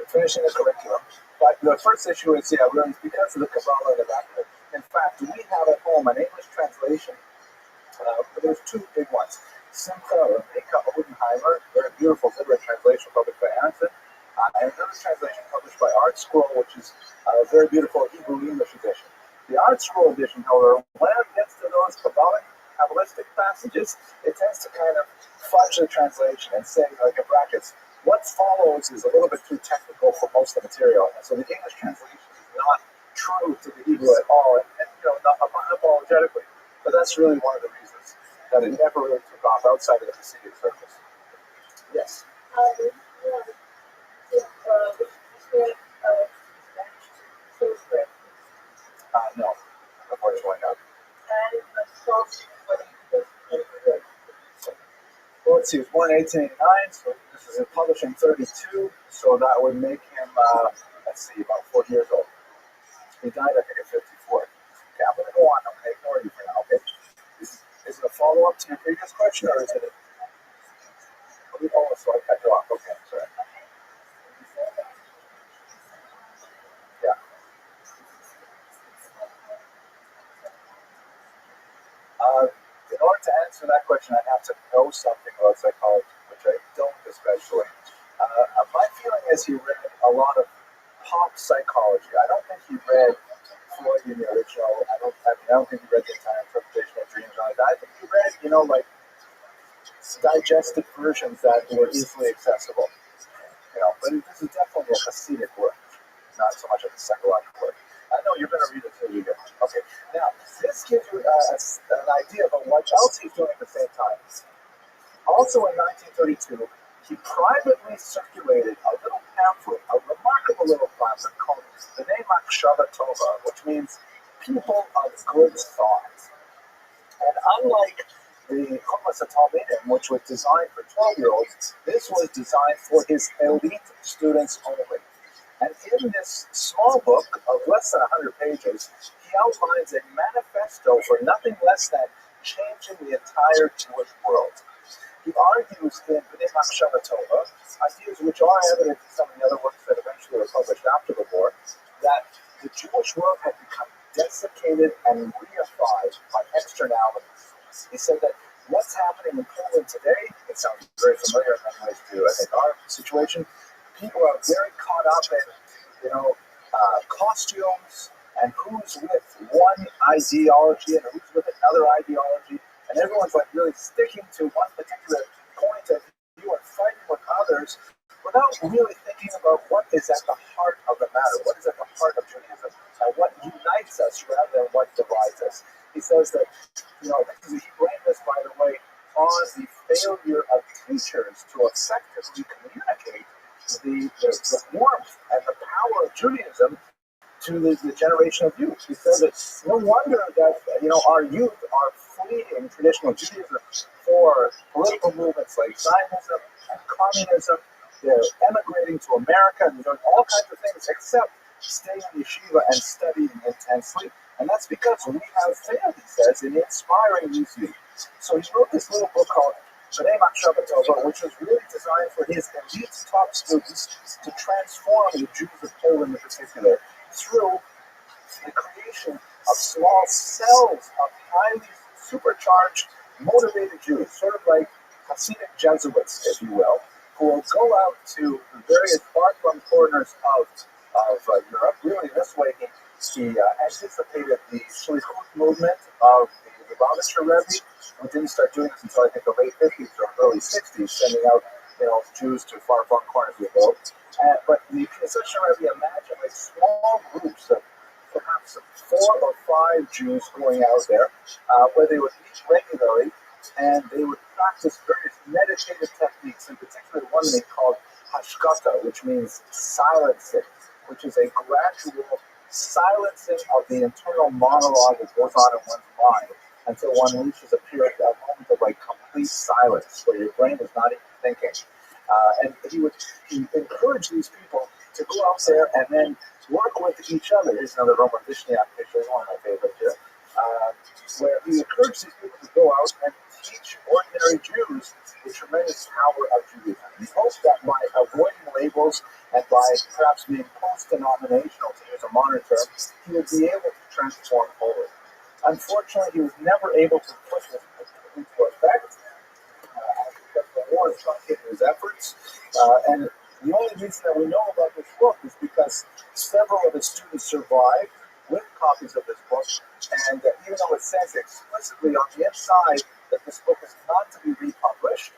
finishing the curriculum. But the first issue is, really because of the Kabbalah in the back of it. In fact, we have at home an English translation. There's 2 big ones. Simcha or Mika Odenheimer, very beautiful literary translation published by Aronson, and another translation published by Art Scroll, which is a very beautiful Hebrew English edition. The Art Scroll edition, however, when it gets to those Kabbalistic passages, it tends to kind of fudge the translation and say, like in brackets, what follows is a little bit too technical for most of the material. And so the English translation is not true to the Hebrew at all, and not unapologetically. But that's really one of the reasons that it never really took off outside of the Hasidic circles. Yes. No, unfortunately not. Well, let's see, he was born in 1889, so this is published in 32, so that would make him, about 40 years old. He died, I think, at 54. Okay, I'm going to go on. I'm going to ignore you for now, okay? Is it a follow-up to your previous question, or is it so I cut you off. Okay, sorry. Yeah. In order to answer that question, I'd have to know something about psychology, which I don't especially. My feeling is he read a lot of pop psychology. I don't think he read Freud in the original. I don't think he read the entire interpretation of dreams or like that. I think he read, like digested versions that were easily accessible. But this is definitely a Hasidic work, not so much of a psychological work. No, you're going to read it till you get it. Okay. Now, this gives you an idea of what else he's doing at the same time. Also in 1932, he privately circulated a little pamphlet, a remarkable little pamphlet called the name Machshava Tova, which means people of good thought. And unlike the Chumash Talmidim, which was designed for 12-year-olds, this was designed for his elite students only. And in this small book of less than 100 pages, he outlines a manifesto for nothing less than changing the entire Jewish world. He argues in the Machshava Tova, ideas which are evident in some of the other works that eventually were published after the war, that the Jewish world had become desiccated and reified by externalities. He said that what's happening in Poland today, it sounds very familiar in many ways to, I think, our situation. People are very caught up in, costumes and who's with one ideology and who's with another ideology, and everyone's like really sticking to one particular point of view and fighting with others without really thinking about what is at the heart of the matter, what is at the heart of Judaism, and what unites us rather than what divides us. He says that, he blamed this, by the way, on the failure of teachers to effectively communicate the warmth and the power of Judaism to the generation of youth. He said that no wonder that our youth are fleeing traditional Judaism for political movements like Zionism and communism. They're emigrating to America and doing all kinds of things except staying in yeshiva and studying intensely. And that's because we have failed, he says, in inspiring these youth. So he wrote this little book called B'nai Machshavat Tova, which was really designed for his elite top students to transform the Jews of Poland in particular through the creation of small cells of highly supercharged, motivated Jews, sort of like Hasidic Jesuits, if you will, who will go out to the various far-flung corners of Europe. Really, this way he anticipated the Shlichut movement of the ROTHSCHILD Rabbi, who didn't start doing this until I think the late 50s or early 60s, sending out Jews to far-flung corners of the world. But the Piaseczny Rabbi imagined like small groups of perhaps 4 or 5 Jews going out there, where they would meet regularly and they would practice various meditative techniques, in particular one they called hashkata, which means silencing, which is a gradual silencing of the internal monologue that goes on in one's mind until one reaches a period, a moment of like complete silence, where your brain is not even thinking. And he encouraged these people to go out there and then work with each other. Here's another Roman Vishniak picture, one of my favorites here, where he encouraged these people to go out and teach ordinary Jews the tremendous power of Judaism. He hoped that by avoiding labels and by perhaps being post-denominational, to use a modern term, he would be able to transform Poland. Unfortunately, he was never able to put this into effect because the war truncated his efforts. And the only reason that we know about this book is because several of his students survived with copies of this book, and even though it says explicitly on the inside that this book is not to be republished,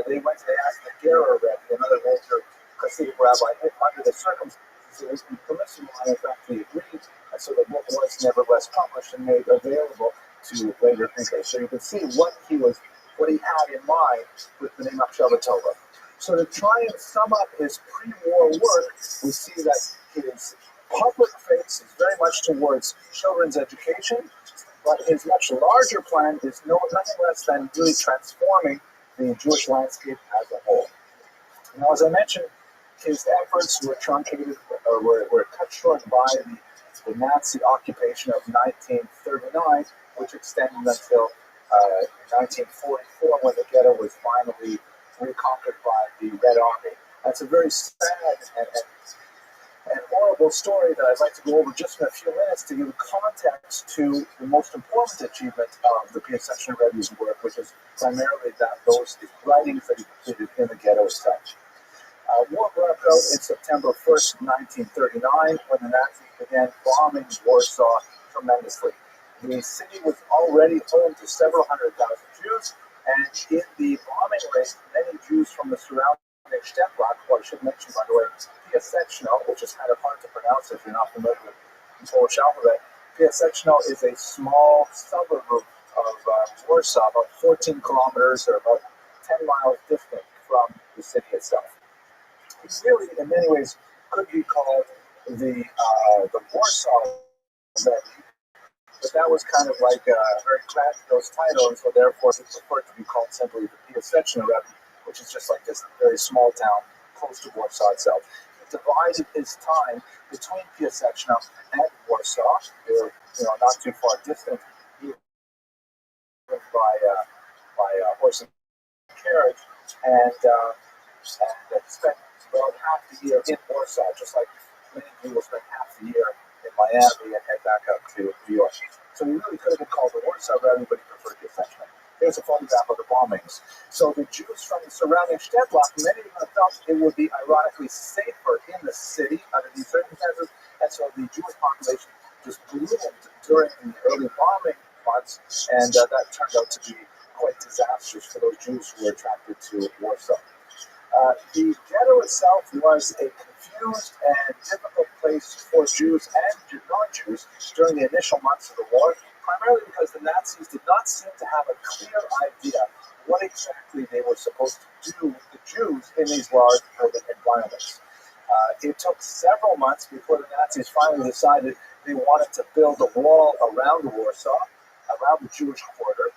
they asked the Gera Rabbi, another major Hasidic rabbi, if under the circumstances it was permissible, and in fact he agreed, and so the book was nevertheless published and made available to later thinkers. So you can see what he had in mind with the name of Machshavat Tova. So to try and sum up his pre-war work, we see that his public face is very much towards children's education, but his much larger plan is nothing less than really transforming the Jewish landscape as a whole. Now, as I mentioned, his efforts were truncated, or were cut short by the Nazi occupation of 1939, which extended until 1944, when the ghetto was finally reconquered by the Red Army. That's a very sad and horrible story that I'd like to go over just in a few minutes to give context to the most important achievement of the Piaseczny Rebbe's work, which is primarily those writings that he completed in the ghetto itself. War broke out in September 1st, 1939, when the Nazis began bombing Warsaw tremendously. The city was already home to several hundred thousand Jews, and in the bombing rate, many Jews from the surrounding Stadtblock, who I should mention, by the way, Piaseczny, which is kind of hard to pronounce if you're not familiar with the Polish alphabet. Piaseczny is a small suburb of Warsaw, about 14 kilometers or about 10 miles distant from the city itself. It really, in many ways, could be called the Warsaw Rebbe, but that was kind of like a very grandiose title, and so therefore he preferred to be called simply the Piaseczny Rebbe, which is just like this very small town close to Warsaw itself. He divided his time between Piaseczny and Warsaw. They were, not too far distant, even by horse and carriage, and spent about half the year in Warsaw, just like many people spend half the year in Miami and head back up to New York. So he really could have been called the Warsaw Rebbe, but he preferred Piaseczny. Here's a photograph of the bombings. So the Jews from the surrounding Stadtblock, many of them felt it would be ironically safer in the city under these circumstances, and so the Jewish population just bloomed during the early bombing months, and that turned out to be quite disastrous for those Jews who were attracted to Warsaw. The ghetto itself was a confused and difficult place for Jews and non-Jews during the initial months of the war, primarily because the Nazis did not seem to have a clear idea what exactly they were supposed to do with the Jews in these large urban environments. It took several months before the Nazis finally decided they wanted to build a wall around Warsaw, around the Jewish quarter.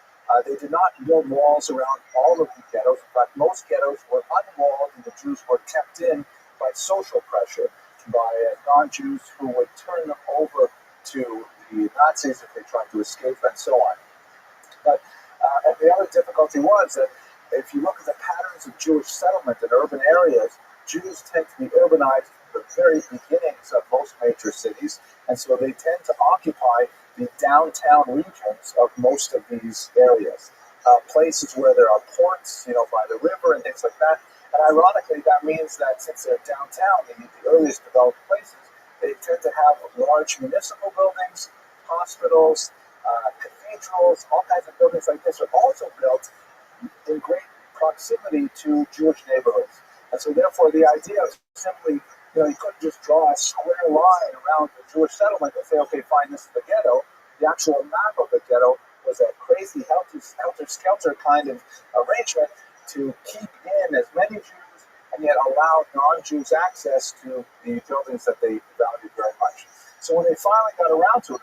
They did not build walls around all of the ghettos. In fact, most ghettos were unwalled, and the Jews were kept in by social pressure, by non-Jews who would turn them over to the Nazis if they tried to escape, and so on. But and the other difficulty was that if you look at the patterns of Jewish settlement in urban areas, Jews tend to be urbanized from the very beginnings of most major cities, and so they tend to occupy the downtown regions of most of these areas. Places where there are ports, by the river and things like that. And ironically, that means that since they're downtown, the earliest developed places, they tend to have large municipal buildings, hospitals, cathedrals, all kinds of buildings like this are also built in great proximity to Jewish neighborhoods. And so therefore the idea of simply, you couldn't just draw a square line around the Jewish settlement and say, okay, fine, this is the ghetto. The actual map of the ghetto was a crazy helter-skelter kind of arrangement to keep in as many Jews and yet allow non-Jews access to the buildings that they valued very much. So when they finally got around to it,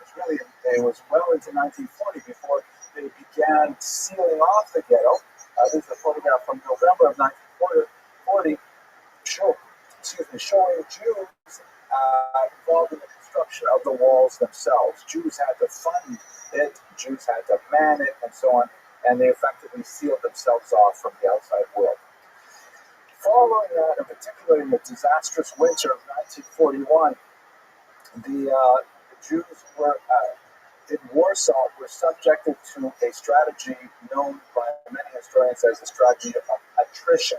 it was well into 1940 before they began sealing off the ghetto. This is a photograph from November of 1940 showing Jews involved in the construction of the walls themselves. Jews had to fund it, Jews had to man it, and so on, and they effectively sealed themselves off from the outside world. Following that, and particularly in the disastrous winter of 1941, the Jews were in Warsaw were subjected to a strategy known by many historians as the strategy of attrition,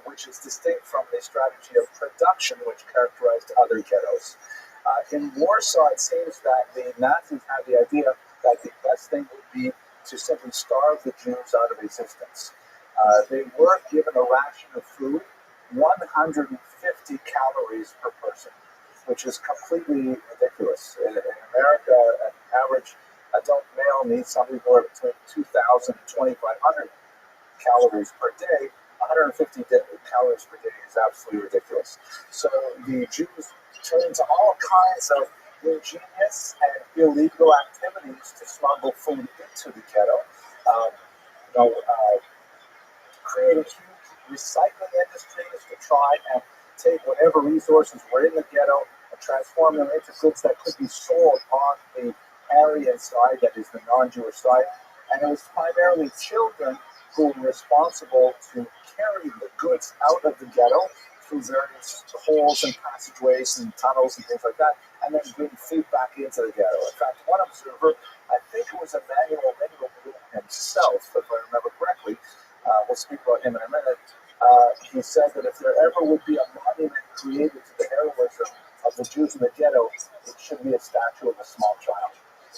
which is distinct from the strategy of production which characterized other ghettos. In Warsaw, it seems that the Nazis had the idea that the best thing would be to simply starve the Jews out of existence. They were given a ration of food, 150 calories per person, which is completely ridiculous. In America, an average adult male needs something more between 2,000 and 2,500 calories per day. 150 calories per day is absolutely ridiculous. So the Jews turned to all kinds of ingenious and illegal activities to smuggle food into the ghetto. Created huge recycling industries to try and take whatever resources were in the ghetto and transform them into goods that could be sold on the Aryan side, that is the non-Jewish side. And it was primarily children who were responsible to carry the goods out of the ghetto through various holes and passageways and tunnels and things like that, and then bring food back into the ghetto. In fact, one observer, I think it was Emmanuel himself, if I remember correctly, we'll speak about him in a minute, he said that if there ever would be a monument created to the heroism of the Jews in the ghetto, it should be a statue of a small child.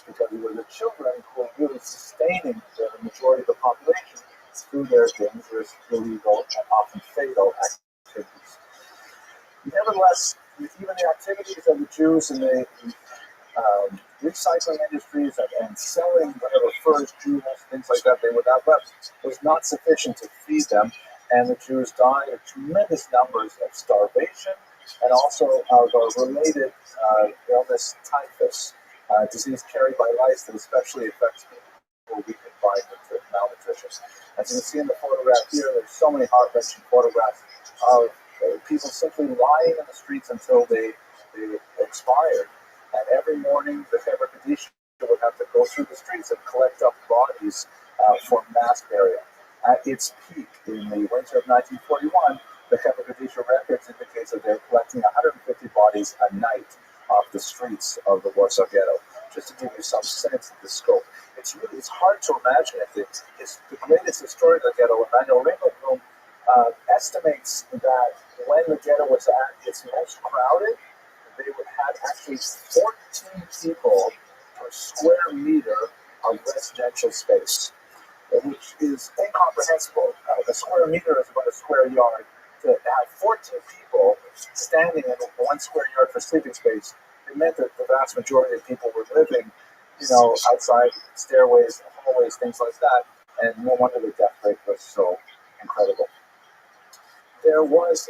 Because it were the children who were really sustaining the majority of the population through their dangerous, illegal, and often fatal activities. Nevertheless, even the activities of the Jews in the recycling industries and selling whatever furs, jewels, things like that they would have left was not sufficient to feed them, and the Jews died of tremendous numbers of starvation and also of a related illness, typhus, disease carried by lice that especially affects people who are weakened by malnutrition. As you can see in the photograph here, there's so many heart-wrenching photographs of people simply lying in the streets until they expired. And every morning, the Hebrew Kaddish would have to go through the streets and collect up bodies for mass burial. At its peak in the winter of 1941, the Hebrew Kaddish records indicates that they're collecting 150 bodies a night off the streets of the Warsaw Ghetto, just to give you some sense of the scope. It's hard to imagine it. The greatest historian of the ghetto, Emmanuel Ringelblum, estimates that when the ghetto was at its most crowded, they would have actually 14 people per square meter of residential space, which is incomprehensible. A square meter is about a square yard. To have 14 people standing in 1 square yard for sleeping space, it meant that the vast majority of people were living, outside stairways, hallways, things like that. And no wonder the death rate was so incredible. There was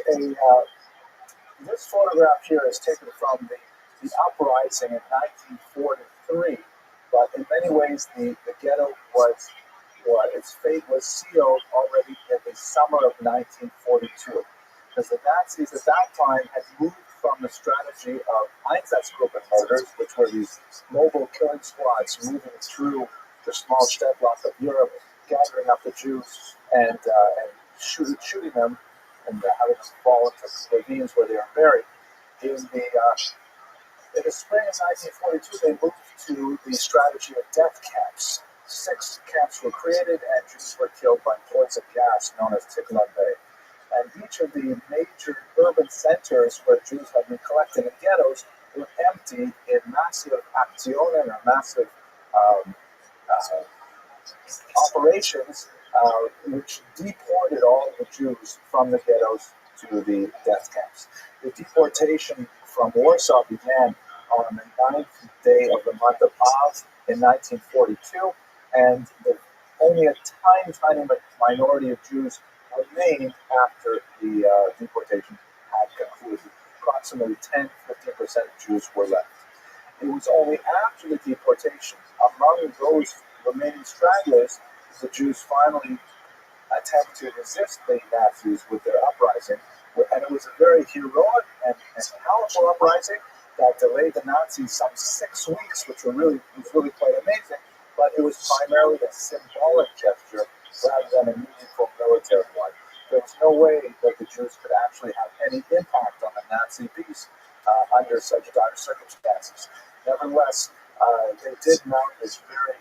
This photograph here is taken from the uprising in 1943, but in many ways the ghetto was what its fate was sealed already in the summer of 1942, because the Nazis at that time had moved from the strategy of Einsatzgruppen murders, which were these mobile killing squads moving through the small Städtblock of Europe, gathering up the Jews and shooting them and having them fall into ravines where they are buried. In the spring of 1942, they moved to the strategy of death camps. 6 camps were created, and Jews were killed by poison gas known as Tikhon Bay. And each of the major urban centers where Jews had been collected in ghettos were emptied in massive Aktionen, or massive um, operations, which deported all of the Jews from the ghettos to the death camps. The deportation from Warsaw began on the 9th day of the month of Av in 1942, and only a tiny minority of Jews remained after the deportation had concluded. Approximately 10-15% of Jews were left. It was only after the deportation, among those remaining stragglers, the Jews finally attempt to resist the Nazis with their uprising, and it was a very heroic and powerful uprising that delayed the Nazis some 6 weeks, which was really quite amazing. But it was primarily a symbolic gesture rather than a meaningful military one. There was no way that the Jews could actually have any impact on the Nazi peace under such dire circumstances. Nevertheless, they did mount this very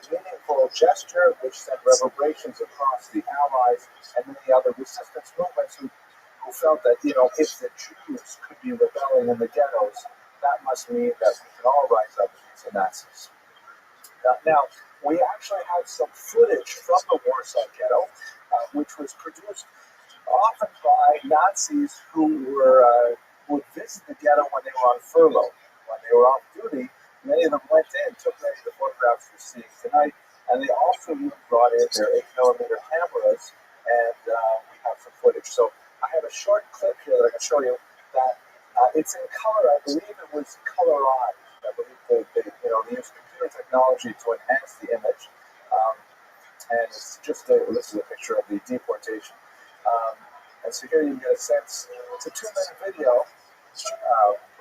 meaningful gesture, which sent reverberations across the Allies and many other resistance movements who felt that, if the Jews could be rebelling in the ghettos, that must mean that we can all rise up against the Nazis. Now, we actually have some footage from the Warsaw Ghetto, which was produced often by Nazis who would visit the ghetto when they were on furlough. When they were off duty, many of them went in, took many of the photographs you're seeing tonight, and they also even brought in their 8mm cameras, and we have some footage. So I have a short clip here that I can show you that it's in color. I believe it was colorized. I believe they used computer technology to enhance the image. And it's just this is a picture of the deportation. And so here you get a sense. It's a 2-minute video.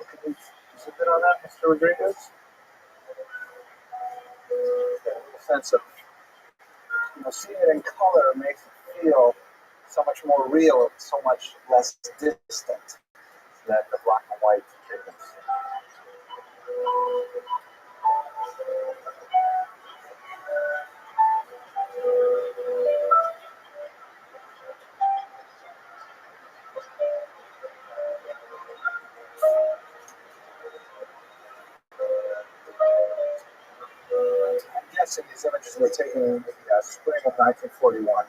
Can you zoom in on that, Mr. Rodriguez? Get a sense of, seeing it in color makes it feel so much more real and so much less distant than the black and white treatments. I'm guessing these images were taken in the spring of 1941.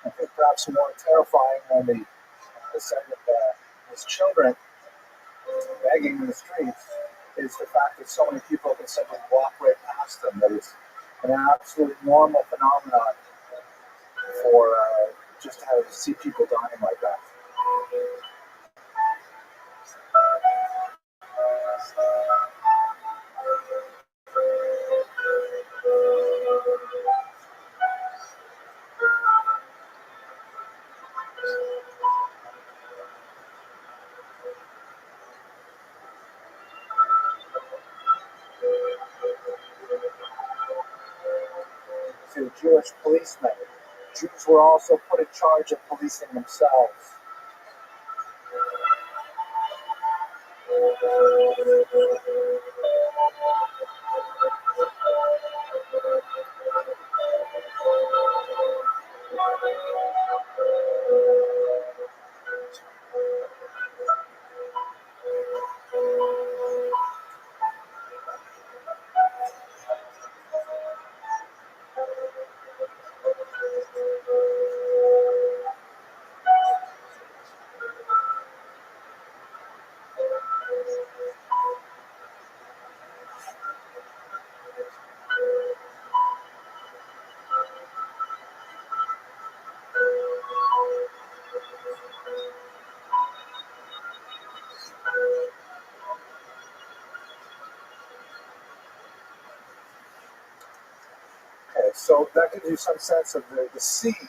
I think perhaps more terrifying than the sight of these children begging in the streets is the fact that so many people can simply walk right past them. That it's an absolutely normal phenomenon for just to see people dying like that. To Jewish policemen. Jews were also put in charge of policing themselves. So that gives you some sense of the scene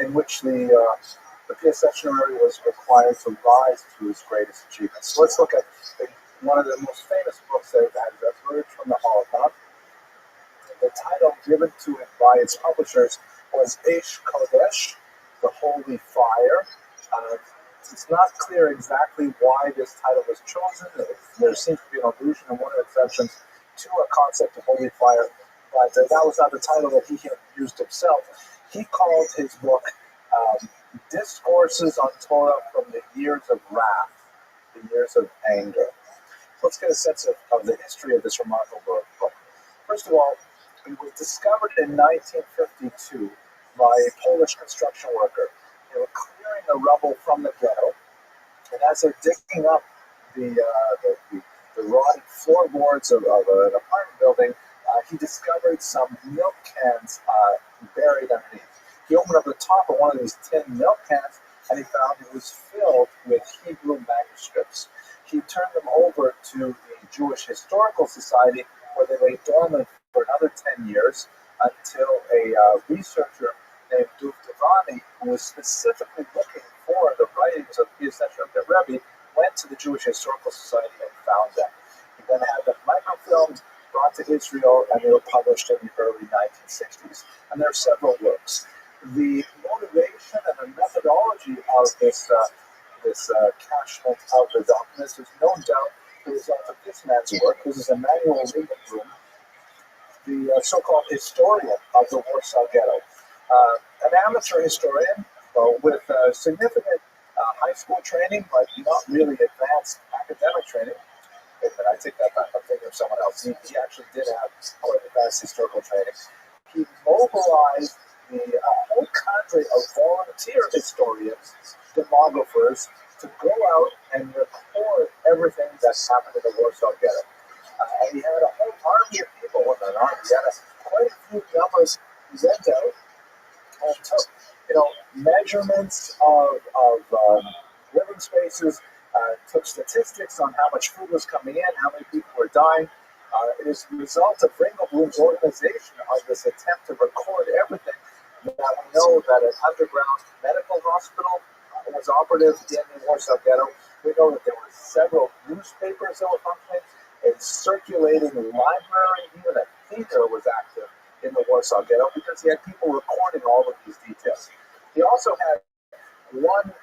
in which the P.S. Sectionary was required to rise to his greatest achievements. So let's look at one of the most famous books that has emerged from the Holocaust. The title given to it by its publishers was Eish Kodesh, the Holy Fire. Uh, it's not clear exactly why this title was chosen. There seems to be an allusion in one of the exceptions to a concept of holy fire, but that was not the title that he had used himself. He called his book Discourses on Torah from the Years of Wrath, the Years of Anger. Let's get a sense of the history of this remarkable book. First of all, it was discovered in 1952 by a Polish construction worker. They were clearing the rubble from the ghetto, and as they're digging up the rotted floorboards of an apartment building, he discovered some milk cans buried underneath. He opened up the top of one of these tin milk cans, and he found it was filled with Hebrew manuscripts. He turned them over to the Jewish Historical Society, where they lay dormant for another 10 years until a researcher named Duv Devani, who was specifically looking for the writings of the Rabbi, went to the Jewish Historical Society and found them. He then had them microfilmed, brought to Israel, and they were published in the early 1960s. And there are several works. The motivation and the methodology of this cachement of the documents is no doubt the result of this man's work. This is Emmanuel Liebenblum, the so-called historian of the Warsaw Ghetto. An amateur historian with significant high school training, but not really advanced academic training. I take that back. I'm thinking of someone else. He actually did have quite advanced historical training. He mobilized the whole cadre of volunteer historians, demographers, to go out and record everything that's happened in the Warsaw Ghetto. And he had a whole army of people with an army. He had quite a few numbers he went out and took, measurements of living spaces, took statistics on how much food was coming in, how many people were dying. It is the result of Ringelblum's organization of this attempt to record everything that we know that an underground medical hospital was operative in the Warsaw Ghetto. We know that there were several newspapers that were functioning, a circulating library, even a theater was active in the Warsaw Ghetto because he had people recording all of these details. He also had one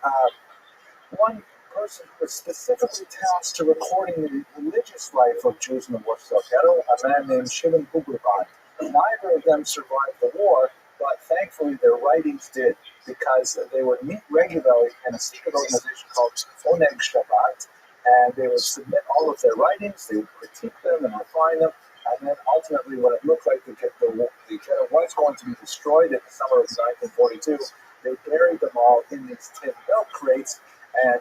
person who was specifically tasked to recording the religious life of Jews in the Warsaw Ghetto, a man named Shimon Buberban. Neither of them survived the war, but thankfully their writings did, because they would meet regularly in a secret organization called Oneg Shabbat, and they would submit all of their writings, they would critique them and refine them, and then ultimately when it looked like the ghetto was going to be destroyed in the summer of 1942, they buried them all in these tin milk crates, and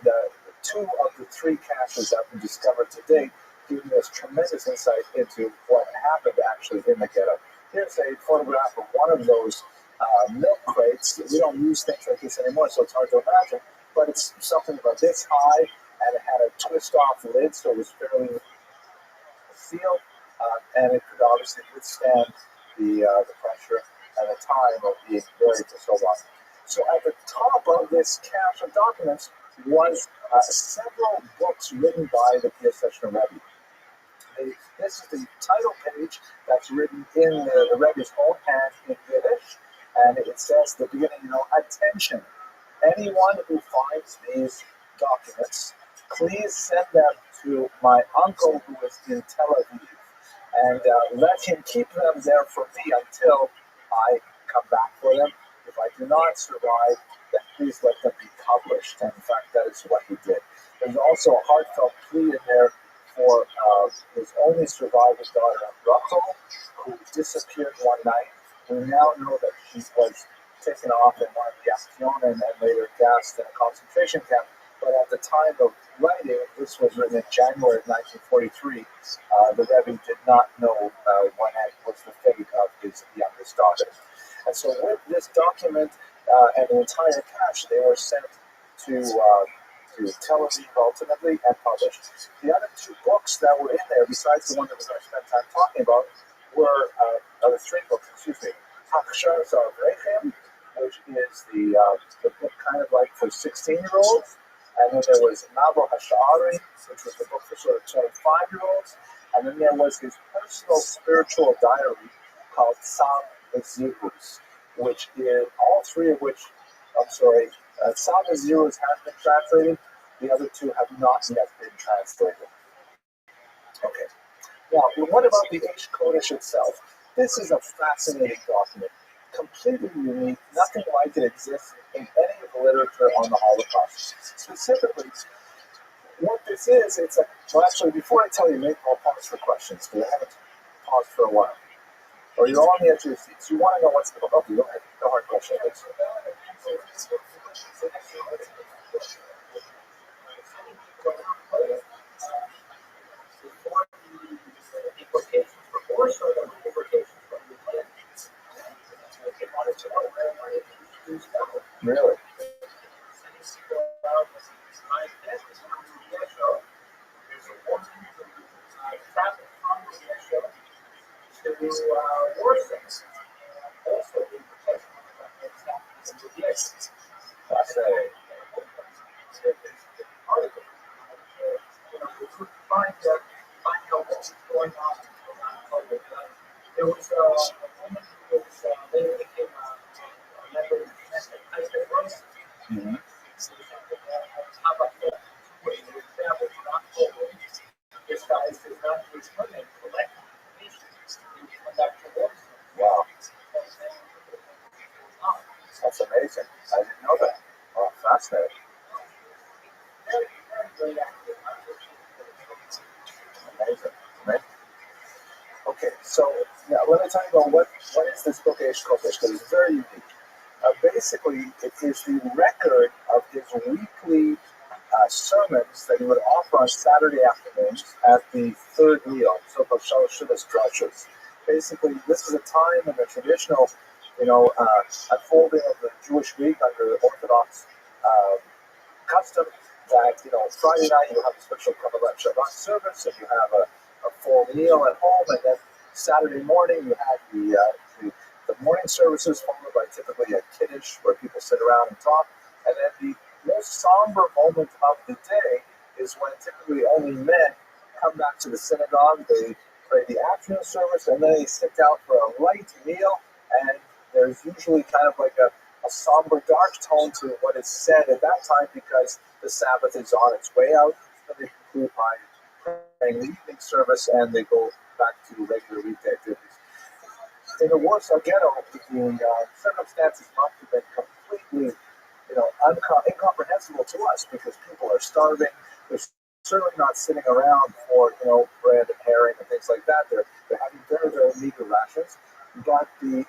two of the three caches that have been discovered to date, giving us tremendous insight into what happened actually in the ghetto. Here's a photograph of one of those milk crates. We don't use things like this anymore, so it's hard to imagine, but it's something about this high, and it had a twist-off lid, so it was fairly sealed, and it could obviously withstand the pressure and the time of being buried for so long. So at the top of this cache of documents was several books written by the P.S. Rabbi. This is the title page that's written in the Rebbe's own hand in Yiddish, and it says at the beginning, attention, anyone who finds these documents, please send them to my uncle who is in Tel Aviv, and let him keep them there for me until I come back for them. If I do not survive, then please let them be published. And in fact, that is what he did. There's also a heartfelt plea in there for his only surviving daughter, Rachel, who disappeared one night. We now know that she was taken off in one of the Actionen and later gassed in a concentration camp. But at the time of writing, this was written in January of 1943, the Rebbe did not know what was the fate of his youngest daughter. And so with this document and the entire cache, they were sent to Tel Aviv ultimately and published. The other two books that were in there, besides the one that we're going to spend time talking about, were the three books, Pictures of Rechem, which is the book kind of like for 16-year-olds. And then there was Navo Hashari, which was the book for sort of 25-year-olds. And then there was his personal spiritual diary called Sam Zirus, which is all three of which, I'm sorry, Sam Zirus has been translated. The other two have not yet been translated. Okay. Now, what about the Eish Kodesh itself? This is a fascinating document, completely unique. Nothing like it exists in any of the literature on the Holocaust. Specifically, what this is, it's a, well, actually, before I tell you, maybe I'll pause for questions, because I haven't paused for a while. Or you're on the edge of your seats. You want to know what's going on. Go ahead. No hard question. Implications for force or the implications for the plan. They wanted to know where it was going. Really? My guess is from the show. There's a woman who traveled from the show to Warsaw. Also being protected by what's happening in the yes. Fascinating. Article. Find out what's going on. There was a woman who was later became a member of the Knesset. Mm-hmm. How about that? When you travel, not forward. This guy is not return and collect information. You come back to work. Wow. That's amazing. I didn't know that. Oh, fascinating. Very active. Amazing. Amazing. Okay, so yeah, let me tell you about what is this book Eish Kodesh, because it's very unique. Basically, it is the record of his weekly sermons that he would offer on Saturday afternoons at the third meal, so-called Shalosh Drashos. Basically, this is a time in the traditional, unfolding of the Jewish week under Orthodox custom that, Friday night you have a special Kabbalah Shabbat service, and you have a full meal at home, and then Saturday morning you have the morning services followed by typically a kiddush where people sit around and talk, and then the most somber moment of the day is when typically only men come back to the synagogue, they pray the afternoon service, and then they sit down for a light meal, and there's usually kind of like a somber, dark tone to what is said at that time because the Sabbath is on its way out, and they conclude by praying the evening service, and they go back to regular weekday activities. In the Warsaw Ghetto, the circumstances must have been completely, incomprehensible to us because people are starving. They're certainly not sitting around for, bread and herring and things like that. They're having very, very meager rations. But the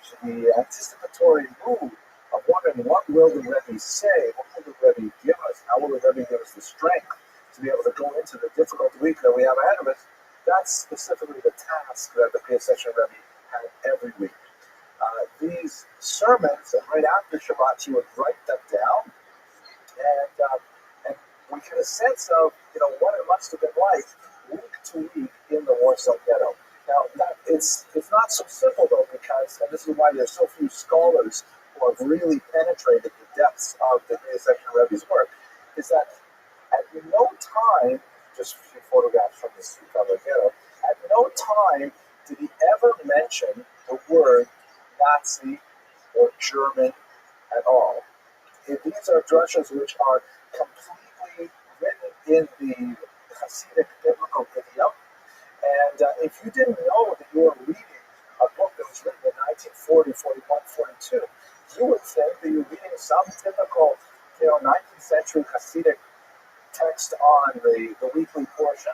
anticipatory mood of wondering what will the Rebbe say, what will the Rebbe give us, how will the Rebbe give us the strength to be able to go into the difficult week that we have ahead of us, that's specifically the task that the Pia Session Rebbe had every week. These sermons, and right after Shabbat, he would write them down, and we get a sense of, what it must have been like week to week in the Warsaw Ghetto. Now, it's not so simple, though, because, and this is why there's so few scholars who have really penetrated the depths of the Pia Session Rebbe's work, is that at no time, just a few photographs from the ghetto, at no time did he ever mention the word Nazi or German at all. These are drushes which are completely written in the Hasidic biblical idiom. And if you didn't know that you were reading a book that was written in 1940, 41, 42, you would think that you're reading some typical, 19th century Hasidic text on the weekly portion.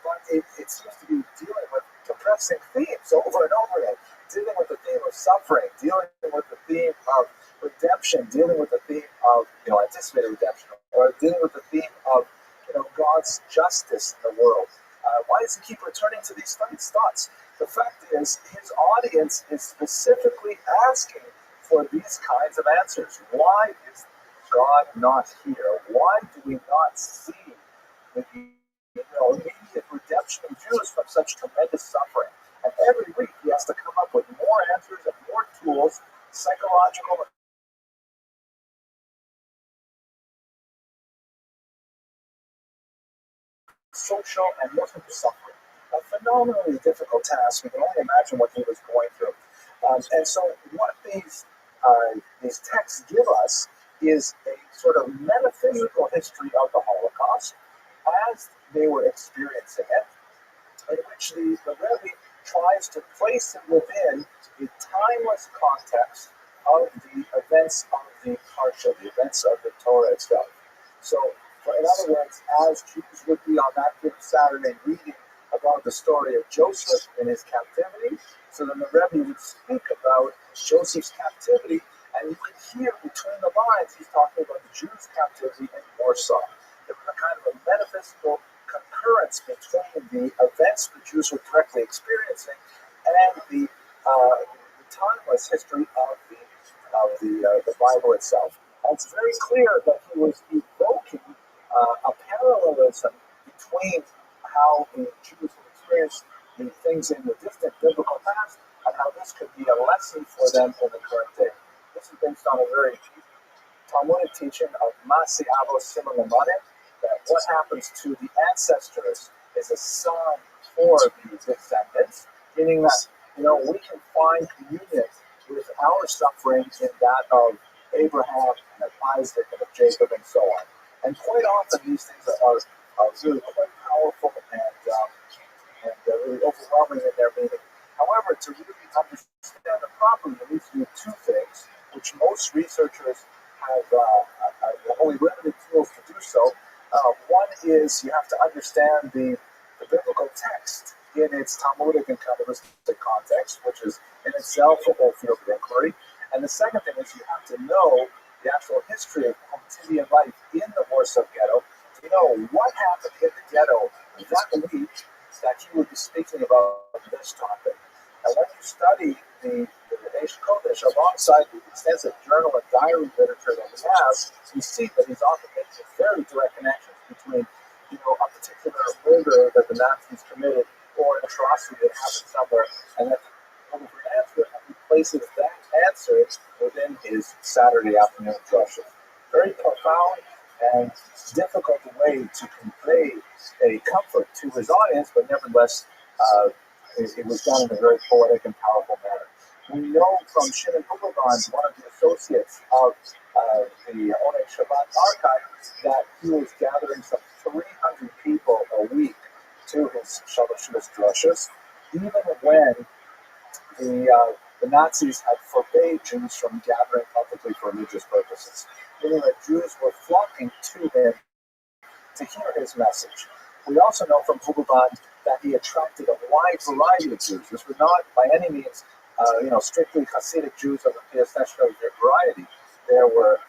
But it seems to be dealing with depressing themes over and over again, dealing with the theme of suffering, dealing with the theme of redemption, dealing with the theme of anticipated redemption, or dealing with the theme of God's justice in the world. Why does he keep returning to these thoughts? The fact is, his audience is specifically asking for these kinds of answers. Why is God not here? Why do we not see the immediate redemption of Jews from such tremendous suffering? And every week he has to come up with more answers and more tools individuals, psychological, social, and emotional suffering. A phenomenally difficult task. You can only imagine what he was going through. And so, what these texts give us is a sort of metaphysical history of the Holocaust as they were experiencing it, in which the Rebbe tries to place it within the timeless context of the events of the Parsha, the events of the Torah itself. So, in other words, as Jews would be on that given Saturday reading about the story of Joseph in his captivity, so then the Rebbe would speak about Joseph's captivity, and you could hear between the lines he's talking about the Jews' captivity in Warsaw. There was a kind of a metaphysical concurrence between the events the Jews were directly experiencing and the timeless history of the Bible itself. And it's very clear that he was evoking a parallelism between how the Jews had experienced the things in the distant biblical past and how this could be a lesson for them in the current day. This is based on a very Talmudic teaching of Masi Avos Simon, that what happens to the ancestors is a sign for the descendants, meaning that we can find communion with our suffering in that of Abraham and of Isaac and of Jacob and so on. And quite often these things are really quite powerful and really overwhelming in their meaning. However, to really understand it properly, you need to do two things, which most researchers have only limited tools to do so. One is you have to understand the biblical text in its Talmudic and Kabbalistic context, which is in itself a whole field of inquiry. And the second thing is you have to know the actual history of quotidian life in the Warsaw Ghetto to know what happened in the ghetto that week that he would be speaking about this topic. And when you study the Eish Kodesh alongside the extensive journal and diary literature that he has, you see that he's often making very direct connections between, a particular murder that the Nazis committed or an atrocity that happened somewhere, and that the answer, and he places that answer within his Saturday afternoon drushes. Very profound and difficult way to convey a comfort to his audience, but nevertheless, it was done in a very poetic and powerful manner. We know from Shimon Hugelband, one of the associates of the Onei Shabbat archive, that he was gathering some 300 people a week to his Shalosh drushes, even when the Nazis had forbade Jews from gathering publicly for religious purposes, meaning that Jews were flocking to him to hear his message. We also know from Hugelband that he attracted a wide variety of Jews. This was not by any means, strictly Hasidic Jews of the essential variety. There were,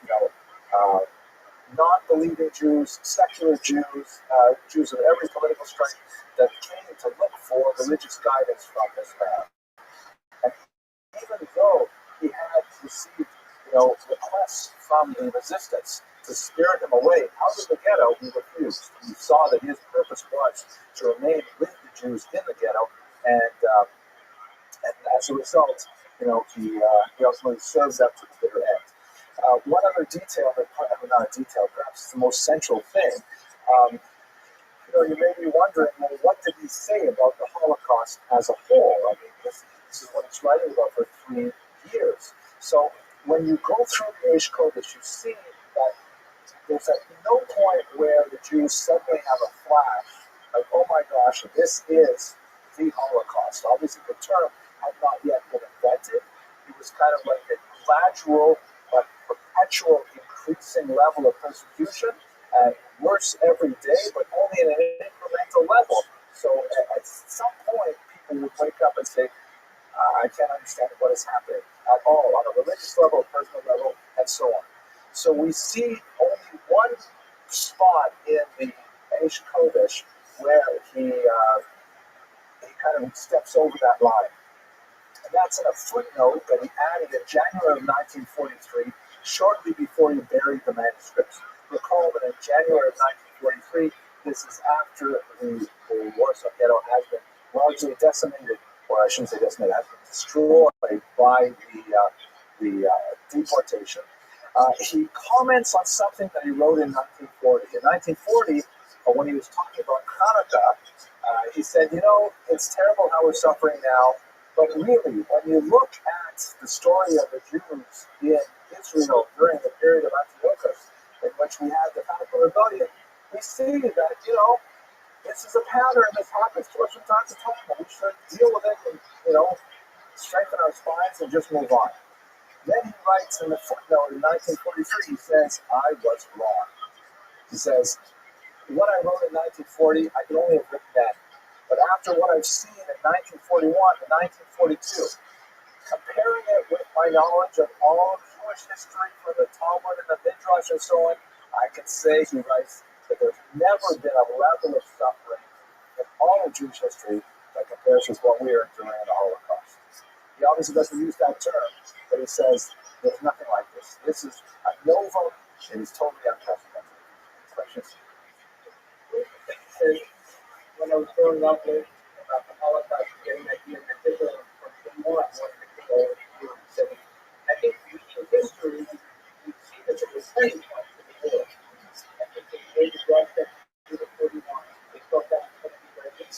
non-believing Jews, secular Jews, Jews of every political stripe that came to look for religious guidance from this man. And even though he had received, requests from the resistance to spirit him away out of the ghetto, he refused. He saw that his purpose was to remain with the Jews in the ghetto, and as a result, he ultimately serves up to the bitter end. One other detail, not a detail, perhaps the most central thing, you may be wondering, well, what did he say about the Holocaust as a whole? I mean, this is what he's writing about for 3 years. So when you go through the Eish Kodesh, you see that there's at no point where the Jews suddenly have a flash, like, oh my gosh, this is the Holocaust. Obviously, the term had not yet been invented. It was kind of like a gradual but perpetual increasing level of persecution, and worse every day, but only at an incremental level. So at some point, people would wake up and say, I can't understand what is happening at all, on a religious level, personal level, and so on. So we see only one spot in the Eish Kodesh where he kind of steps over that line. And that's in a footnote that he added in January of 1943, shortly before he buried the manuscripts. Recall that in January of 1943, this is after the Warsaw Ghetto has been largely decimated, or I shouldn't say decimated, has been destroyed by the deportation. He comments on something that he wrote in 1940. In 1940, when he was talking about Hanukkah, he said, it's terrible how we're suffering now, but really, when you look at the story of the Jews in Israel during the period of Antiochus, in which we had the Hanukkah rebellion, we see that, this is a pattern that happens to us from time to time, and we should deal with it and, strengthen our spines and just move on. Then he writes in the footnote in 1943, he says, I was wrong. He says, what I wrote in 1940, I could only have written then. But after what I've seen in 1941 and 1942, comparing it with my knowledge of all Jewish history from the Talmud and the Midrash and so on, I can say, he writes, that there's never been a level of suffering in all of Jewish history that compares with what we are enduring in the Holocaust. He obviously doesn't use that term, but he says there's nothing like this. This is a novum. It is totally unprecedented. Questions? When I was growing up with about the Holocaust, getting that idea in particular from one wanting to take over the Jewish city. I think in history, we see that there was many points to the war. I think they made the Russia to the 41. They thought that was going to be very good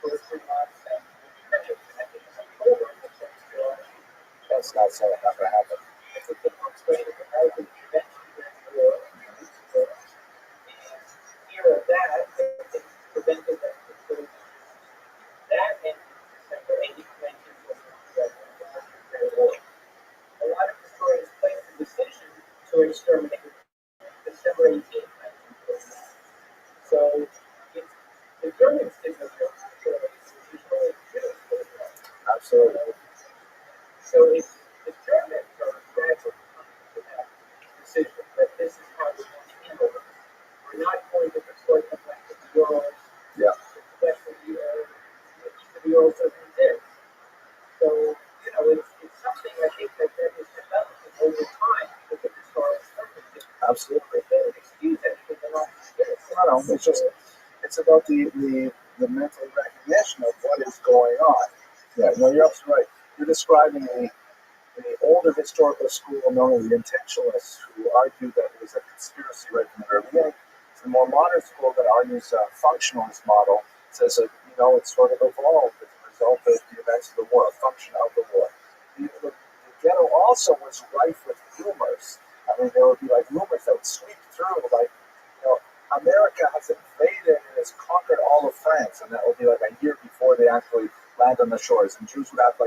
for 3 months, and I think in October, the first war, That's not so not going to happen. I think they persuaded the Americans eventually went to war. And fear of that, I think, prevented them from doing that in December 1941. A lot of historians place the decision to exterminate December 18th, 1941. So the Germans didn't know there was usually Jews. Absolutely. So the Germans are gradually coming to that decision that this is how we're going to handle it. We're not going to destroy them like the Euros, Yeah. especially the Euros doesn't exist. So, it's something I think that is developing over time with the historical circumstances. Absolutely. They don't excuse anything they're not excused. No, it's about the mental recognition of what is going on. Yeah, no, you're absolutely right. You're describing the older historical school known as the intentionalists, who argued that it was a conspiracy right from the very beginning. It's the more modern school that argues a functionalist model, says that, it's sort of evolved as a result of the events of the war, a function of the war. The ghetto also was rife with rumors. I mean, there would be rumors that would sweep through, America has invaded and has conquered all of France, and that would be a year before they actually land on the shores. And Jews would have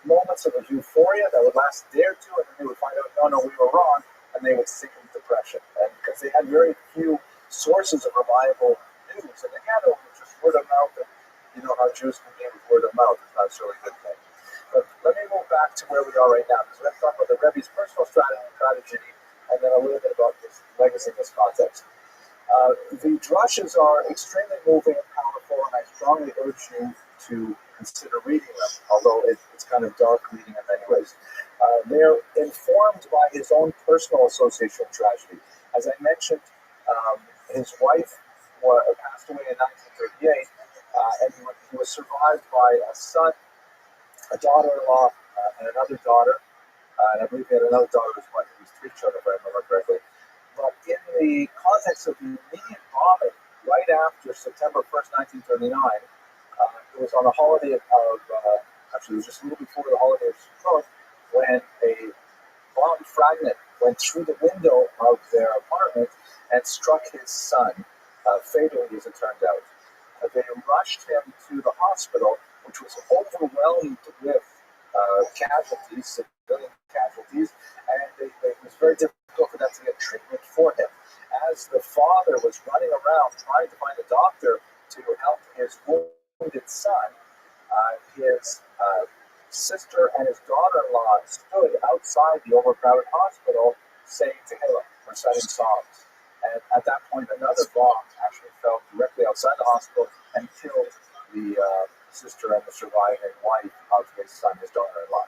moments of euphoria that would last a day or two, and then they would find out, no, we were wrong, and they would sink into depression. And because they had very few sources of reliable news, and they had it was just word of mouth, and you know how Jews can be with word of mouth. It's not necessarily a good thing. But let me move back to where we are right now, because we're going to talk about the Rebbe's personal strategy, and then a little bit about his legacy in this context. The drushes are extremely moving and powerful, and I strongly urge you to consider reading them, although it's kind of dark reading in many ways. They're informed by his own personal association with tragedy. As I mentioned, his wife passed away in 1938, and he was survived by a son, a daughter-in-law, and another daughter, and I believe he had another daughter as well. He was 3 children, if I remember correctly. But in the context of the immediate bombing, right after September 1st, 1939, it was on a holiday actually it was just a little before the holiday of Sukkot, when a bomb fragment went through the window of their apartment and struck his son, fatally as it turned out. They rushed him to the hospital, which was overwhelmed with casualties, civilian casualties, and it was very difficult for them to get treatment for him. As the father was running around trying to find a doctor to help his wounded son, his sister and his daughter-in-law stood outside the overcrowded hospital saying Tehillim, reciting psalms. And at that point, another bomb actually fell directly outside the hospital and killed the sister and the surviving wife of his son, his daughter-in-law.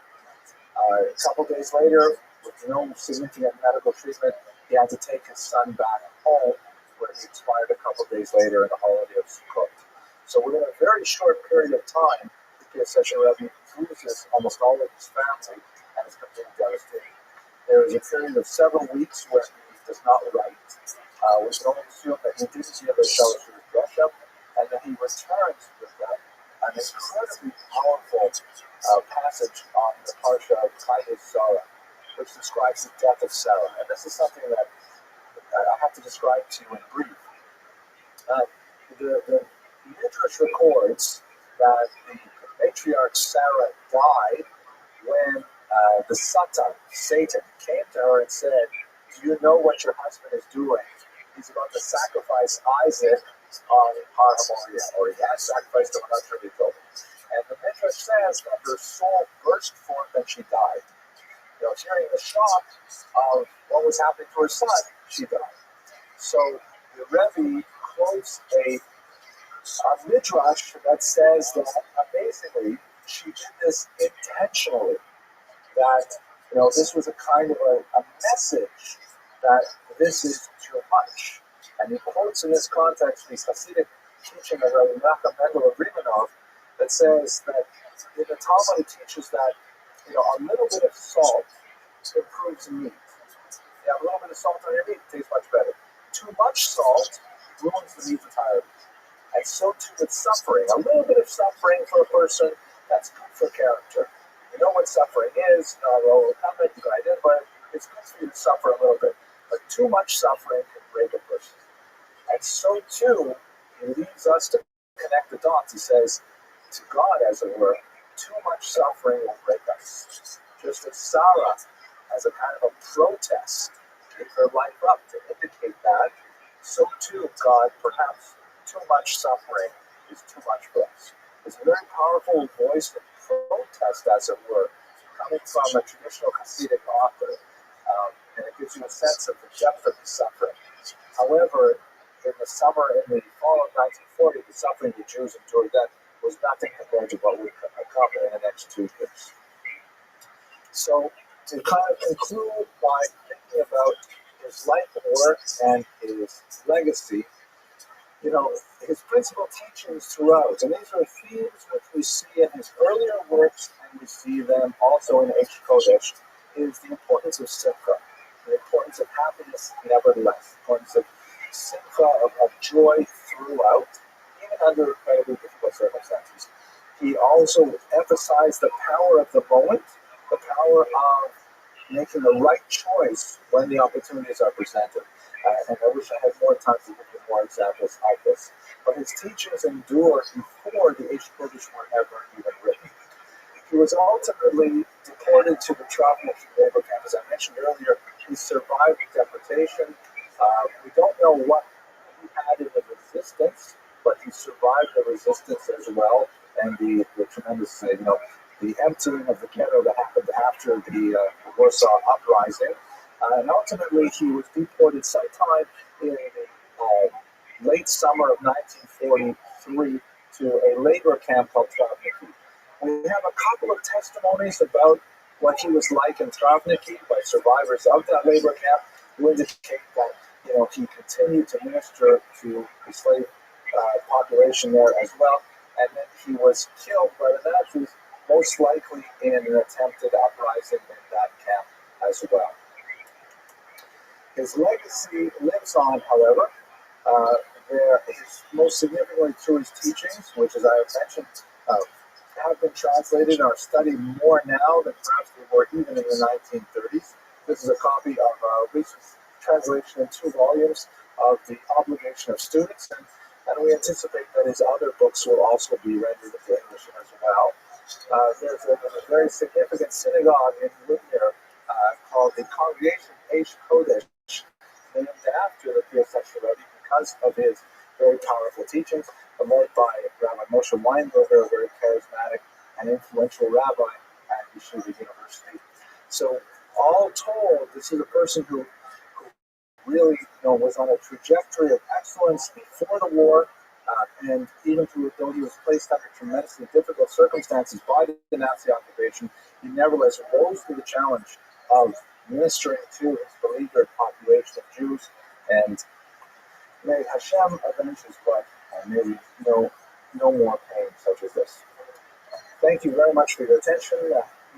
A couple days later, with no significant medical treatment, he had to take his son back home, where he expired a couple days later in the holiday of Sukkot. So within a very short period of time, the Session Rabbi loses almost all of his family, and is completely devastating. There is a period of several weeks where he does not write. We can only assume that he didn't give a fellowship Russia, and then he returns with them. An incredibly powerful passage on the Parsha of Taik, which describes the death of Sarah. And this is something that I have to describe to you in brief. The Midrash records that the matriarch Sarah died when the Satan, came to her and said, "Do you know what your husband is doing? He's about to sacrifice Isaac on Har Moriah, or he has sacrificed him, I'm not sure he killed him." And the Midrash says that her soul burst forth and she died. Hearing the shock of what was happening to her son, she died. So the Rabbi quotes a midrash that says that amazingly she did this intentionally. That this was a kind of a message that this is too much. And he quotes in this context the Hasidic teaching of Rabbi Mendel of Rimanov that says that in the Talmud it teaches that a little bit of salt improves meat. You have a little bit of salt on your meat, it tastes much better. Too much salt ruins the meat entirely. And so too with suffering. A little bit of suffering for a person, that's good for character. You know what suffering is, you can identify it. It's good for you to suffer a little bit. But too much suffering can break a person. And so too, he leads us to connect the dots. He says, to God, as it were, too much suffering will break us. Just as Sarah, as a kind of a protest, gave her life up to indicate that, so too God, perhaps, too much suffering is too much for us. It's a very powerful voice of protest, as it were, coming from a traditional Hasidic author, and it gives you a sense of the depth of the suffering. However, in the fall of 1940, the suffering the Jews endured then was nothing compared to what would come in the next 2 years. So, to kind of conclude by thinking about his life and work and his legacy, his principal teachings throughout, and these are themes which we see in his earlier works, and we see them also in Eish Kodesh, is the importance of simcha, the importance of happiness nevertheless, the importance of simcha, of joy throughout, even under incredibly difficult circumstances. He also emphasized the power of the moment, the power of making the right choice when the opportunities are presented. And I wish I had more time to give you more examples of this. But his teachings endure before the Eish Kodesh were ever even written. He was ultimately deported to the Travnik labor camp. As I mentioned earlier, he survived the deportation. We don't know what he had in the resistance, but he survived the resistance as well, and the tremendous, the emptying of the ghetto that happened after the Warsaw Uprising. And ultimately, he was deported sometime in the late summer of 1943 to a labor camp called Travniki. We have a couple of testimonies about what he was like in Travniki by survivors of that labor camp who indicate that he continued to minister to the slave population there as well, and then he was killed by the Nazis, most likely in an attempted uprising in that camp as well. His legacy lives on, however, most significantly through his teachings, which, as I have mentioned, have been translated and are studied more now than perhaps they were even in the 1930s. This is a copy of a recent translation in 2 volumes of The Obligation of Students, and we anticipate that his other books will also be rendered into English as well. There's a very significant synagogue in Lublin called the Congregation Eish Kodesh, named after the Piaseczny Rabbi because of his very powerful teachings, led by Rabbi Moshe Weinberger, a very charismatic and influential rabbi at Yeshiva University. So, all told, this is a person who really was on a trajectory of excellence before the war, and even though he was placed under tremendously difficult circumstances by the Nazi occupation, he nevertheless rose to the challenge of ministering to his beleaguered population of Jews, and may Hashem avenge his blood, and may we know no more pain such as this. Thank you very much for your attention.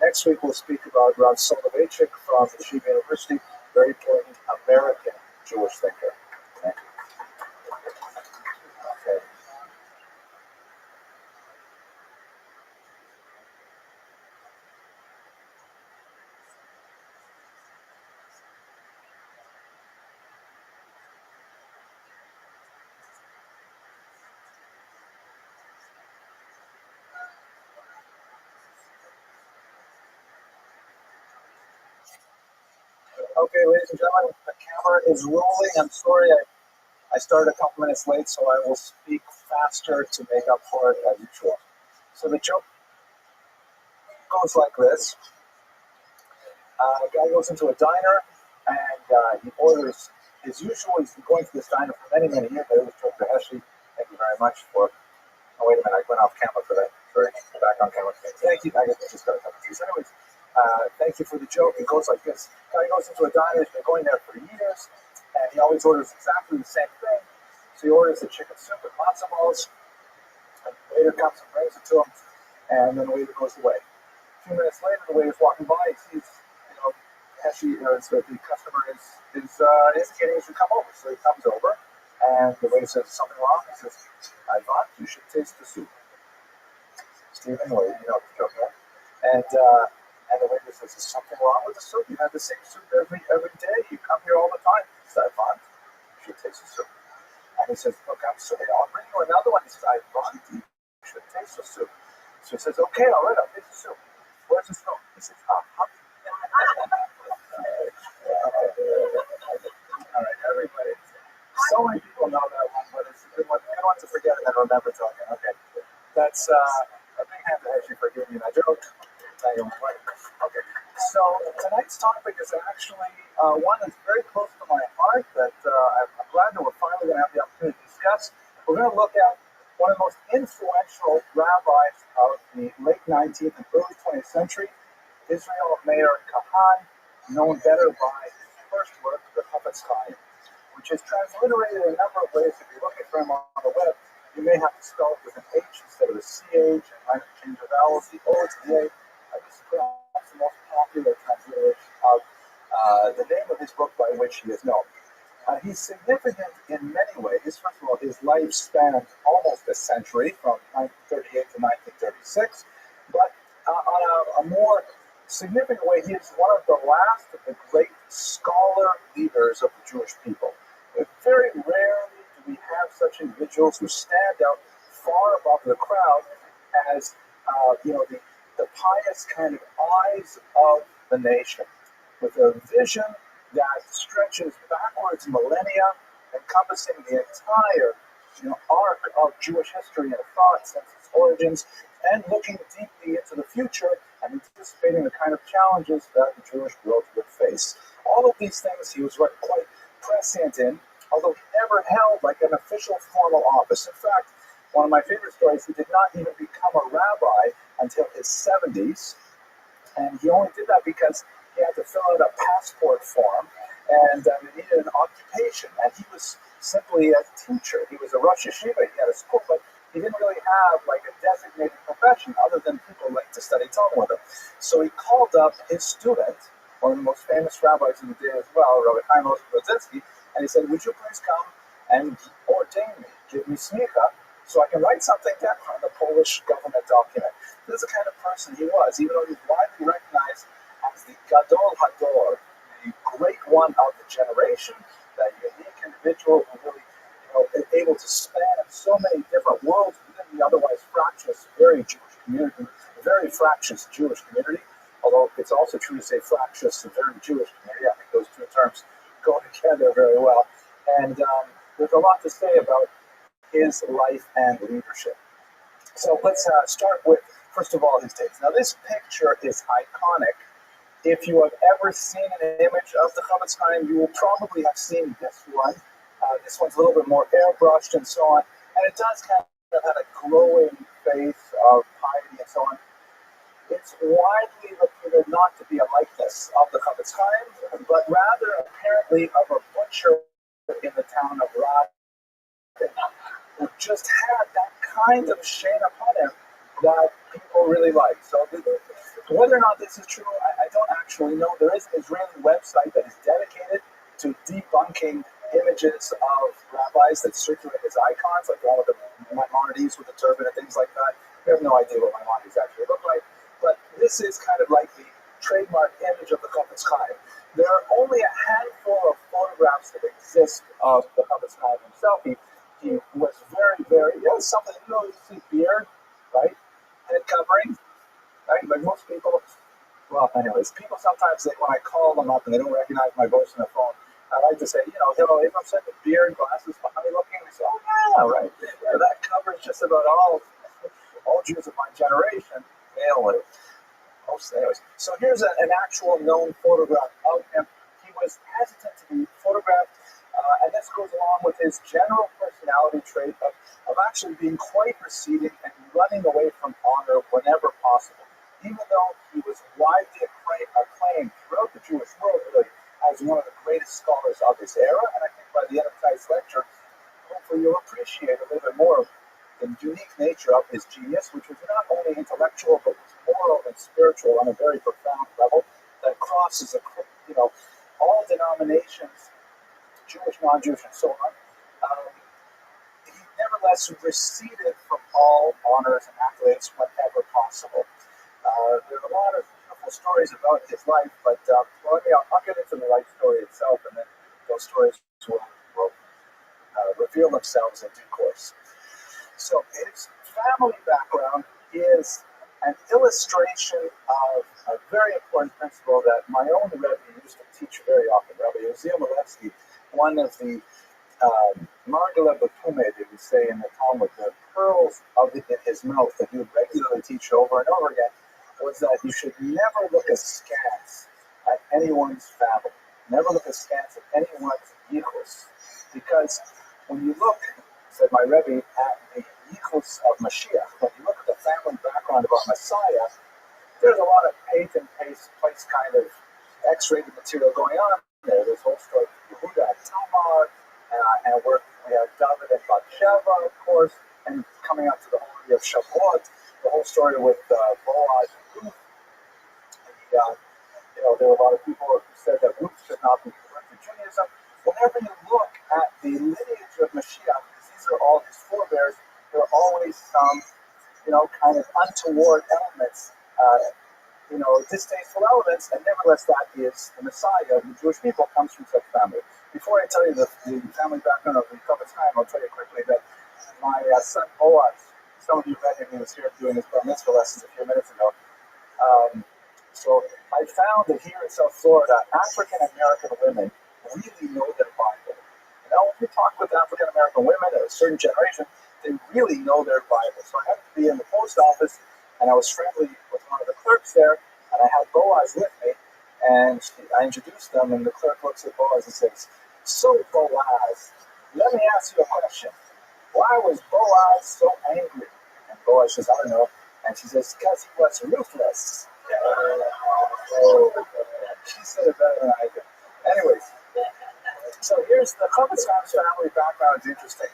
next week we'll speak about ROTHSCHILD from Yeshiva University, very important American Jewish thinker. Okay. Okay. Okay, ladies and gentlemen, the camera is rolling. I'm sorry I started a couple minutes late, so I will speak faster to make up for it as usual. So the joke goes like this. A guy goes into a diner and he orders his usual. He's been going to this diner for many, many years. I always told Heshi, thank you very much for. Oh, wait a minute, I went off camera for that. Sorry, back on camera. Thank you. I just got a couple of these. Anyways, thank you for the joke. It goes like this. Guy goes into a diner. He's been going there for years, and he always orders exactly the same thing. So he orders the chicken soup with matzo balls. And the waiter comes and brings it to him, and then the waiter goes away. A few minutes later, the waiter's walking by. He sees, Heshi, so the customer is indicating he should come over. So he comes over, and the waiter says, something wrong? He says, I thought you should taste the soup. Stephen, wait, you know the joke, right? And the waiter says, is something wrong with the soup? You have the same soup every day. You come here all the time. He says, I thought you should taste the soup. And he says, look, I'm sorry, I'll bring you another one. He says, I thought you should taste the soup. So he says, okay, all right, I'll taste the soup. Where's the soup? He says, huh? All right, everybody. So many people know that one, but it's a good one. Good one to forget and then remember talking. Okay. That's a big hand to Heshi for giving me that joke. Okay. So tonight's topic is actually one that's very close to my heart that I'm glad that we're finally going to have the opportunity to discuss. We're going to look at one of the most influential rabbis of the late 19th and early 20th century, Israel Meir Kahan, known better by his first work, the ROTHSCHILD, which is transliterated in a number of ways. If you're looking for him on the web, you may have to spell it with an H instead of a CH, and might change the vowels, the O to the A. This is perhaps the most popular transliteration of the name of his book by which he is known. He's significant in many ways. First of all, his life spanned almost a century, from 1938 to 1936. But on a more significant way, he is one of the last of the great scholar leaders of the Jewish people. Very rarely do we have such individuals who stand out far above the crowd as, the pious kind of eyes of the nation, with a vision that stretches backwards millennia, encompassing the entire arc of Jewish history and thought since its origins, and looking deeply into the future and anticipating the kind of challenges that the Jewish world would face. All of these things he was quite prescient in, although he never held like an official formal office. In fact, one of my favorite stories, he did not even become a rabbi until his 70s, and he only did that because he had to fill out a passport form, and he needed an occupation, and he was simply a teacher. He was a Rosh Yeshiva, he had a school, but he didn't really have like a designated profession other than people like to study Talmud with him. So he called up his student, one of the most famous rabbis in the day as well, Rabbi ROTHSCHILD, and he said, would you please come and ordain me, give me smicha, so I can write something down on the Polish government document. This is the kind of person he was, even though he's widely recognized as the Gadol Hador, the great one of the generation, that unique individual who really is able to span so many different worlds within the otherwise fractious, very fractious Jewish community. Although it's also true to say fractious and very Jewish community. I think those two terms go together very well. And there's a lot to say about his life and leadership. So let's start with, first of all, his dates. Now, this picture is iconic. If you have ever seen an image of the ROTHSCHILD, you will probably have seen this one. This one's a little bit more airbrushed and so on. And it does kind of have a glowing face of piety and so on. It's widely reputed not to be a likeness of the ROTHSCHILD, but rather apparently of a butcher in the town of Rabbi, who just had that kind of shame upon him that people really like. So one Whether or not this is true, I don't actually know. There is an Israeli website that is dedicated to debunking images of rabbis that circulate as icons, like all of the Maimonides with the turban and things like that. We have no idea what Maimonides actually look like, but this is kind of like the trademark image of the Chofetz Chaim. There are only a handful of photographs that exist of the Chofetz Chaim himself. He was very, very, something, you see beard, right? Head covering, right? Like most people, well, anyways, people sometimes, when I call them up and they don't recognize my voice on the phone, I like to say, hello, Abram said with beard, glasses, funny looking. They say, oh, yeah, right. Yeah, that covers just about all Jews of my generation. Anyway, anyways, so here's an actual known photograph of him. He was hesitant to be photographed, and this goes along with his general personality trait of actually being quite receding and running away from honor whenever possible. Even though he was widely acclaimed throughout the Jewish world, really, as one of the greatest scholars of his era, and I think by the end of tonight's lecture, hopefully you'll appreciate a little bit more of the unique nature of his genius, which was not only intellectual, but was moral and spiritual on a very profound level that crosses, all denominations, Jewish, non-Jewish, and so on. He nevertheless receded from all honors and accolades whenever possible. There are a lot of beautiful stories about his life, but I'll get into the life story itself, and then those stories will reveal themselves in due course. So his family background is an illustration of a very important principle that my own Rabbi used to teach very often. Rabbi Yosef, one of the Margala Batume, they would say in the Talmud, the pearls in his mouth that he would regularly teach over and over again, was that you should never look askance at anyone's family. Never look askance at anyone's yichus. Because when you look, said my Rebbe, at the yichus of Mashiach, when you look at the family background of our Messiah, there's a lot of paint and place kind of X-rated material going on there. This whole story of Yehuda and Tamar, and we have David and Bathsheba, of course, and coming up to the holiday of Shavuot, the whole story with Boaz and Ruth. And, there were a lot of people who said that Ruth should not be converted to Judaism. Whenever you look at the lineage of Mashiach, because these are all his forebears, there are always some, kind of untoward elements, distasteful elements, and nevertheless that is the Messiah of the Jewish people comes from such family. Before I tell you the family background of the Chofetz Chaim, I'll tell you quickly that my son Boaz, some of you met him, he was here doing his bar mitzvah lessons a few minutes ago. So I found that here in South Florida, African American women really know their Bible. When you talk with African American women of a certain generation, they really know their Bible. So I happened to be in the post office, and I was friendly with one of the clerks there, and I had Boaz with me, and I introduced them, and the clerk looks at Boaz and says, "So Boaz, let me ask you a question. Why was Boaz so angry?" And Boaz says, "I don't know." And she says, "Because he was ruthless." She said it better than I did. Anyways, so here's the Chofetz Chaim's family background is interesting.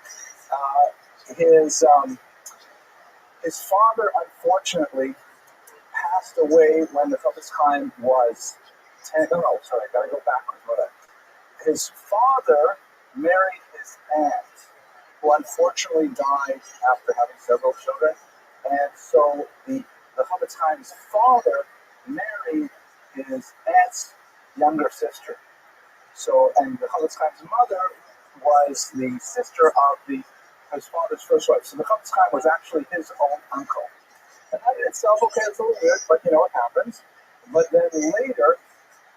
His father, unfortunately, passed away when the Chofetz Chaim was 10. Oh, sorry, I gotta go backwards. His father married his aunt, who unfortunately died after having several children. And so the Chofetz Chaim's father married his aunt's younger sister. So, and the Chofetz Chaim's mother was the sister of his father's first wife. So the Chofetz Chaim was actually his own uncle. And that in itself, okay, it's a little weird, but it happens. But then later,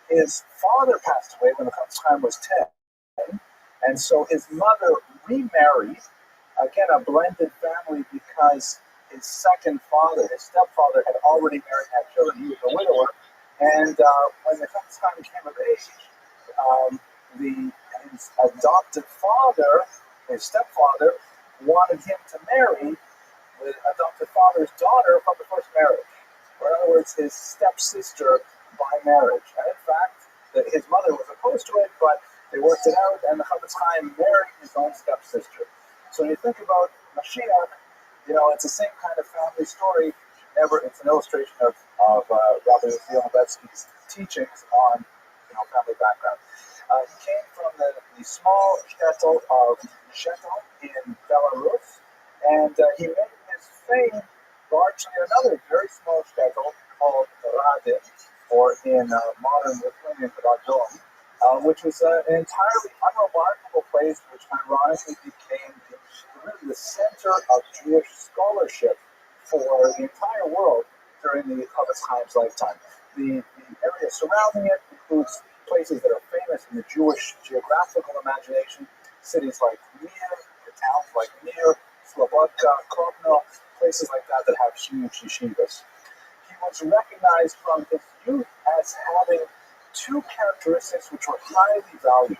his father passed away when the Chofetz Chaim was 10. And so his mother remarried, again, a blended family, because his second father, his stepfather, had already married and had children. He was a widower. And when the Chofetz Chaim came of age, his adopted father, his stepfather, wanted him to marry the adopted father's daughter from the first marriage. Or in other words, his stepsister by marriage. And in fact, his mother was opposed to it, but they worked it out, and the Chofetz Chaim married his own stepsister. So when you think about Mashiach, it's the same kind of family story. It's an illustration of of Rabbi ROTHSCHILD's teachings on family background. He came from the small shtetl of Shtetl in Belarus, and he made his fame largely in another very small shtetl called Rabbi, or in modern Lithuanian Radom, which was an entirely unremarkable place, which ironically became really the center of Jewish scholarship for the entire world during the Chavetz Chaim's lifetime. The area surrounding it includes places that are famous in the Jewish geographical imagination, cities like Mir, the towns like Mir, Slobodka, Kovno, places like that that have huge yeshivas. He was recognized from his youth as having two characteristics which were highly valued.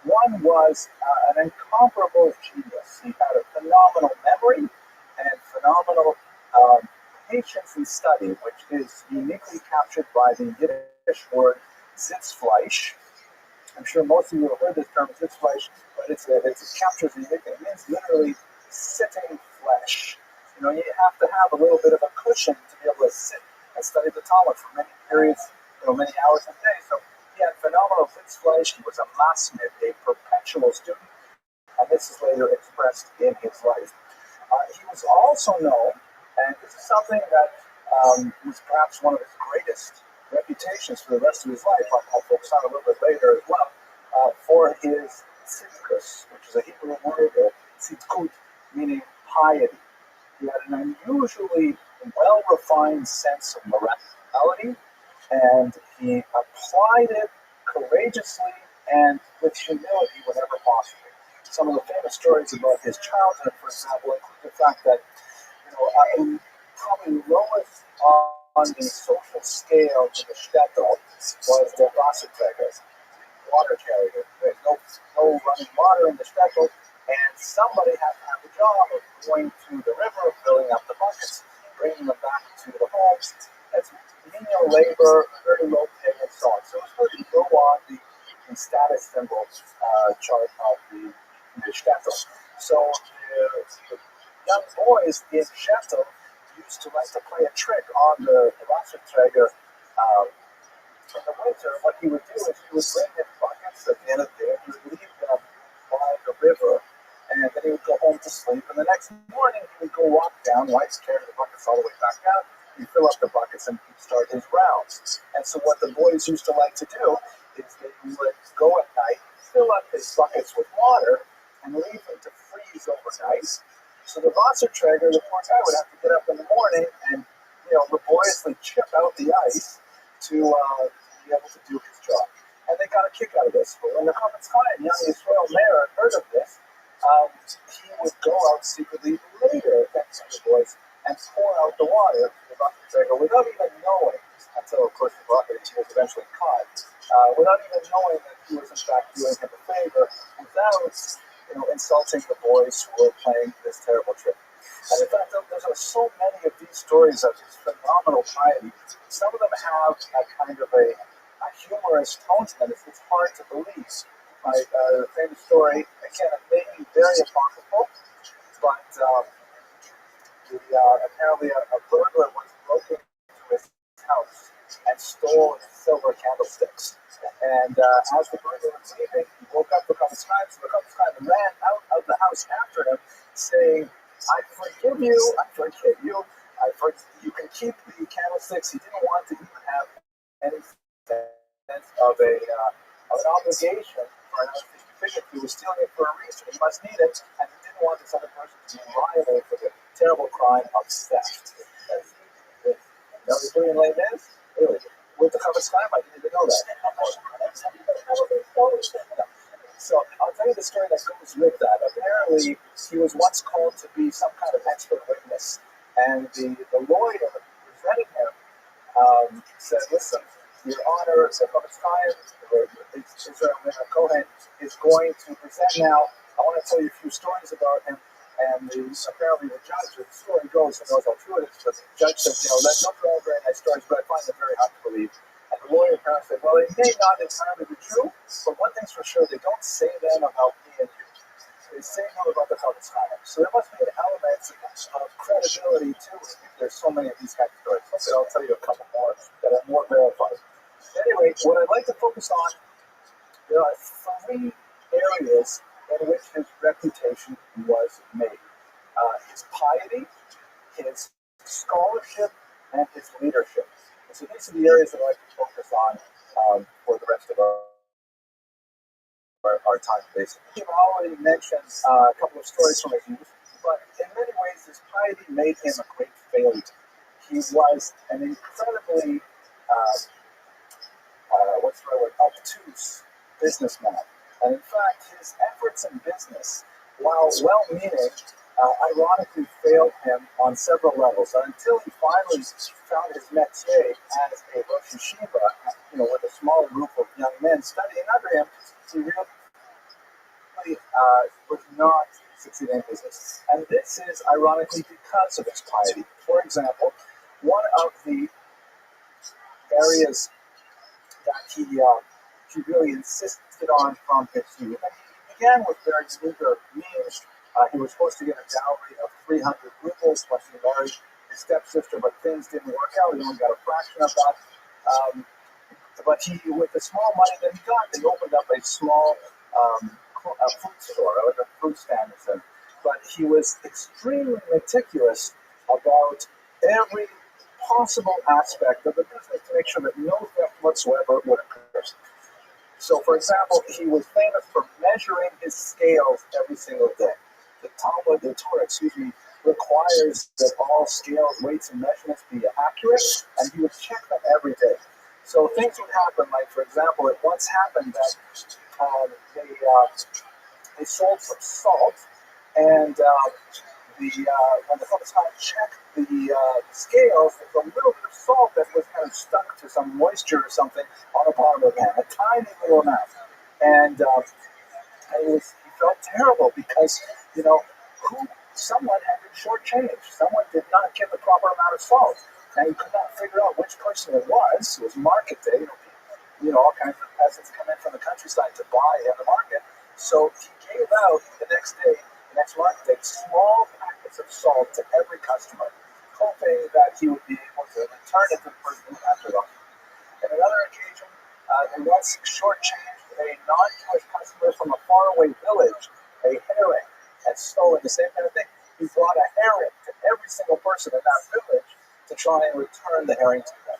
One was an incomparable genius. He had a phenomenal memory and phenomenal patience in study, which is uniquely captured by the Yiddish word Sitzfleisch. I'm sure most of you have heard this term Sitzfleisch, but it captures the unique. It means literally sitting flesh. You have to have a little bit of a cushion to be able to sit and study the Talmud for many periods, many hours a day. So he had phenomenal Sitzfleisch. He was a masmid, a perpetual student, and this is later expressed in his life. He was also known, and this is something that was perhaps one of his greatest reputations for the rest of his life. I'll focus on a little bit later as well, for his tzidkus, which is a Hebrew word, or tzidkut, meaning piety. He had an unusually well-refined sense of morality, and he applied it courageously and with humility whenever possible. Some of the famous stories about his childhood, for example, include the fact that probably lowest on the social scale in the shtetl was the Wasserträger, water carrier. There's no running water in the shtetl, and somebody had to have the job of going to the river, filling up the buckets, bringing them back to the homes. That's menial labor, very low pay, and so on. So it was really low on the status symbol chart of the shtetl. So the young boys in shtetl used to like to play a trick on the Wasserträger in the winter. What he would do is he would bring his buckets at the end of the day, he would leave them by the river, and then he would go home to sleep. And the next morning, he would go walk down, carry the buckets all the way back out. He'd fill up the buckets and he'd start his rounds. And so what the boys used to like to do is they would go at night, fill up his buckets with water, and leave them to freeze overnight. So the Wasserträger, the poor guy, would have to get up in the morning and, laboriously chip out the ice to be able to do his job. And they got a kick out of this. But when the Chavetz Chaim, young Yisrael Meir, heard of this, he would go out secretly later than some of the boys and pour out the water to the Wasserträger without even knowing, until, of course, he was eventually caught, without even knowing that he was, in fact, doing him a favor without insulting the boys who were playing this terrible trick. And in fact, there's so many of these stories of his phenomenal piety. Some of them have a kind of a humorous tone to them. It's hard to believe. Like the famous story, again, it may be very apocryphal, but apparently a burglar once broke into his house and stole silver candlesticks. And as the burglar was leaving, he woke up the Chavetz Chaim, so the Chavetz Chaim ran out of the house after him, saying, "I forgive you, you can keep the candlesticks." He didn't want to even have any sense of an obligation for another figure. He was stealing it for a reason. He must need it, and he didn't want this other person to be liable for the terrible crime of theft. The brilliant lame is? Really? With the Chavetz Chaim, I didn't even know that. So I'll tell you the story that goes with that. Apparently, he was once called to be some kind of expert witness, and the lawyer presenting him said, "Listen, Your Honor, the Chavetz Chaim, Israel Meir Cohen, is going to present now. I want to tell you a few stories about him." And apparently the judge, the story goes, who knows how true it is, but the judge said, those are all very nice stories, but I find them very hard to believe. And the lawyer apparently said, well, they may not entirely be true, but one thing's for sure, they don't say them about me and you. They say them about the Chavetz Chaim. So there must be an element of credibility to it if there's so many of these kinds of stories. and I'll tell you a couple more that are more verified. Anyway, what I'd like to focus on, there are three areas in which his reputation was made. His piety, his scholarship, and his leadership. And so these are the areas that I'd like to focus on for the rest of our time, basically. You've already mentioned a couple of stories from his youth, but in many ways, his piety made him a great failure. He was an incredibly, obtuse businessman. And in fact, his efforts in business, while well-meaning, ironically failed him on several levels. Until he finally found his métier as a Rosh Yeshiva, with a small group of young men studying under him, he really was not succeeding in business. And this is ironically because of his piety. For example, one of the areas that he really insisted on from his youth, and he began with very meager means. He was supposed to get a dowry of 300 rubles once he married his stepsister, but things didn't work out. He only got a fraction of that. But with the small money that he got, they opened up a small fruit store, like a fruit stand. But he was extremely meticulous about every possible aspect of the business to make sure that no theft whatsoever would occur. So, for example, he was famous for measuring his scales every single day. The Torah, requires that all scales, weights, and measurements be accurate, and he would check them every day. So things would happen, like, for example, it once happened that they sold some salt, and when the folks checked the scales, there was a little bit of salt that was kind of stuck to some moisture or something on the bottom of the pan, a tiny little amount. And he felt terrible because, someone had been shortchanged. Someone did not give the proper amount of salt. And he could not figure out which person it was. It was market day. All kinds of peasants come in from the countryside to buy at the market. So he gave out the next market day, small packets of salt to every customer, hoping that he would be able to return it to the person who after them. On another occasion, they once shortchanged a non-Jewish customer from a faraway village, a herring, and stolen the same kind of thing. He brought a herring to every single person in that village to try and return the herring to them.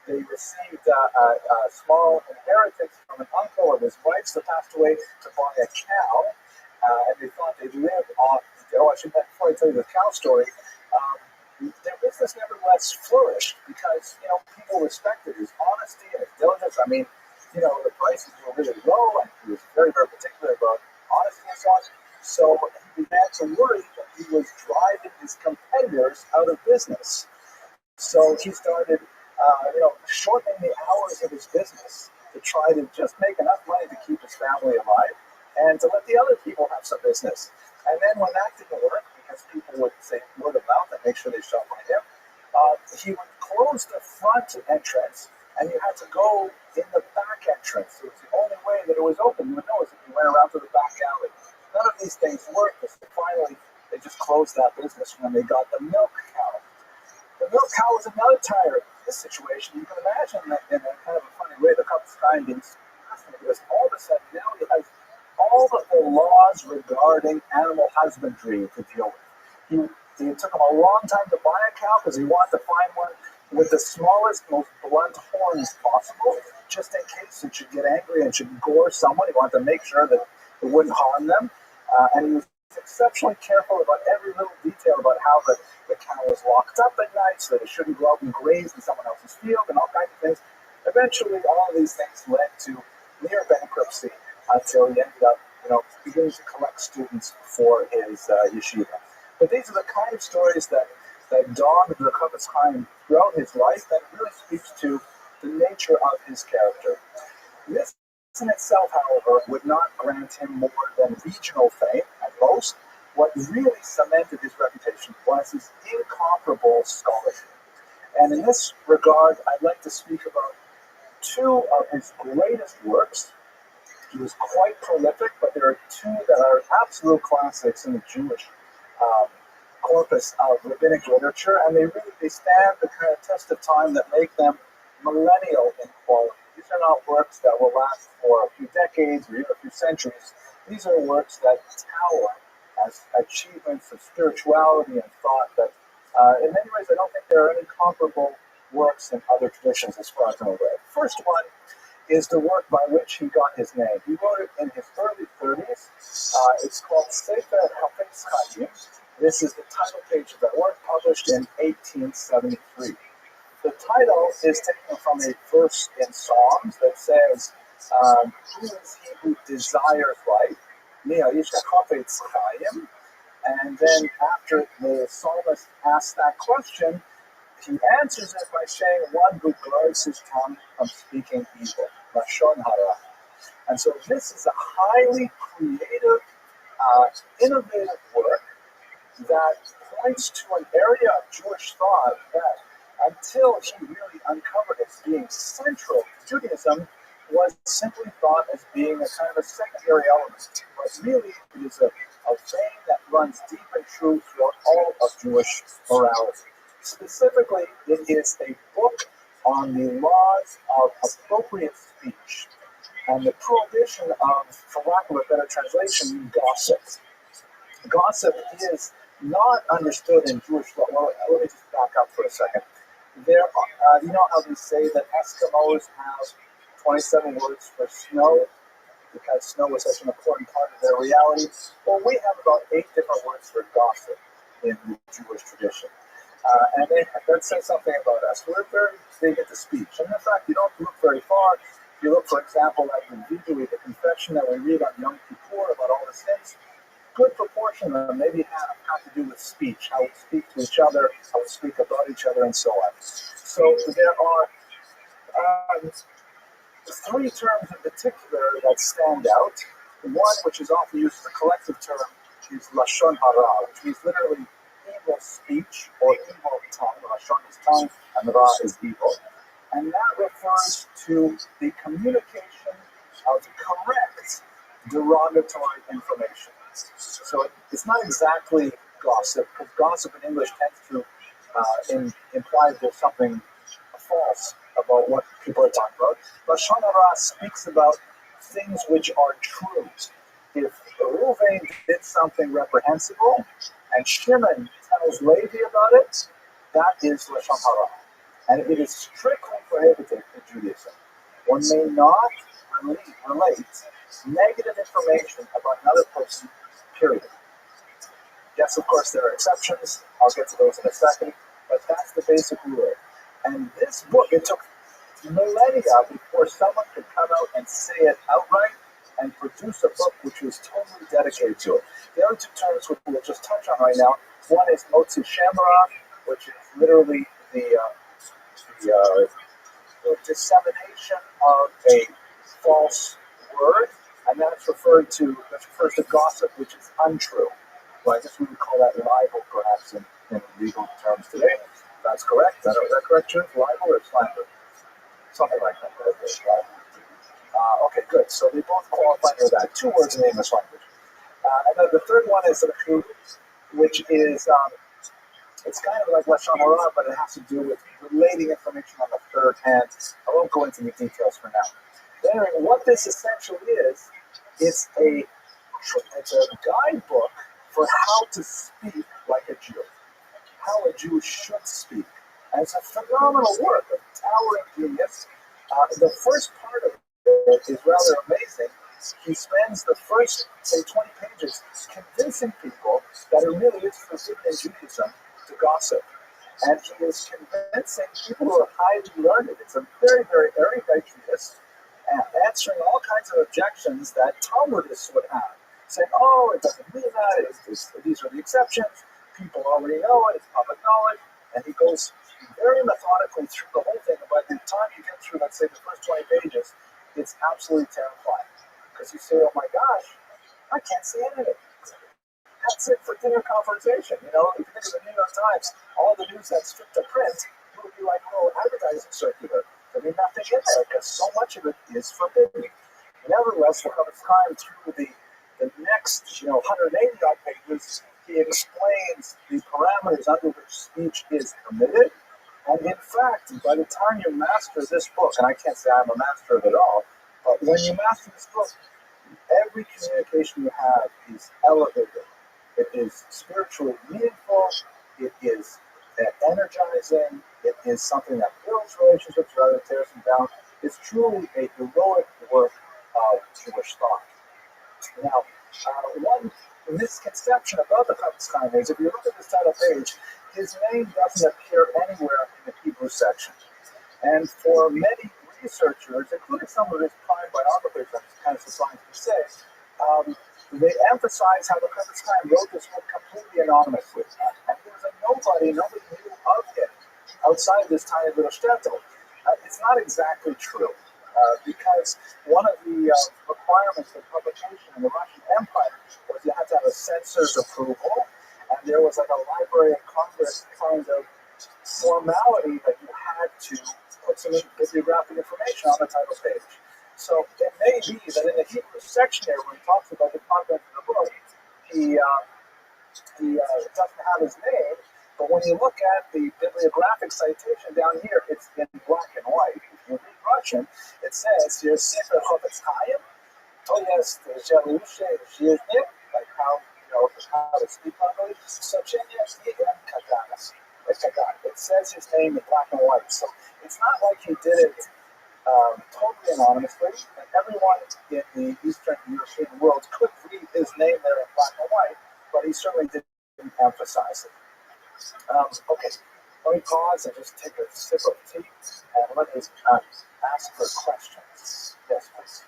They received a small inheritance from an uncle of his wife's that passed away to buy a cow, and they thought they'd live on. Before I tell you the cow story, their business nevertheless flourished because people respected his honesty and his diligence. The prices were really low, and he was very, very particular about honesty and so on. So he began to worry that he was driving his competitors out of business. So he started, shortening the hours of his business to try to just make enough money to keep his family alive and to let the other people have some business. And then when that didn't work, because people would say word of mouth and make sure they shop by him, he would close the front entrance, and you had to go in the back entrance. It was the only way that it was open. You would know if you went around to the back alley. None of these things worked. So finally, they just closed that business when they got the milk cow. The milk cow was another tyrant in this situation. You can imagine that in a kind of a funny way, the cup's trying to because all of a sudden now he has all of the laws regarding animal husbandry to deal with. It took him a long time to buy a cow because he wanted to find one with the smallest, most blunt horns possible, just in case it should get angry and should gore someone. He wanted to make sure that it wouldn't harm them. And he was exceptionally careful about every little detail about how the cow was locked up at night so that it shouldn't go out and graze in someone else's field and all kinds of things. Eventually, all of these things led to near bankruptcy until he ended up, beginning to collect students for his yeshiva. But these are the kind of stories that dogged the Chofetz Chaim throughout his life that really speaks to the nature of his character. This in itself, however, would not grant him more than regional fame at most. What really cemented his reputation was his incomparable scholarship. And in this regard, I'd like to speak about two of his greatest works. He was quite prolific, but there are two that are absolute classics in the Jewish corpus of rabbinic literature, and they stand the kind of test of time that make them millennial in quality. These are not works that will last for a few decades or even a few centuries. These are works that tower as achievements of spirituality and thought that, in many ways, I don't think there are any comparable works in other traditions as far as I'm aware. The first one is the work by which he got his name. He wrote it in his early 30s. It's called Sefer ROTHSCHILD. This is the title page of that work, published in 1873. The title is taken from a verse in Psalms that says, who is he who desires life? And then after the psalmist asks that question, he answers it by saying, one who guards his tongue from speaking evil. Lashon hara. And so this is a highly creative, innovative work that points to an area of Jewish thought that, until he really uncovered it as being central to Judaism, was simply thought as being a kind of a secondary element. But really, it is a vein that runs deep and true throughout all of Jewish morality. Specifically, it is a book on the laws of appropriate speech and the prohibition of, for lack of a better translation, gossip. Gossip is not understood in Jewish law. Well, let me just back up for a second. You know how they say that Eskimos have 27 words for snow because snow is such an important part of their reality? Well, we have about 8 different words for gossip in the Jewish tradition. And that says something about us. We're very big into speech. And in fact, you don't look very far. If you look, for example, at the Vidui, the confession that we read on Yom Kippur about all the sins, good proportion of them maybe have to do with speech, how we speak to each other, how we speak about each other, and so on. So there are 3 terms in particular that stand out. One, which is often used as a collective term, is Lashon hara, which means literally evil speech or evil tongue. Lashon is tongue, and Ra is evil. And that refers to the communication of correct derogatory information. So it's not exactly gossip, because gossip in English tends to imply there's something false about what people are talking about. Lashon hara speaks about things which are true. If Reuven did something reprehensible, and Shimon tells Levi about it, that is Lashon hara. And it is strictly prohibited in Judaism. One may not relate negative information about another person, period. Yes, of course, there are exceptions. I'll get to those in a second. But that's the basic rule. And this book, it took millennia before someone could come out and say it outright and produce a book which was totally dedicated to it. The other 2 terms which we'll just touch on right now, one is Motzi Shemra, which is literally the dissemination of a false word, and that refers to gossip, which is untrue. Well, I guess we would call that libel, perhaps, in legal terms today. That's correct. Is that correct, Jim? Libel or slander? Something like that. Okay, good. So they both qualify under that. 2 words in the English language. And then the third one is Rechut, which is, it's kind of like Lashon hara, but it has to do with relating information on the third hand. I won't go into the details for now. But anyway, what this essentially is, it's a guidebook for how to speak like a Jew, how a Jew should speak. And it's a phenomenal work of towering genius. The first part of it is rather amazing. He spends the first, say, 20 pages convincing people that it really is forbidden in Judaism to gossip. And he is convincing people who are highly learned. It's a very, very erudite treatise, answering all kinds of objections that Talmudists would have, saying, oh, it doesn't mean that, these are the exceptions, people already know it, it's public knowledge, and he goes very methodically through the whole thing, and by the time you get through, let's say, the first 20 pages, it's absolutely terrifying, because you say, oh my gosh, I can't see anything. That's it for dinner conversation. You know, if you think of the New York Times, all the news that's fit to print, it would be like a little advertising circular. There'd be nothing in there because so much of it is forbidden. Nevertheless, there comes time through the next, 180 odd pages, he he explains the parameters under which speech is permitted. And in fact, by the time you master this book, and I can't say I'm a master of it all, but when you master this book, every communication you have is elevated. It is spiritually meaningful. It is energizing. It is something that builds relationships rather than tears them down. It's truly a heroic work of Jewish thought. Now, one misconception about the Chofetz Chaim is if you look at this title page, his name doesn't appear anywhere in the Hebrew section. And for many researchers, including some of his prime biographers, I'm kind of surprised to say, they emphasize how the Chofetz Chaim wrote this book completely anonymously. And he was a nobody knew of him outside this tiny little shtetl. It's not exactly true, because one of the requirements of publication in the Russian Empire was you had to have a censor's approval, and there was like a Library of Congress kind of formality that you had to put some bibliographic information on the title page. So it may be that in the Hebrew section there, when he talks about the content of the book, he doesn't have his name, but when you look at the bibliographic citation down here, it's in black and white. If you read Russian, it says here, Sefer Chofetz Chaim, to jest Jelushe Zhiznik, like how to speak properly, Sochenia Yigam Kaganas. It says his name in black and white. So it's not like he did it totally anonymously, and everyone in the Eastern European world could read his name there in black and white, but he certainly didn't emphasize it. Okay, let me pause and just take a sip of tea, and let me ask for questions. Yes, please.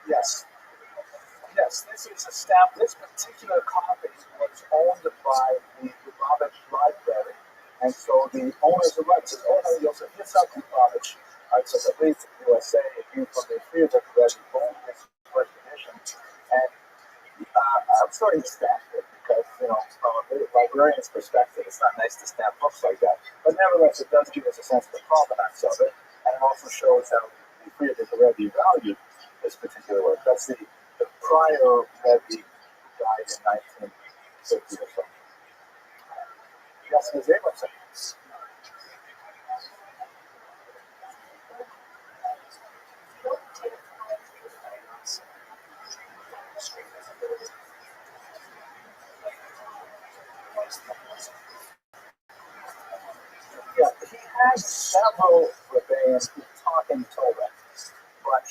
Yes. Yes, this is a stamp. This particular copy was owned by the Rabbi Library, and so the owners of rights, the owner Yosef Yitzhak Rabbi, so the Rabbi USA, it came from the Friedrich Rabbi, owned this first edition, and I'm starting to stamp it because, from a librarian's perspective, it's not nice to stamp books like that, but nevertheless, it does give us a sense of the provenance of it, and it also shows how the Friedrich Rabbi valued this particular work. That's the prior Rabbi died in 1950 or so. Yes, Ms. Abramson. Yeah, he had several rabbis who taught him Torah, but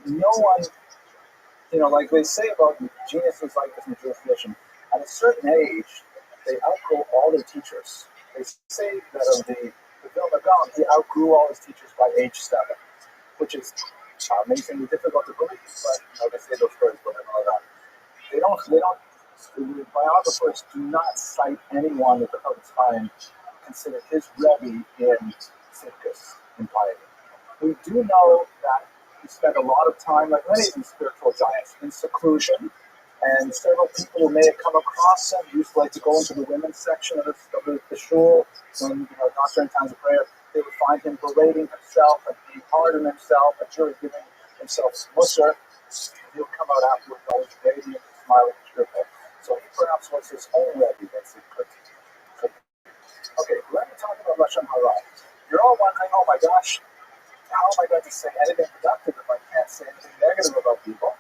no one, like they say about geniuses like this in the Jewish tradition, at a certain age, they outgrow all their teachers. They say that of the Vilna Gaon, he outgrew all his teachers by age 7, which is amazingly difficult to believe, but they say those stories, but I know that. The biographers do not cite anyone at the Chofetz Chaim considered his Rebbe in Tzidkus, in piety. We do know that he spent a lot of time, like many of these spiritual giants, in seclusion, and several people who may have come across him used to like to go into the women's section of the shul when, not during times of prayer. They would find him berating himself and being hard on himself and really giving himself musar. He would come out afterwards always radiant, smiling, cheerful. So he perhaps was his own Rebbe that he could. Okay, let me talk about Lashon Hara. You're all wondering, oh my gosh, how am I going to say anything productive if I can't say anything negative about people?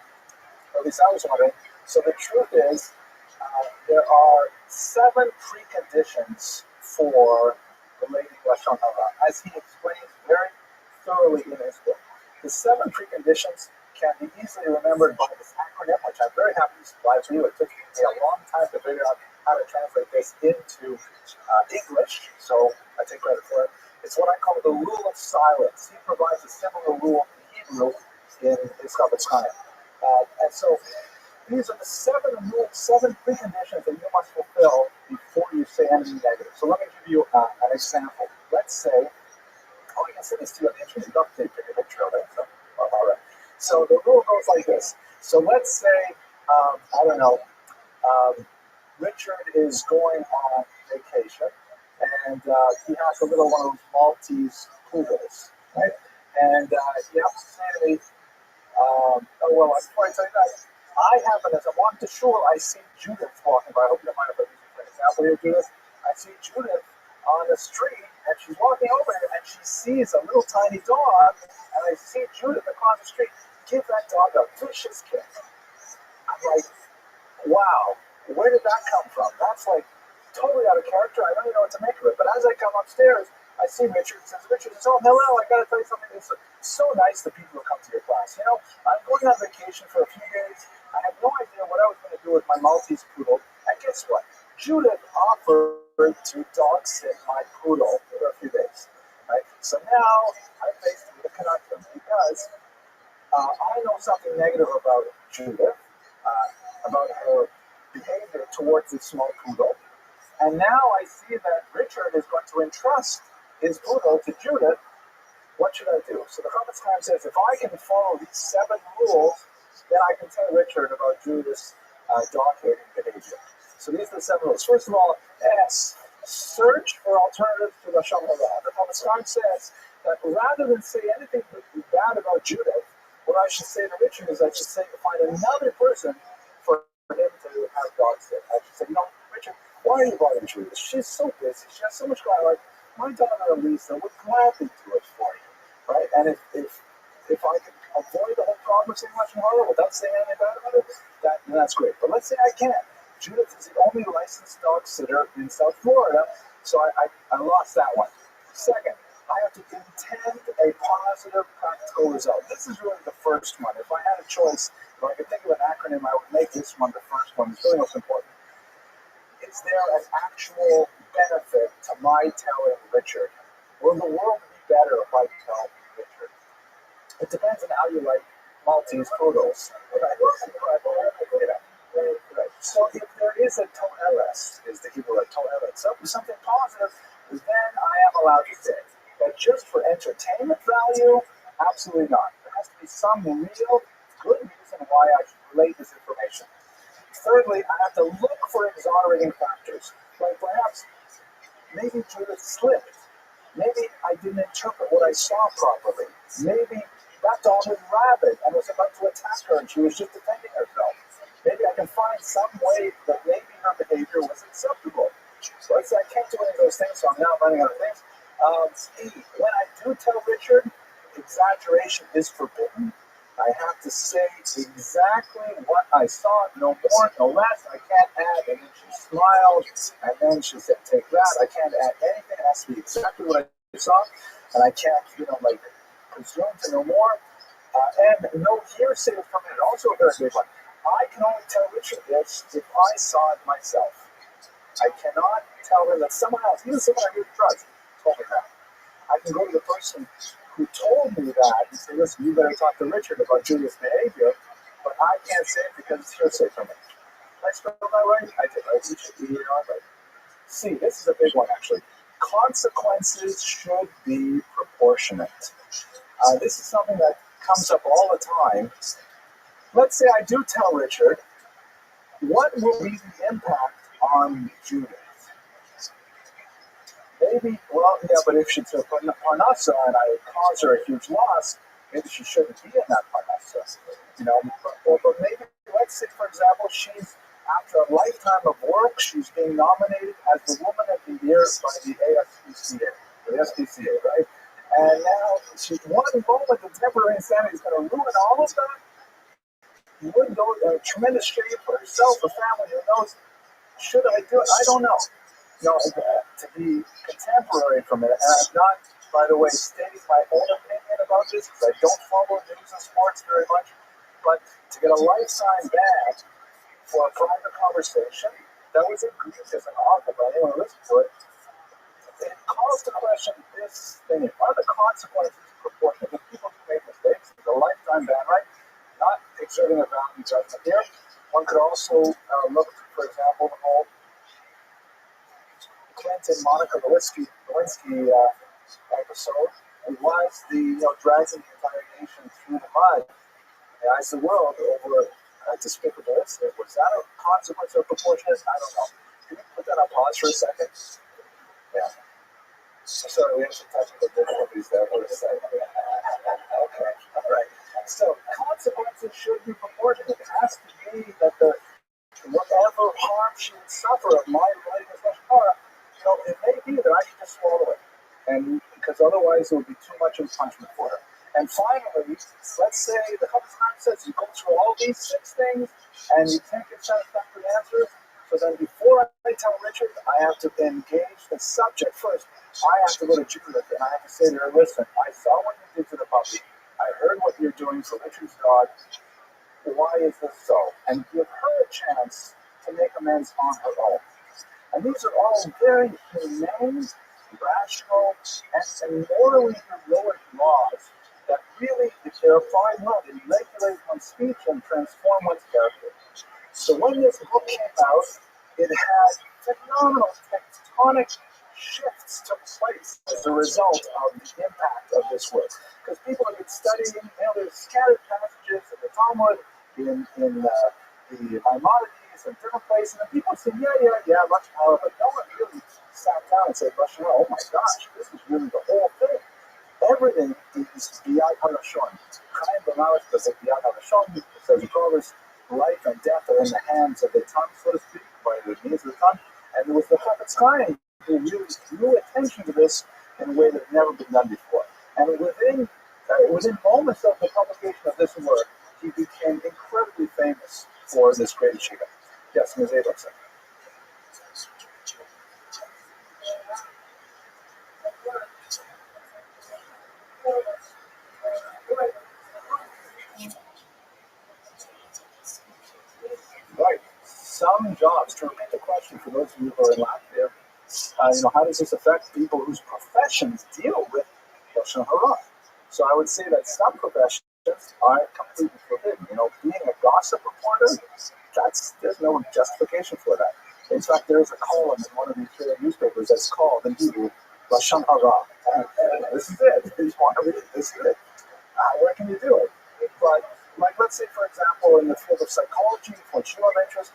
Or at least I was wondering. So the truth is, there are 7 preconditions for relating Lashon Hara, as he explains very thoroughly in his book. The 7 preconditions can be easily remembered by this acronym, which I'm very happy to supply to you. It took me a long time to figure out how to translate this into English, so I take credit for it. It's what I call the rule of silence. He provides a similar rule in Hebrew in his Chofetz Chaim. And so these are the 7 preconditions that you must fulfill before you say anything negative. So let me give you an example. Let's say, I can send this to you on the internet. You don't take a picture of it. All right. So the rule goes like this. So let's say, Richard is going on vacation, and he has a little one of those Maltese poodles, right? And he has to say to me, Before I tell you that, I happen, as I'm walking to shul, I see Judith walking by. I hope you don't mind if I use you for an example here, Judith. I see Judith on the street, and she's walking over, and she sees a little tiny dog, and I see Judith across the street give that dog a vicious kick. I'm like, wow, where did that come from? That's like totally out of character. I don't even know what to make of it. But as I come upstairs, I see Richard. Richard says, oh, hello, I got to tell you something. It's so nice the people who come to your class. You know, I'm going on vacation for a few days. I had no idea what I was going to do with my Maltese poodle. And guess what? Judith offered to dog sit my poodle for a few days. Right? So now I'm faced with a conundrum because I know something negative about Judith, about her behavior towards this small poodle. And now I see that Richard is going to entrust his poodle to Judith. What should I do? So the Chofetz Chaim says, if I can follow these 7 rules, then I can tell Richard about Judith's dog-hating behavior. So these are the 7 rules. First of all, S, search for alternatives to Lashon Hara. The Chofetz Chaim says that rather than say anything bad about Judith, what I should say to Richard is I should say to find another person for him to have dogs sit. I should say, you know, Richard, why are you bothering Judith? She's so busy. She has so much going on. Like, my daughter Elisa would gladly do it for you, right? And if I can avoid the whole problem of saying Lashon Hara without saying anything bad about it, that's great. But let's say I can't. Judith is the only licensed dog sitter in South Florida, so I lost that one. Second, I have to intend a positive practical result. This is really the first one. If I had a choice, if I could think of an acronym, I would make this one the first one. It's really most important. Is there an actual benefit to my telling Richard? Will the world be better if I tell Richard? It depends on how you like Maltese poodles. So if there is a to'eres, is the Hebrew word to'eres, something positive, then I am allowed to say. But just for entertainment value, absolutely not. There has to be some real good reason why I should relate this information. Thirdly, I have to look for exonerating factors. Like perhaps maybe Judith slipped. Maybe I didn't interpret what I saw properly. Maybe that dog was rabid and was about to attack her and she was just defending herself. Maybe I can find some way that maybe her behavior was acceptable. So let's say I can't do any of those things, so I'm now running out of things. When I do tell Richard, exaggeration is forbidden. I have to say exactly what I saw, no more, no less. I can't add. And then she smiled, and then she said, take that. I can't add anything. It has to be exactly what I saw. And I can't, presume to know more. And no hearsay is permitted. Also a very big one. I can only tell Richard this if I saw it myself. I cannot tell him that someone else, even someone I really trust, told me that. I can go to the person who told me that and say, listen, you better talk to Richard about Julia's behavior, but I can't say it because it's hearsay from me. Did I spell that right? I did, right? It should be right. See, this is a big one, actually. Consequences should be proportionate. This is something that comes up all the time. Let's say I do tell Richard, what will be the impact on Judith? Maybe, but if she's a parnassa and I cause her a huge loss, maybe she shouldn't be in that parnassa. But maybe, let's say, for example, she's, after a lifetime of work, she's being nominated as the Woman of the Year by the SPCA, right? And now, she's one moment, the temporary insanity is going to ruin all of that. You wouldn't go to a tremendous shame for herself, her family, who knows. Should I do it? I don't know. To be contemporary from it, and I'm not, by the way, stating my own opinion about this, because I don't follow news and sports very much, but to get a lifetime ban for a private conversation that was egregious and awful by anyone who listened to it, it calls to question this thing. Are the consequences proportionate? If people do make mistakes, it's a lifetime ban, right? Not exerting a value judgment here. One could also look, for example, the whole Clinton-Monica Lewinsky episode. It was the dragging the entire nation through the mud as the world over despicable incident. Was that a consequence or proportionate? I don't know. Can you put that on pause for a second? Yeah. Sorry, we have some technical difficulties there for a second. Okay, all right. So consequences should be proportionate. It has to be that the whatever harm she would suffer of my writing as much Torah, it may be that I should just swallow it, and because otherwise it would be too much of a punishment for her. And finally, let's say the Chofetz Chaim says you go through all these 6 things and you can't get satisfactory answers. So then before I tell Richard, I have to engage the subject first. I have to go to Judith and I have to say to her, listen, I saw what you did to the puppy. I heard what you're doing for Richard's dog. Why is this so? And give her a chance to make amends on her own. And these are all very humane, rational, and morally heroic laws that really, if they're applied well, they regulate one's speech and transform one's character. So when this book came out, it had phenomenal tectonic shifts took place as a result of the impact of this work. Because people have been studying, there's scattered passages in the Talmud, in the Maimonides, and different places, and people say, yeah, Lashon Hara, but no one really sat down and said, Lashon Hara, oh my gosh, this is really the whole thing. Everything is Biyad HaLashon. Chaim B'Malach does it Biyad HaLashon, says the Proverbs, life and death are in the hands of the tongue, so to speak, by the means of the tongue. And it was the Chofetz Chaim who really drew attention to this in a way that had never been done before. And within moments of the publication of this work, he became incredibly famous for this great achievement. Yes, Ms. Abelson. Right. Some jobs, to repeat the question for those of you who are in Latvia, how does this affect people whose professions deal with Lashon Hara? So I would say that some professions are completely forbidden. Being a gossip reporter, there's no justification for that. In fact, there is a column in one of the Israeli newspapers that's called in Hebrew Lashon Hara. This is it. If you want to read it, this is it. Where can you do it? But, let's say, for example, in the field of psychology, for which you have interest,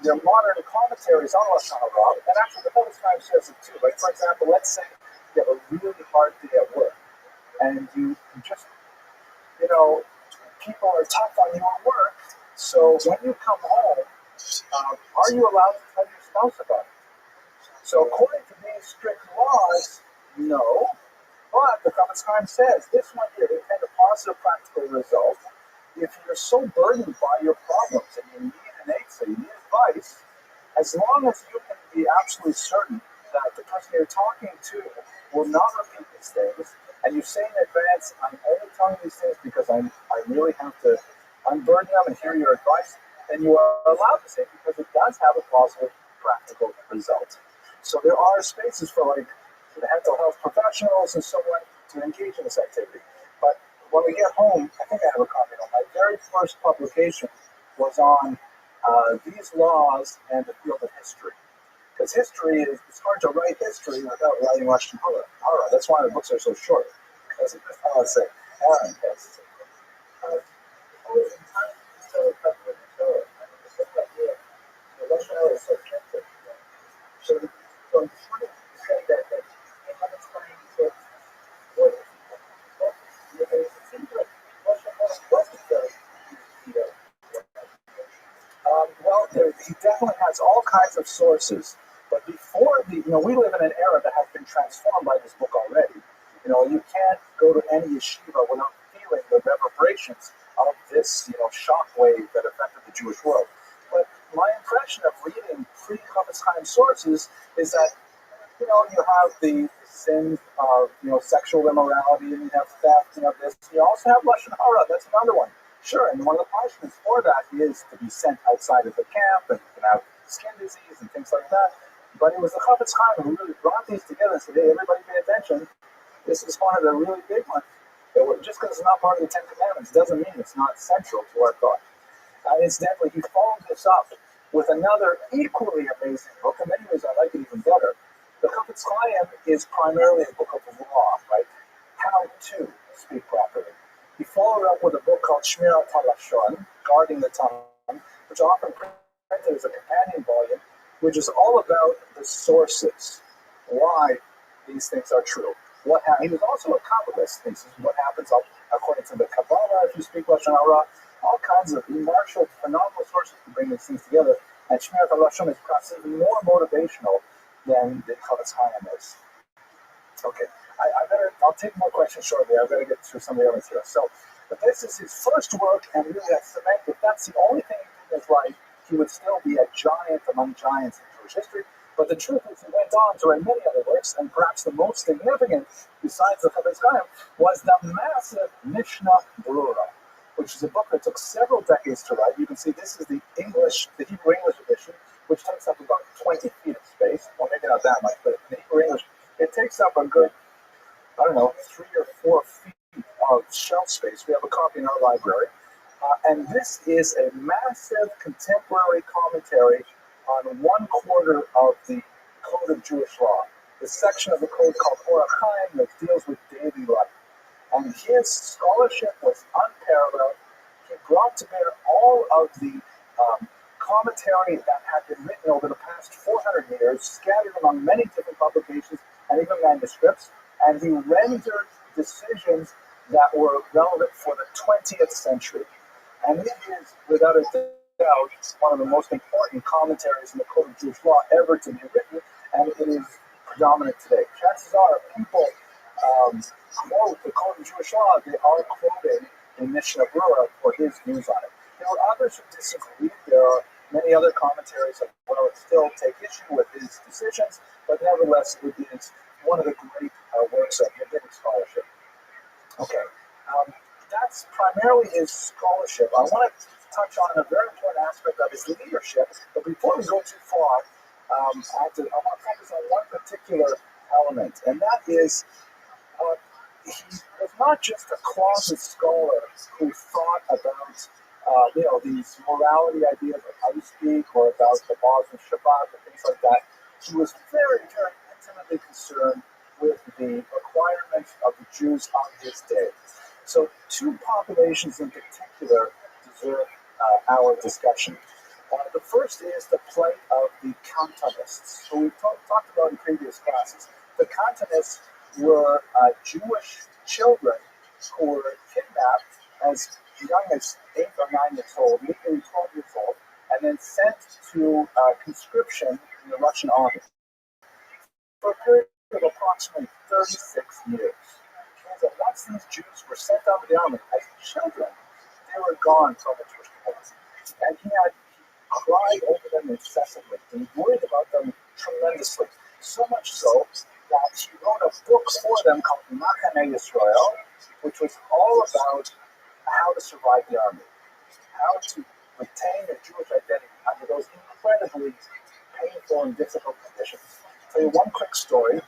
there are modern commentaries on Lashon Hara, and actually the Chofetz Chaim says it too. Like, for example, let's say you have a really hard day at work, and you just, people are tough on you at work, so when you come home, are you allowed to tell your spouse about it? So according to these strict laws, no. But the Chofetz Chaim says this one here, they had a positive practical result. If you're so burdened by your problems and you need an answer, you need advice, as long as you can be absolutely certain that the person you're talking to will not repeat these things, and you say in advance, I'm only telling these things because I really have to unburden them and hear your advice, then you are allowed to say it because it does have a positive practical result. So there are spaces for the mental health professionals and so on to engage in this activity. But when we get home, I think I have a copy of my very first publication was on these laws and the field of history. Because history it's hard to write history without writing Lashon Hara. That's why the books are so short. That's how I say. Yes. Lashon Hara is so connected. So I'm trying to say that they haven't trying to what it seems like Lashon Hara wasn't very well, he definitely has all kinds of sources. But before we live in an era that has been transformed by this book already. You can't go to any yeshiva without feeling the reverberations of this, shockwave that affected the Jewish world. But my impression of reading pre-Chofetz Chaim sources is that, you have the sins of, sexual immorality, and you have theft, this. You also have Lashon Hara, that's another one. Sure, and one of the punishments for that is to be sent outside of the camp, and you can have skin disease and things like that. But it was the Chofetz Chaim who really brought these together and said, hey, everybody pay attention. This is one of the really big ones. Just because it's not part of the Ten Commandments doesn't mean it's not central to our thought. Incidentally, he followed this up with another equally amazing book. In many ways, I like it even better. The Chofetz Chaim is primarily a book of law, right? How to speak properly. He followed up with a book called Shmirat HaLashon, Guarding the Tongue, which often printed as a companion volume, which is all about the sources, why these things are true. He was also a Kabbalist. This is what happens according to the Kabbalah. If you speak Lashon Hara, all kinds of marshaled phenomenal sources to bring these things together. And Shmirat HaLashon is perhaps even more motivational than the Chavetz Chaim is. Okay, I'll take more questions shortly. I've got to get through some of the others here. So, but this is his first work, and really that's cement. If that's the only thing in his life, he would still be a giant among giants in Jewish history. But the truth is, he went on to write many other works, and perhaps the most significant, besides the Chavetz Chaim, was the massive Mishnah Berurah, which is a book that took several decades to write. You can see this is the Hebrew English edition, which takes up about 20 feet of space. Well, maybe not that much, but in the Hebrew English, it takes up a good, 3 or 4 feet of shelf space. We have a copy in our library. And this is a massive contemporary commentary on 1/4 of the Code of Jewish Law, the section of the code called Orach Chaim that deals with daily life. And his scholarship was unparalleled. He brought to bear all of the commentary that had been written over the past 400 years, scattered among many different publications and even manuscripts, and he rendered decisions that were relevant for the 20th century. And it is, without a doubt, one of the most important commentaries in the Code of Jewish Law ever to be written, and it is predominant today. Chances are, people quote the Code of Jewish Law, they are quoting in Mishnah Berurah for his views on it. There were others who disagreed. There are many other commentaries that will still take issue with his decisions, but nevertheless, it is one of the great works of rabbinic scholarship. Okay, that's primarily his scholarship. I want to touch on a very important aspect of his leadership, but before we go too far, I want to focus on one particular element, and that is he was not just a closet scholar who thought about these morality ideas of how you speak or about the laws of Shabbat and things like that. He was very, very intimately concerned with the requirements of the Jews on his day. So 2 populations in particular deserve our discussion. The first is the plight of the Cantonists, who we've talked about in previous classes. The Cantonists were Jewish children who were kidnapped as young as 8 or 9 years old, maybe 12 years old, and then sent to conscription in the Russian army for a period of approximately 36 years. So once these Jews were sent out of the army as children, they were gone from the Jewish community. And he cried over them incessantly. He worried about them tremendously. So much so that he wrote a book for them called Machane Yisrael, which was all about how to survive the army, how to retain their Jewish identity under those incredibly painful and difficult conditions. I'll tell you one quick story.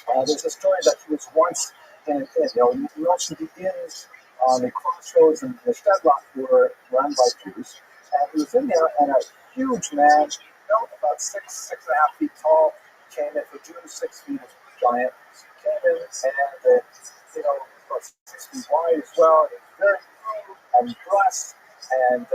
There's a story that he was once in an inn. Most of the inns on the crossroads and the Stadtland were run by Jews. And he was in there, and a huge man, about 6.5 feet tall, came in. For Jews, 6 feet is giant. Came in, and about 6 feet wide as well. He was very rude and dressed, and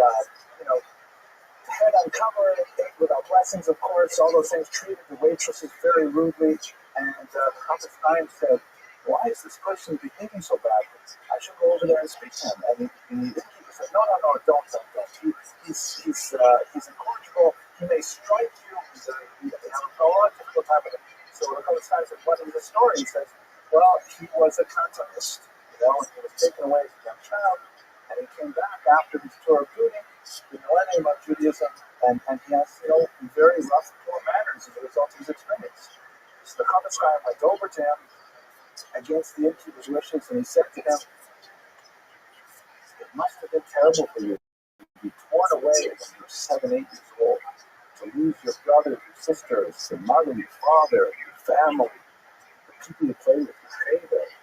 head uncovered, ate without blessings, of course. All those things. Treated the waitresses very rudely, and the Prophet Chaim said, "Why is this person behaving so badly? I should go over there and speak to him." And the innkeeper said, "No, don't. He's incorrigible. He may strike you. He has a lot of difficult time with him." So the Prophet Chaim said, "What is the story?" He says, "Well, he was a Cantonist, and he was taken away as a young child, and he came back after his tour of duty, learning about Judaism, and he has, very rough, poor manners as a result of his experience." So the Prophet Chaim went over to him against the innkeeper's wishes, and he said to him, "It must have been terrible for you to be torn away when you were 7, 8 years old, to lose your brothers, your sisters, your mother, your father, your family, the people you played with, your favorite."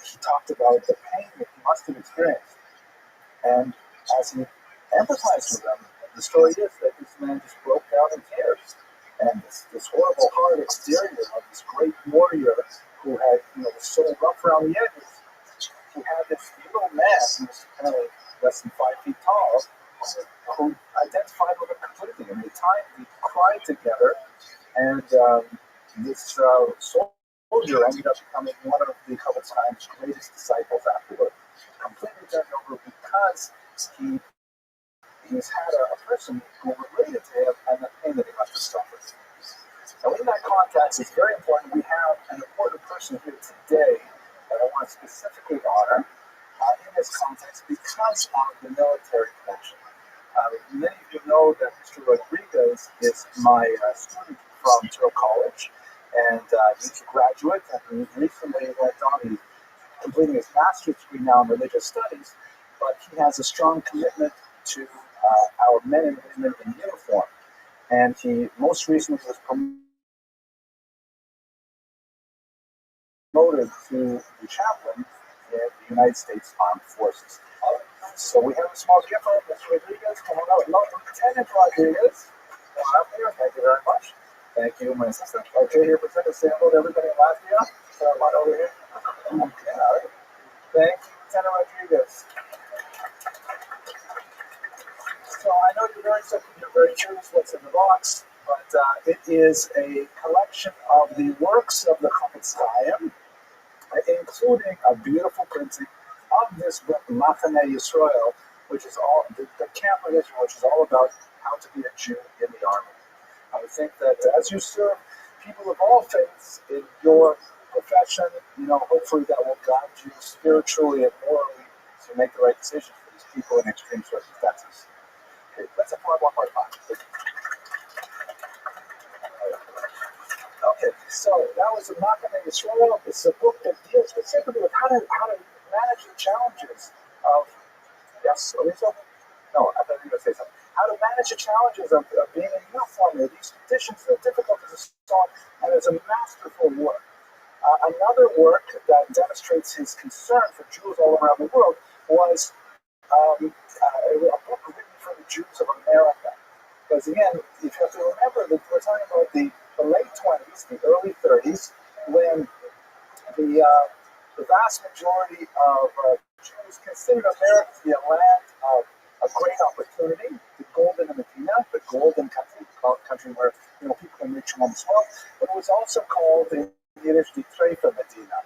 He talked about the pain that he must have experienced. And as he empathized with them, the story is that this man just broke down in tears. And this horrible, hard exterior of this great warrior who had, was so rough around the edges, he had this little man who was apparently less than 5 feet tall, who identified with him completely. And they cried together, and this soldier soldier ended up becoming one of the Chavetz greatest disciples afterward. Completely turned over because he's had a person who related to him and the pain that he must have suffered. Now, in that context, it's very important we have an important person here today that I want to specifically honor in this context because of the military connection. Many of you know that Mr. Rodriguez is my student from Terrell College, and he's a graduate, and he recently went on, he's completing his master's degree now in religious studies, but he has a strong commitment to our men and women in uniform, and he most recently was promoted to the chaplain in the United States Armed Forces. So we have a small gift for Mr. Rodriguez. Come on out. Lieutenant Rodriguez. Come on up here. Thank you very much. Thank you, my assistant. Okay, here, present a sample to everybody in Latvia. Come on over here. Okay, all right. Thank you, Lieutenant Rodriguez. So I know you're very curious what's in the box, but it is a collection of the works of the Chavetz Chaim, including a beautiful printing of this book, Machane Yisrael, which is all the Camp of Israel, which is all about how to be a Jew in the army. I would think that as you serve people of all faiths in your profession, hopefully that will guide you spiritually and morally to make the right decisions for these people in extreme circumstances. Okay, let's applaud one more time. Okay, so that was the Machane Yisrael. It's a book that deals specifically with how to manage the challenges of, yes, Elisa? No, I thought you were going to say something. How to manage the challenges of being in uniform in these conditions, the difficulties and so on, and it's a masterful work. Another work that demonstrates his concern for Jews all around the world was a book written for the Jews of America. Because again, if you have to remember that we're talking about the late 20s, the early 30s, when the vast majority of Jews considered America to be a land of a great opportunity, the golden Medina, the golden country where people can reach tremendous wealth, but it was also called in Yiddish the Treifa Medina,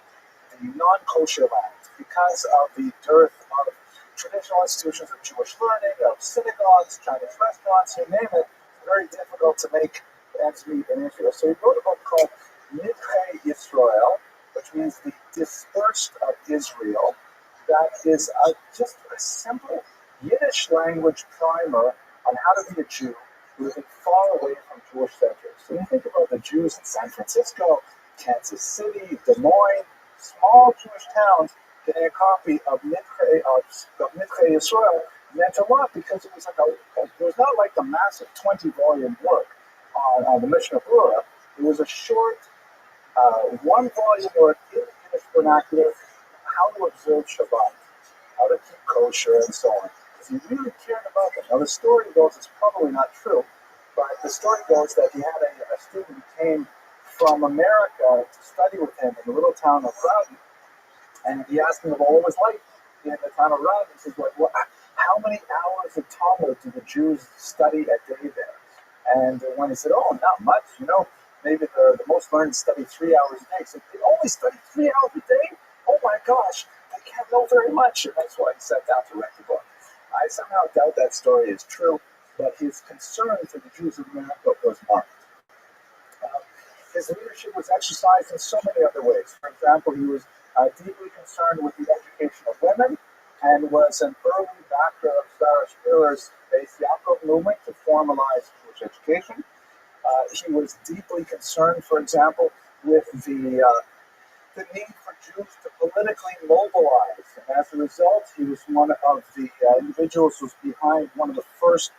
the non-kosher land, because of the dearth of traditional institutions of Jewish learning, of synagogues, Chinese restaurants, you name it. It's very difficult to make ends meet in Israel. So he wrote a book called Nidchei Yisrael, which means the dispersed of Israel. That is just a simple Yiddish language primer on how to be a Jew living far away from Jewish centers. So you think about the Jews in San Francisco, Kansas City, Des Moines, small Jewish towns. Getting a copy of Nidchei Yisrael meant a lot because it was not like the massive 20-volume work on the Mishnah Berurah. It was a short one-volume work in the Yiddish vernacular, how to observe Shabbat, how to keep kosher, and so on. Because he really cared about them. Now the story goes, it's probably not true, but the story goes that he had a student who came from America to study with him in the little town of Rabbi. And he asked him about what it was like in the town of Rabbi. He says, how many hours of Talmud do the Jews study a day there? And when he said, not much, maybe the most learned study 3 hours a day. He said, they only study 3 hours a day? Oh my gosh, they can't know very much. And that's why he sat down to write the book. I somehow doubt that story is true, but his concern for the Jews of America was marked. His leadership was exercised in so many other ways. For example, he was deeply concerned with the education of women and was an early backer of Sarah Spiller's Beis Yaakov movement to formalize Jewish education. He was deeply concerned, for example, with the need for Jews to politically mobilize. And as a result, he was one of the individuals who was behind one of the first,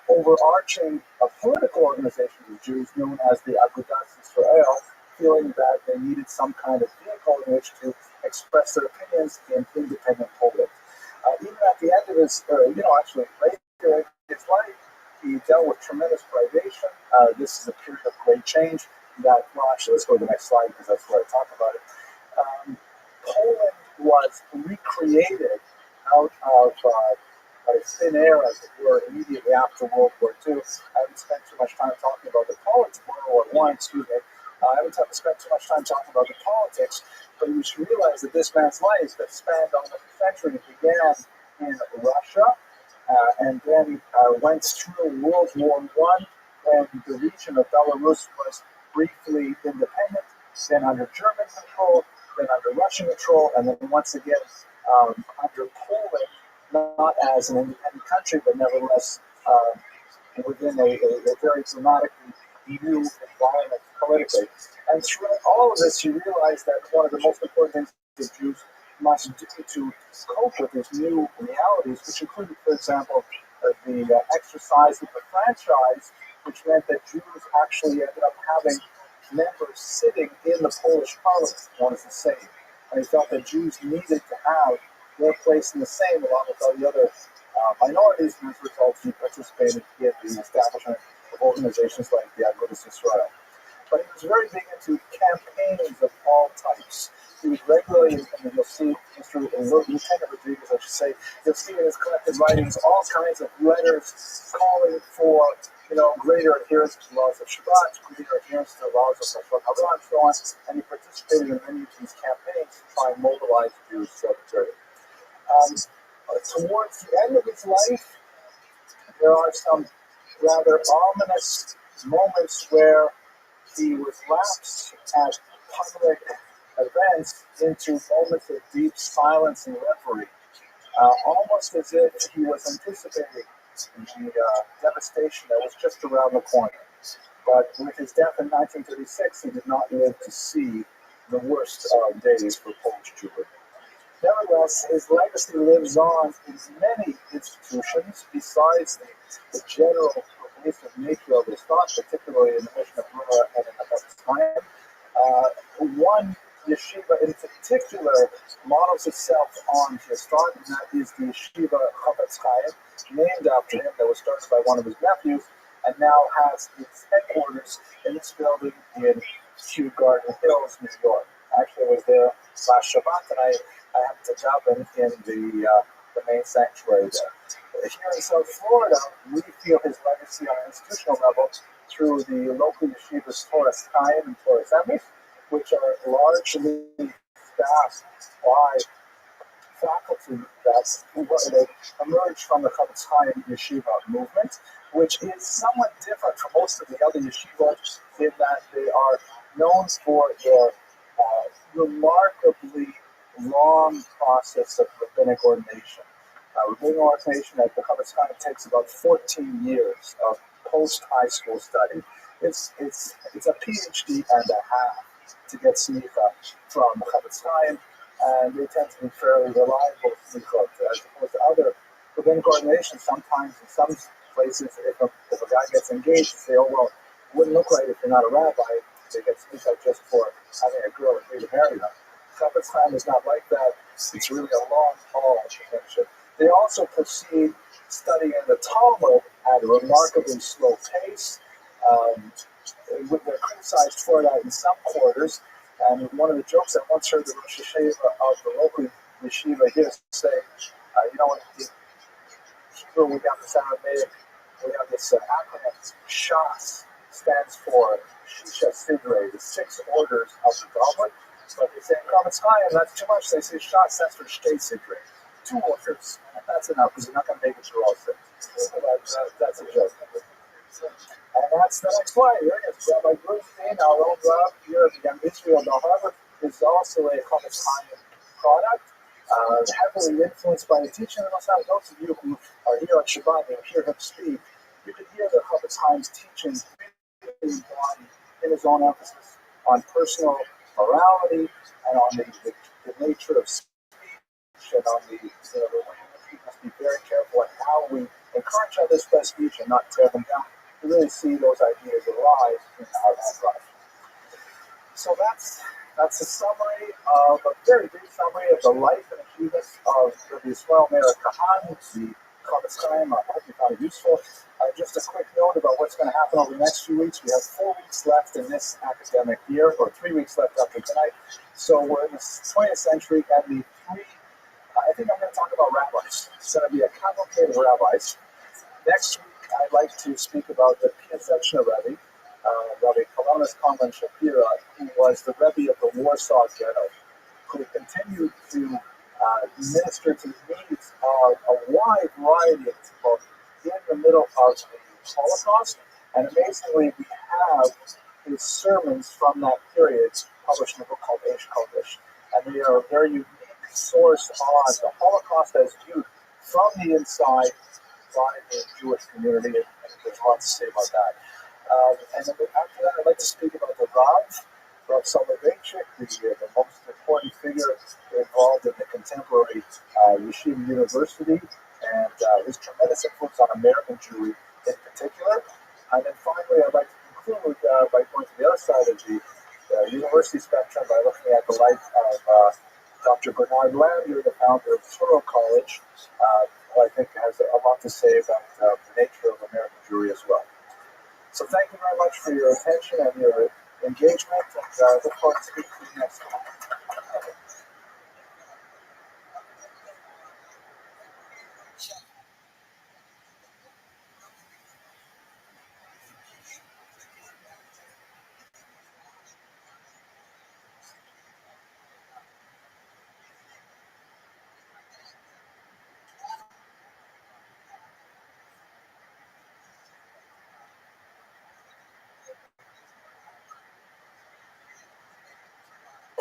overarching political organizations of Jews known as the Agudas Israel, feeling that they needed some kind of vehicle in which to express their opinions in independent Poland. Even at the end of his, actually later in his life, he dealt with tremendous privation. This is a period of great change. Actually, let's go to the next slide because that's where I talk about it. Poland was recreated out of thin air, as it were, immediately after World War II. I haven't spent too much time talking about the politics of World War I, I haven't spent too much time talking about the politics, but you should realize that this man's life that spanned almost a century began in Russia and then went through World War I when the region of Belarus was briefly independent, then under German control, then under Russian control, and then once again under Poland, not as an independent country, but nevertheless within a very dramatically new environment politically. And throughout all of this, you realize that one of the most important things that Jews must do to cope with these new realities, which included, for example, the exercise of the franchise, which meant that Jews actually ended up having members sitting in the Polish parliament, known as the Sejm. And he felt that Jews needed to have their place in the Sejm along with all the other minorities, and as a result, he participated in the establishment of organizations like the GUINNESS Israel. But he was very big into campaigns of all types. He was regularly, and you'll see Lieutenant Rodriguez, I should say, you'll see in his collected writings all kinds of letters calling for, greater adherence to the laws of Shabbat, greater adherence to the laws of Rosh Hashanah, and so on. And he participated in many of these campaigns to try and mobilize Jews throughout the period. Towards the end of his life, there are some rather ominous moments where he was lapsed at public events into moments of deep silence and reverie, almost as if he was anticipating the devastation that was just around the corner. But with his death in 1936, he did not live to see the worst days for Polish Jewry. Nevertheless, his legacy lives on in many institutions besides the general pervasive nature of his thought, particularly in the mission of Rura and in the time. One yeshiva in particular models itself on his thought, and that is the yeshiva ROTHSCHILD, named after him, that was started by one of his nephews, and now has its headquarters in this building in Kew Garden Hills, New York. I actually was there last Shabbat, and I happened to daven in the main sanctuary there. Here in South Florida, we feel his legacy on an institutional level through the local yeshivas Torres Chaim and Torres Emes, which are largely staffed by faculty that emerged from the Chofetz Chaim yeshiva movement, which is somewhat different from most of the other yeshivas in that they are known for their remarkably long process of rabbinic ordination. Rabbinic ordination at the Chofetz Chaim takes about 14 years of post-high school study. It's a PhD and a half to get smicha from the Chofetz Chaim, and they tend to be fairly reliable smichot, as opposed to other rabbinic ordinations. Sometimes in some places, if a guy gets engaged, they say, oh, well, it wouldn't look right if you're not a rabbi. They get smicha just for having a girl agree to marry them. Chofetz Chaim is not like that. It's really a long haul relationship. They also proceed studying the Talmud at a remarkably slow pace. They're criticized for that in some quarters. And one of the jokes I once heard the Rosh Hashanah of the local yeshiva here say, in Hebrew we have this Aramaic, we have this acronym, SHAS, stands for Shisha Sidre, the 6 orders of the Talmud. But they say in Chofetz Chaim, that's too much. They say Shas stands for Shtei Sidre, 2 orders. That's enough, because you're not going to make it through all 6. That's a joke. And that's the next slide. Here it is. Rabbi Grunstein, our own Rav here at the Young Israel of Harvard, is also a Chofetz Chaim product, heavily influenced by the teaching of Mosai. Those of you who are here on Shabbat and hear him speak, you can hear the Chofetz Chaim's teaching in his own emphasis on personal morality and on the nature of speech and on the way we must be very careful on how we encourage others to speech and not tear them down. We really see those ideas alive in our life. So that's a summary of a very brief summary of the life and achievements of Rabbi Yisrael Meir Kahan, the Chofetz Chaim. I hope you found it useful. Just a quick note about what's going to happen over the next few weeks. We have 4 weeks left in this academic year, or 3 weeks left after tonight. So we're in the 20th century, and the 3, I think I'm going to talk about rabbis. It's going to be a cavalcade of rabbis. Next week, I'd like to speak about the Piaseczna Rebbe, Rabbi Shapira, who was the Rebbe of the Warsaw Ghetto, who continued to minister to the needs of a wide variety of people in the middle of the Holocaust. And amazingly, we have his sermons from that period published in a book called Eish Kodesh. And they are a very unique source on the Holocaust as viewed from the inside by the Jewish community, and there's a lot to say about that. And then after that, I'd like to speak about the Rav Soloveitchik, the most important figure involved in the contemporary Yeshiva University, and his tremendous influence on American Jewry in particular. And then finally, I'd like to conclude by going to the other side of the university spectrum by looking at the life of Dr. Bernard Lander, the founder of Touro College, who I think has a lot to say about the nature of American Jewry as well. So thank you very much for your attention and your engagement, and look forward to speaking to you next time.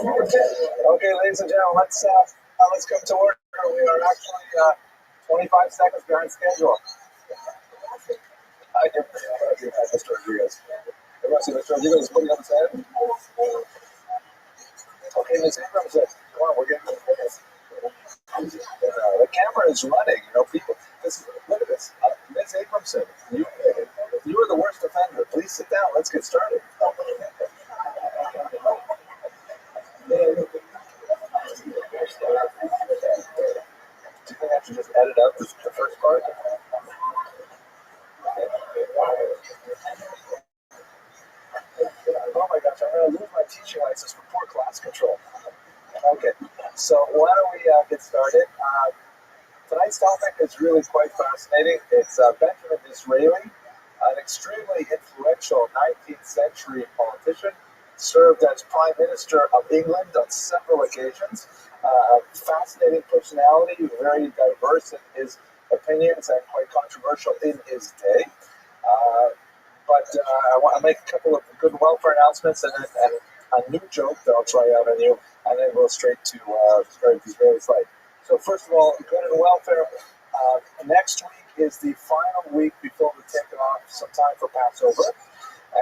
Okay, ladies and gentlemen, let's come to order. We are actually 25 seconds behind schedule. I give Mr. Rodriguez. Everyone see Mr. Rodriguez is putting up his hand? Okay, Ms. Abrams, come on, we're getting this. The camera is running. People. Look at this. Ms. Abramson, you are the worst offender. Please sit down. Let's get started. Do you think I should just edit out the first part? Oh my gosh, I'm going to lose my teaching license for poor class control. Okay, so why don't we get started? Tonight's topic is really quite fascinating. It's Benjamin Disraeli, an extremely influential 19th century politician, served as Prime Minister of England on several occasions. A fascinating personality, very diverse in his opinions and quite controversial in his day. But I want to make a couple of good welfare announcements and a new joke that I'll try out on you, and then we'll straight to Disraeli's life. So first of all, good and welfare. Next week is the final week before we take off some time for Passover.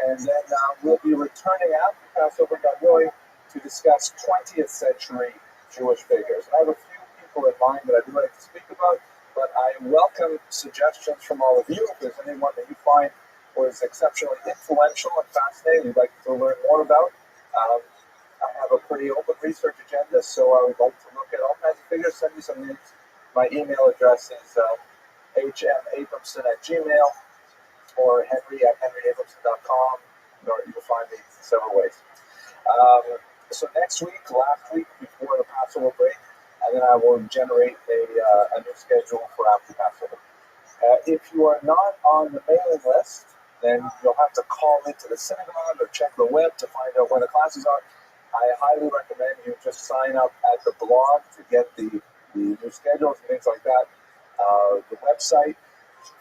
And then we'll be returning after Passover, God willing, to discuss 20th century Jewish figures. I have a few people in mind that I'd like to speak about, but I welcome suggestions from all of you. If there's anyone that you find was exceptionally influential and fascinating you'd like to learn more about, I have a pretty open research agenda, so I would like to look at all kinds of figures. Send me some names. My email address is hmabramson@gmail.com or henry@henryabramson.com, or you'll find me several ways. So next week, last week before the Passover break, and then I will generate a new schedule for after Passover. If you are not on the mailing list, then you'll have to call into the synagogue or check the web to find out when the classes are. I highly recommend you just sign up at the blog to get the new schedules and things like that. The website,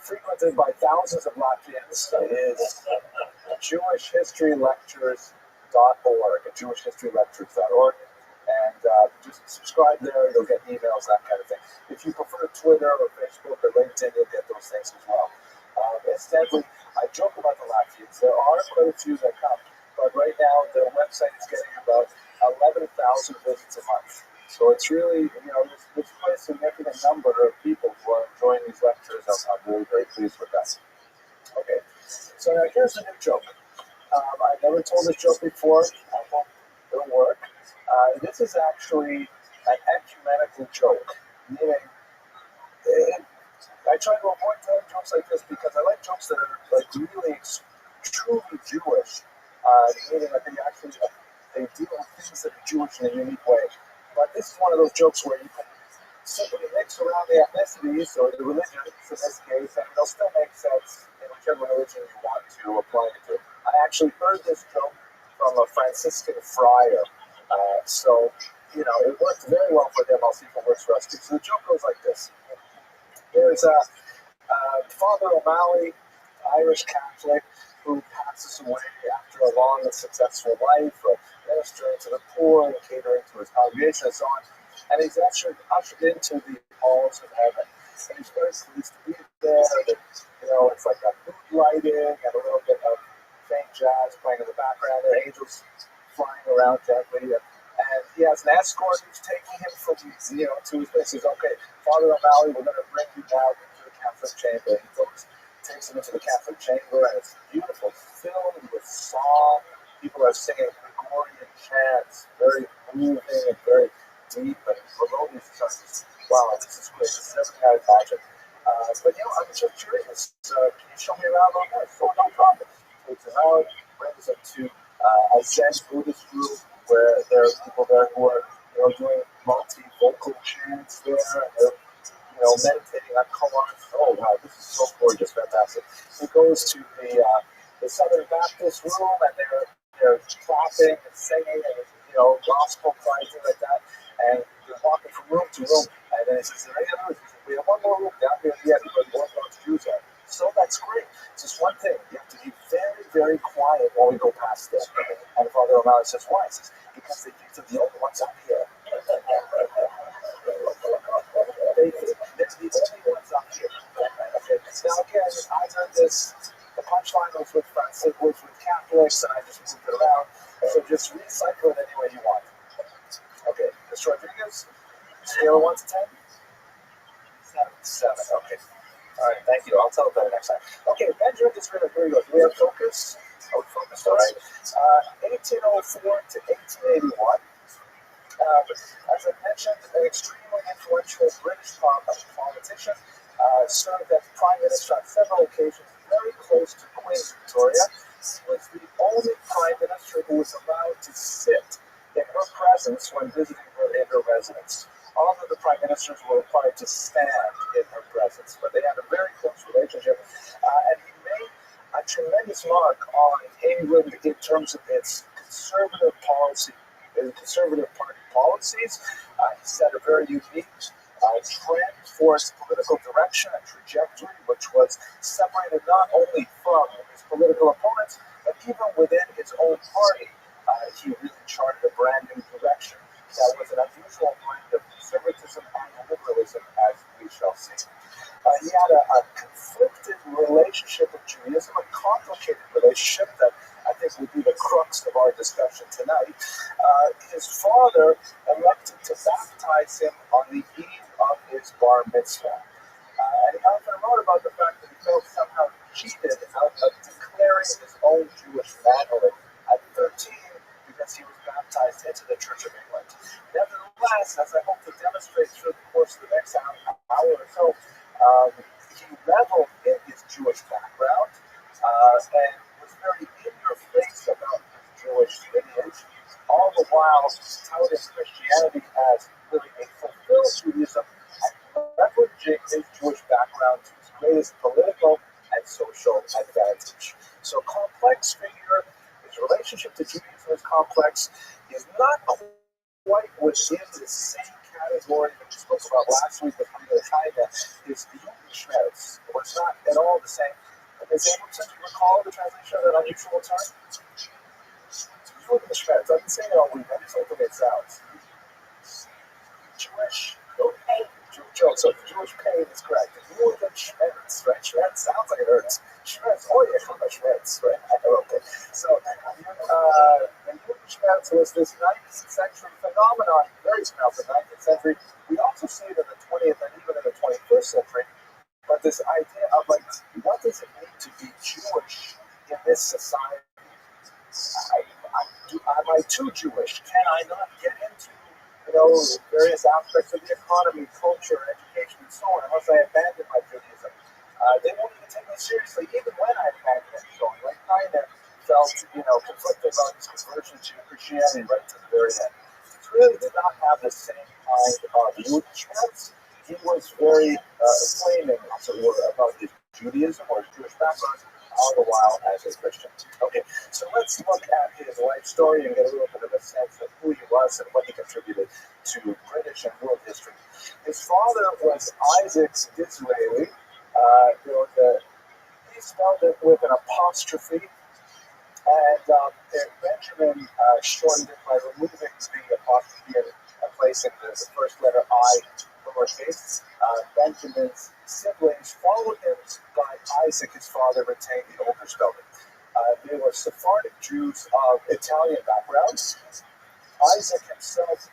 frequented by thousands of Latvians, is jewishhistorylectures.org, jewishhistorylectures.org. And just subscribe there, you'll get emails, that kind of thing. If you prefer Twitter or Facebook or LinkedIn, you'll get those things as well. Incidentally, I joke about the Latvians. There are quite a few that come, but right now their website is getting about 11,000 visits a month. So it's really, there's quite a significant number of people who are enjoying these lectures. I'm really very pleased with that. Okay, so now here's a new joke. I've never told this joke before. I hope it'll work. This is actually an ecumenical joke, meaning I try to avoid telling jokes like this because I like jokes that are like really truly Jewish, meaning that they deal with things that are Jewish in a unique way. But this is one of those jokes where you can simply mix around the ethnicities or the religions in this case, and they'll still make sense in whichever religion you want to apply it to. I actually heard this joke from a Franciscan friar. So, it worked very well for them. I'll see if it works for us too. So the joke goes like this. There's Father O'Malley, Irish Catholic, who passes away after a long and successful life, ministering to the poor and catering to his congregation and so on. And he's ushered into the halls of heaven. And he's very pleased to be there. It's like a mood lighting and a little bit of faint jazz playing in the background. There are angels flying around gently. And he has an escort who's taking him from, to his place. He says, okay, Father O'Malley, we're going to bring you now into the Catholic chamber. And he goes, takes him into the Catholic chamber, and it's beautiful, filled with song. People are singing Gregorian chants, very moving and very deep and melodious songs. Wow, this is great. This is everything I imagine. But I'm just curious. Can you show me around on that? So no problem. Takes him out, brings him to a Zen Buddhist group where there are people there who are, doing multi-vocal chants there, and they're, meditating on koans. Oh wow, this is so gorgeous, fantastic. He goes to the Southern Baptist room, and they're clapping and singing, and gospel choirs, things like that. And they're walking from room to room, and then he says, "There any others?" He says, "We have one more room down here at the end where the Orthodox Jews are." So that's great. It's just one thing. You have to be very, very quiet while we go past them. And Father O'Malley says, "Why?" He says, "Because they think they're the only ones up here." They're the only ones up here. Okay. Now again, I heard this. The punchline was with Catholics, and I just moved it around. So just recycle it any way you want. Okay, Mr. Rodriguez, scale of 1 to 10? 7. Okay. All right, thank you. I'll tell it better next time. Okay, Benjamin Discriminant, here we go. Do we have focus? Are we focused? All right. 1804 to 1881. As I mentioned, an extremely influential British politician, served as Prime Minister on several occasions, very close to Queen Victoria. He was the only Prime Minister who was allowed to sit in her presence when visiting her in her residence. All of the Prime Ministers were required to stand in her presence, but they had a very close relationship, and he made a tremendous mark on England in terms of its conservative policy. The Conservative Party policies. He set a very unique trend for its political direction and trajectory, which was separated not only from his political opponents, but even within his own party. He really charted a brand new direction that was an unusual blend of conservatism and liberalism, as we shall see. He had a conflicted relationship with Judaism, a complicated relationship that I think will be the crux of our discussion tonight. His father elected to baptize him on the eve of his bar mitzvah. And he often wrote about the fact that he felt somehow cheated out of declaring his own Jewish manhood at 13 because he was baptized into the Church of England. Nevertheless, as I hope to demonstrate through the course of the next hour or so, he reveled in his Jewish background and was very in your face about his Jewish lineage, all the while touting Christianity as really a fulfilled Judaism and leveraging his Jewish background to his greatest political and social advantage. So complex figure, his relationship to Judaism is complex. He's not quite within the same category that we spoke about last week with the Taik. His Judenschmerz was not at all the same. Is Abramson, do you recall the translation of that unusual term? Judenschmerz. I've been saying it all week. I just hope it sounds. Jewish. Okay. So Jewish pain is correct. Judenschmerz, right? Schmerz sounds like it hurts. Schmerz, oh yeah, Schmerz, right? Okay. So, the Judenschmerz was this 19th century phenomenon, very pronounced in the 19th century. We also see it in the 20th and even in the 21st century. But this idea of what does it mean to be Jewish in this society? Am I too Jewish? Can I not get into, various aspects of the economy, culture, education, and so on, unless I abandon my Judaism? They won't even take me seriously, even when I abandon it. So I kind of felt, conflicted about his conversion to Christianity right to the very end. He really did not have the same kind of Judenschmerz. He was very flaming, as it were, about his Judaism or his Jewish background, all the while as a Christian. Okay, so let's look at his life story and get a little bit of a sense of who he was and what he contributed to British and world history. His father was Isaac Disraeli. He spelled it with an apostrophe, and Benjamin shortened it by removing the apostrophe and placing the first letter I lowercase. Benjamin's siblings followed him, but Isaac, his father, retained the older spelling. They were Sephardic Jews of Italian backgrounds. Isaac himself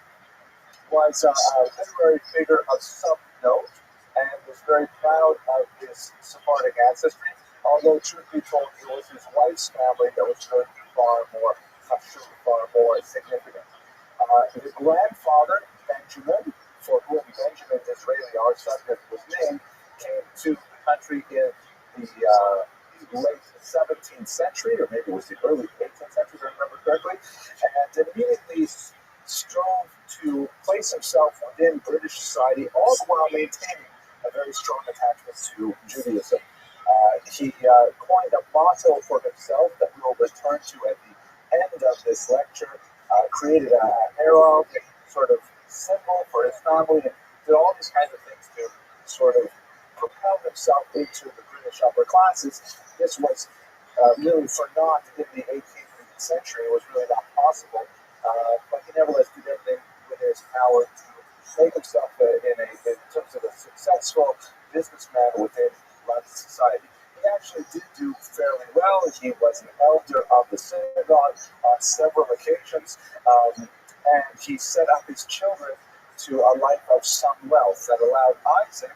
was a literary figure of some note and was very proud of his Sephardic ancestry, although truth be told, it was his wife's family that was really far more significant. His grandfather, Benjamin, for whom Benjamin Disraeli, our subject, was named, came to the country in the late 17th century, or maybe it was the early 18th century, if I remember correctly, and immediately strove to place himself within British society, all the while maintaining a very strong attachment to Judaism. He coined a motto for himself that we will return to at the end of this lecture, created a heraldic sort of symbol for his family, and did all these kinds of things to sort of propel himself into the British upper classes. This was really for naught in the 18th century. It was really not possible, but he nevertheless did everything within his power to make himself in terms of a successful businessman within London society. He actually did do fairly well. He was an elder of the synagogue on several occasions, and he set up his children to a life of some wealth that allowed Isaac,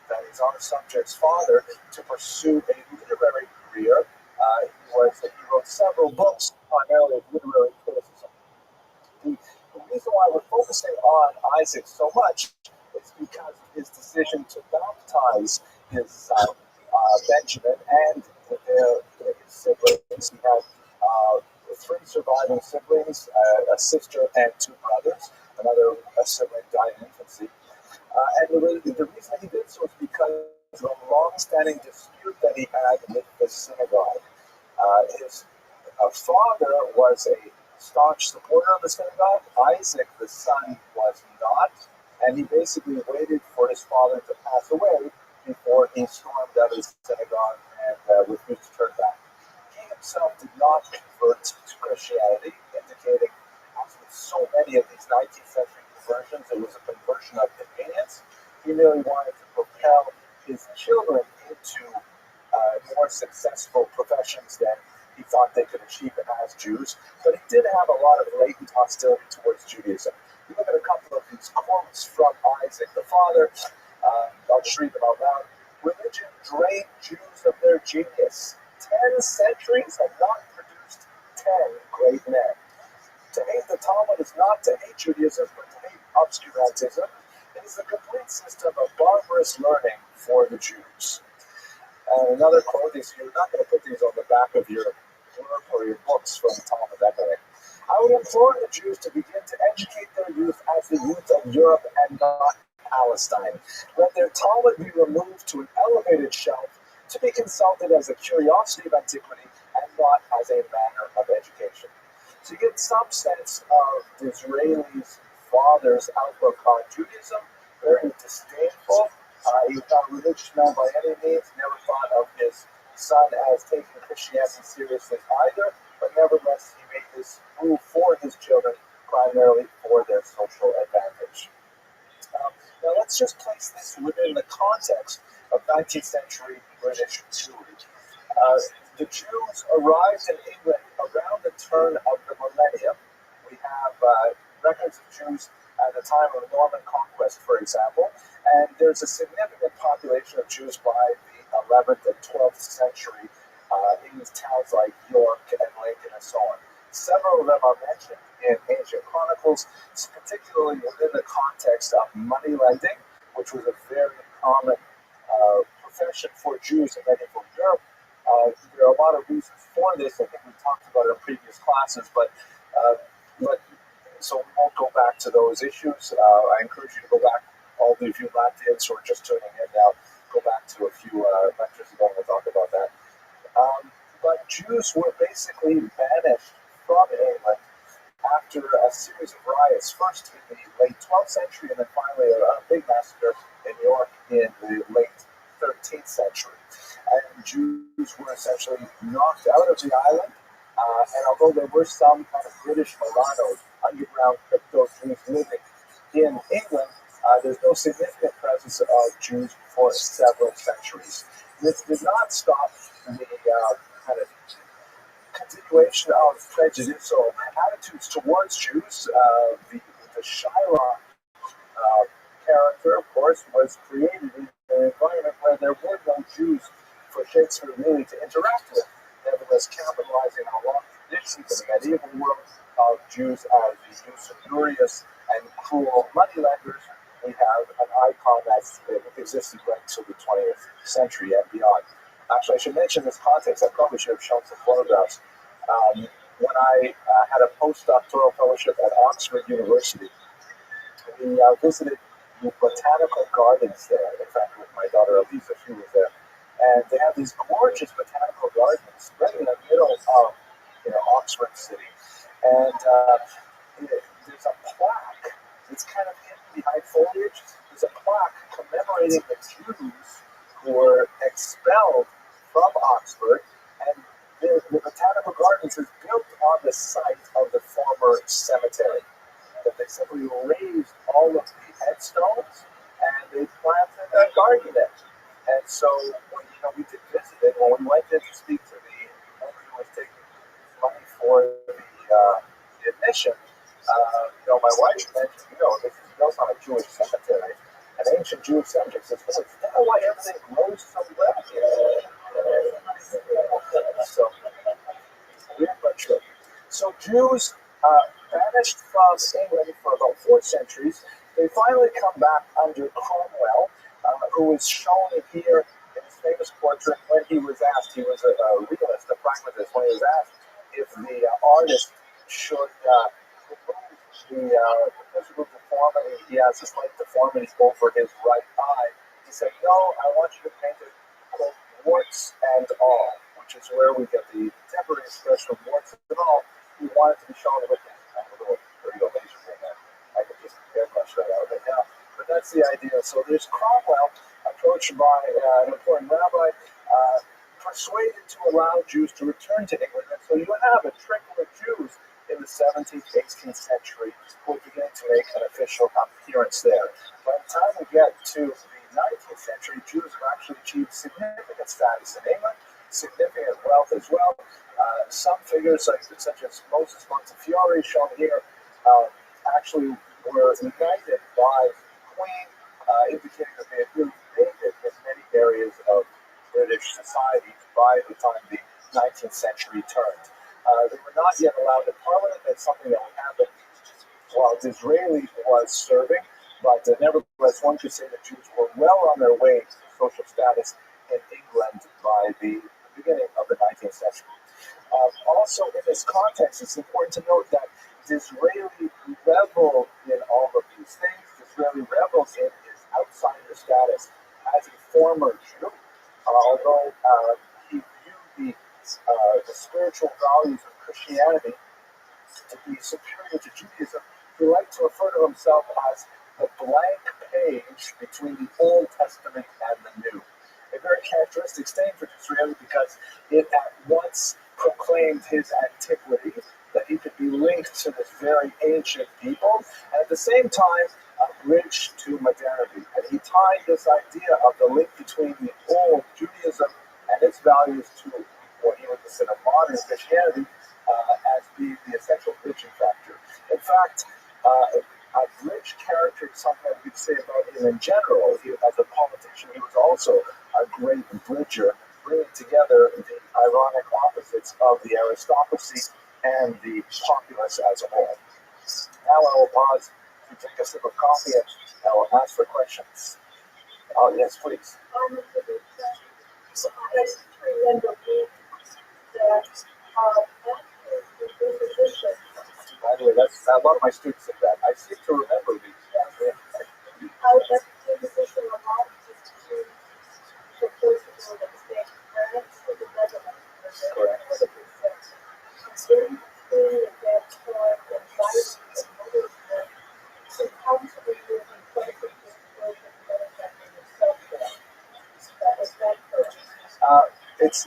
that is our subject's father, to pursue a literary career. He wrote several books, primarily of literary criticism. The reason why we're focusing on Isaac so much is because of his decision to baptize his son, Benjamin, and his siblings. He had three surviving siblings, a sister and two brothers. Another sibling died in infancy. And the reason he did so was because of a long-standing dispute that he had with the synagogue. His father was a staunch supporter of the synagogue. Isaac, the son, was not, and he basically waited for his father to pass away before he stormed out of the synagogue and refused to turn back. He himself did not convert to Christianity, indicating, as with so many of these 19th century conversions, it was a conversion of convenience. He really wanted to propel his children into more successful professions than he thought they could achieve as Jews, but he did have a lot of latent hostility towards Judaism. You look at a couple of these quotes from Isaac the father. I'll just read them out loud. Religion drained Jews of their genius. 10 centuries have not produced 10 great men. To hate the Talmud is not to hate Judaism, but to hate obscurantism. It is a complete system of barbarous learning for the Jews. And another quote is, you're not going to put these on the back of your work or your books from Talmud that way. I would implore the Jews to begin to educate their youth as the youth of Europe and not Palestine. Let their Talmud be removed to an elevated shelf to be consulted as a curiosity of antiquity and not as a manner of education. So you get some sense of Disraeli's father's outlook on Judaism, very disdainful. He was not a religious man by any means, never thought of his son as taking Christianity seriously either, but nevertheless he made this move for his children primarily for their social advantage. Now let's just place this within the context of 19th century British Jewry. The Jews arrived in England around the turn of the millennium. We have records of Jews at the time of Norman conquest, for example, and there's a significant population of Jews by the 11th and 12th century in towns like York and Lincoln and so on. Several of them are mentioned in ancient chronicles, particularly within the context of money lending, which was a very common profession for Jews and many from Europe. There are a lot of reasons for this. I think we talked about it in previous classes, but so we won't go back to those issues. I encourage you to go back, all of you Latvians who are just tuning in now, go back to a few lectures ago and we'll talk about that. But Jews were basically banished from England after a series of riots, first in the late 12th century and then finally a big massacre in York in the late 13th century. And Jews were essentially knocked out of the island. And although there were some kind of British Maranos, underground crypto Jews living in England, there's no significant presence of Jews for several centuries. This did not stop the kind of continuation of prejudicial attitudes towards Jews. The Shylock character, of course, was created in an environment where there were no Jews for Shakespeare really to interact with. Nevertheless, capitalizing on a long tradition in the medieval world of Jews as these usurious and cruel moneylenders, we have an icon that's existed right until the 20th century and beyond. Actually, I should mention this context. I probably should have shown some photographs. When I had a postdoctoral fellowship at Oxford University, we visited the botanical gardens there. In fact, with my daughter Elisa, she was there. And they have these gorgeous botanical gardens right in the middle of Oxford City. And there's a plaque. It's kind of hidden behind foliage. There's a plaque commemorating the Jews who were expelled from Oxford. And the botanical gardens is built on the site of the former cemetery. That they simply raised all of the headstones and they planted a garden there. And so, we did visit it. When we went in to speak to the woman who was taking money for the admission, my wife mentioned, this is built on a Jewish cemetery, an ancient Jewish cemetery. Says, well, is that why everything grows so well here? So, weird but true. So Jews banished from England for about 4 centuries. They finally come back under Cromwell, who is shown here in his famous portrait when he was asked, he was a realist, a pragmatist, when he was asked if the artist should remove the physical deformity. He has a slight deformity over his right eye. He said, no, I want you to paint it, quote, warts and all, which is where we get the temporary expression of warts and all. He wanted to be shown with a little laser thing there. I could just airbrush that out right now. But that's the idea. So there's Cromwell, approached by an important rabbi, persuaded to allow Jews to return to England. And so you have a trickle of Jews in the 17th, 18th century who are beginning to make an official appearance there. By the time we get to the 19th century, Jews have actually achieved significant status in England, significant wealth as well. Some figures, such as Moses Montefiore, shown here, actually were knighted by the Queen, indicating that they had really made it in many areas of British society by the time the 19th century turned. They were not yet allowed in Parliament. That's something that would happen while Disraeli was serving, but nevertheless, one could say that Jews were well on their way to social status in England by the beginning of the 19th century. Also, in this context, it's important to note that Disraeli reveled in all of these things. Disraeli revels in his outsider status as a former Jew, although he viewed the spiritual values of Christianity to be superior to Judaism. He liked to refer to himself as the blank page between the Old Testament and the New. A very characteristic statement for Disraeli because it at once proclaimed his antiquity, that he could be linked to this very ancient people, and at the same time, a bridge to modernity. And he tied this idea of the link between the old Judaism and its values to what he would consider modern Christianity as being the essential bridging factor. In fact, a bridge character is something that we could say about him in general. As a politician, he was also a great bridger, bringing together the ironic opposites of the aristocracy and the populace as a whole. Now I will pause to take a sip of coffee and I will ask for questions. Oh, yes, please. I remember that after the position, By the way, that's a lot of my students say that. I seem to remember these. after the position, a lot of institutions, the person that was being parents for the Netherlands.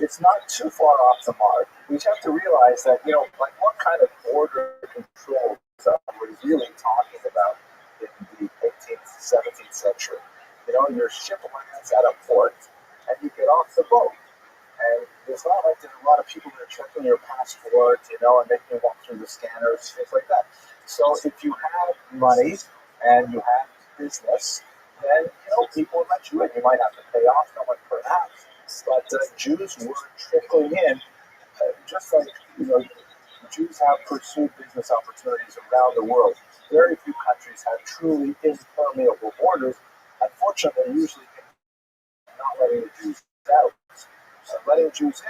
it's not too far off the mark. We have to realize that, like what kind of border control we're really talking about in the 18th, 17th century. Your ship lands at a port and you get off the boat. And it's not like there's a lot of people that are checking your passport, and making you walk through the scanners, things like that. So if you have money and you have business, then, people will let you in. You might have to pay off someone perhaps. But Jews were trickling in, just like, Jews have pursued business opportunities around the world. Very few countries have truly impermeable borders. Unfortunately, usually not letting the Jews out. Letting Jews